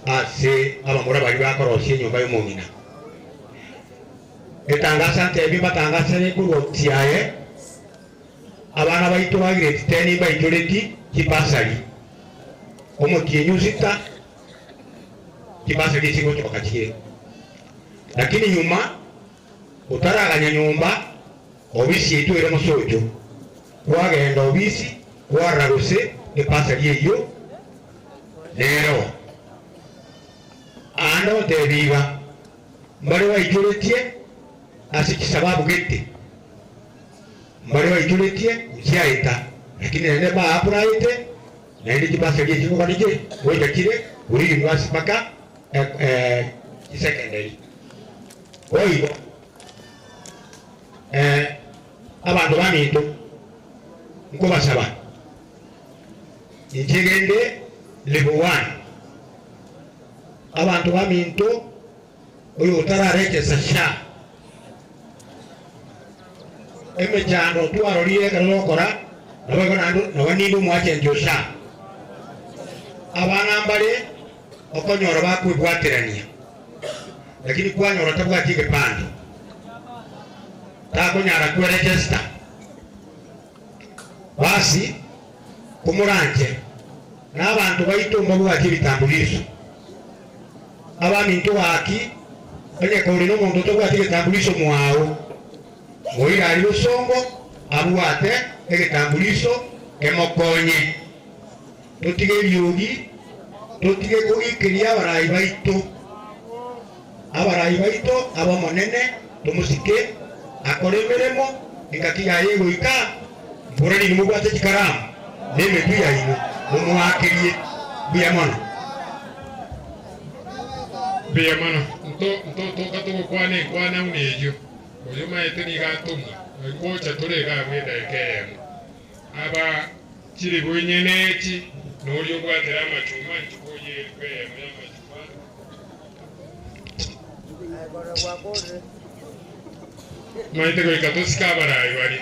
ase abamura bali bakoroshye nyumba y'umungina etangasa ntebi batangasa ne kurotiaye abana baitu ba grade 10 baitoleti kipasali omokinyuzita kipasali singo chokachie lakini nyuma utaraganya nyumba obisi itu ere musojo wagenda obisi waraguse kipasali eyo lero ando tebiga mbale waitoleti asiki sababu gete mbale waituletie msiaita lakini nene ba apuraite na ndi kibasa kije kiko kanije weja kile uri university paka secondary oyo abantu bamitu nko basaba njegende level 1 abantu bamitu oyo utarareke sasha emejando tuaroriye kanokora nabo nando nabanindu mwache njosha abana mbale okonyora bakwibwatirania lakini kwanyora tabwatike pande takonyara ku register basi kumuranje n'abantu baitumba bwati bitambulisho abamintu baki banye ko lino muntu tobwati bitambulisho mwawo moira ali busongo abuate ekitambulisho kemokonye tutige byugi tutige kuikiria abarayi baito abo monene tumusike akoremeremo ingatiya yego ika burani nimugwate kikaramu neme tuya ino mumuhakirie biyamana nto katuko kwana unejo oyuma eteni gatumwa oikocha turega gwenda ekeyemo aba kiri bunyeneki n'olyo gwatera amachuma nchikoye ekeyemo y'amachuma maite ko ikatosika abarayi bari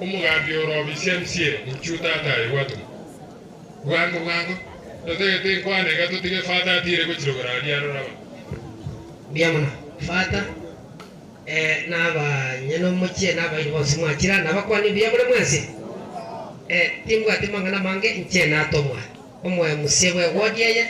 umugambi orobisye msie nchutatayi watu bwangu totegete nkwane gatutige fata atire kuchirogora aliaroraba biyamana fata naba nyeno mochie naba ibose mwakira nabakwani biyamule mwese timbwa timangana mange nche natomwa omwe musebwe wodiye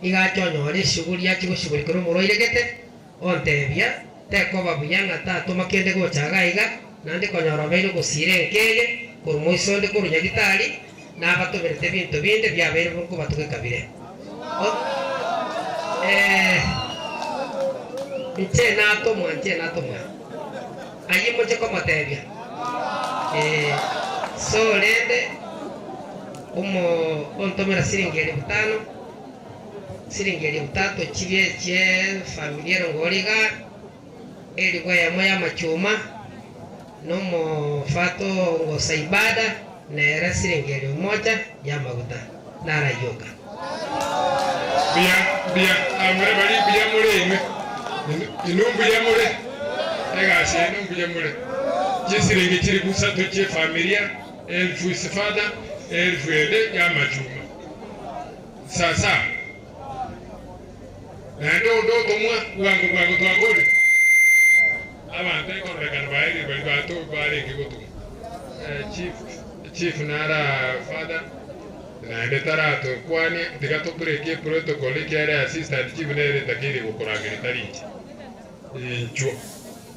igachonyore shughuli yaki gushughuli kuru muroiregete ontebia teko babuyanga tatu makende gochaga iga nandi konyora beiro gusire nkege kuru moisonde kuru nyagitari nabatoberte bintu binde byabere bunku batuke kabire nche natomwa ayi moche komotebia so lende ontomera siringi 5,000 chibye che familia ngoliga eligwa yamo ya machuma nomo fato ngosa ibada na era siringi 1,000 ya maguta nara yoga bia amre bali bia mure inumbu ya mure ega se inumbu ya mure jisiringi chiri kusatu che familia elfu isifada elfu ede ya machuma sasa ndo tomwa wangu twagole abante konrekana bairi bali bato bali kigutu chief nara father na ndetara to kwani tigato kureke protocol kiare assistant chief nere takiri gukuragiri tarichi incho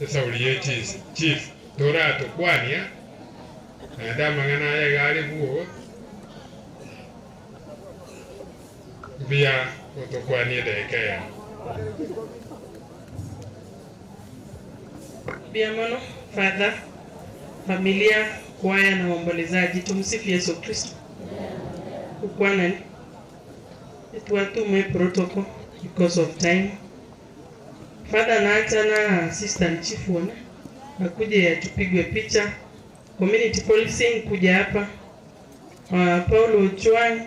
esauriye chief tora to kwani ya nda mangana ya gari buo bia to kwani deke ya bia mono father familia kwaya na waombolezaji, tumsifu Yesu Kristo. Kukwana tuatume protocol because of time. Father naacha na assistant chief wana akuje tupigwe picha. Community policing kuja hapa. Paulo Chwani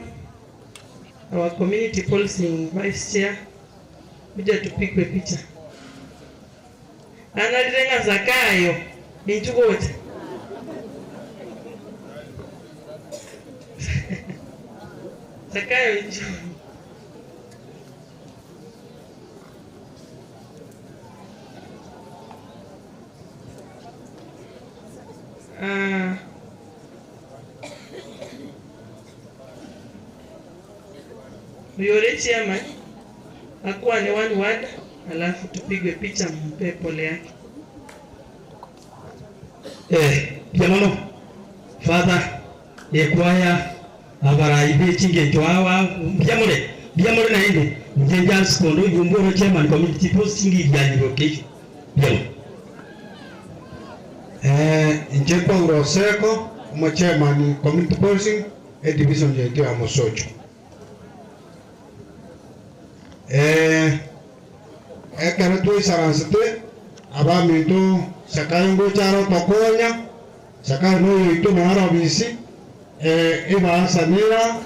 our community policing vice chair kuja tupigwe picha. Analirenga Zakayo ninchukote. Zakayo njoo. Yule chairman akuwa ni one word, alafu tupigwe picha mpe pole yake. Jamano father yekwaya abarayibe chinge chwawa byamule na inde njenja skondo yumboro chairman community posting yaniro kechi byamo Njepo Roseko mo chairman community posting e division yetu ya Mosocho ekara tu saransete aba minto sakayo charo tokonya sakayo no yitu mara bisi iba samira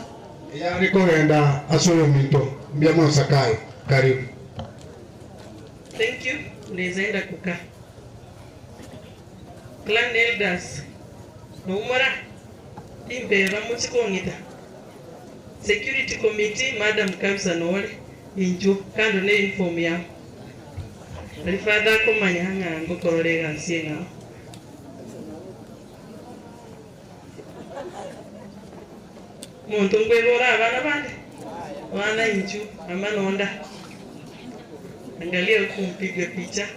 ya rikoenda asoyo minto biamo sakayo karibu. Thank you. Nezaenda kukaa. Clan elders no umara imbeva muchikongita. Security committee Madam Kamsa Nole injo kando ne inform ya alifada komanyanga ngokororega nsienga muntu ngwebora abana bande wana inju amanonda angalia kumpiga picha.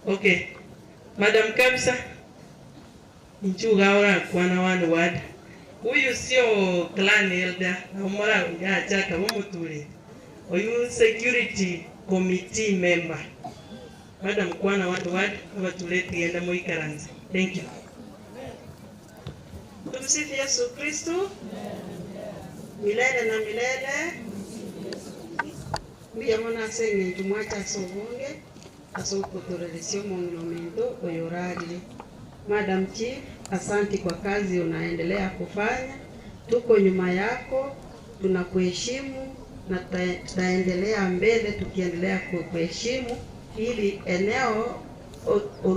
Okay, Madam Kamsa nchuga ora kwana wanu wada huyu sio clan elder umara ungacha mumutule oyu security committee member Madam kwana watu wada abatuleti enda moikaranza. Thank you. Tumsifu Yesu Kristo milele na milele. Mbia mwana sengi tumwacha sobunge asokutorelesio monumento oyorali. Madam Chief, asante kwa kazi unaendelea kufanya. Tuko nyuma yako, tunakuheshimu na tutaendelea mbele tukiendelea kukuheshimu ili eneo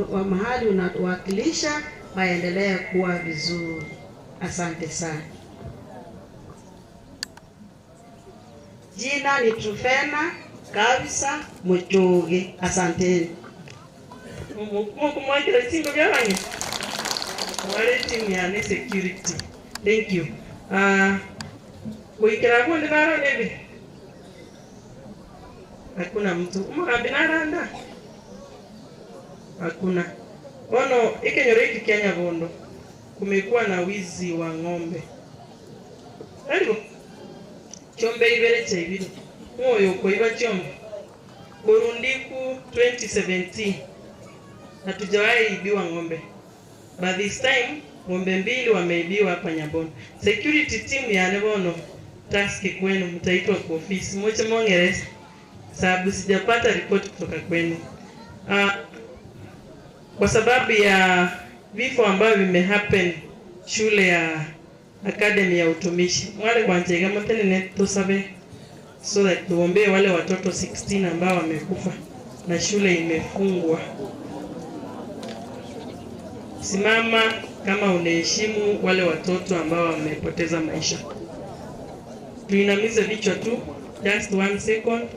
wa mahali unatuwakilisha waendelee kuwa vizuri. Asante sana. Jina ni Trufena Kabisa Muchoge. Asanteni. Kumwakira singo byabanye. Wale team ya security. Thank you. Kuikira kundi baro nebe. Hakuna mtu. Umukabinaranda. Hakuna. Ono ikenyoreki Kenya Bondo. Kumekuwa na wizi wa ng'ombe. Haribu. Chombe ibere cha ibiri. Moyo kuiba chombe. Burundiku 2017. Hatujawahi ibiwa ng'ombe. But this time ng'ombe mbili wameibiwa hapa Nyabono. Security team ya Nyabono task kwenu mtaitwa kwa ofisi. Moche mongereza. Sababu sijapata report kutoka kwenu. Kwa sababu ya vifo ambavyo vimehappen shule ya Academy ya utumishi. Wale kwanjega mtenene tusabe so that tuombee wale watoto 16 ambao wamekufa na shule imefungwa. Simama kama unaheshimu wale watoto ambao wamepoteza maisha. Tuinamize vichwa tu just 1 second.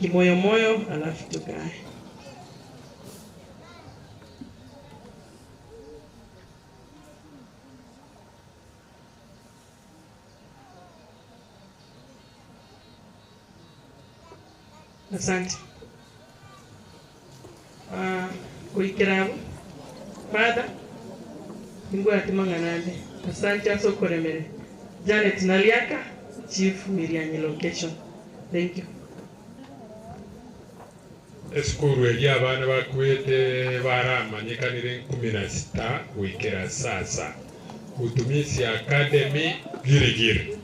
Kimoyo moyo alafu tukae. Asante. Kuikirabu. Father, Mbwati Manganande. Asante asokoremere. Janet Naliaka, Chief Miriani Location. Thank you. Eskuru ya abana bakwete baramanyikanire 16 wikera sasa. Utumisi Academy Girigiri.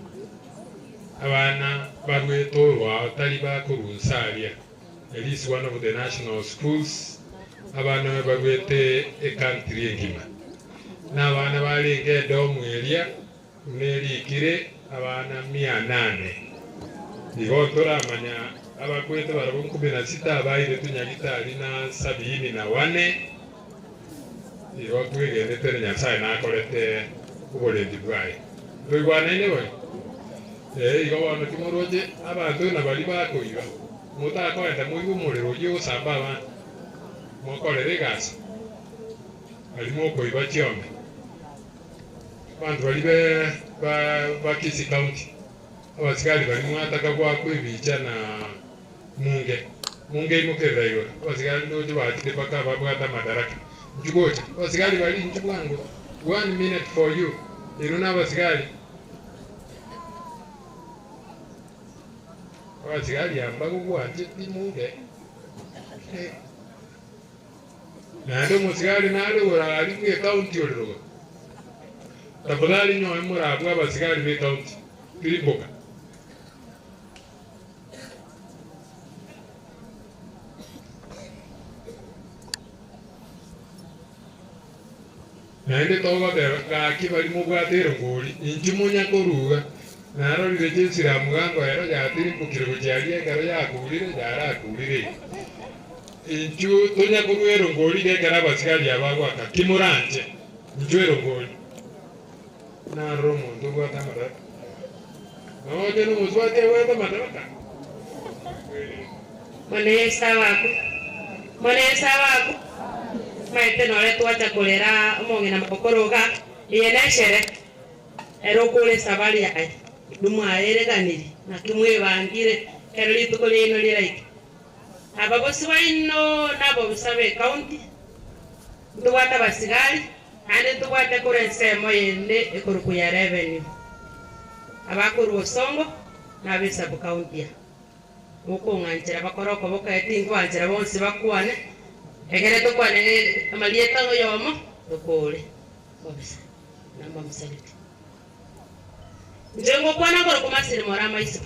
Abana barwetorwa atari bakurusaria. At least one of the national schools. Abana barwete a country ngima. Na abana balenge domu area uneri kire abana 800. Igotora manya abakwete barabo 16 abaire tunyagitari na 74. Igo twigende tere Nyasaye nakorete uburendi bwaye. Rwigwana ine we. Igo wano kimoroje abantu na bali bakoiba. Mutako enda muibu muliro yo samba abana. Mokorere gasi. Alimo koiba chiombe. Bantu bali ba Kisii County. Abasikali bali mwataka kwa kwibicha na munge imukera iyo. Abasikali ndoje batide baka babwata madaraka. Njugocha. Abasikali bali njubwangu. 1 minute for you. Iruna abasikali. Abasikali ambago bwanje munge. Nando musikali nalo urali ku county olero. Tafadhali nyoe murabwa abasikali be county. Kiriboka. Nande toba ga kibali mu bwatero ngoli injimunya koruga naro lireje siramugango ero yatiri kukiro cyari garo yakurire yarakurire inju tonya kuruero ngoli de karabasikali abagwa kakimuranje njwero ngoli naro mundu gwa tamara no de no muzwate wa tamara Monesa wako maite nore tuacha kulera umonge na makokoroga yeneshere ero kule sabali yae dumwa ereganiri na kimwe bangire ero litukole ino liraiki ababosi waino nabo bisabe county nduwata basigari ande tuwate kure semo yende ekoruku ya revenue abakuru osongo na bisabu county uko nganjira bakoroko boka etingo anjira bonse bakwane egere tukwane amalieta no yomo tukole bobisa namba msaliti njengo kwana koro kumasiri morama isiba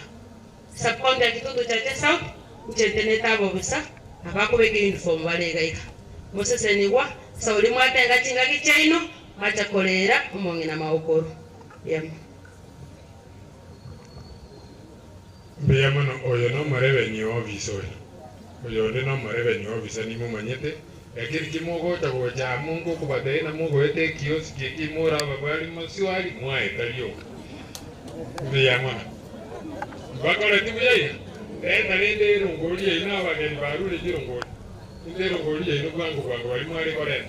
subcounty kitutu cha south ncheteneta bobisa abako bege uniform balega ika mosese niwa sauli mwatenga chinga kichaino acha kolera umongi na maokoro yam Biyamano oyo no revenue officer. Oyo no revenue officer ni mumanyete. Yakiri kimogo tago cha Mungu kubate na Mungu ete kioski kimura babali masiwali mwae talio. Biyamano. Bakora tibuya. Talende rongoli ina bageni barule jirongoli. Inde rongoli ino kwangu bali mwali kore.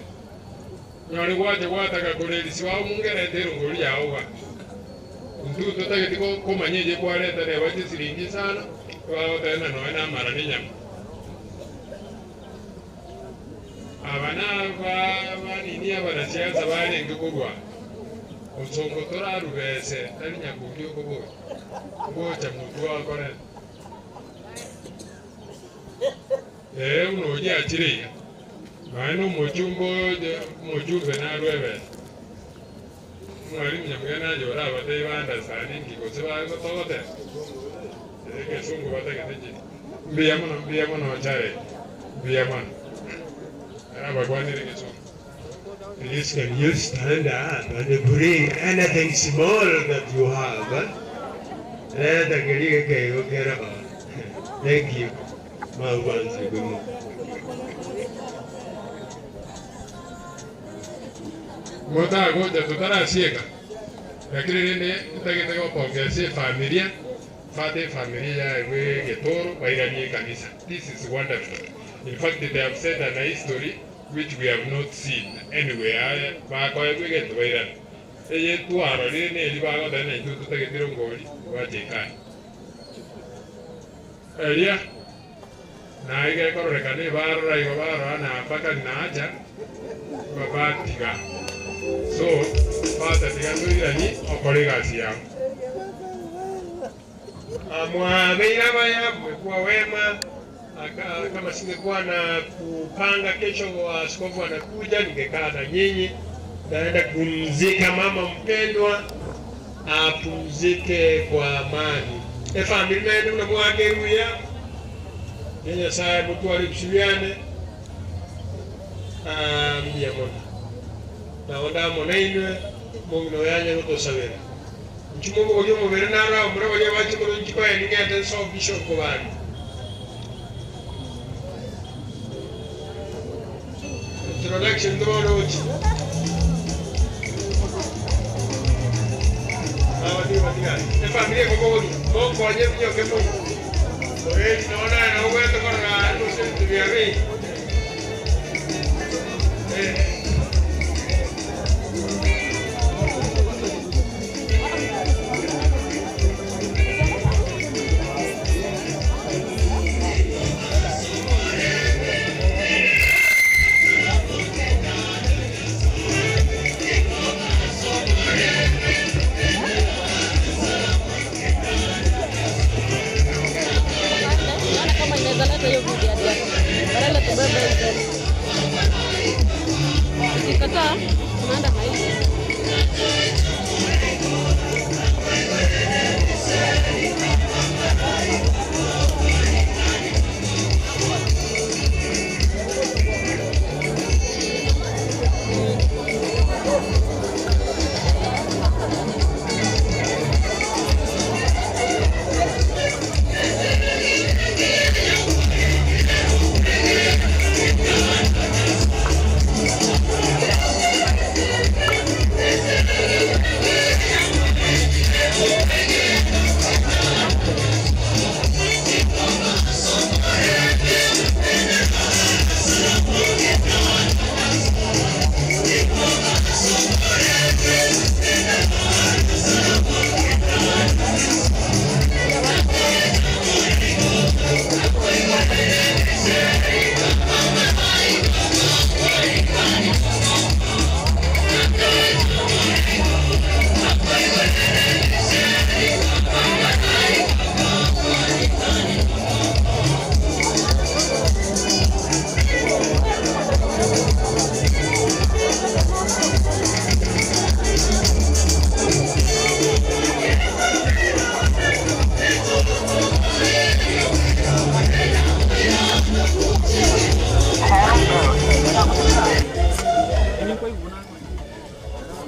Nyore wate wataka kore siwa mungere inde rongoli yaowa. Ndu tutake tiko komanyeje kwa leta ne waje siringi sana kwa tena no ena mara ni nyama abana ba nini abana siasa bale ngurwa usongo tora rubese tali nyakubyo kubo ngocha mutu akore uno ya chiriya bano mujumbe na rwebe mwalimu nyamugana jora bate banda sani ngiko seba ko tote ke sungu bate keteje mbiya mono chare mbiya mono aba kwani ke sungu. Please can you stand up and bring anything small that you have? Thank you. Mota goja tutara siega. Lakini nene tutagete kwa pongezi familia. Fate familia we getoro bairani kanisa. This is wonderful. In fact, they have said a nice story which we have not seen anywhere. Ba kwa we get bairani. Eye tu aro nene libago dana itu tutagete ngoli wa jekani. Elia na ige kororekane barra igo barra na mpaka naja babatiga so pata tiganduirani okore gasi yao mwabeira baya mmekuwa wema. Kama singekuwa na kupanga kesho askofu anakuja, ningekaa na nyinyi. Naenda kumzika mama mpendwa, apumzike kwa amani. Familia yetu na mwage huya yenye saa mtu alipsiliane mdia mona na onda mona inwe mungu no yanya to sabera nchimo mo yo mo berna ra mo ra ya bachi ko nchiko ya ninge ate so bishop ko bani introduction do roji wadi familia ko ko nye byo ke mo no wewe ko na no se tuviari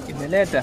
Imeleta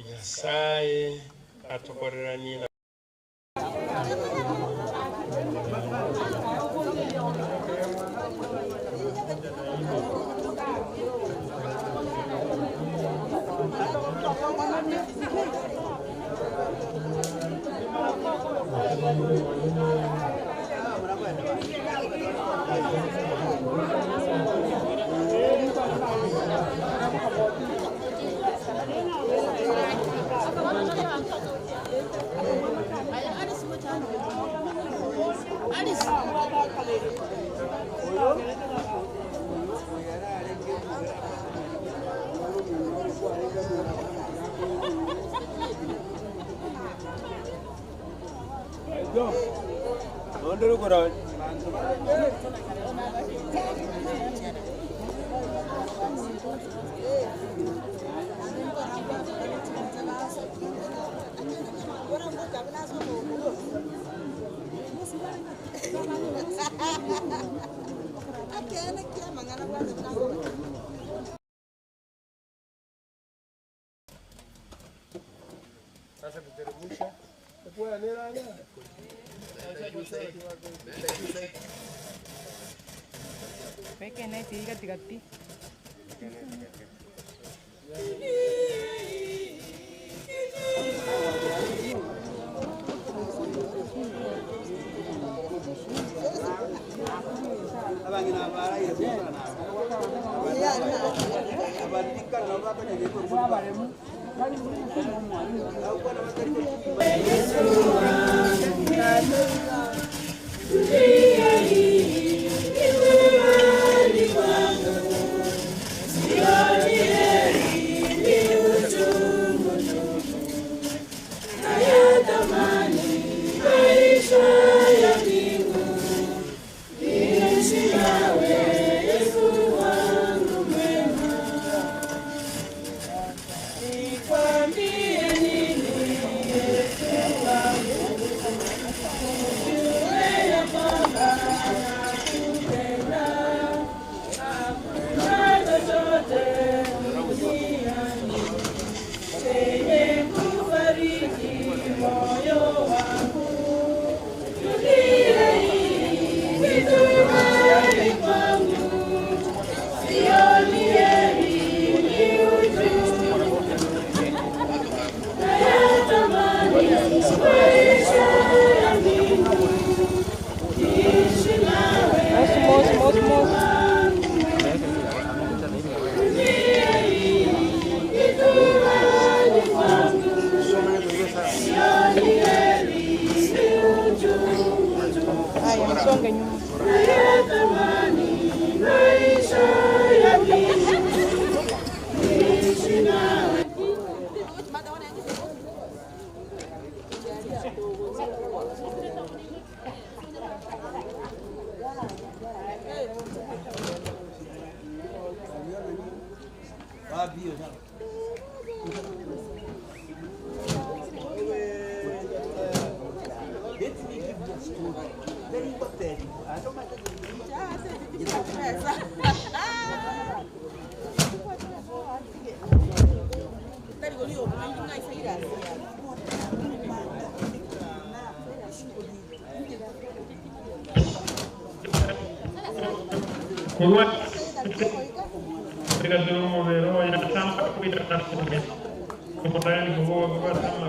Nyasaye atokoreranie na sasa tuteremsha kwa nera Peke neti katikati. Nikwambie nini Yesu wangu Kurwa kita dulu mau bero yang sampai kita tasnya kemudian gua sama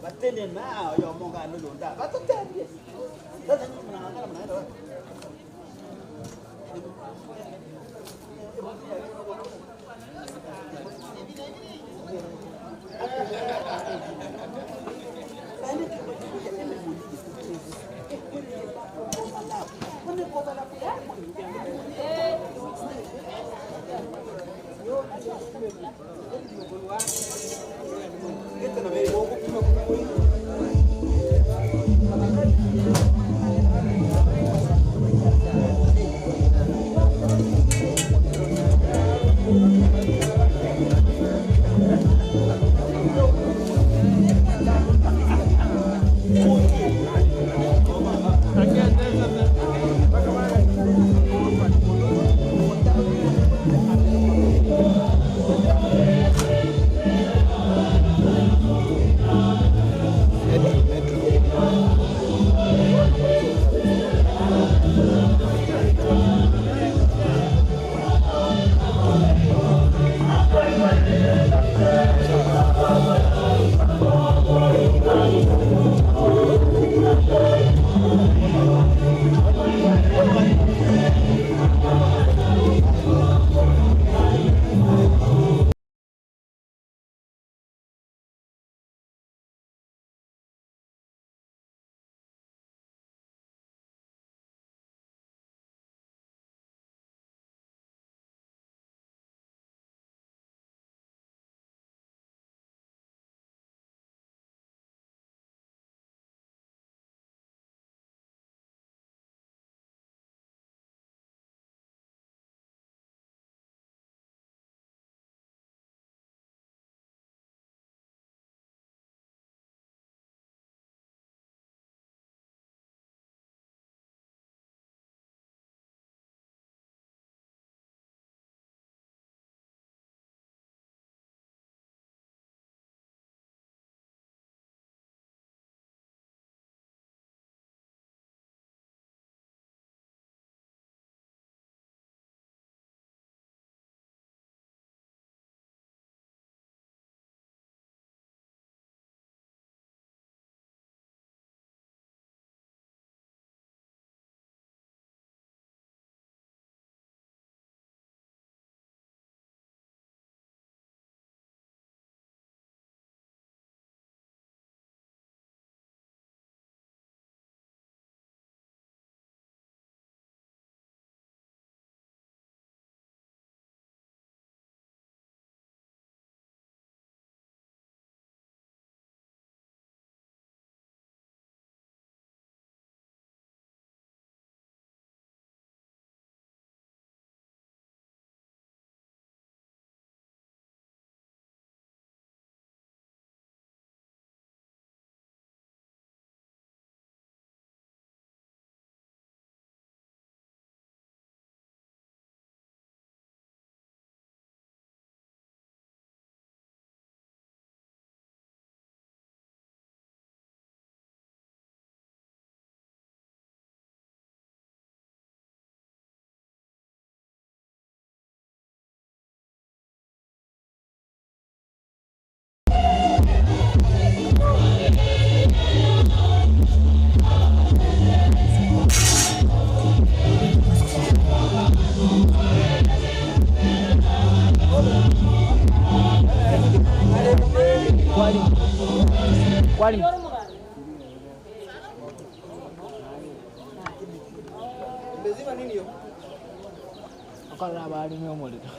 Batene na yo monga no lunda batutende sasa nyinyi mnaangalia mnaenda wapi Kwani Mbezima nini hiyo? akala bali mwe molito.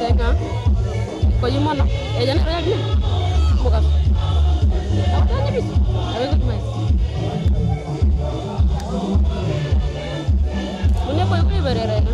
tenga ko yimono e jana ya bi bukas tanya bis awe ko mai punya ko ko berere na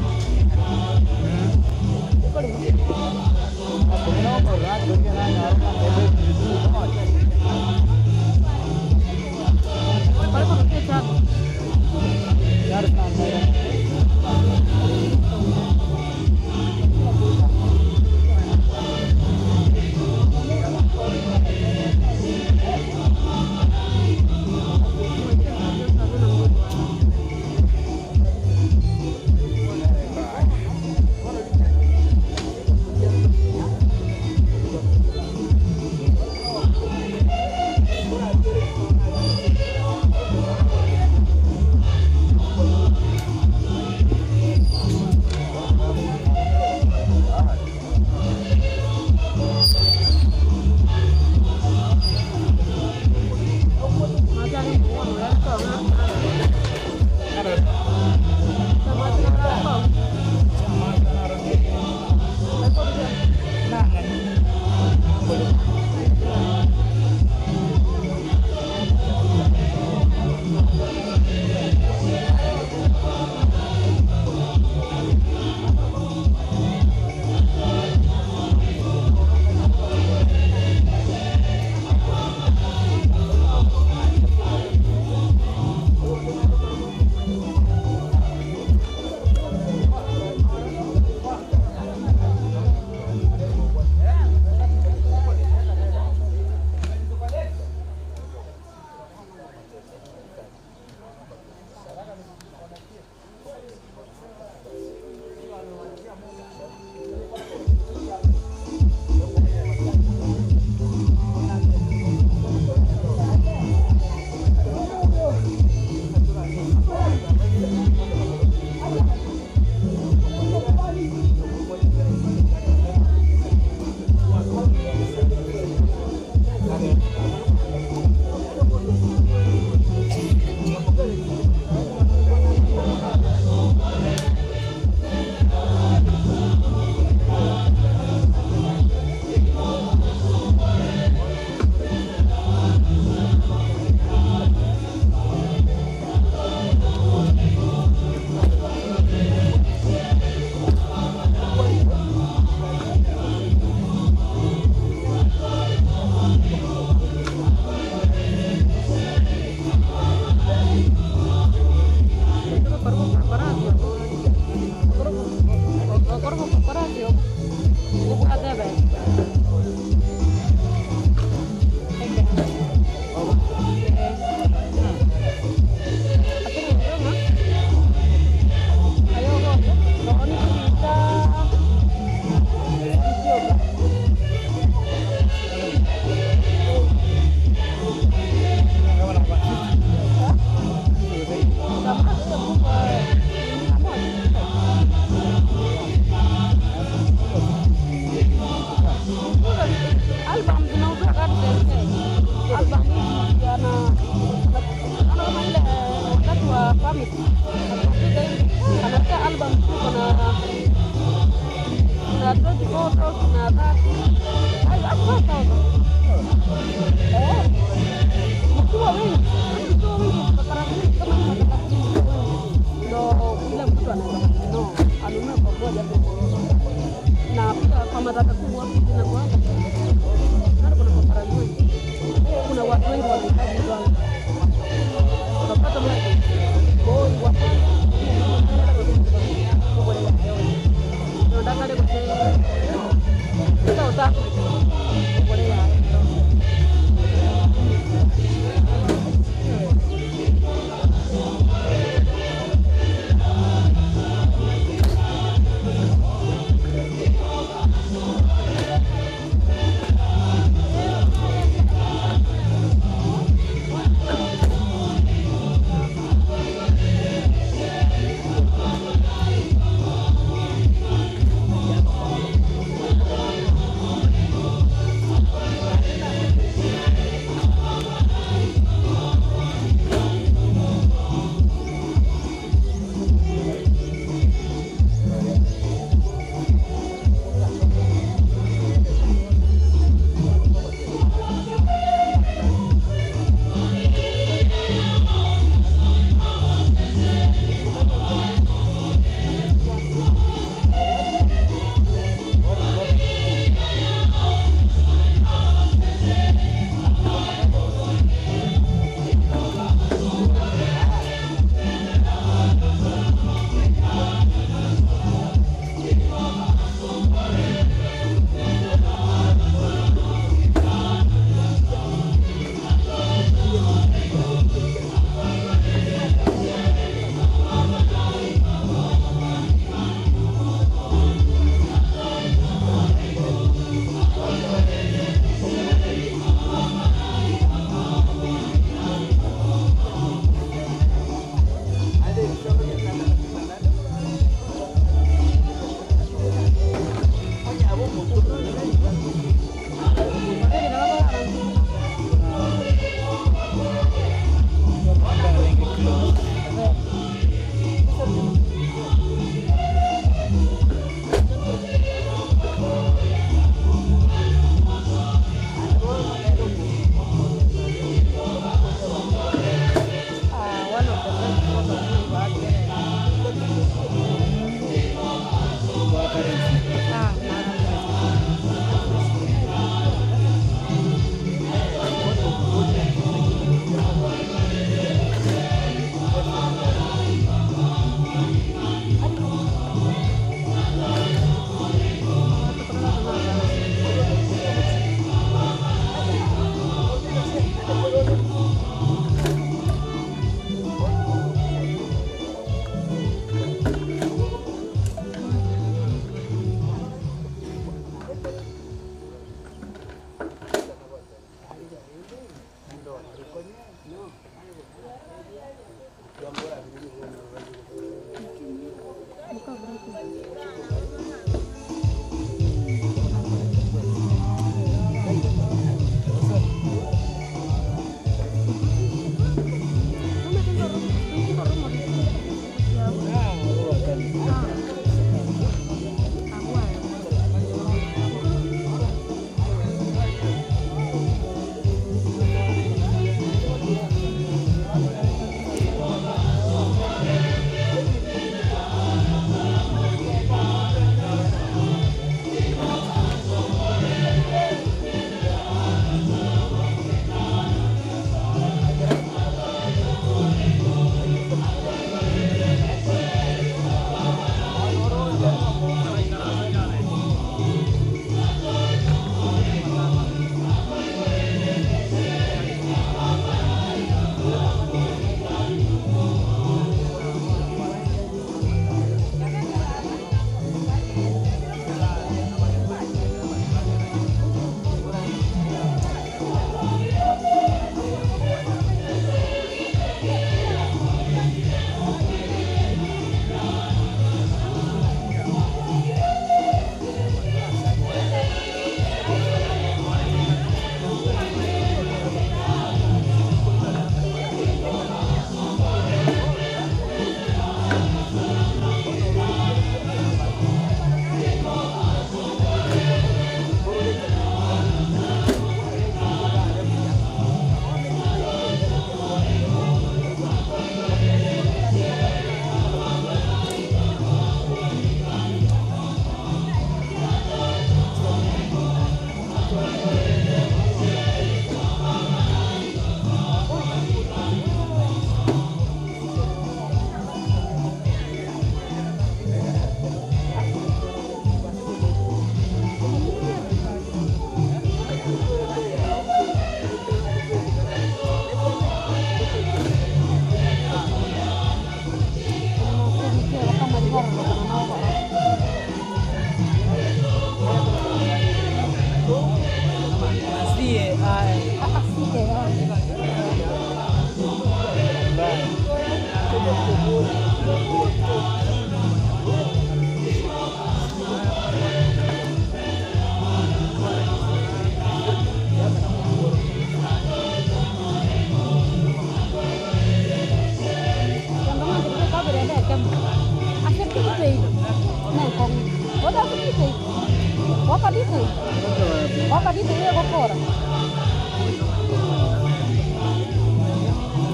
Apa dito ile kokora.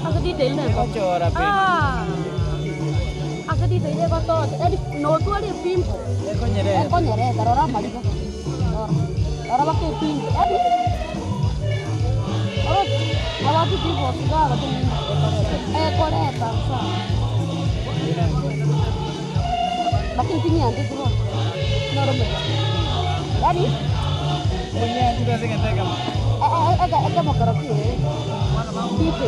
Asa dito ile kokora. Asa dito ile kokora. Edi no tu ali pimpo. Eko nyereta rora maligo. Rora bakke pimpo. Edi. Oh, awatu pimpo sigara tu. Koreta sa. Makin tinggi nanti tu. Normal. Edi. Punya juga sih kita kamu. Agak mau kerap ni. Gitu.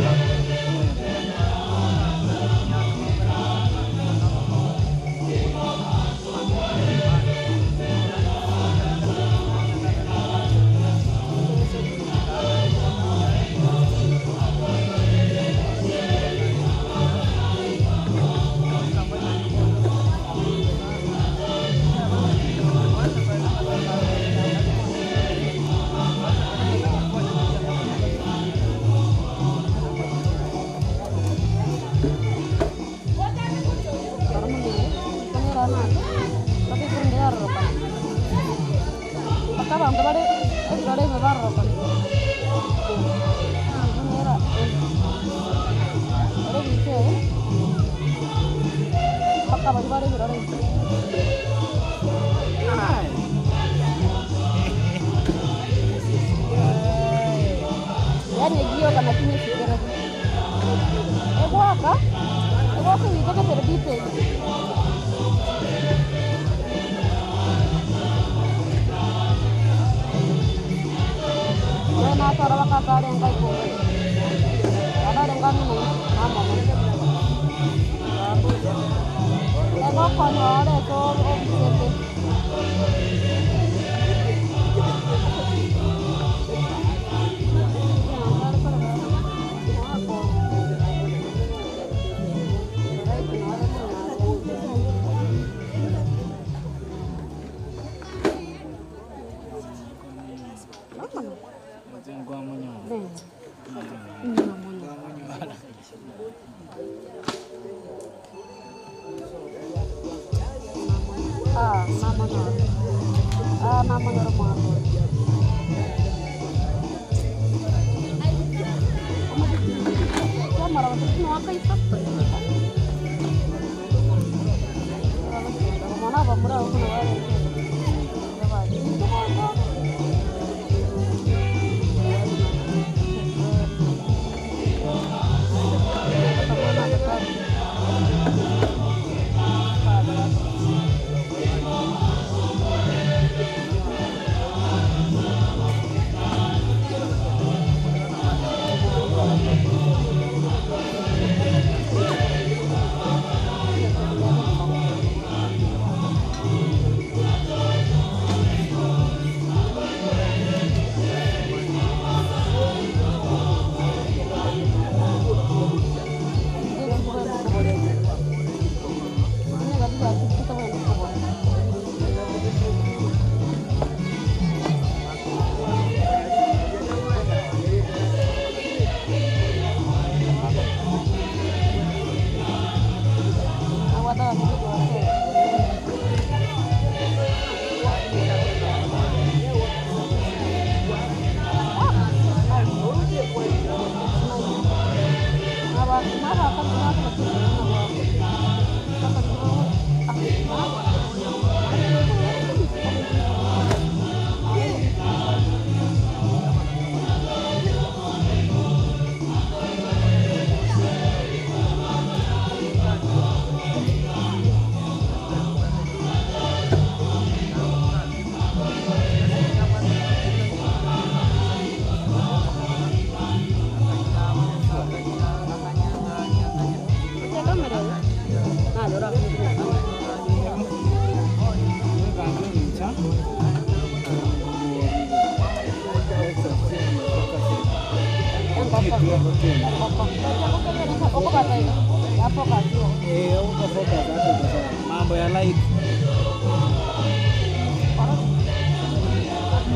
Mambo ya light.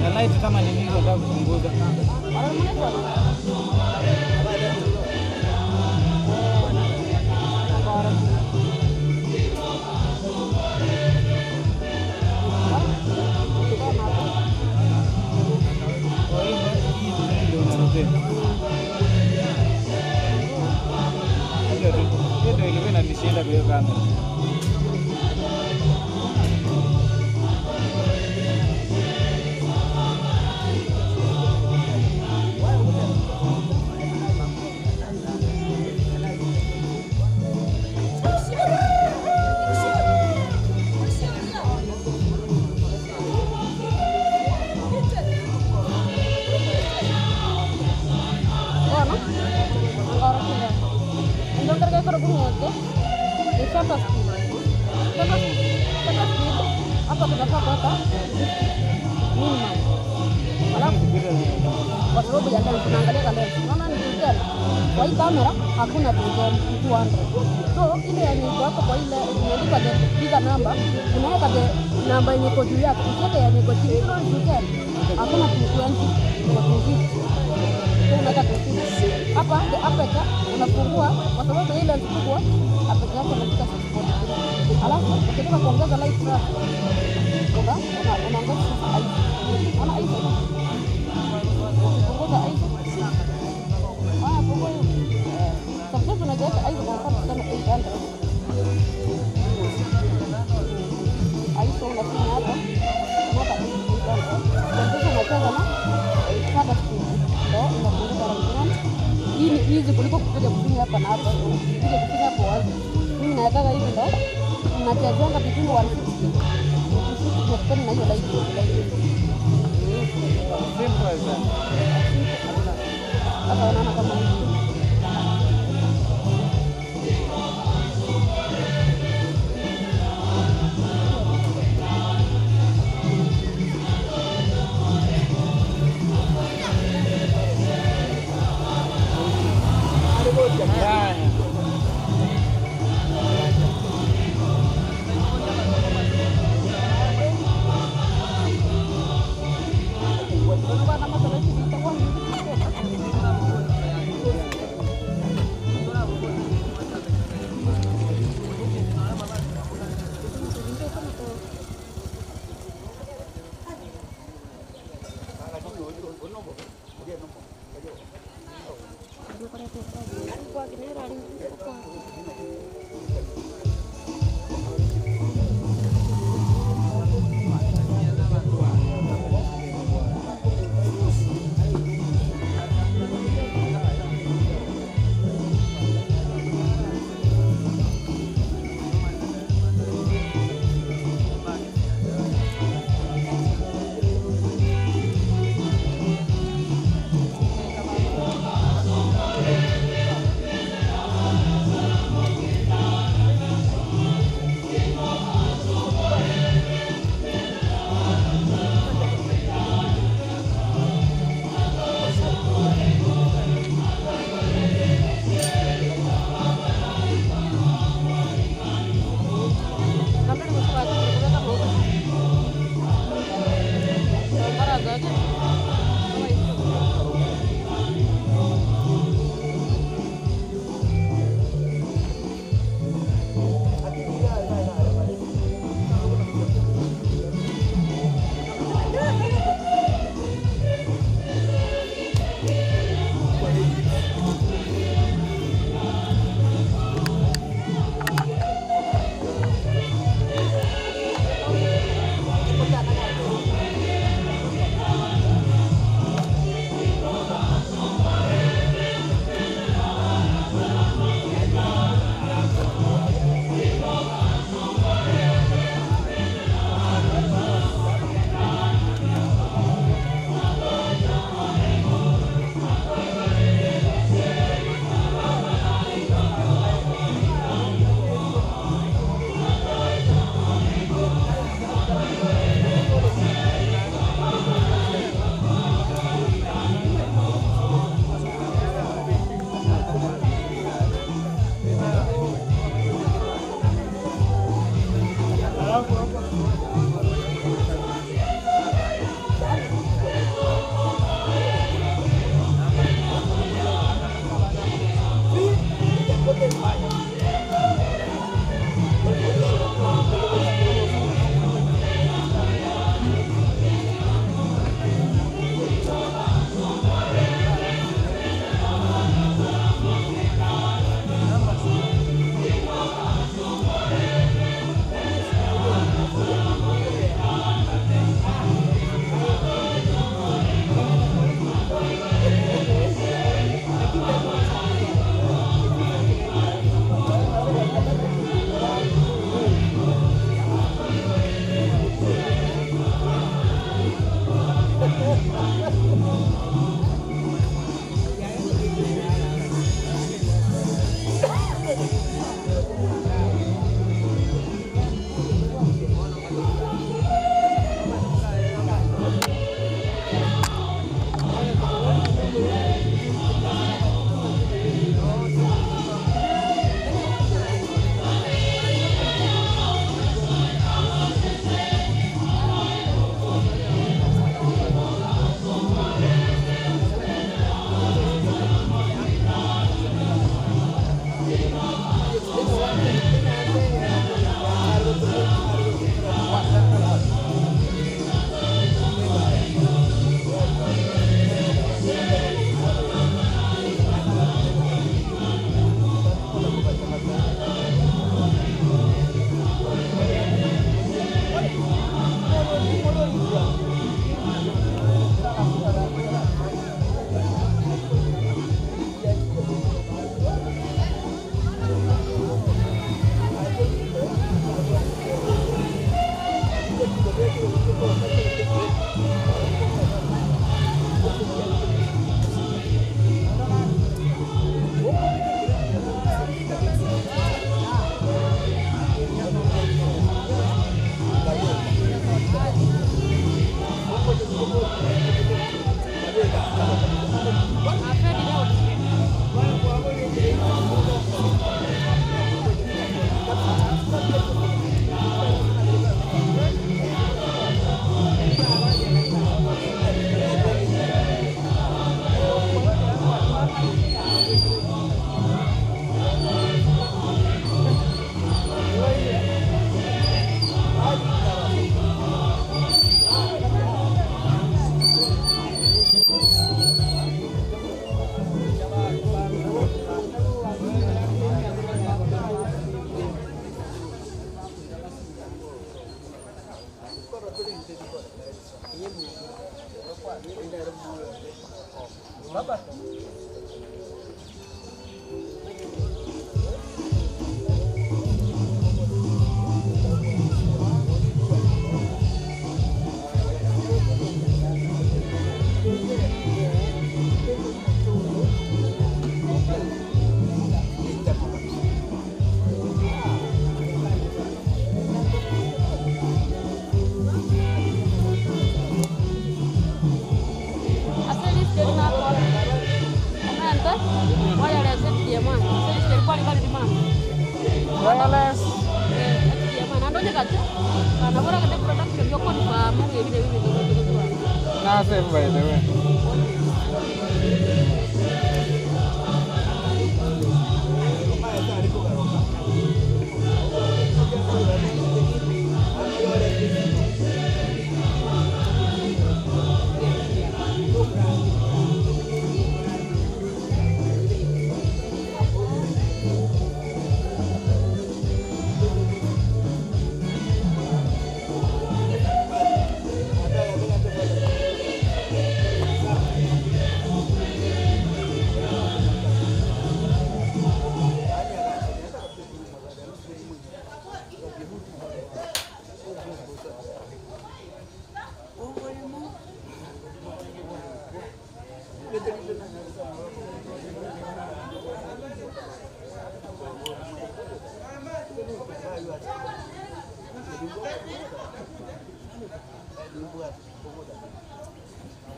Ya light kama ni nini nataka kupunguza. Shinda kwa hiyo kamera. Apa tunafaa kuweka minimum. Alafu kwa sababu ya lens tunaangalia kwa lens. Unaona ni digital. Kwa hii kamera hakuna digital 200. So ile yenye iko hapo kwa ile imeandikwa the bigger number, unaweka the number yenye iko juu yake. Ukiweka yenye iko chini ndio digital. Hakuna 220 na 250. So unaweka 250. Hapa the aperture unafungua kwa sababu ile lens kubwa aperture yake inafika 6.3. Alafu ukitaka kuongeza light flash unaongeza sasa ISO. Unaona ISO? Punguza ISO. Punguza hiyo. Sometimes unaweka ISO kwa mfano kama 800. ISO unafinya hapa. Unaweka 800. Sometimes unacheza na shutter speed. Ndio unapunguza rangi. Hii ni easy kuliko kupiga kufinya hapa na hapa. Kupiga kufinya hapo wazi. Mimi naweka hivi ndio. Unachezanga between 160. Depende na hiyo light. Simple as that. Hapa unaona kama hivi.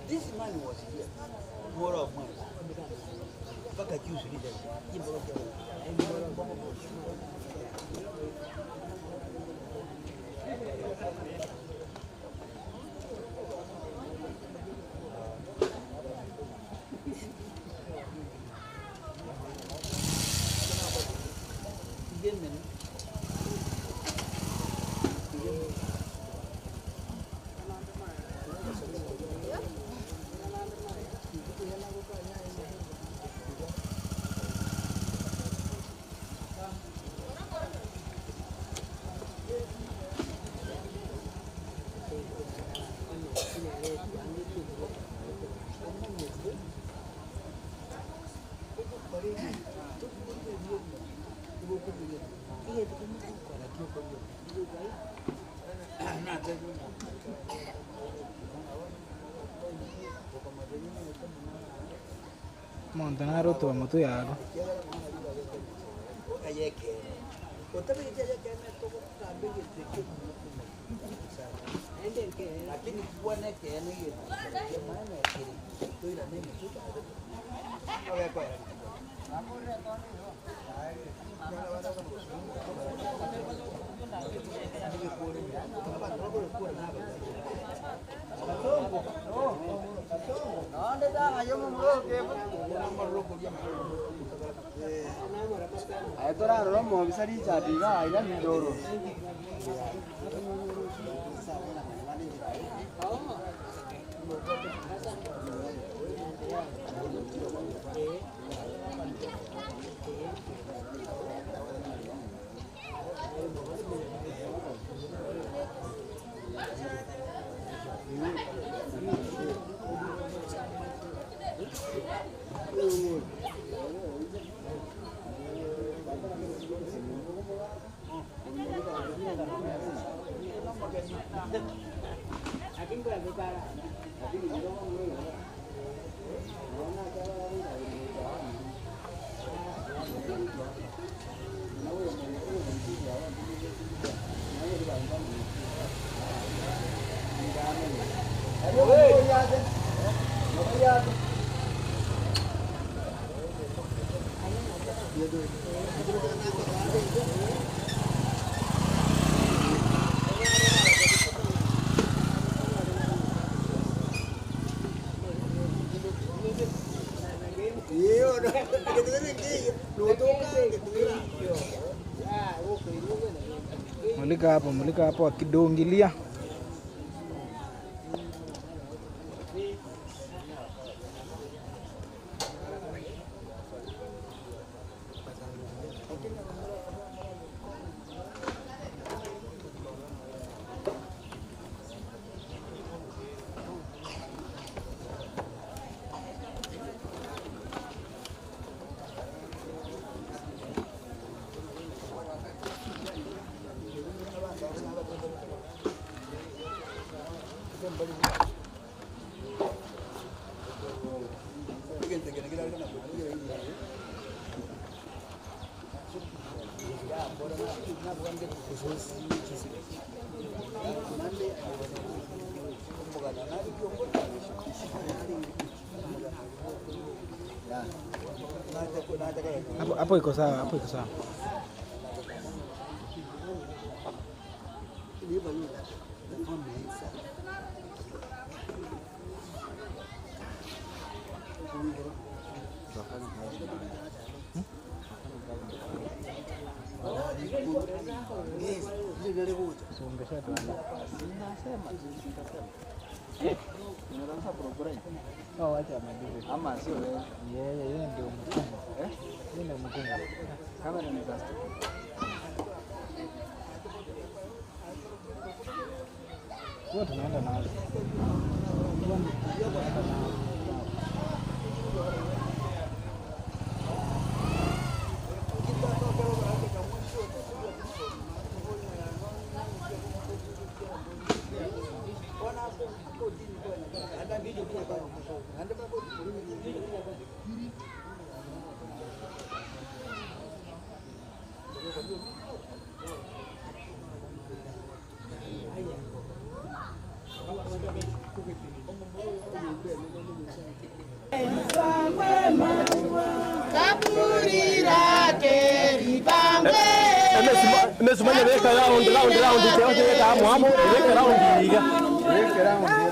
This man was here, more of mine. Fuck at you, Montanaro tu amo tu yago. Ito na mo bisa di jadi ga ila ni doro. Mulika hapo akidongilia. Hapo iko sawa, hapo iko sawa. Ama sio wewe. Yeye ndio mkunga. Yeye ndio mkunga. Kama ni mzazi. Kwa tunaenda nazo. Mesumanya weka round yote weka hapo hapo weka round higa Weka round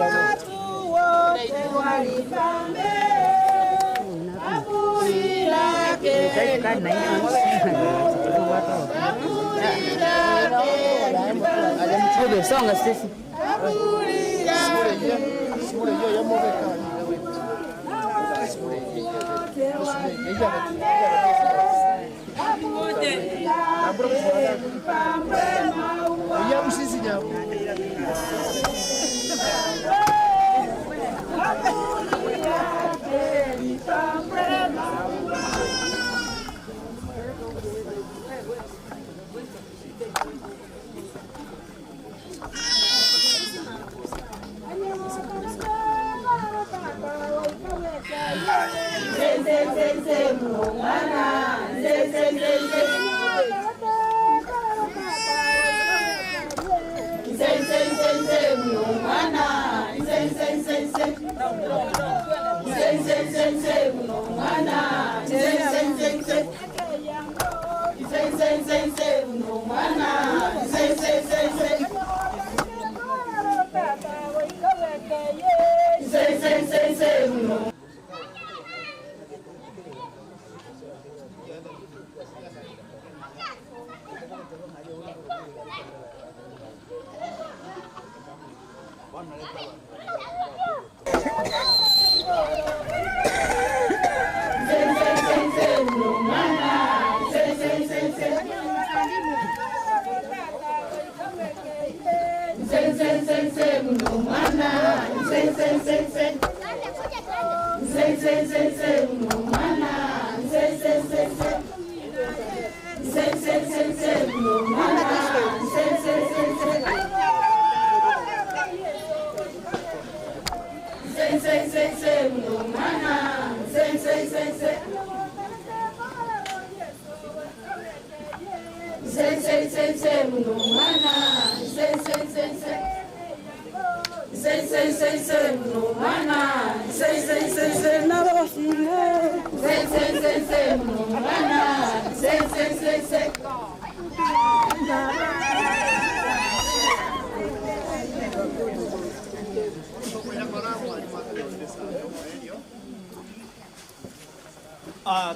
Songa sisi.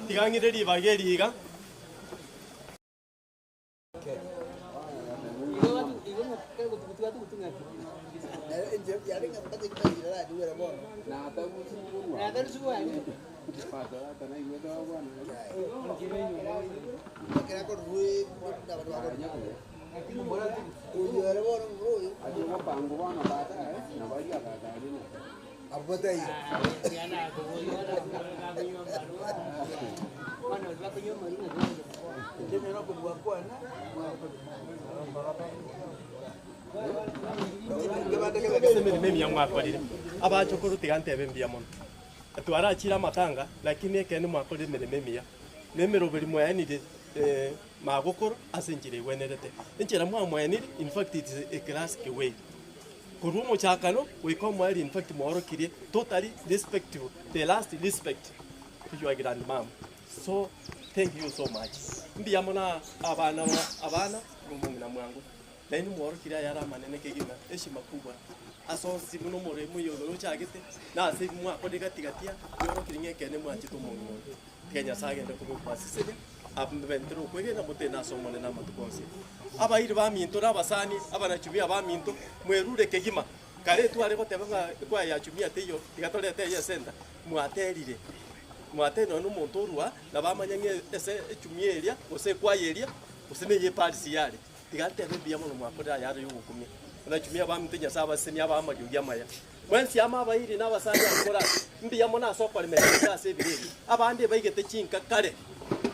Tigangire ribage riga mimi yangu akorire abachokuru tigantebe mbia mono twarachira matanga lakini ekene mwakorire mirime mia nemiroberi mwayanire magokoro asenjire wenerete enchera mwenire in fact it is a classic way kurumo chakano we come well in fact mworokirie totally respectful the last respect to your grandmom. So thank you so much. Mbia mona abana rumungu na mwangu then mworokiria yara manene kegima heshima kubwa aso simuno moremu yodoro chagete na se mwakodega tigatia yorokiringe kene mwanchito mungu Kenya sagende kumupasisene abendero kwegena mutena somone na matukonse abairi ba minto n'abasani abanachubi abaminto mwerure kegima kare tware gotebanga kwa yachumia teyo tigatore teye senda mwaterire mwateno n'umuntu urwa nabamanyanye ese chumieria ose kwa yeria useneye parisi yale tigatebe bia mono mwakorera yaro yugukumia unachumia abaminto nyasaba seni abamajugia maya mwensi ama abairi n'abasani akora mbia mona sokore meza ase bireri abande baigete chinka kare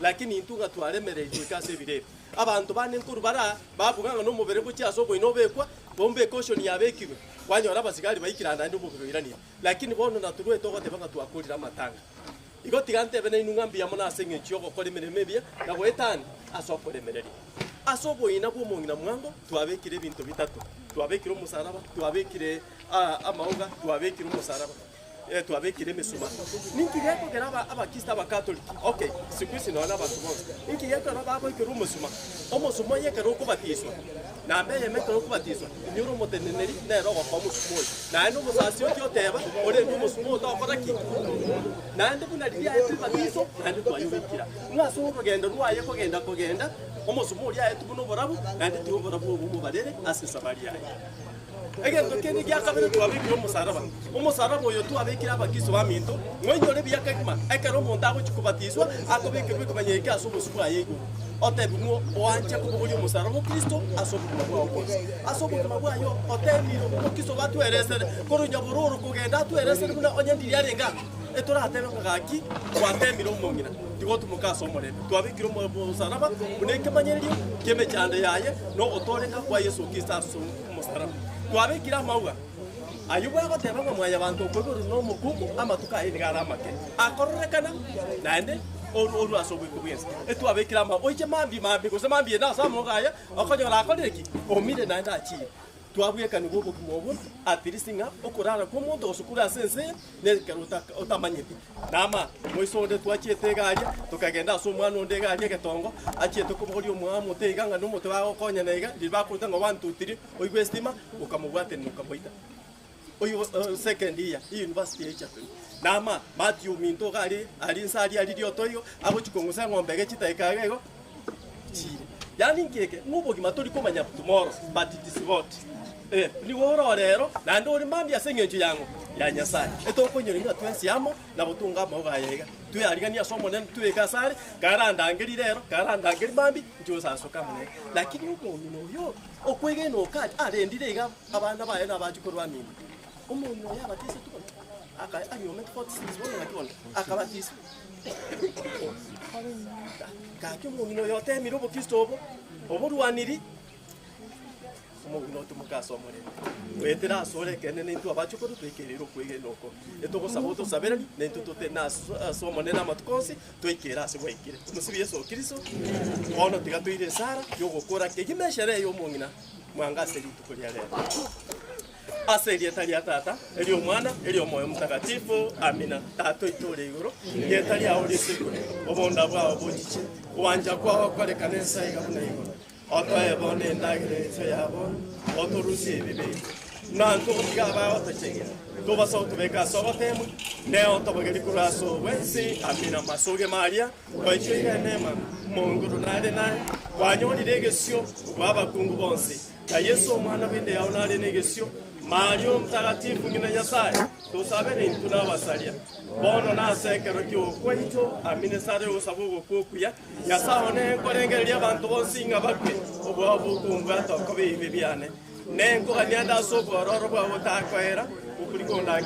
lakini intunga twaremereye twikase bireri abantu bane nkuru bara babuganga no mubere bucya sobo inobekwa bombe caution yabekiwe kwanyora abasigari bayikiranda ndi mubiraniye lakini bono naturwe togote banga twakurira matanga igotigante bene inunga mbia mona asenge chyogo kore meremebia na gwetani asokore mereri asobo inabo mungina mwango twabekire bintu bitatu twabekire umusaraba twabekire amaoga twabekire umusaraba twabekire mesuma ninkiye kugera abakista abakatoliki okay sikwisi nona abantu bose ninkiye ko babekire umusuma yekero kubatiswa na mbeye metero kubatiswa nyuro moteneneri nero kwa musumoi na eno musasio kyoteba ore n'umusuma utakora ki na ndi bunariya yetu batiso na ndi twayubikira mwaso kugenda rwaye kugenda umusuma uri yetu buno borabu na ndi tuborabu umubarere asesabari yaye egento kene gyakabere twabikira umusaraba oyo twabikira abakiso baminto mwenyore byakagima ekero omuntu agochikubatiswa akobekirwe kumanyeka asobusubwa yego otebunwo oanje kubuli umusaraba Kristo asobukuma bwayo otebiro Kristo batweresere korunya bururu kugenda tweresere buna onyandiri arenga eturatebe ngaki kwatemira umungina tigotu mukaso morebe twabikira umusaraba uneke manyerio keme cyande yaye no otoreka kwa Yesu Kristo umusaraba twabekira mauga ayuba bateba ngo mwanya abantu kweguru no mukuku amatuka inigaramake akorekana nande oru asobwe kubyenza etwabekira ma oije mambi gose mambi na samugaya akonyora akoreki omire nande achi twabweka ni gogo kumobo atirisinga okurara ko muntu osukura sense ne karuta otamanyeti nama moisonde twachietegaria tukagenda so mwana ondegaria getongo achiete kubori omwamu teganga no moto bago konya nega libakuta ngo 1 2 3 oigwe stima ukamubwate nukamoita oyo second year university ya chapel nama Matthew minto gari alinsari aliriotoyo abo chikongusa ngombe gechitaikagego chire yani ngeke ngubo gimatori komanya tomorrow but it is what ni woro rero na ndo uri mambi asengenje yango ya Nyasaye etokonyora twensi yamo na butunga moga yega twe arigania somo nem twe kasare karandangeri rero karandangeri mambi njo sasoka mune lakini uko yo okwege no kaje arendire iga abana baye nabajikorwa mimi umuntu yabatise tuko aka anyome 46 wona nakibona akabatise kake umuntu yote mirobo Kristo obo oburwaniri mugino tumukaso murimo wetera asore kene nintu abachukuru twikiriro kwigenoko etogosaba tusabera nintu tutena somo nena matukosi twikira ase gwaikire musibi Yesu Kristo ono tigatwire sara yogokora kigimeshere yo mungina mwangase litukulia leo aseri etali atata eli omwana eli omoyo mtakatifu amina tato itore iguru yetali aulise obonda bwa obuchiche wanja kwa kwale kanisa igabuna iguru otwaye bone ndagire so yabo otorusi bibi nanto tigaba otachege toba so tubeka so batemu ne otobageli kuraso wensi amina masoge maria kwachiga nema monguru nade naye kwanyoni legesio baba kungu bonsi ya Yesu mwana binde yaonale negesio Mario mtakatifu ngina Nyasaye tusabere tunabasalia bono nasekero kyo kweito amine sare usabugo kukuya Nyasaye korengeria abantu bonsinga bakwe obwo kumva to kobe bibiane nenko kanyanda so bororo bwa botakwera ukuri konda